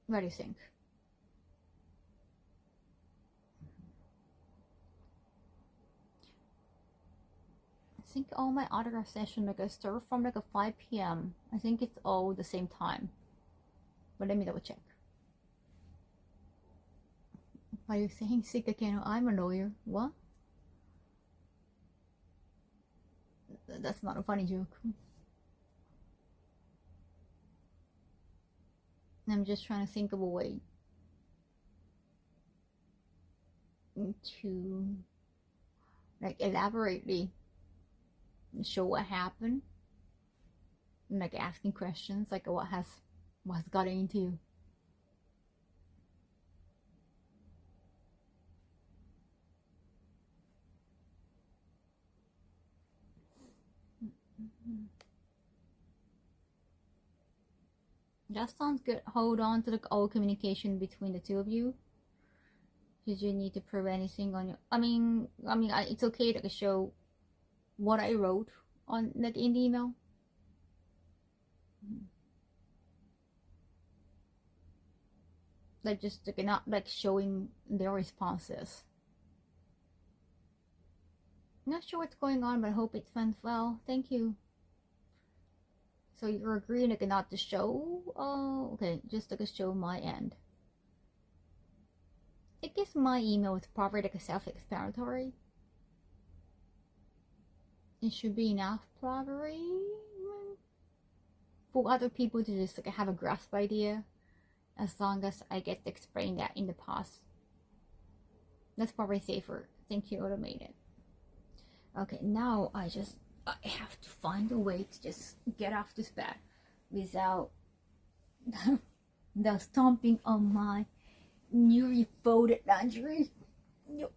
What do you think? I think all my autograph session like I start from like a 5 p.m. I think it's all the same time. But let me double check. Why are you saying sick again? I'm a lawyer. What? That's not a funny joke. I'm just trying to think of a way to like elaborately show what happened, and like asking questions like what's got into. That sounds good. Hold on to the all communication between the two of you. Did you need to prove anything on your? I mean, it's okay to show what I wrote on like in the email. Like just like not like showing their responses. Not sure what's going on, but I hope it went well. Thank you. So you're agreeing like not to show? Oh, okay. Just like a show my end. I guess my email is probably like a self-explanatory. It should be enough, probably, for other people to just like have a grasp idea. As long as I get to explain that in the past, that's probably safer. Thank you, automated. Okay, now I have to find a way to just get off this bed without the stomping on my newly folded laundry. Yo.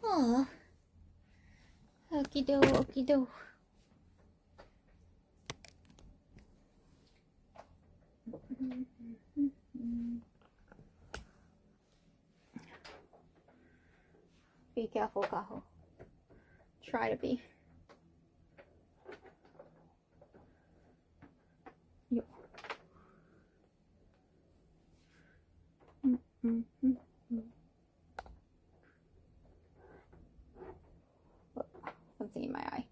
Oh, okie do, okie do. Be careful, Kaho. Try to be. Yo. Something in my eye.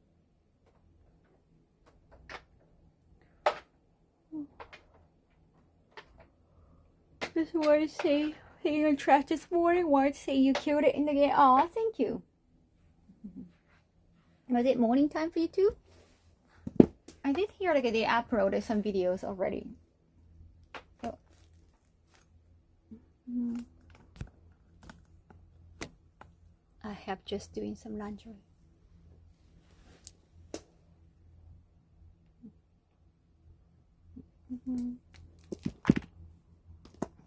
Just wanted to say, seeing your trash this morning. Wanted to say you killed it in the game. Oh, thank you. Was it morning time for you too? I did hear like they uploaded some videos already. So. I have just doing some laundry.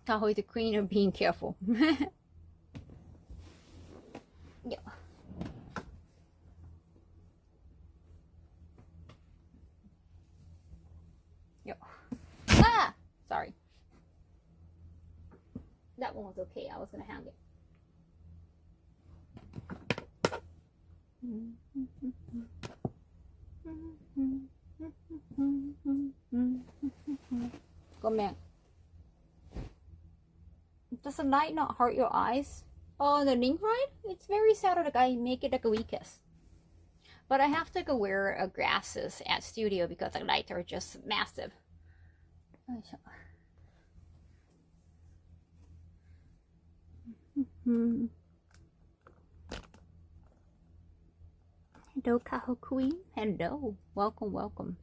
Kaho is the queen of being careful. Yeah. Yeah. Ah! Sorry. That one was okay. I was gonna hang it. Come here. Does the light not hurt your eyes? Oh, the link right? It's very sad that I make it like a weakest. But I have to go wear glasses at studio because the lights are just massive. Hello, Kaho Queen. Hello. Welcome, welcome.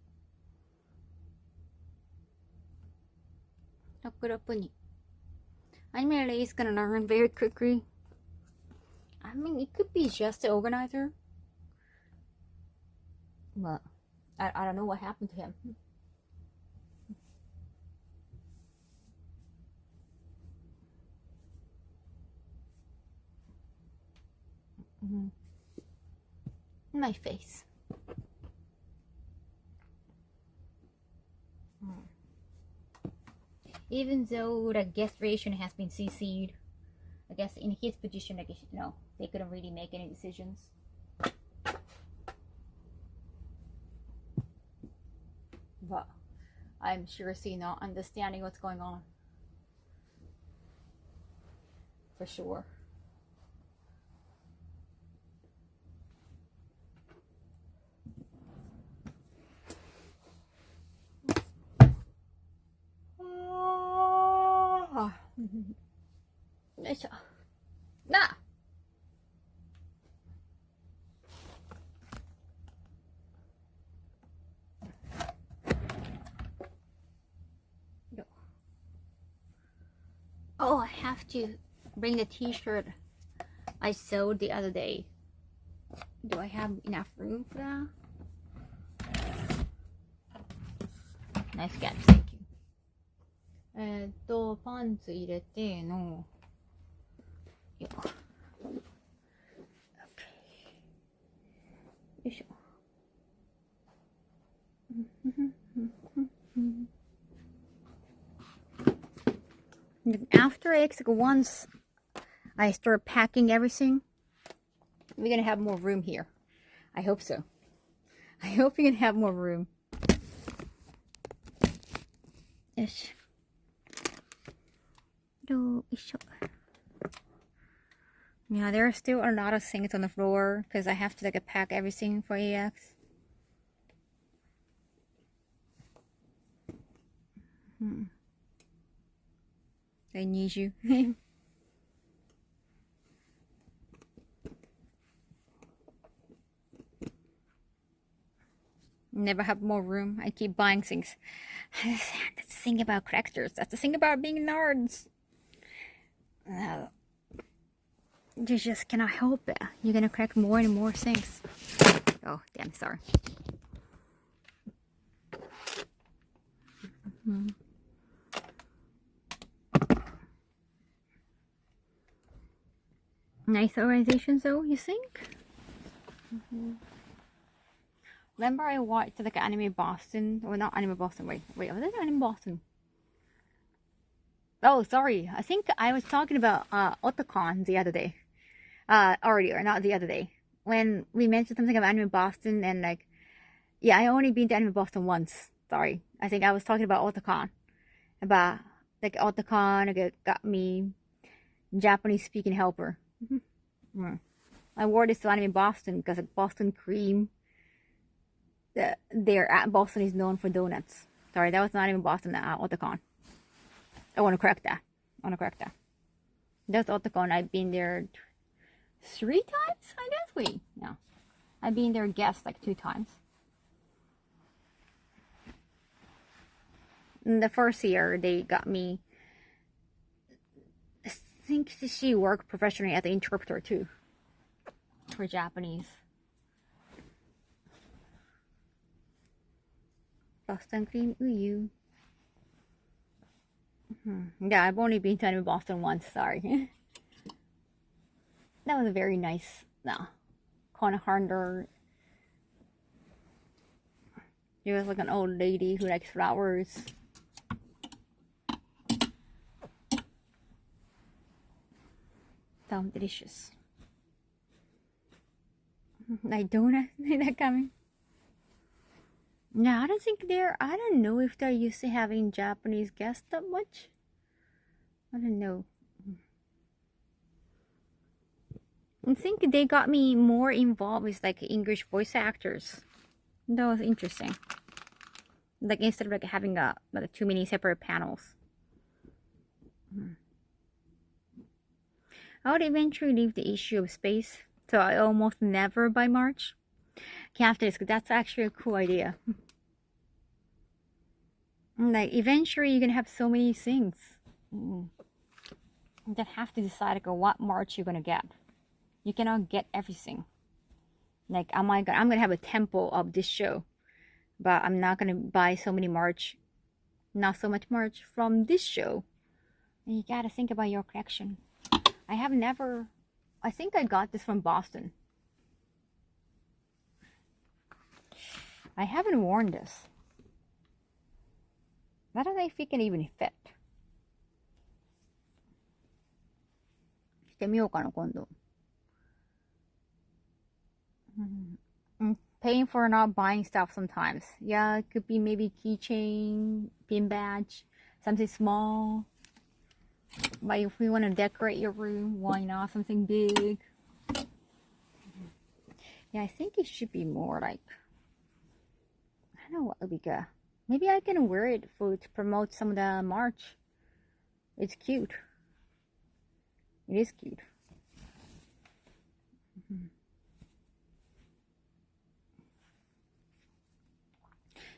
6に Anime is gonna learn very quickly. I mean, it could be just the organizer. But I don't know what happened to him. My face. Even though the guest version has been CC'd, I guess in his position, like, you know, they couldn't really make any decisions. But I'm seriously not understanding what's going on. For sure. Nah. Oh, I have to bring the t-shirt I sewed the other day. Do I have enough room for that? Nice catch, thank you. パンツ入れてのよ。よいしょ。After once I start packing everything, we're gonna have more room here. I hope so. I hope we can have more room. Yes. Yeah, there are still a lot of things on the floor because I have to like pack everything for AX. I need you. Never have more room. I keep buying things. That's the thing about collectors. That's the thing about being nerds. You just cannot help it. You're gonna collect more and more things. Oh, damn, sorry. Nice organization, though, you think? Remember I watched like Anime Boston, or not Anime Boston, wait, was it Anime Boston? Oh, sorry, I think I was talking about Otakon the other day. Earlier, not the other day. When we mentioned something about Anime Boston and like, yeah, I only been to Anime Boston once. Sorry. I think I was talking about Otakon. About like Otakon got me Japanese speaking helper. I wore this to Anime Boston because like Boston cream. There at Boston is known for donuts. Sorry, that was not even Boston. Otakon. I want to correct that. That's Otakon. I've been there 3 times, I guess. Wait, no, I've been there guest like 2 times. In the first year, they got me. I think she worked professionally as an interpreter too for Japanese. Boston cream uyu. Yeah, I've only been to Boston once. Sorry. That was a very nice. No, kind of harder. She was like an old lady who likes flowers. Sound delicious. Like donut, that coming. No, I don't think I don't know if they're used to having Japanese guests that much. I don't know. I think they got me more involved with like English voice actors. That was interesting. Like instead of like having like too many separate panels. I would eventually leave the issue of space, so I almost never buy March. After this, that's actually a cool idea. Like eventually you're gonna have so many things. You just have to decide like what March you're gonna get. You cannot get everything. Like I'm gonna have a temple of this show, but I'm not gonna buy so many March, not so much March from this show. And you gotta think about your collection. I think I got this from Boston. I haven't worn this. I don't know if it can even fit. してみようかな、今度。I'm paying for not buying stuff sometimes. Yeah, it could be maybe keychain, pin badge, something small. But if we want to decorate your room, why not something big? Yeah, I think it should be more like, I don't know what would be good. Maybe I can wear it to promote some of the March. It's cute. It is cute.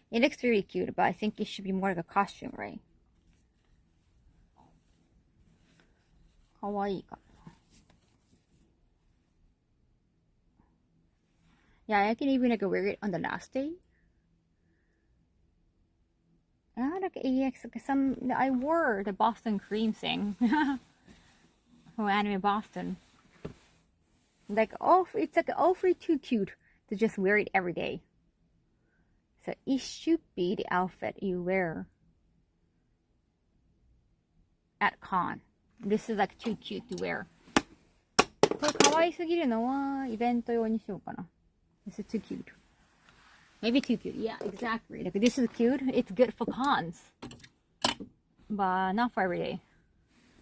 It looks really cute, but I think it should be more like a costume, right? Kawaii ka. Yeah, I can even like wear it on the last day. Like AX, I wore the Boston cream thing from Anime Boston. Like, it's like awfully too cute to just wear it every day. So it should be the outfit you wear at con. This is like too cute to wear. これ可愛すぎるのはイベント用にしようかな. This is too cute. Maybe too cute. Yeah, exactly. Like this is cute. It's good for cons, but not for every day.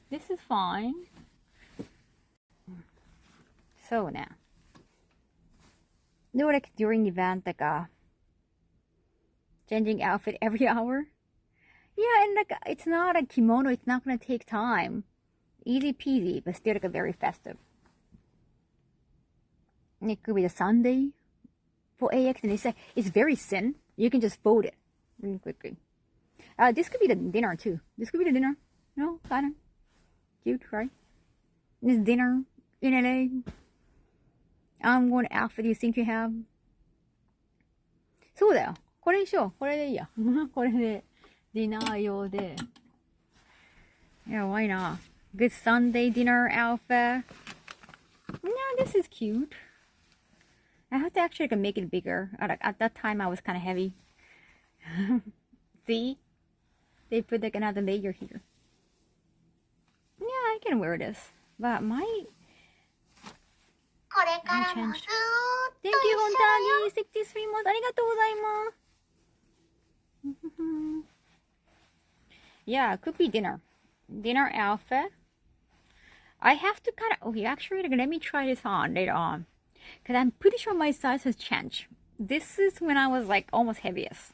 This is fine. So now, you know, like during the event, like changing outfit every hour. Yeah, and like it's not a kimono. It's not gonna take time. Easy peasy, but still like a very festive. And it could be the Sunday for AX, and they say it's very thin. You can just fold it really quickly. This could be the dinner too. This could be the dinner. No, kind of cute, right? This dinner in LA. What outfit do you think you have? そうだよ。これにしよう。これでいいや。これでディナー用で。Yeah, why not? Good Sunday dinner outfit. No, this is cute. I have to actually make it bigger. At that time, I was kind of heavy. See? They put like another layer here. Yeah, I can wear this. But これからもずーっと Thank you, Hontani. 63 months. ありがとうございます。Yeah, could be dinner. Dinner outfit. I have to kind of... Okay, actually, let me try this on later on. Because I'm pretty sure my size has changed. This is when I was like almost heaviest.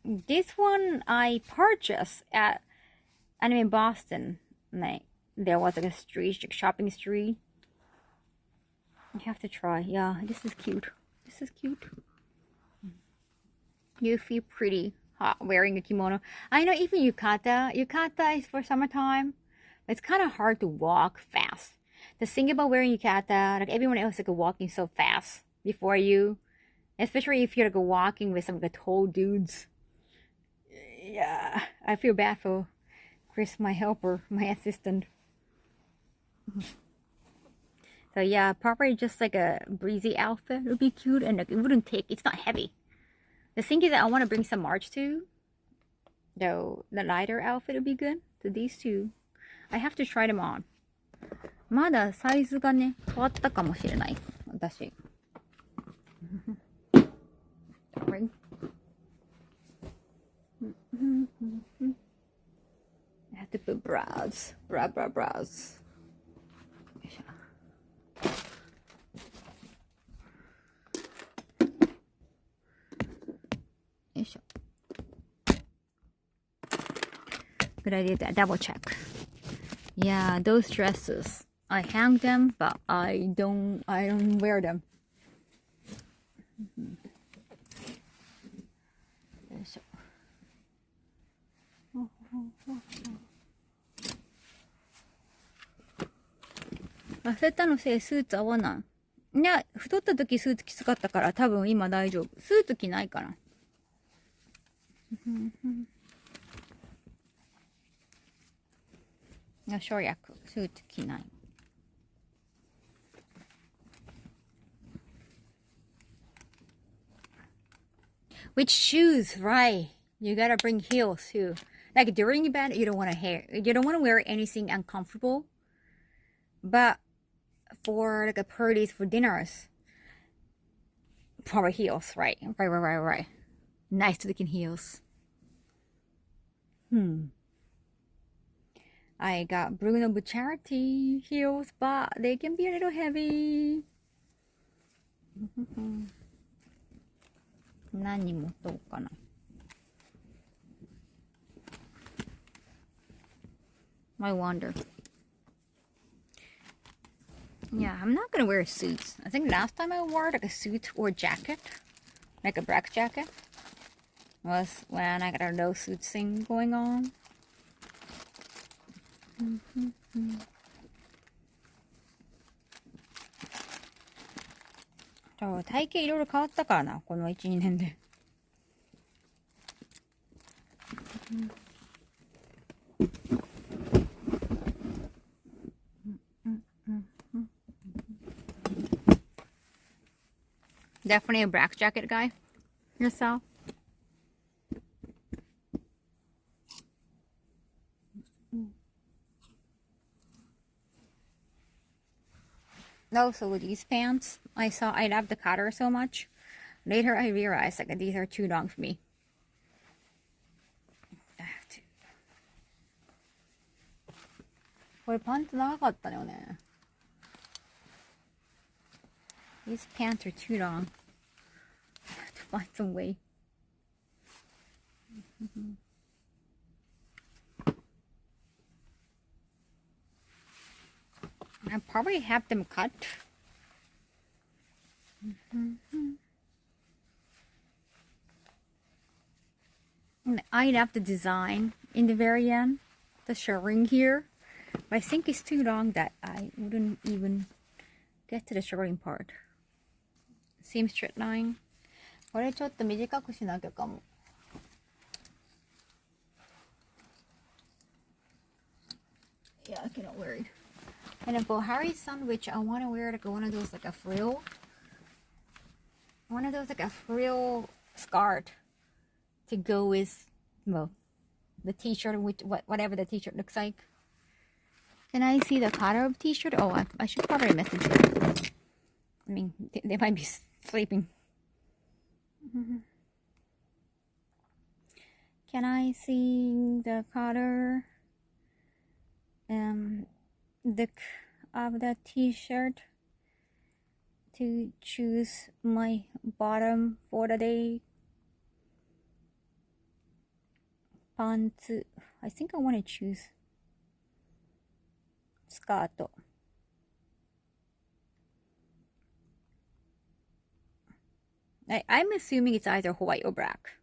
This one I purchased at Anime Boston. Like, there was like a street, like shopping street. You have to try. Yeah, this is cute. This is cute. You feel pretty hot wearing a kimono. I know even yukata. Yukata is for summertime. It's kind of hard to walk fast. The thing about wearing yukata, like everyone else is like walking so fast before you. Especially if you're like walking with some of the tall dudes. Yeah, I feel bad for Chris, my helper, my assistant. So yeah, probably just like a breezy outfit would be cute, and like, it wouldn't take, it's not heavy. The thing is that I want to bring some March too. Though the lighter outfit would be good. So these two, I have to try them on. まだサイズがね、変わったかもしれない。私。Right? I have to put brows. Brows. よいしょ。Good idea to double check. Yeah, those dresses. I hang them, but I don't wear them. よいしょ。痩せたのせいスーツ合わない。いや、太った時スーツきつかったから多分今大丈夫。スーツ着ないかな。省略。スーツ着ない。Which shoes, right? You gotta bring heels too. Like during event, you don't want to wear anything uncomfortable. But for like a parties, for dinners, probably heels, right? Right. Nice looking heels. I got Bruno Bucciarati heels, but they can be a little heavy. 何持とうかな。I wonder. Yeah, I'm not gonna wear suits. I think last time I wore like a suit or jacket, like a black jacket, was when I got a no suit thing going on. 体型いろいろ変わったからな、この1、2年で。Definitely a black jacket guy yourself. Also with these pants, I love the color so much. Later I realized like these are too long for me. I have to. これパンツ長かったよね。These pants are too long. I have to find some way. I probably have them cut. I love the design in the very end. The shirring here. But I think it's too long that I wouldn't even get to the shirring part. Same straight line. これちょっと短くしなきゃかも。Yeah, I cannot wear it. And then for Harry's sandwich, I want to wear like one of those like a frill. One of those like a frill skirt to go with, well, the t-shirt, with whatever the t-shirt looks like. Can I see the color of t-shirt? Oh, I should probably message them. I mean, they might be sleeping. Can I see the color the of the t-shirt to choose my bottom for the day? Pants. I think I want to choose skirt. I'm assuming it's either white or black.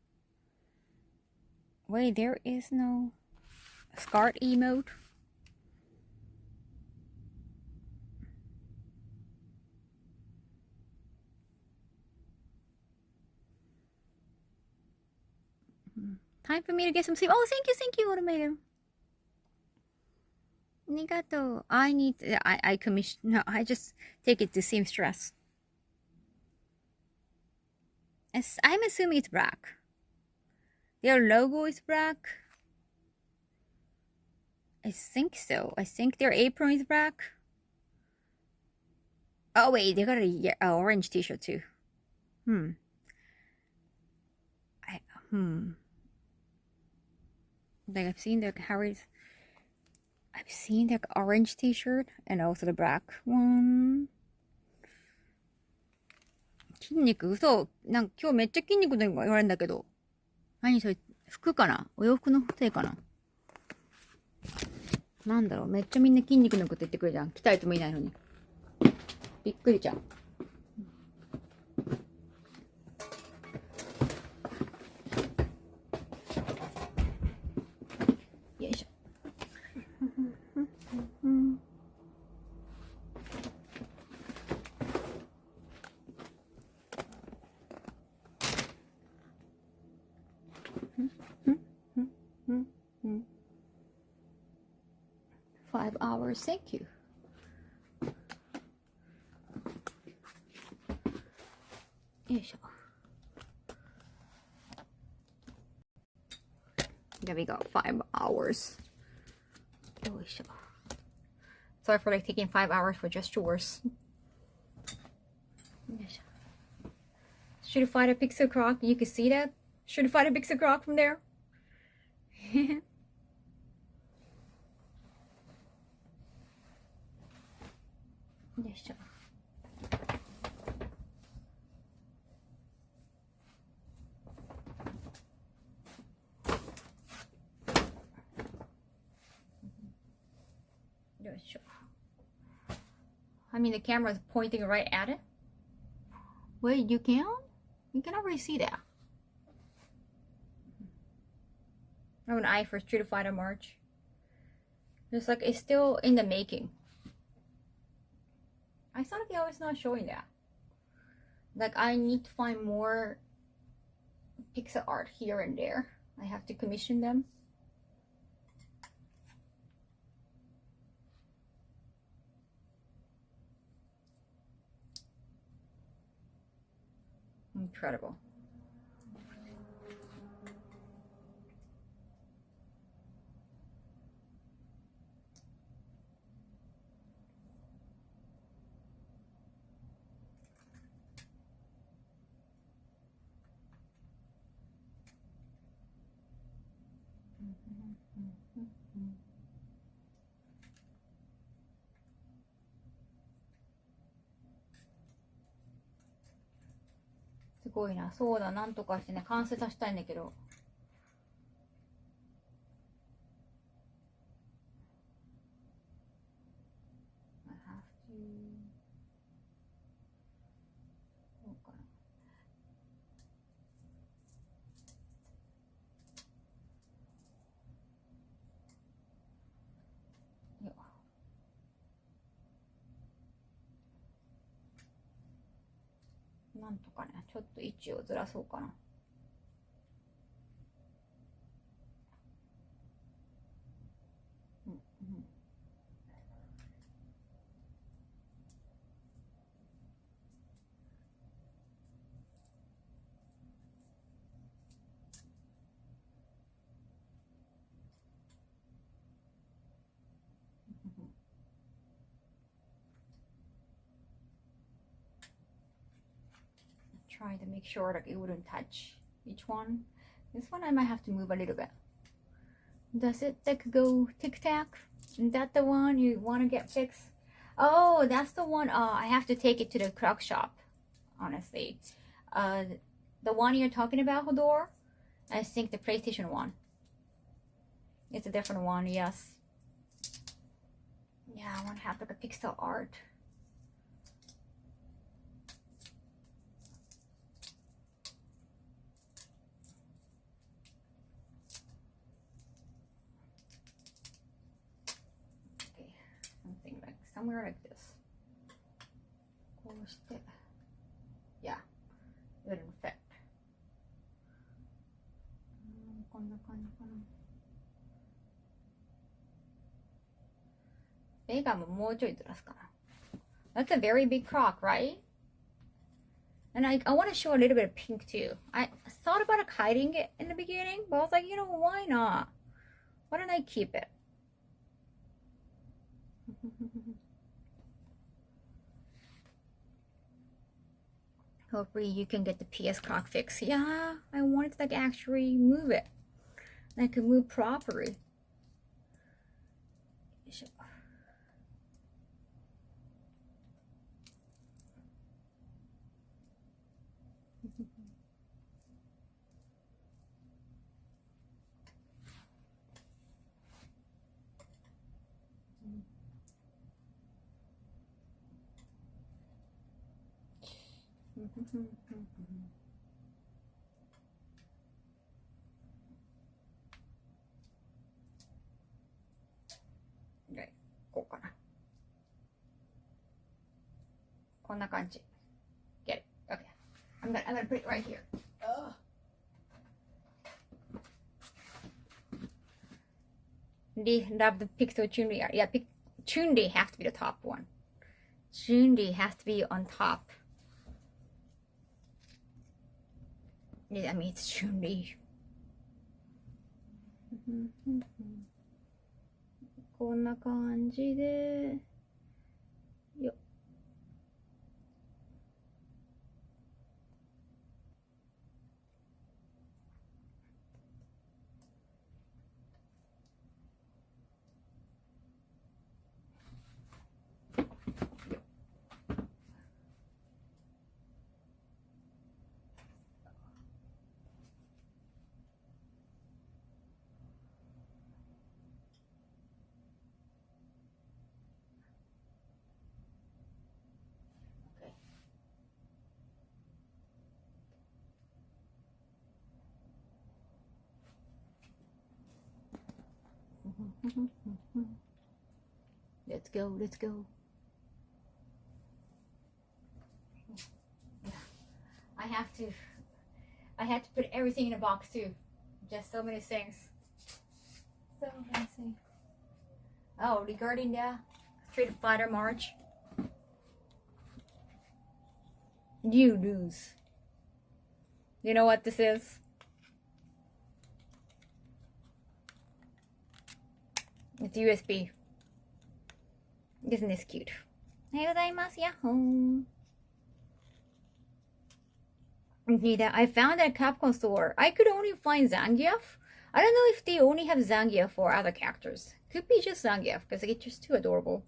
Wait, there is no skirt emote? Time for me to get some sleep. Oh, thank you, Automator. Arigato. I commission. No, I just take it to seamstress. I'm assuming it's black. Their logo is black. I think so. I think their apron is black. Oh wait, they got a orange t-shirt too. Like I've seen the Harry's. I've seen the orange t-shirt and also the black one. 筋肉嘘なんか今日めっちゃ筋肉の言われるんだけど。何それ服かなお洋服のせいかななんだろうめっちゃみんな筋肉のこと言ってくるじゃん。鍛えてもいないのに。びっくりじゃん。よいしょ。5 hours, thank you. There we go, 5 hours. Sorry for like taking 5 hours for just chores. Should have find a pixel croc. You can see that. Should have find a pixel croc from there. I mean, the camera is pointing right at it. Wait, you can? You can already see that. I have an eye for Street Fighter March. It's like it's still in the making. I thought they was not showing that. Like I need to find more pixel art here and there. I have to commission them. Incredible. Mm-hmm. すごいな。そうだ、なんとかしてね、完成させたいんだけど。I have to... どうかな。よっ。なんとかね、ちょっと位置をずらそうかな。trying to make sure that it wouldn't touch each one. This one I might have to move a little bit. Does it like go tic-tac? Is that the one you want to get fixed? Oh, that's the one. I have to take it to the clock shop, honestly. The one you're talking about, Hodor? I think the PlayStation one. It's a different one, yes. Yeah, I want to have like a pixel art. Okay, something like somewhere like this. Yeah, it wouldn't fit. こんな感じかな。ベガももうちょいずらすかな。That's a very big crock, right? And I want to show a little bit of pink too. I thought about hiding it in the beginning, but I was like, you know, why not? Why don't I keep it? Hopefully you can get the PS crock fix. Yeah, I wanted to like actually move it. And I can move properly. Okay, こうかな。こんな感じ。Get it? Okay. I'm gonna put it right here. Ugh. They love the pixel Chun-Li art. Yeah, Chun-Li has to be the top one. Chun-Li has to be on top. Yeah, I mean, it's Chun-Li. こんな感じで、よっ。Let's go, let's go. Yeah. I had to put everything in a box too. Just so many things. So let me see. Oh, regarding the Street Fighter March. You lose. You know what this is? It's USB. Isn't this cute? おはようございます。やっほー。Neither. I found at a Capcom store. I could only find Zangief. I don't know if they only have Zangief for other characters. Could be just Zangief because it's just too adorable.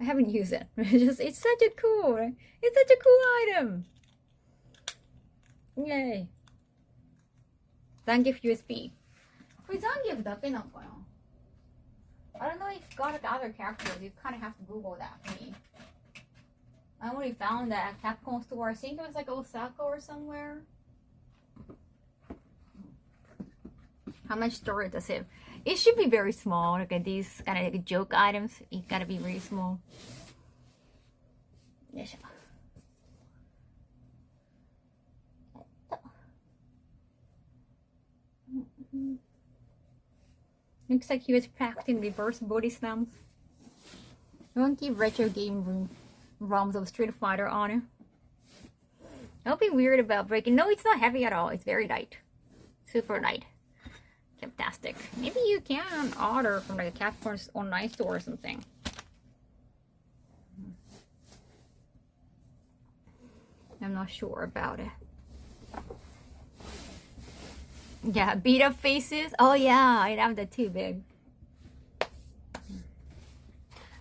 I haven't used it. It's such a cool item. Yay. Zangief USB. これ Zangief だけなのかな? I don't know if got other characters. You kind of have to Google that for me. I only found that at Capcom store. I think it was like Osaka or somewhere. How much storage does it have? It should be very small. Look at these kind of like joke items. It gotta be really small. Yes. Looks like he was practicing reverse body slams. Funky retro game ROMs of Street Fighter on it. Don't be weird about breaking. No, it's not heavy at all. It's very light. Super light. Fantastic. Maybe you can order from like a Capcom's online store or something. I'm not sure about it. Yeah, beat up faces. Oh yeah, I have that too, babe.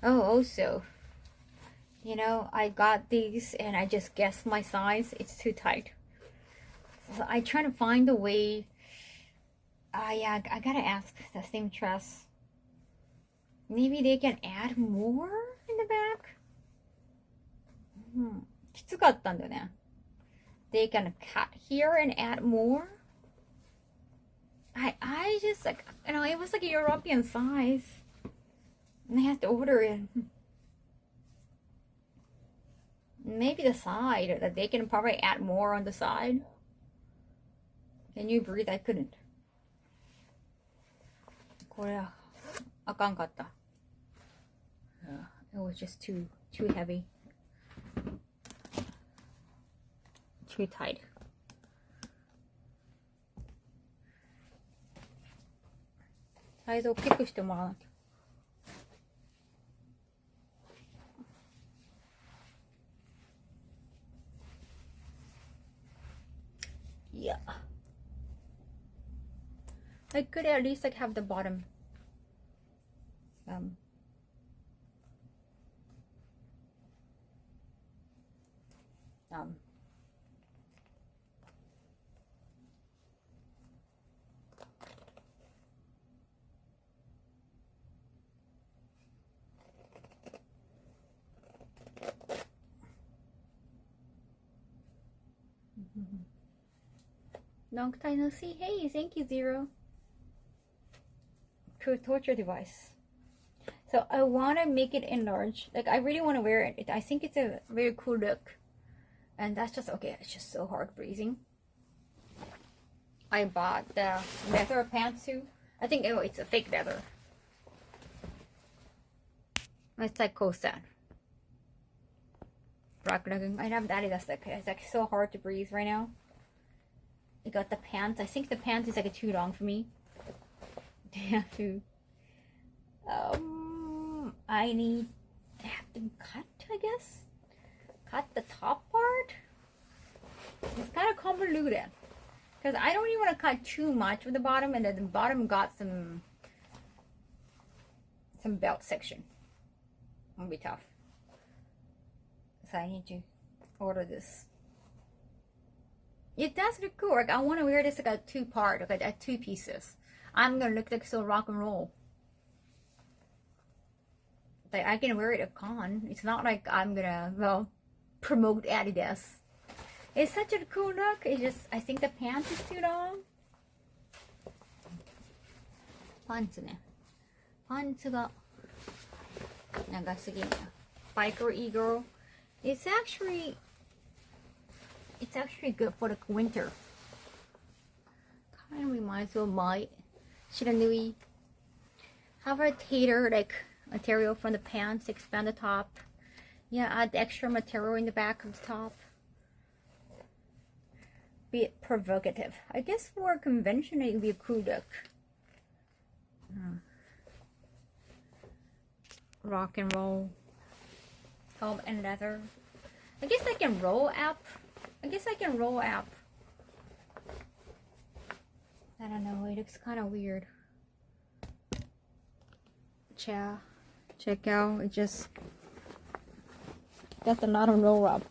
Oh, also, you know, I got these and I just guessed my size. It's too tight. So I try to find a way. Yeah, I gotta ask the seamstress. Maybe they can add more in the back? きつかったんだよね. They can cut here and add more? I just like, you know, it was like a European size. And I have to order it. Maybe the side, that they can probably add more on the side. Can you breathe? I couldn't. これはあかんかった. It was just too heavy. Too tight. Size 大きくしてもらわなきゃ. Yeah. I could at least like have the bottom. Long time no see. Hey, thank you, Zero. Cool torture device. So I want to make it enlarged. Like, I really want to wear it. I think it's a very cool look. And that's just, okay, it's just so hard breathing. I bought the leather pantsuit. I think, oh, it's a fake leather. It's like corset. Black looking. I have that. That's like, it's like so hard to breathe right now. I got the pants. I think the pants is like too long for me. I have to. I need to have them cut, I guess. Cut the top part. It's kind of convoluted because I don't even want to cut too much with the bottom, and then the bottom got some belt section. It'll be tough. So I need to order this. It does look cool. Like, I want to wear this like a two-part, like a two pieces. I'm gonna look like so rock and roll. Like, I can wear it at con. It's not like I'm gonna, well, promote Adidas. It's such a cool look. It's just, I think the pants is too long. Pants ね. Pants が長すぎる. Biker e-girl. It's actually good for the winter. Kind of reminds me of my Shiranui. Have a tater like material from the pants, expand the top. Yeah, add the extra material in the back of the top. Be provocative. I guess for conventional it would be a cool look. Rock and roll. Foam and leather. I guess I can roll up. I don't know, it looks kind of weird. Check out, it just got the knot and roll up.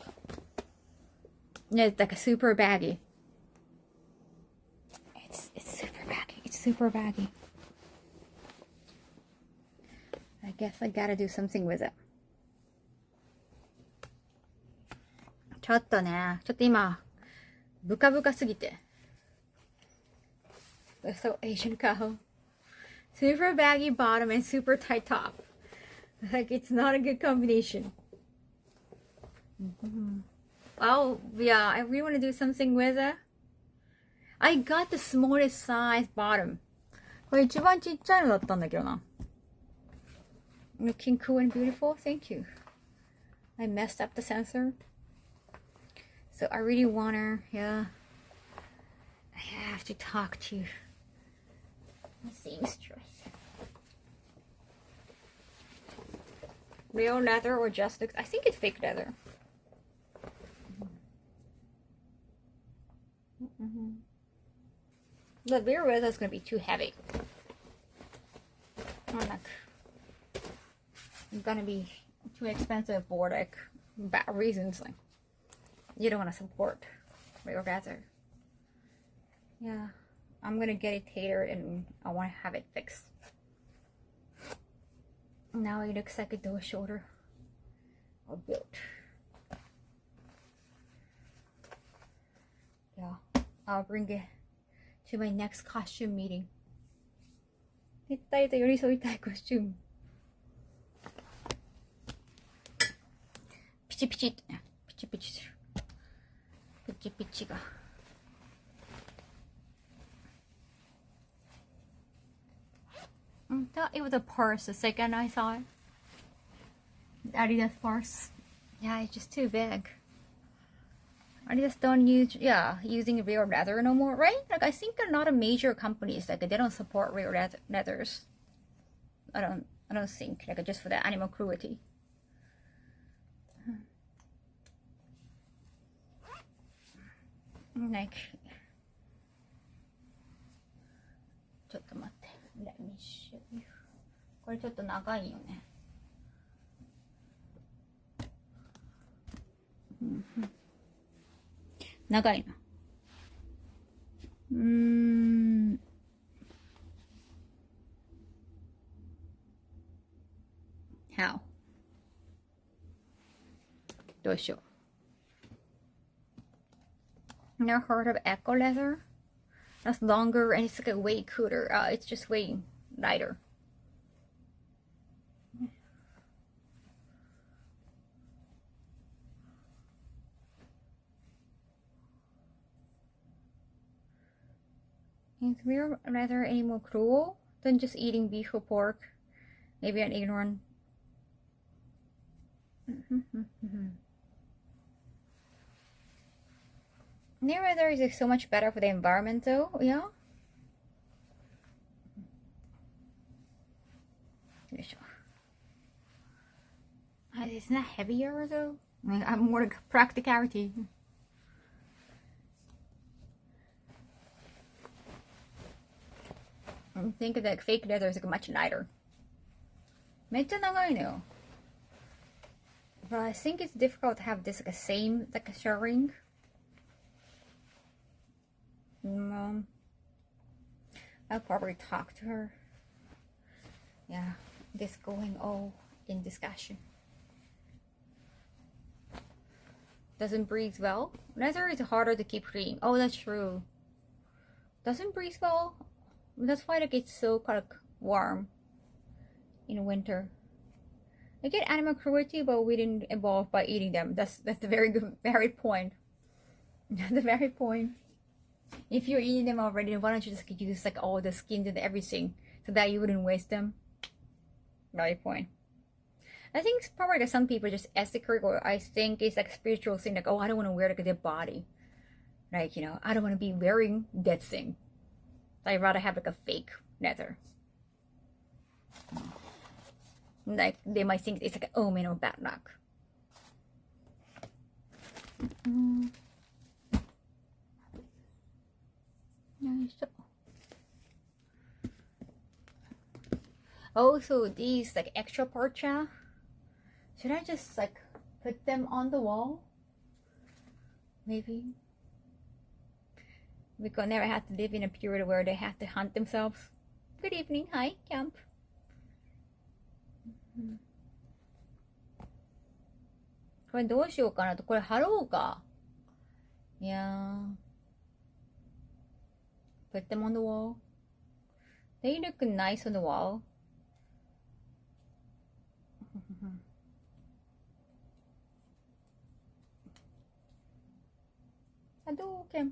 Yeah, it's like a super baggy. It's super baggy. I guess I gotta do something with it. ちょっと今ブカブカすぎて So Asian Kaho. Super baggy bottom and super tight top. Like, it's not a good combination. Oh yeah, I really want to do something with it. I got the smallest size bottom. これ一番ちっちゃいのだったんだけどな. Looking cool and beautiful. Thank you. I messed up the sensor. So I really want her, yeah. I have to talk to the seamstress. Real leather or just looks, I think it's fake leather. The rear leather is going to be too heavy. Or like, it's going to be too expensive for like bad reasons. Like, you don't want to support rear leather. Yeah, I'm going to get it tailored and I want to have it fixed. Now it looks like a door shoulder or built. Yeah, I'll bring it to my next costume meeting. 絶対と寄り添いたいコスチューム。ピチピチってね。ピチピチする。ピチピチが。I thought it was a purse the second I saw it. Adidas purse. Yeah, it's just too big. Adidas don't use, using real leather no more, right? Like, I think a lot of major companies, like, they don't support real leathers. I don't think, like, just for the animal cruelty. Like, ちょっと待って。Let me show you. これちょっと長いよね。長いな。How? どうしよう。Never heard of eco leather? That's longer and it's like way cooler. It's just way lighter. Is real leather any more cruel than just eating beef or pork? Maybe I'm ignorant. Real leather is like so much better for the environment though, yeah? It's not heavier though. Like, I'm more like practicality. I think that fake leather is like much lighter. めっちゃ長いのよ。But I think it's difficult to have this like same like shirring. I'll probably talk to her. Yeah, this going all in discussion. Doesn't breathe well. Leather is harder to keep clean. Oh, that's true. Doesn't breathe well. That's why like it's so kind of warm in winter. I get animal cruelty, but we didn't evolve by eating them. That's the very point. That's the very point. If you're eating them already, why don't you just use like all the skins and everything so that you wouldn't waste them? Very point. I think it's probably that some people just ethical, or I think it's like spiritual thing, like, oh, I don't want to wear like a dead body. Like, you know, I don't want to be wearing that thing. I'd rather have like a fake leather. Like, they might think it's like an omen or bad luck. Also, these like extra parcha, should I just like put them on the wall? Maybe. We could never have to live in a period where they have to hunt themselves. Good evening. Hi, camp.これどうしようかなと。これ貼ろうか。Yeah. Put them on the wall. They look nice on the wall. Hadouken.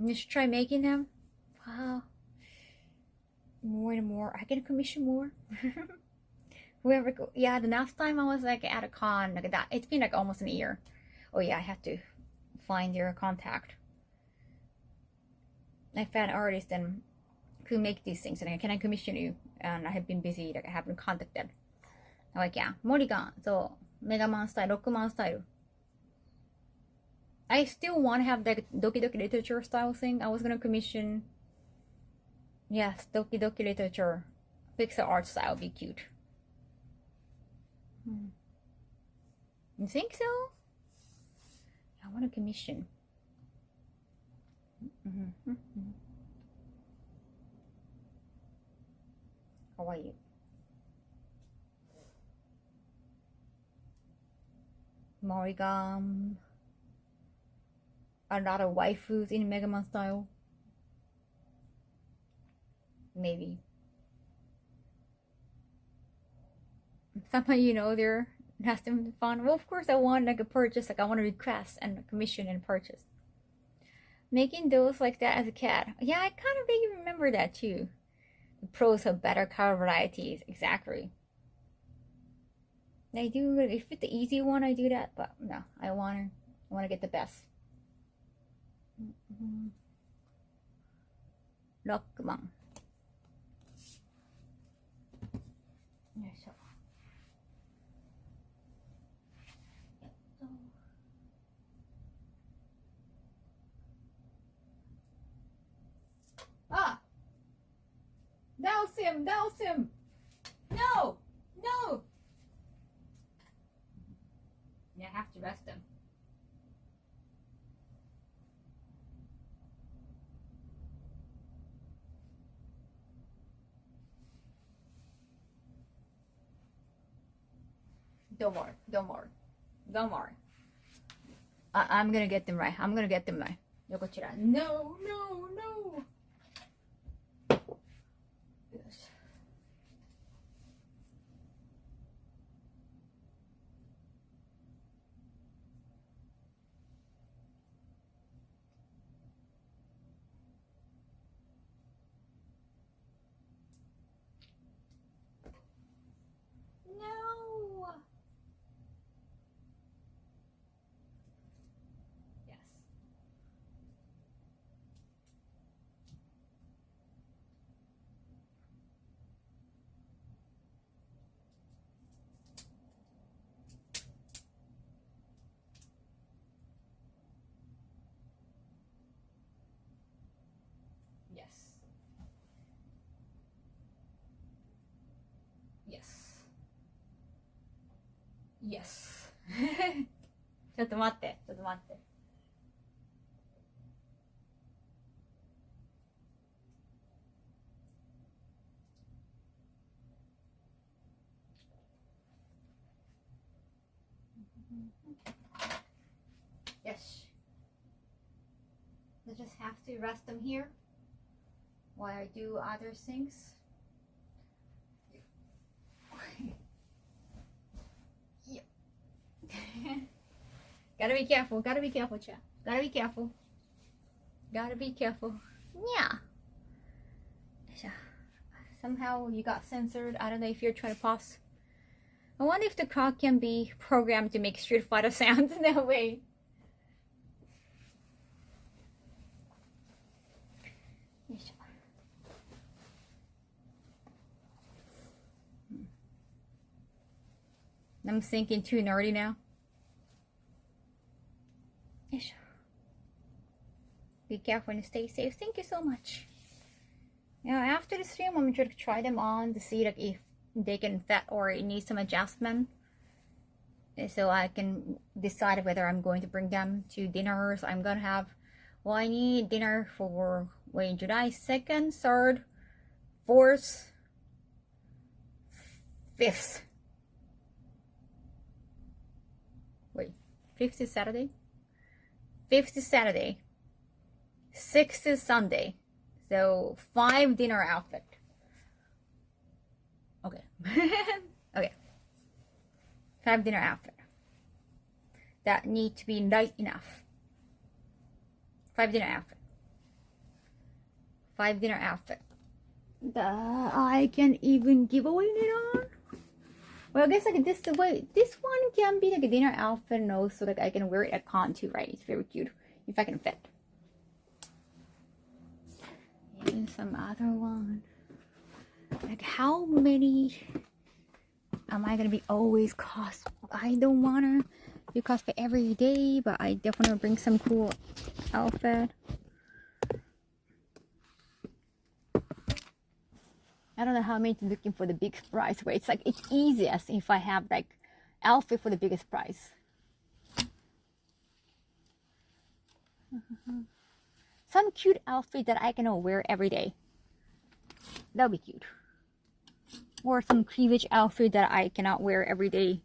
You should try making them. Wow. More and more. I can commission more. Whoever, yeah, the last time I was like at a con, like that, it's been like almost a year. Oh yeah, I have to find your contact. I found artists and who make these things, and can I commission you? And I have been busy, like I haven't contacted. I'm like, yeah, Morigan. So Megaman style, Rockman style. I still want to have the Doki Doki literature style thing. I was gonna commission. Yes, Doki Doki literature. Pixel art style would be cute. You think so? I want to commission. How are you? Morigam. A lot of waifus in Megaman style. Maybe. Somehow you know they're has them fun. Well, of course I want like a purchase, like I want to request and commission and purchase. Making those like that as a cat. Yeah, I kind of vaguely remember that too. The pros have better color varieties, exactly. I do if it's the easy one I do that, but no, I wanna get the best. Rockman. Ah! Douse him! Douse him! No! No! Yeah, I have to rest him. Don't worry. Don't worry. Don't worry. I'm gonna get them right. I'm gonna get them right. Yokochira. No, no, no. Yes. No. Yes. Yes. Yes. Yes. ちょっと待って。ちょっと待って。Yes. I just have to rest them here while I do other things. Yep. Gotta be careful, chat. Gotta be careful. Gotta be careful. Yeah. Somehow you got censored. I don't know if you're trying to pause. I wonder if the clock can be programmed to make Street Fighter sounds in that way. I'm thinking too nerdy now. Be careful and stay safe. Thank you so much. Yeah, after the stream, I'm going to try them on to see like if they can fit or it needs some adjustment, so I can decide whether I'm going to bring them to dinners. I'm gonna have, well, I need dinner for July 2nd, 3rd, 4th, 5th. Wait, 5th is Saturday? 5th is Saturday. 6th is Sunday. So 5 dinner outfit. Okay. Okay. 5 dinner outfit. That need to be light enough. 5 dinner outfit. 5 dinner outfit. I can even give away later on. Well, I guess like this way. This one can be like a dinner outfit, and also like I can wear it at con too, right? It's very cute if I can fit. And some other one. Like how many am I gonna be always I don't wanna do cosplay every day, but I definitely bring some cool outfit. I don't know how many looking for the big price where it's like it's easiest if I have like outfit for the biggest price. Some cute outfit that I can wear every day. That'll be cute. Or some cleavage outfit that I cannot wear every day.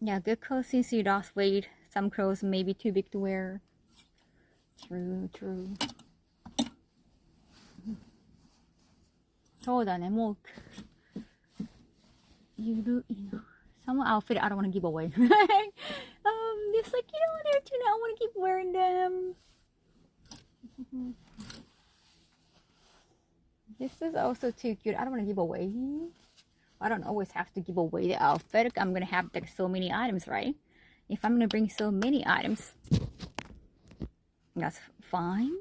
Yeah, good clothes since you lost weight. Some clothes may be too big to wear. True, true. そうだね、もうゆるいな。Some outfit I don't want to give away. It's like, there too now. I want to keep wearing them. This is also too cute. I don't want to give away. I don't always have to give away the outfit. I'm gonna have like so many items, right? If I'm gonna bring so many items, that's fine.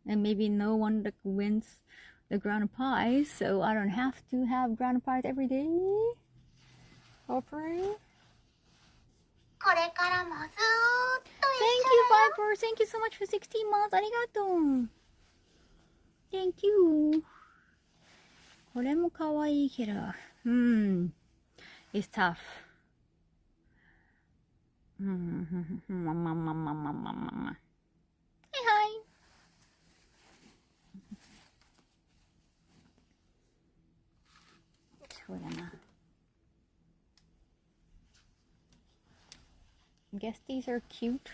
And maybe no one like wins the ground prize, so I don't have to have ground prize every day. Hopefully. これからもずーっと Thank you, Viper. Thank you so much for 16 months. ありがとう。Thank you. これも可愛いけど。It's tough. まあまあまあまあまあまあまあまあ。はいはい。そうだな。I guess these are cute.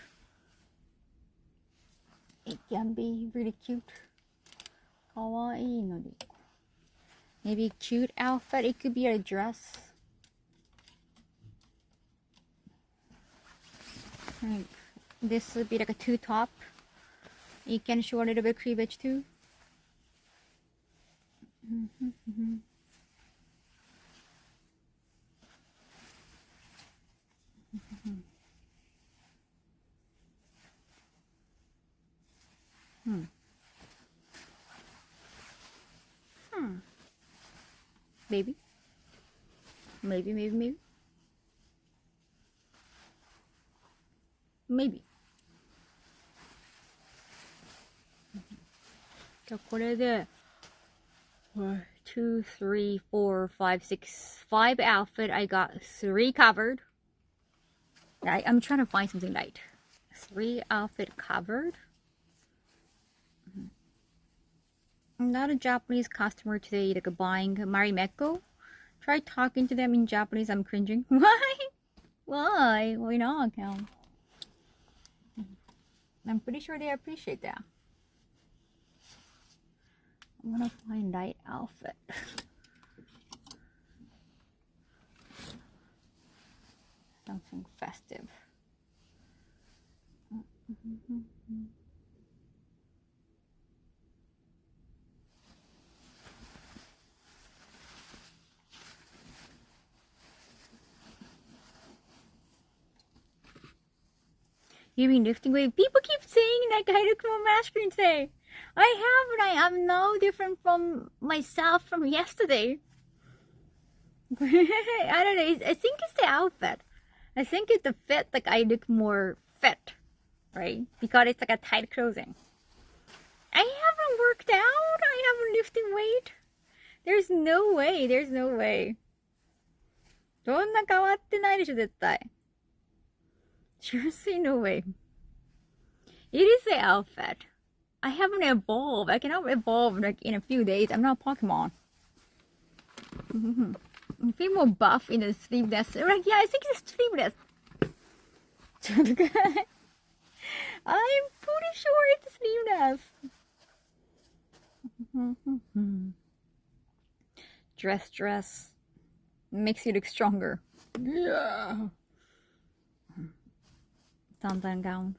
It can be really cute. かわいいので。Maybe cute outfit. It could be a dress. Like, this would be like a two-top. You can show a little bit of cleavage too. Maybe. Maybe. Maybe. じゃあこれで 1, 2, 3, 4, 5, 6, 5 outfit. I got 3 covered. I'm trying to find something light. 3 outfit covered. I'm not a Japanese customer today, like buying Marimekko. Try talking to them in Japanese. I'm cringing. Why? Why? Why not? I'm pretty sure they appreciate that. I'm gonna find light outfit. Something festive. You've been lifting weight. People keep saying like I look more masculine today. I'm no different from myself from yesterday. I don't know. I think it's the outfit. I think it's the fit. Like I look more fit, right? Because it's like a tight clothing. I haven't worked out. I haven't lifted weight. There's no way. There's no way. そんな変わってないでしょ、絶対。Seriously, no way. It is the outfit. I haven't evolved. I cannot evolve like in a few days. I'm not Pokemon. I feel more buff in the sleeveless. Like, yeah, I think it's sleeveless. I'm pretty sure it's sleeveless. Dress. Makes you look stronger. Yeah. Something gown.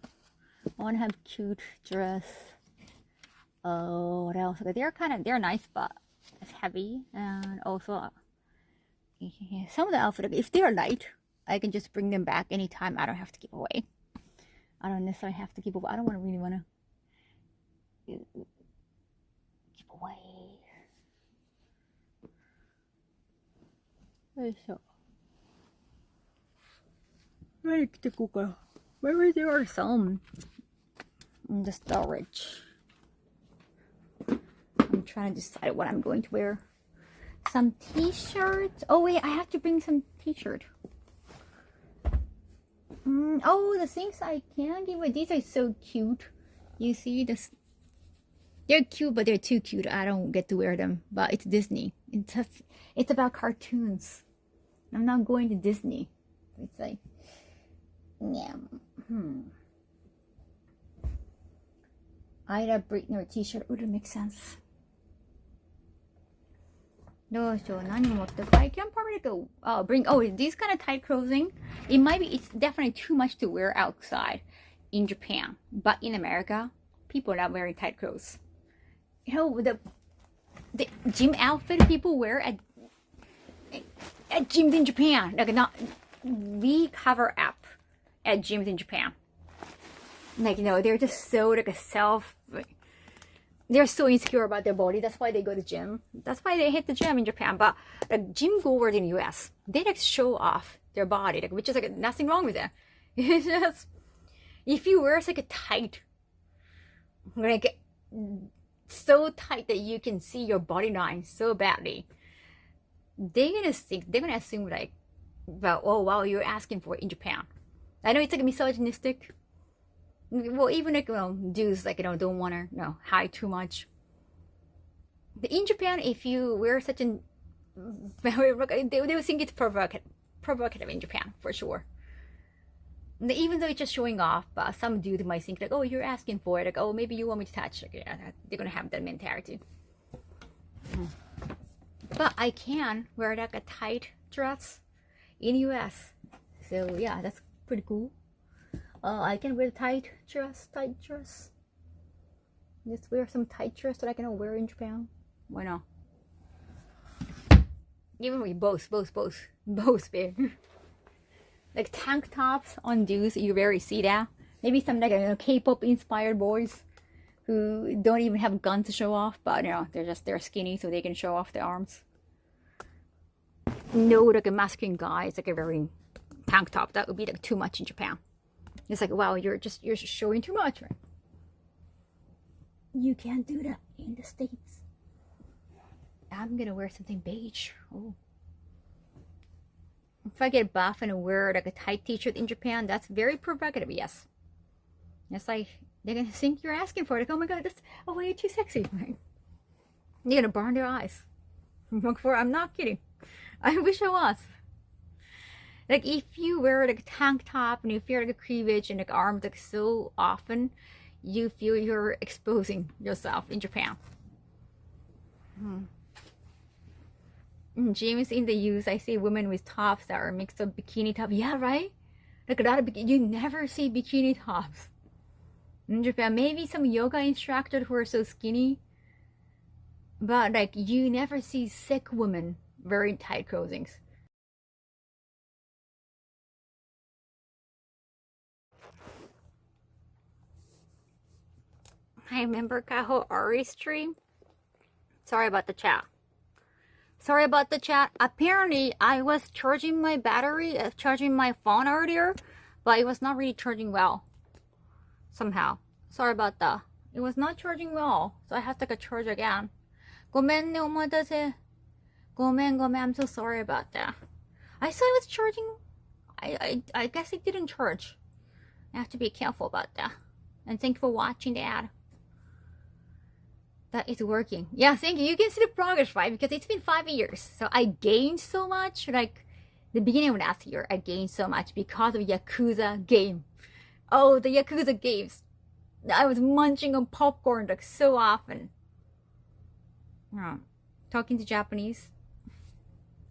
I want to have cute dress. Oh, what else? They're nice, but it's heavy. And also, some of the outfits, if they're light, I can just bring them back anytime. I don't have to give away. I don't necessarily have to give away. I don't really want to give away. So. Maybe there are some in the storage. I'm trying to decide what I'm going to wear. Some t-shirts. Oh wait, I have to bring some t-shirt. Oh, the things I can give away. These are so cute. You see this? They're cute, but they're too cute. I don't get to wear them. But it's Disney. It's about cartoons. I'm not going to Disney. It's like, yeah. Ida Brittner t-shirt would make sense. どうしよう何持ってく I can probably go bring these kind of tight clothing. It's definitely too much to wear outside in Japan, but in America people are not wearing tight clothes. You know, the gym outfit people wear at gyms in Japan, like not we cover up at gyms in Japan. Like, you know, they're just so like they're so insecure about their body. That's why they go to gym. That's why they hit the gym in Japan. But like gym goers in the US, they like show off their body, like, which is like nothing wrong with that. It's just if you wear like a tight, like so tight that you can see your body line so badly, they're gonna assume like, well, oh wow, you're asking for it in Japan. I know it's like misogynistic. Well, even like, dudes like, don't want to hide too much. In Japan, if you wear such an very, they will think it's provocative in Japan for sure. Even though it's just showing off, some dude might think like, oh, you're asking for it, like, oh, maybe you want me to touch. Like, yeah, they're gonna have that mentality. But I can wear like a tight dress in US, so yeah, that's pretty cool. I can wear tight dress. Just wear some tight dress that I can wear in Japan. Why not? Even with both, babe. Like tank tops on dudes, you rarely see that. Maybe some like K-pop inspired boys who don't even have guns to show off, but they're skinny so they can show off their arms. No, like a masculine guy, it's like a very tank top. That would be like too much in Japan. It's like, wow, you're showing too much, right? You can't do that in the States. I'm gonna wear something beige. Oh. If I get buff and wear like a tight t-shirt in Japan, that's very provocative, yes. It's like, they're gonna think you're asking for it. Like, oh my god, you're too sexy, right? You're gonna burn their eyes. I'm not kidding. I wish I was. Like, if you wear like a tank top and you feel like a cleavage and like arms like so often, you feel you're exposing yourself in Japan. Gyms in the US, I see women with tops that are mixed of bikini top. Yeah, right? Like a lot of you never see bikini tops in Japan. Maybe some yoga instructors who are so skinny, but like you never see sick women wearing tight clothing. I remember Kaho Ari's stream. Sorry about the chat. Apparently, I was charging my battery, charging my phone earlier, but it was not really charging well. Somehow. Sorry about that. It was not charging well, so I have to charge again. ごめんね、お待たせ。ごめん。I'm so sorry about that. I saw it was charging. I guess it didn't charge. I have to be careful about that. And thank you for watching the ad. That is working. Yeah, thank you. You can see the progress, right? Because it's been 5 years. So I gained so much. Like, the beginning of last year, I gained so much because of Yakuza game. Oh, the Yakuza games. I was munching on popcorn like so often. Talking to Japanese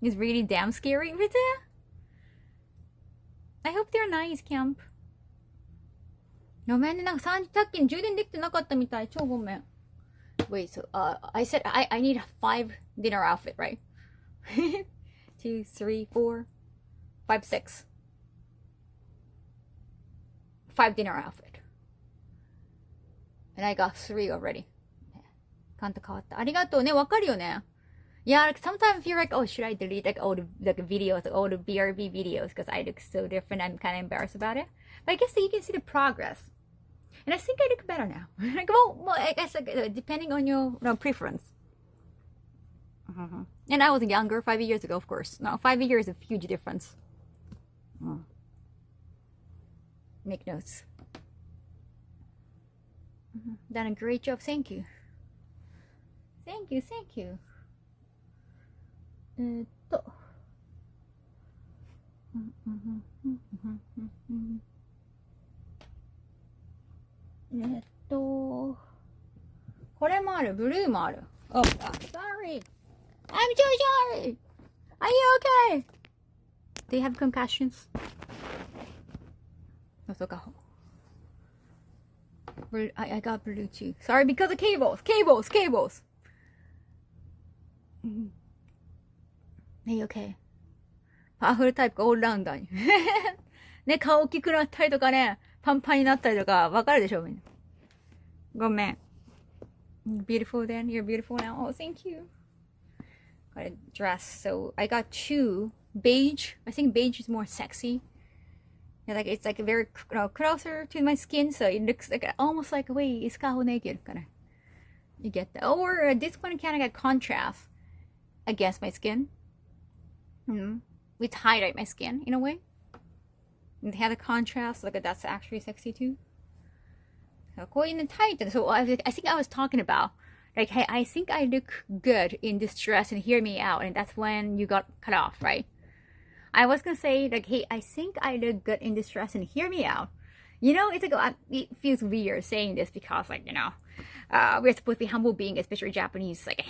is really damn scary with it. I hope they're nice, Camp. ごめんね、なんかさっき充電できてなかったみたい。超ごめん。Wait, so I said I need 5 dinner outfit, right? 2, 3, 4, 5, 6. 5 dinner outfit. And I got 3 already. カンタ変わった。ありがとうね。わかるよね。Yeah, like sometimes you're like, oh, should I delete like all the videos, all the BRB videos because I look so different. I'm kind of embarrassed about it. But I guess that you can see the progress, and I think I look better now. Like, well, I guess like, depending on your preference. And I was younger 5 years ago, of course. No, 5 years is a huge difference. Make notes. Done a great job. Thank you. Thank you. Thank you. これもある、ブルーもある。Oh, sorry. I'm so sorry. Are you okay? Do you have concussions? Also, Kaho. I got blue too. Sorry, because of cables. Cables. Are you okay? パワフルタイプがオールラウンダーに。ね、顔大きくなったりとかね、パンパンになったりとか、わかるでしょ、みんな。ごめん。Beautiful then. You're beautiful now. Oh, thank you. Got a dress. So I got two beige. I think beige is more sexy. Yeah, like it's like very closer to my skin, so it looks like almost like wait, is Kaho naked? Kinda. You get that. Or this one kind of got contrast against my skin. With highlight my skin in a way. And they have the contrast. Like that's actually sexy too. So I think I was talking about like, hey, I think I look good in this dress and hear me out, and that's when you got cut off, right? I was gonna say like, hey, I think I look good in this dress and hear me out. You know, it's like it feels weird saying this because like, you know, we're supposed to be humble being, especially Japanese. Like,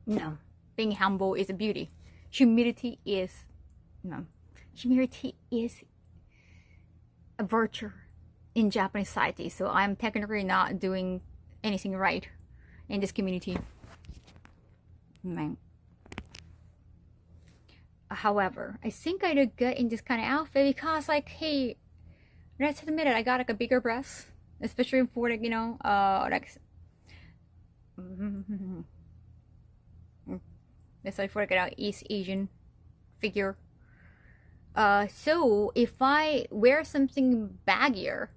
you know, being humble is a beauty. Humility is a virtue in Japanese society. So I'm technically not doing anything right in this community. However, I think I look good in this kind of outfit because like, hey, let's admit it, I got like a bigger breast, especially for like, you know, like let's say for like an East Asian figure. So if I wear something baggier,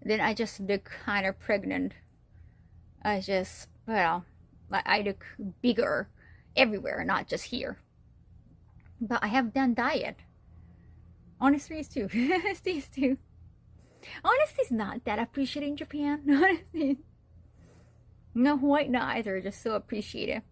then I just look kind of pregnant. I just, well, I look bigger everywhere, not just here. But I have done diet. Honesty is too. Honesty is too. Honesty is not that appreciated in Japan. Honestly. No, white not either. Just so appreciated.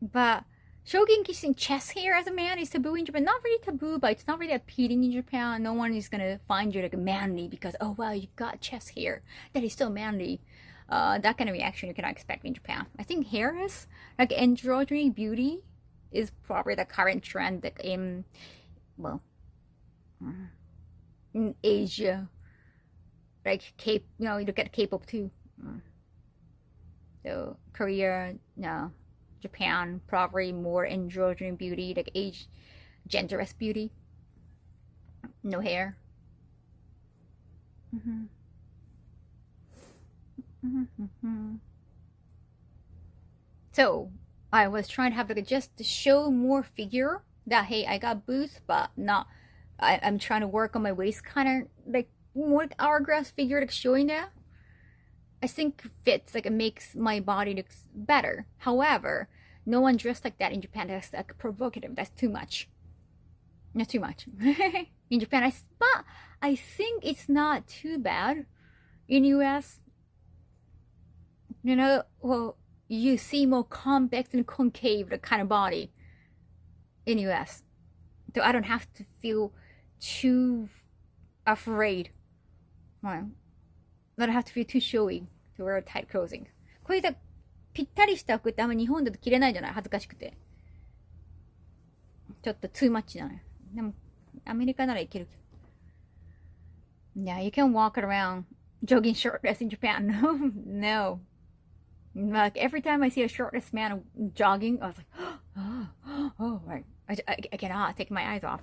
But showing kissing chest hair as a man is taboo in Japan. Not really taboo, but it's not really appealing in Japan. No one is gonna find you like manly because, oh wow, you got chest hair. That is so manly. That kind of reaction you cannot expect in Japan. I think hair is like androgyny beauty is probably the current trend like in, well, in Asia. Like you know, you look at K-pop too. So Korea, no. Japan, probably more androgyny beauty, like age, genderless beauty. No hair. So I was trying to have like just to show more figure that hey, I got boobs, but not. I'm trying to work on my waist, kind of like more like hourglass figure, like showing that. I think fits, like it makes my body look better. However, no one dressed like that in Japan. That's like provocative. That's too much. That's too much. In Japan, but I think it's not too bad. In US, you know, well, you see more convex and concave the kind of body in US. So I don't have to feel too afraid. Well, I don't have to feel too showy to wear tight clothing. こういうぴったりした服ってあんま日本だと着れないじゃない、恥ずかしくて。ちょっと too much じゃない。でも、アメリカならいけるけど。Yeah, you can walk around jogging shirtless in Japan. No. Like every time I see a shirtless man jogging, I was like, oh, right. I cannot take my eyes off.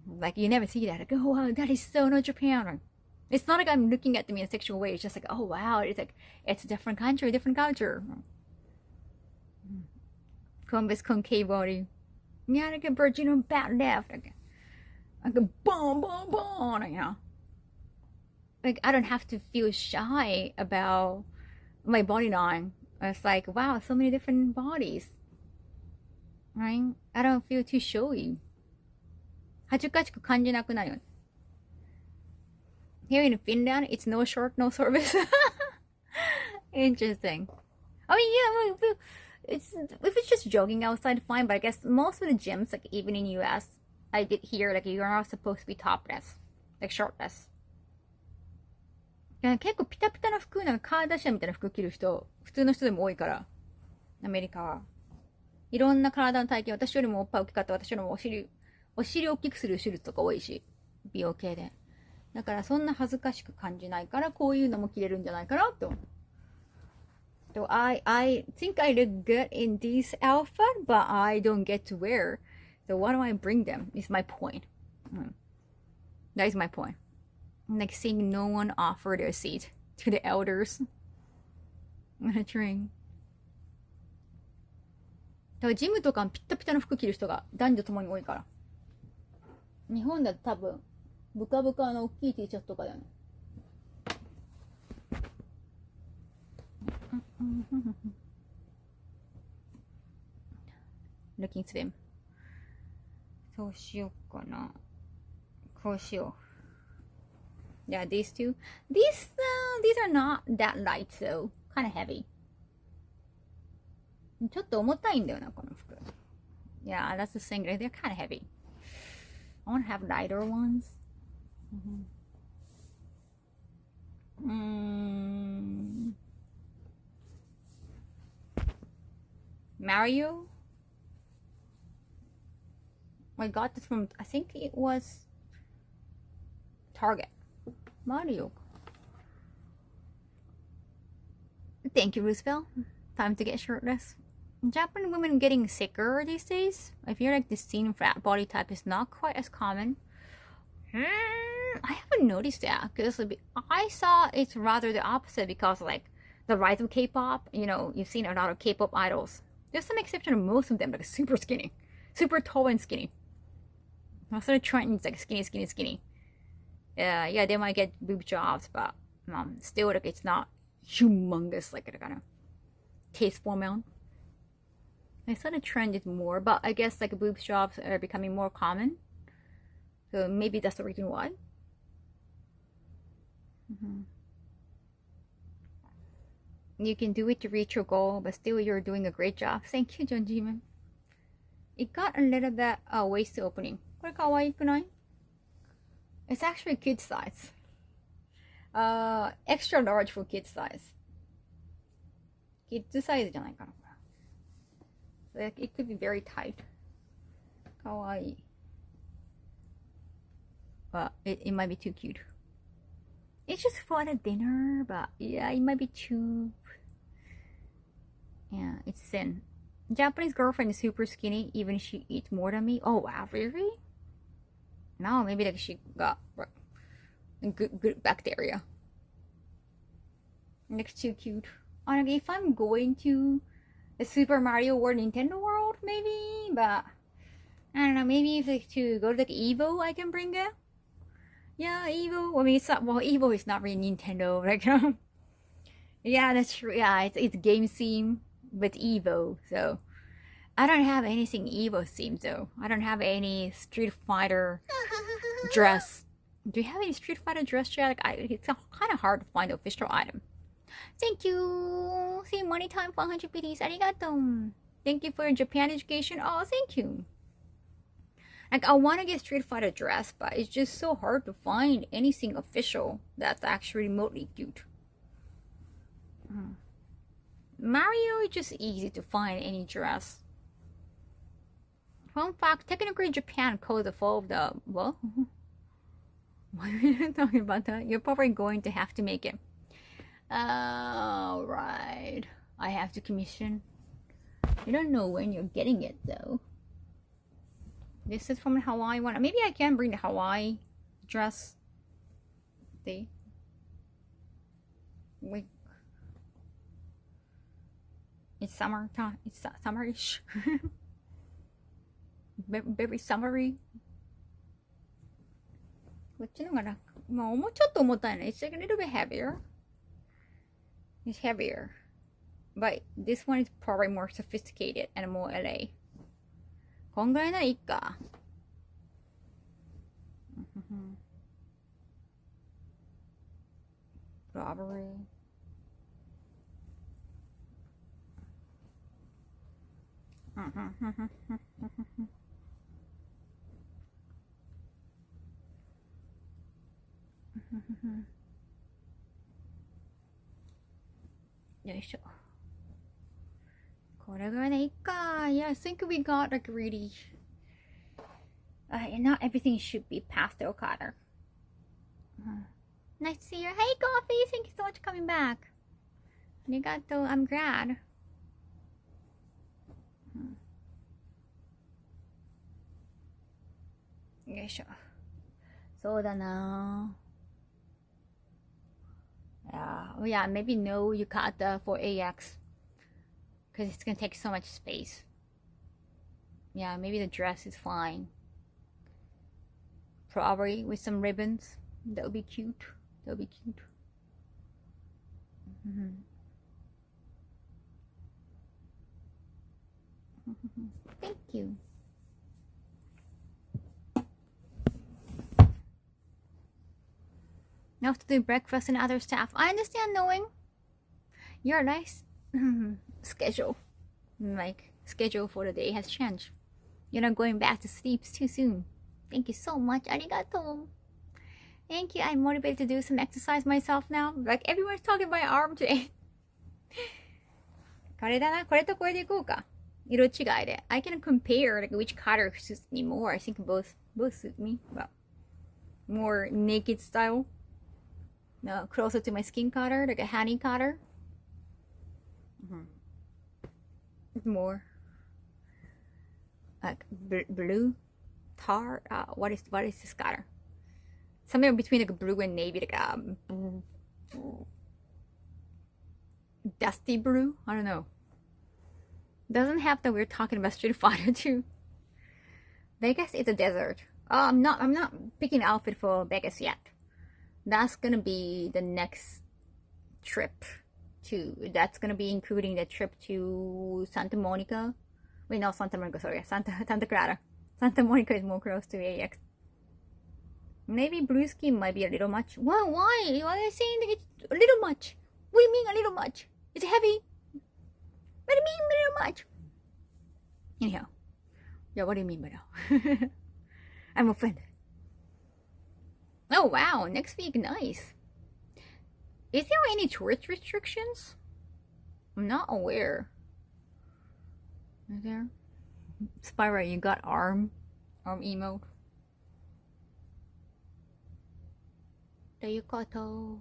Like you never see that. Like, oh wow, that is so not Japan. It's not like I'm looking at them in a sexual way. It's just like, oh wow, it's like it's a different country, different culture. Convex concave body. Yeah, like a virginal back left. Like a boom, boom, boom, you know. Like I don't have to feel shy about my body line. It's like, wow, so many different bodies. Right? I don't feel too showy. 恥ずかしく感じなくなるよね。Here in Finland, it's no short, no service. Interesting. I mean, yeah, if it's just jogging outside, fine. But I guess most of the gyms, like even in US, I did hear like you're not supposed to be topless, like shirtless. 結構ピタピタな服、なんかカーダシアンみたいな服着る人、普通の人でも多いから、アメリカは。いろんな体の体型、私よりもおっぱい大きかった、私よりもお尻大きくする手術とか多いし、美容系で。だからそんな恥ずかしく感じないから、こういうのも着れるんじゃないかなと。So I think I look good in this outfit, but I don't get to wear. So why don't I bring them? Is my point. That is my point. Like seeing no one offer their seat to the elders on a train. だからジムとかピッタピタの服着る人が男女ともに多いから。日本だと多分ブカブカの大きい T シャツとかだよね。Looking slim. そうしようかな。こうしよう。Yeah, these two. These are not that light, so kind of heavy. ちょっと重たいんだよな、この服。Yeah, that's the thing. They're kind of heavy. I want to have lighter ones. Mario? I got this from, I think it was Target. Mario. Thank you, Roosevelt. Time to get shirtless. Japanese women getting sicker these days. I feel like this thin fat body type is not quite as common. I haven't noticed that because I saw it's rather the opposite because like the rise of K-pop. You know, you've seen a lot of K-pop idols. There's some exception of most of them like super skinny, super tall and skinny. Most of the trends like skinny. Yeah, they might get boob jobs, but still like it's not humongous like a kind of tasteful amount. I saw the trend is more, but I guess like boob jobs are becoming more common. So maybe that's the reason why. You can do it to reach your goal, but still you're doing a great job. Thank you, John Jiman. It got a little bit waist opening. これかわいくない? It's actually kid size. Extra large for kid size. Kid size じゃないかな。Like, it could be very tight. かわいい. But it might be too cute. It's just for a dinner, but yeah, it might be too... Yeah, it's thin. Japanese girlfriend is super skinny, even if she eats more than me. Oh, wow, really? No, maybe like she got good bacteria. Looks too cute. Like, if I'm going to the Super Mario World Nintendo World, maybe, but I don't know, maybe if like to go to like Evo, I can bring it. Yeah, Evo. I mean, it's not, well, Evo is not really Nintendo. Like, yeah, that's true. Yeah, it's game theme with Evo. So I don't have anything Evo themed though. I don't have any Street Fighter dress. Do you have any Street Fighter dress, Jack? It's kind of hard to find the official item. Thank you. See, money time for 100 PDs. Arigato. Thank you for your Japan education. Oh, thank you. Like, I want to get Street Fighter dress, but it's just so hard to find anything official that's actually remotely cute. Mario is just easy to find any dress. Fun fact, technically Japan calls the fall of the... Well, why are you talking about that? You're probably going to have to make it. Alright. I have to commission. You don't know when you're getting it, though. This is from the Hawaii one. Maybe I can bring the Hawaii dress. See? Wait. It's summertime. It's summerish. Very summery. こっちのが楽。まあ、ちょっと重たいね。It's like a little bit heavier. It's heavier. But this one is probably more sophisticated and more LA. こんぐらいならいいか。Robbery. Yeah, sure. Yeah, I think we got like really. And not everything should be pastel color. Nice to see you. Hey, Coffee! Thank you so much for coming back. Arigato. I'm glad. Yoisho. そうだな. Yeah, maybe no yukata for AX. Because it's going to take so much space. Yeah, maybe the dress is fine. Probably with some ribbons. That would be cute. That would be cute. Thank you. Now have to do breakfast and other stuff. I understand knowing your nice schedule. Like, schedule for the day has changed. You're not going back to sleep too soon. Thank you so much. Arigato. Thank you. I'm motivated to do some exercise myself now. Like, everyone's talking about my arm today. これだな。これとこれでいこうか。色違いで。I can compare like which color suits me more. I think both suit me. Well, more naked style. No, closer to my skin color, like a honey color. More like blue tar. What is this color? Somewhere between like blue and navy, like dusty blue. I don't know. Doesn't have that we're talking about Street Fighter 2. Vegas is a desert. I'm not picking an outfit for Vegas yet. That's gonna be the next trip that's gonna be including the trip to Santa Monica. Wait, no, Santa Monica, sorry. Santa Clara. Santa Monica is more close to AX. Maybe blue skin might be a little much. Well, why? Why are you saying that it's a little much? What do you mean a little much? It's heavy. What do you mean a little much? Anyhow. Yeah, what do you mean by that? I'm offended. Oh wow, next week, nice. Is there any tourist restrictions? I'm not aware. Is there? Spyra, you got arm emote. Ryukoto.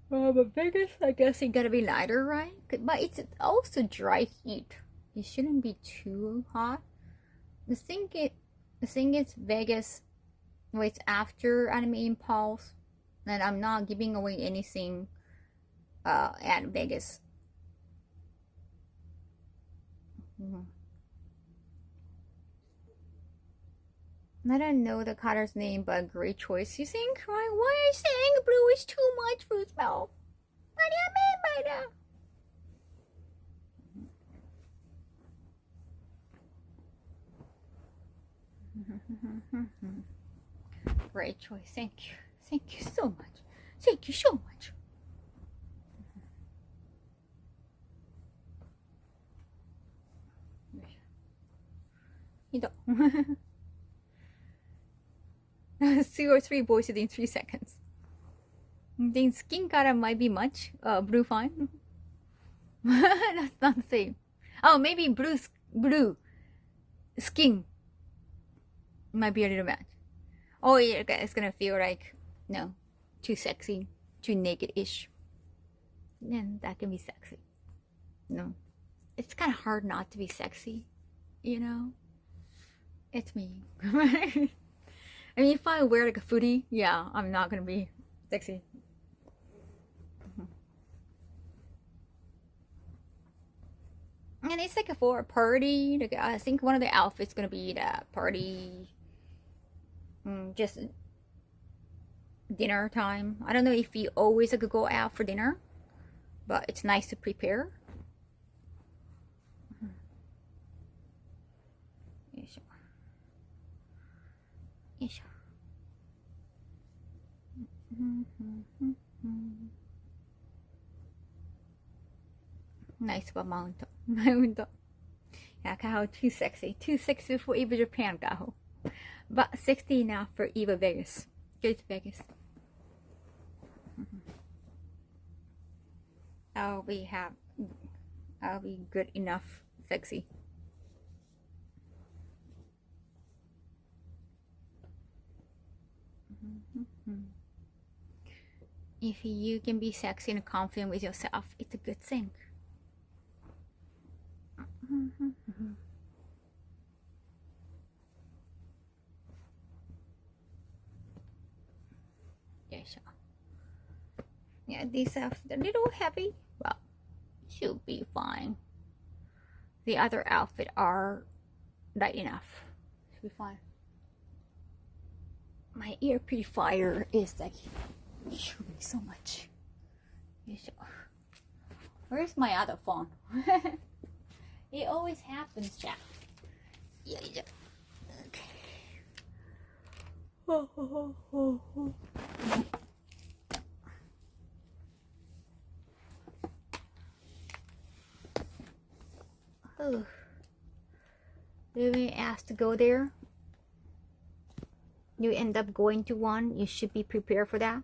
But Vegas, I guess it gotta be lighter, right? But it's also dry heat. It shouldn't be too hot. The thing is Vegas. It's after Anime Impulse, and I'm not giving away anything at Vegas. I don't know the color's name, but great choice. You think, right? Why are you saying blue is too much for smell? What do you mean by that? Great choice. Thank you. Thank you so much. Thank you so much. Two or three voices in 3 seconds. I think skin color might be much. Blue fine. That's not the same. Oh, maybe blue skin might be a little much. Oh yeah, it's gonna feel like no, too sexy, too naked-ish. Then that can be sexy. No, it's kind of hard not to be sexy, you know. It's me. I mean, if I wear like a foodie, yeah, I'm not gonna be sexy. And it's like for a party. Like, I think one of the outfits gonna be the party, just dinner time. I don't know if we always like, go out for dinner, but it's nice to prepare. Nice about mount. Yeah, Kaho, too sexy for Eva Japan, Kaho. But 60 now for Eva Vegas. Go to Vegas. I'll be good enough sexy. If you can be sexy and confident with yourself, it's a good thing. Yeah, these outfits are a little heavy, but should be fine. The other outfit are light enough. Should be fine. My ear purifier is like chewing so much. Where's my other phone? It always happens, Jack. Yeah. Okay. Oh. Did we ask to go there? You end up going to one, you should be prepared for that.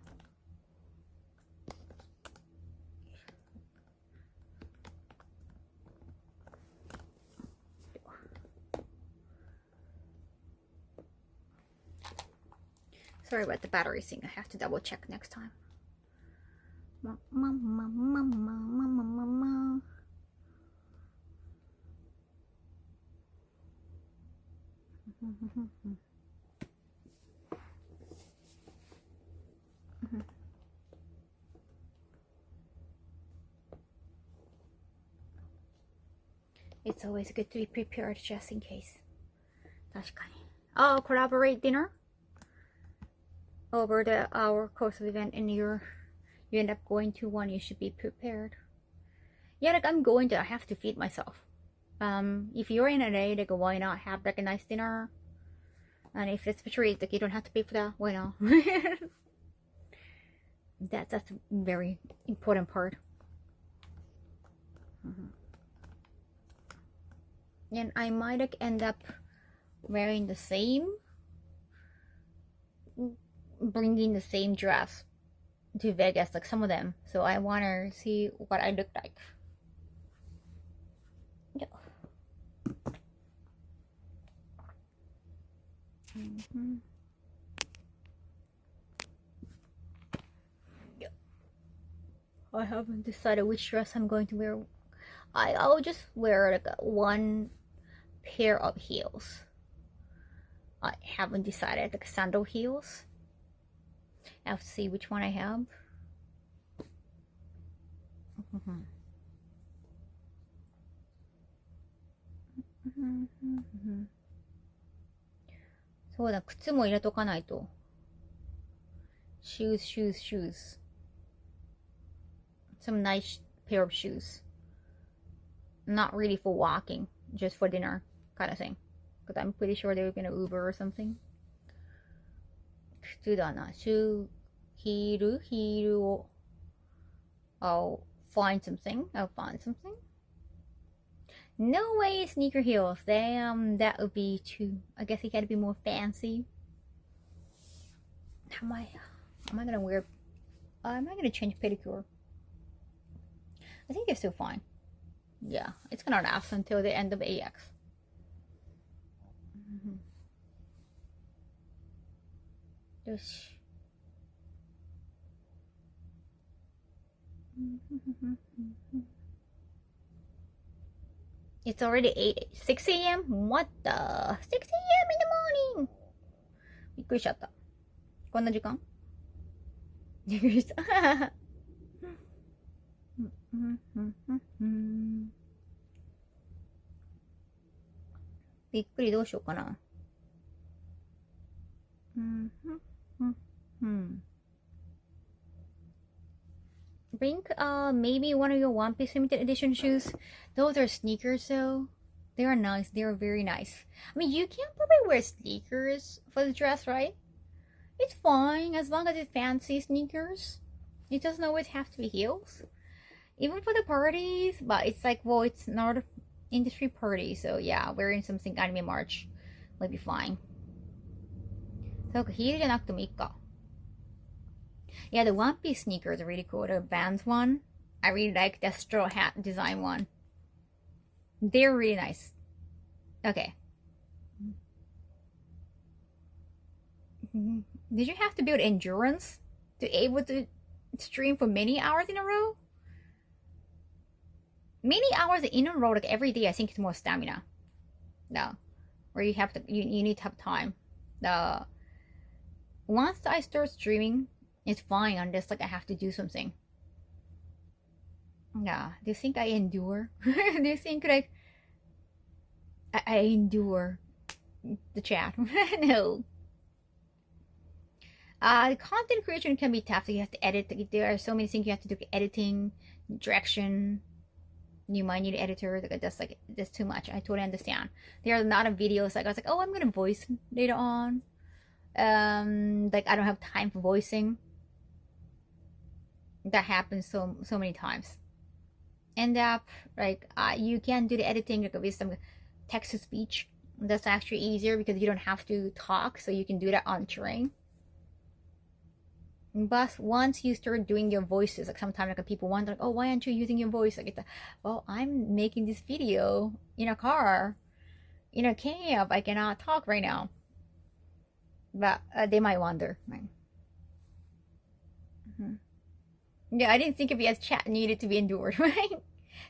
Sorry about the battery thing. I have to double check next time. It's always good to be prepared just in case. 確かに. Oh, collaborate dinner over the hour course of event, and you end up going to one. You should be prepared. Yeah, like I'm going to. I have to feed myself. If you're in LA, like why not have like a nice dinner? And if it's free, like you don't have to pay for that. Why not? That's a very important part. And I might like end up wearing the same, bringing the same dress to Vegas, like some of them. So I want to see what I look like. Yeah. Yeah. I haven't decided which dress I'm going to wear. I'll just wear like one pair of heels. I haven't decided, like sandal heels. I have to see which one I have.そうだ、靴も入れとかないと。Shoes. Some nice pair of shoes. Not really for walking, just for dinner kind of thing. Because I'm pretty sure they were gonna Uber or something. 靴だな。ヒールを。I'll find something. No way sneaker heels. Damn, that would be too. I guess you gotta be more fancy. Am I gonna wear? Am I gonna change pedicure? I think they're still fine. Yeah, it's gonna last until the end of AX. It's already 6 a.m. What the? 6 a.m. in the morning. びっくりしちゃった。こんな時間びっくりした。びっくりどうしようかな。Bring maybe one of your One Piece limited edition shoes. Those are sneakers though. They are nice. They are very nice. I mean, you can probably wear sneakers for the dress, right? It's fine as long as it's fancy sneakers. It doesn't always have to be heels. Even for the parties, but it's like, well, it's not an industry party, so yeah, wearing something anime March will be fine. そうか、ヒールじゃなくてもいいか。Yeah, the One Piece sneakers are really cool. The Vans one, I really like the straw hat design one. They're really nice. Okay. Did you have to build endurance to be able to stream for many hours in a row? Many hours in a row, like every day, I think it's more stamina. No. Or you have to, you need to have time. Once I start streaming, it's fine unless like I have to do something. Yeah. Do you think I endure? Do you think like I endure the chat? No. Content creation can be tough. So you have to edit. There are so many things you have to do: editing, direction. You might need an editor. That's too much. I totally understand. There are a lot of videos. Like I was like, oh, I'm gonna voice later on. Like I don't have time for voicing. That happens so many times. End up like you can do the editing like with some text to speech. That's actually easier because you don't have to talk, so you can do that on train. But once you start doing your voices, like sometimes like people wonder, like, oh, why aren't you using your voice? Like, well, I'm making this video in a car, in a cab. I cannot talk right now. But they might wonder, right? Yeah, I didn't think of it as chat needed to be endured, right?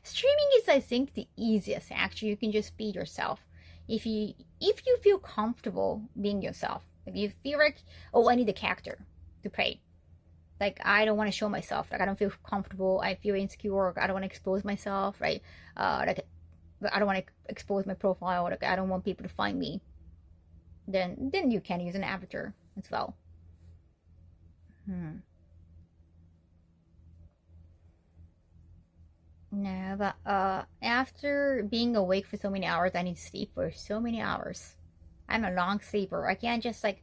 Streaming is, I think, the easiest. Actually, you can just be yourself. If you feel comfortable being yourself, like you feel like, oh, I need a character to play. Like I don't want to show myself. Like I don't feel comfortable. I feel insecure. I don't want to expose myself, right? Like I don't want to expose my profile. Like I don't want people to find me. Then you can use an avatar as well. No, but after being awake for so many hours, I need to sleep for so many hours. I'm a long sleeper. I can't just like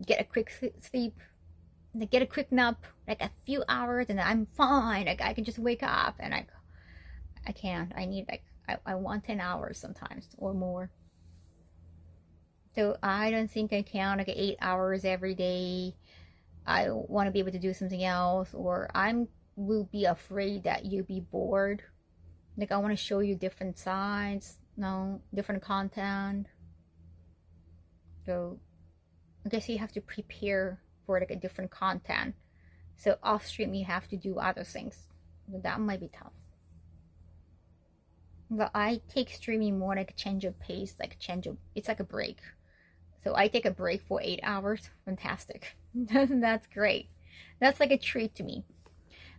get a quick sleep, like get a quick nap, like a few hours, and I'm fine. Like I can just wake up, and I can't. I need like I want 10 hours sometimes or more. So I don't think I can like 8 hours every day. I want to be able to do something else, or I'm will be afraid that you'll be bored. Like I want to show you different sides, different content. So I guess you have to prepare for like a different content. So off stream you have to do other things. But that might be tough. But I take streaming more like a change of pace, it's like a break. So I take a break for 8 hours. Fantastic. That's great. That's like a treat to me.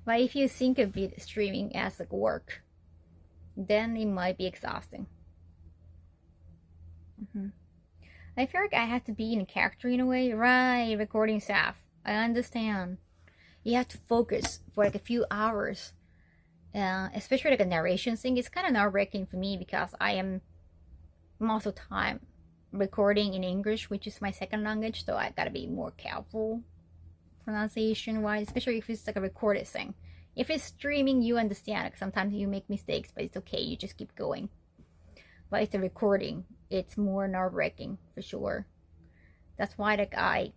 But if you think of it streaming as like work, then it might be exhausting. I feel like I have to be in a character in a way. Right, recording staff. I understand. You have to focus for like a few hours. Especially like a narration thing. It's kind of nerve-wracking for me because I am most of the time recording in English, which is my second language. So I gotta be more careful pronunciation wise, especially if it's like a recorded thing. If it's streaming, you understand. Like sometimes you make mistakes, but it's okay. You just keep going. But it's a recording. It's more nerve-wracking for sure. That's why like I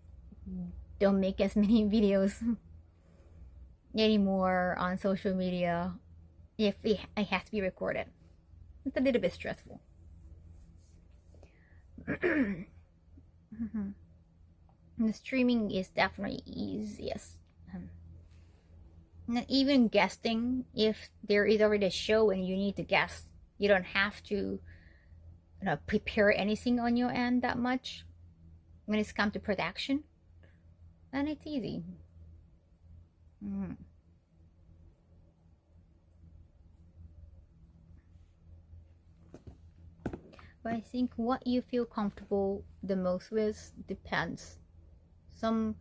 don't make as many videos anymore on social media if it has to be recorded. It's a little bit stressful. The streaming is definitely easiest. Not even guesting, if there is already a show and you need to guess, you don't have to prepare anything on your end that much. when it's come to production, and it's easy. But I think what you feel comfortable the most with depends. Some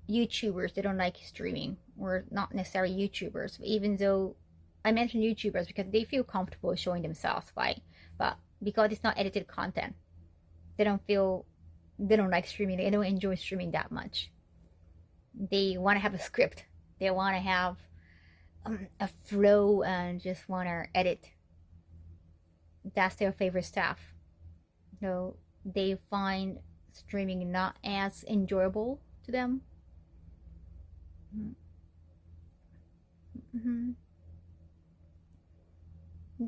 YouTubers, they don't like streaming, or not necessarily YouTubers, even though I mentioned YouTubers because they feel comfortable showing themselves, right? But because it's not edited content, they don't like streaming. They don't enjoy streaming that much. They want to have a script. They want to have a flow and just want to edit. That's their favorite stuff. So they find streaming not as enjoyable to them.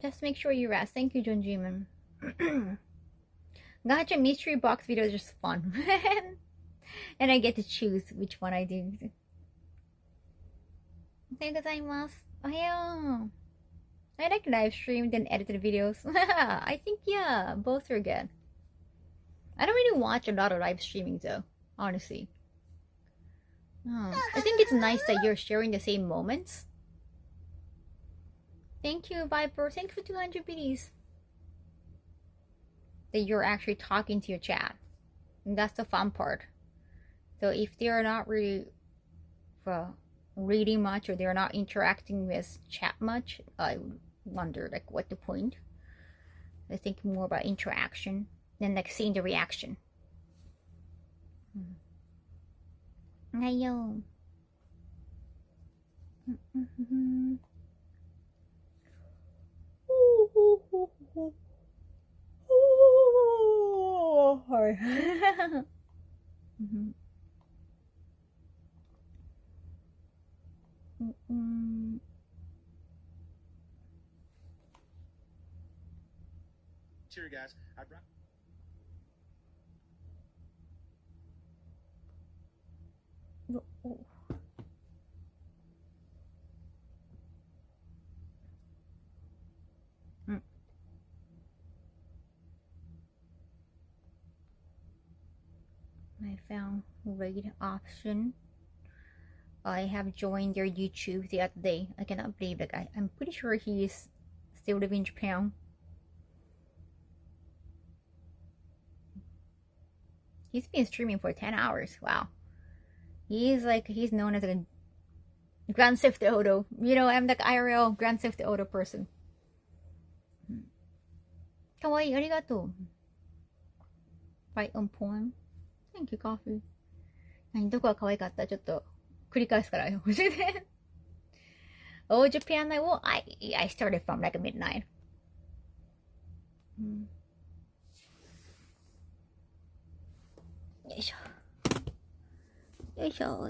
Just make sure you rest. Thank you, John Jimin. Gotcha, mystery box videos are just fun. And I get to choose which one I do. Ohayou. I like live stream than edited videos. I think, yeah, both are good. I don't really watch a lot of live streaming though, honestly. I think it's nice that you're sharing the same moments. Thank you, Viper. Thank you for 200 biddies. That you're actually talking to your chat. And that's the fun part. So if they're not really reading much, or they're not interacting with chat much, I wonder like what the point. I think more about interaction than like seeing the reaction. Ayo. Hard. Cheers, guys. I brought. I found raid option. I have joined their YouTube the other day. I cannot believe that guy. I'm pretty sure he is still living in Japan. He's been streaming for 10 hours. Wow. He's known as a Grand Theft Auto. You know, I'm like IRL Grand Theft Auto person. Kawaii, arigato. Right on point. Thank you, coffee. どこが可愛かった？ちょっと繰り返すからよ。Oh, Japan night. Well, I started from like midnight. よいしょ。よいしょ。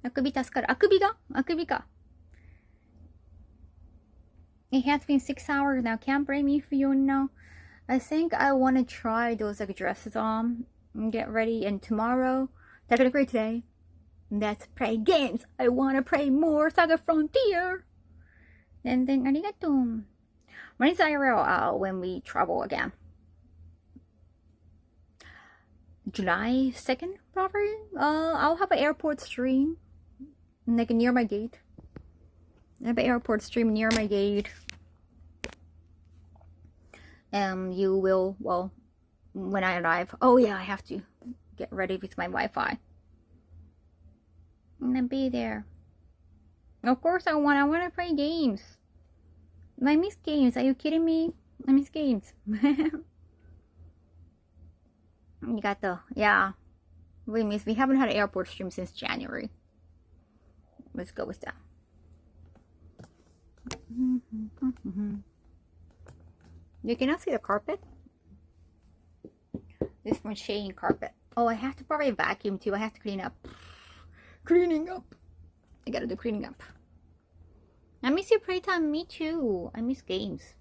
あくび助かる。あくびか。It has been 6 hours now. Can't blame me for you now. I think I want to try those like dresses on and get ready. And tomorrow, technically today, let's play games. I want to play more Saga Frontier. And then, arigato. When is IRL when we travel again? July 2nd, probably. I'll have an airport stream, like near my gate. I have an airport stream near my gate. You will, well, when I arrive. Oh yeah, I have to get ready with my Wi-Fi. I'm gonna be there. Of course I want to play games. I miss games. Are you kidding me? I miss games. You got the, yeah. We haven't had an airport stream since January. Let's go with that. You cannot see the carpet. This one shading carpet. Oh, I have to probably vacuum too. I have to clean up. Cleaning up. I gotta do cleaning up. I miss your playtime. Me too. I miss games.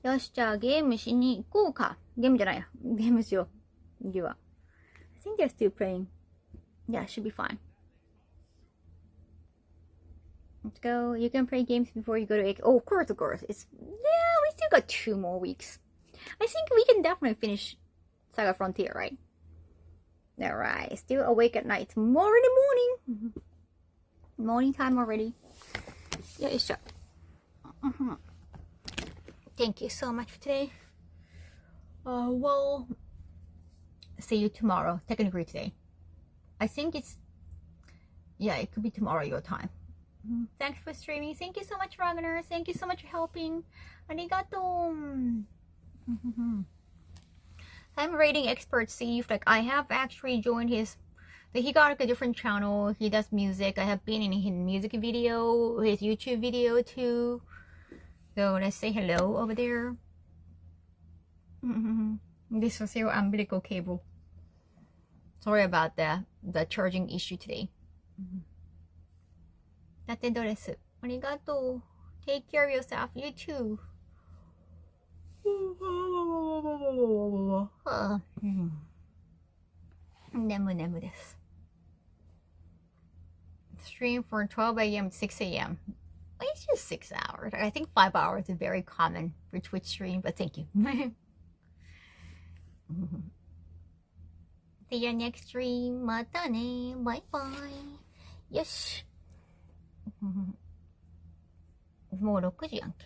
よし、じゃあゲームしに行こうか。ゲームじゃないや。ゲームしよう。次は。I think they're still playing. Yeah, it should be fine. Let's go. You can play games before you go to egg. Oh, of course, It's, yeah, we still got 2 more weeks. I think we can definitely finish Saga Frontier, right? Alright, still awake at night. Morning. Morning time already. Yeah, it's shut. Thank you so much for today. Well, see you tomorrow. Technically today. I think it's, yeah, it could be tomorrow your time. Thanks for streaming. Thank you so much, Ragnar. Thank you so much for helping. Arigato. I'm rating expert Steve. Like, I have actually joined his, he got like a different channel. He does music. I have been in his music video, his YouTube video too. So let's say hello over there. This was your umbilical cable. Sorry about the charging issue today. Tate desu. Arigato. Take care of yourself. You too. Nemu desu. Stream from 12 a.m. to 6 a.m. It's just 6 hours. I think 5 hours is very common for Twitch stream, but thank you. See you next stream. Mata ne. Bye bye. Yes. もう6時やんけ。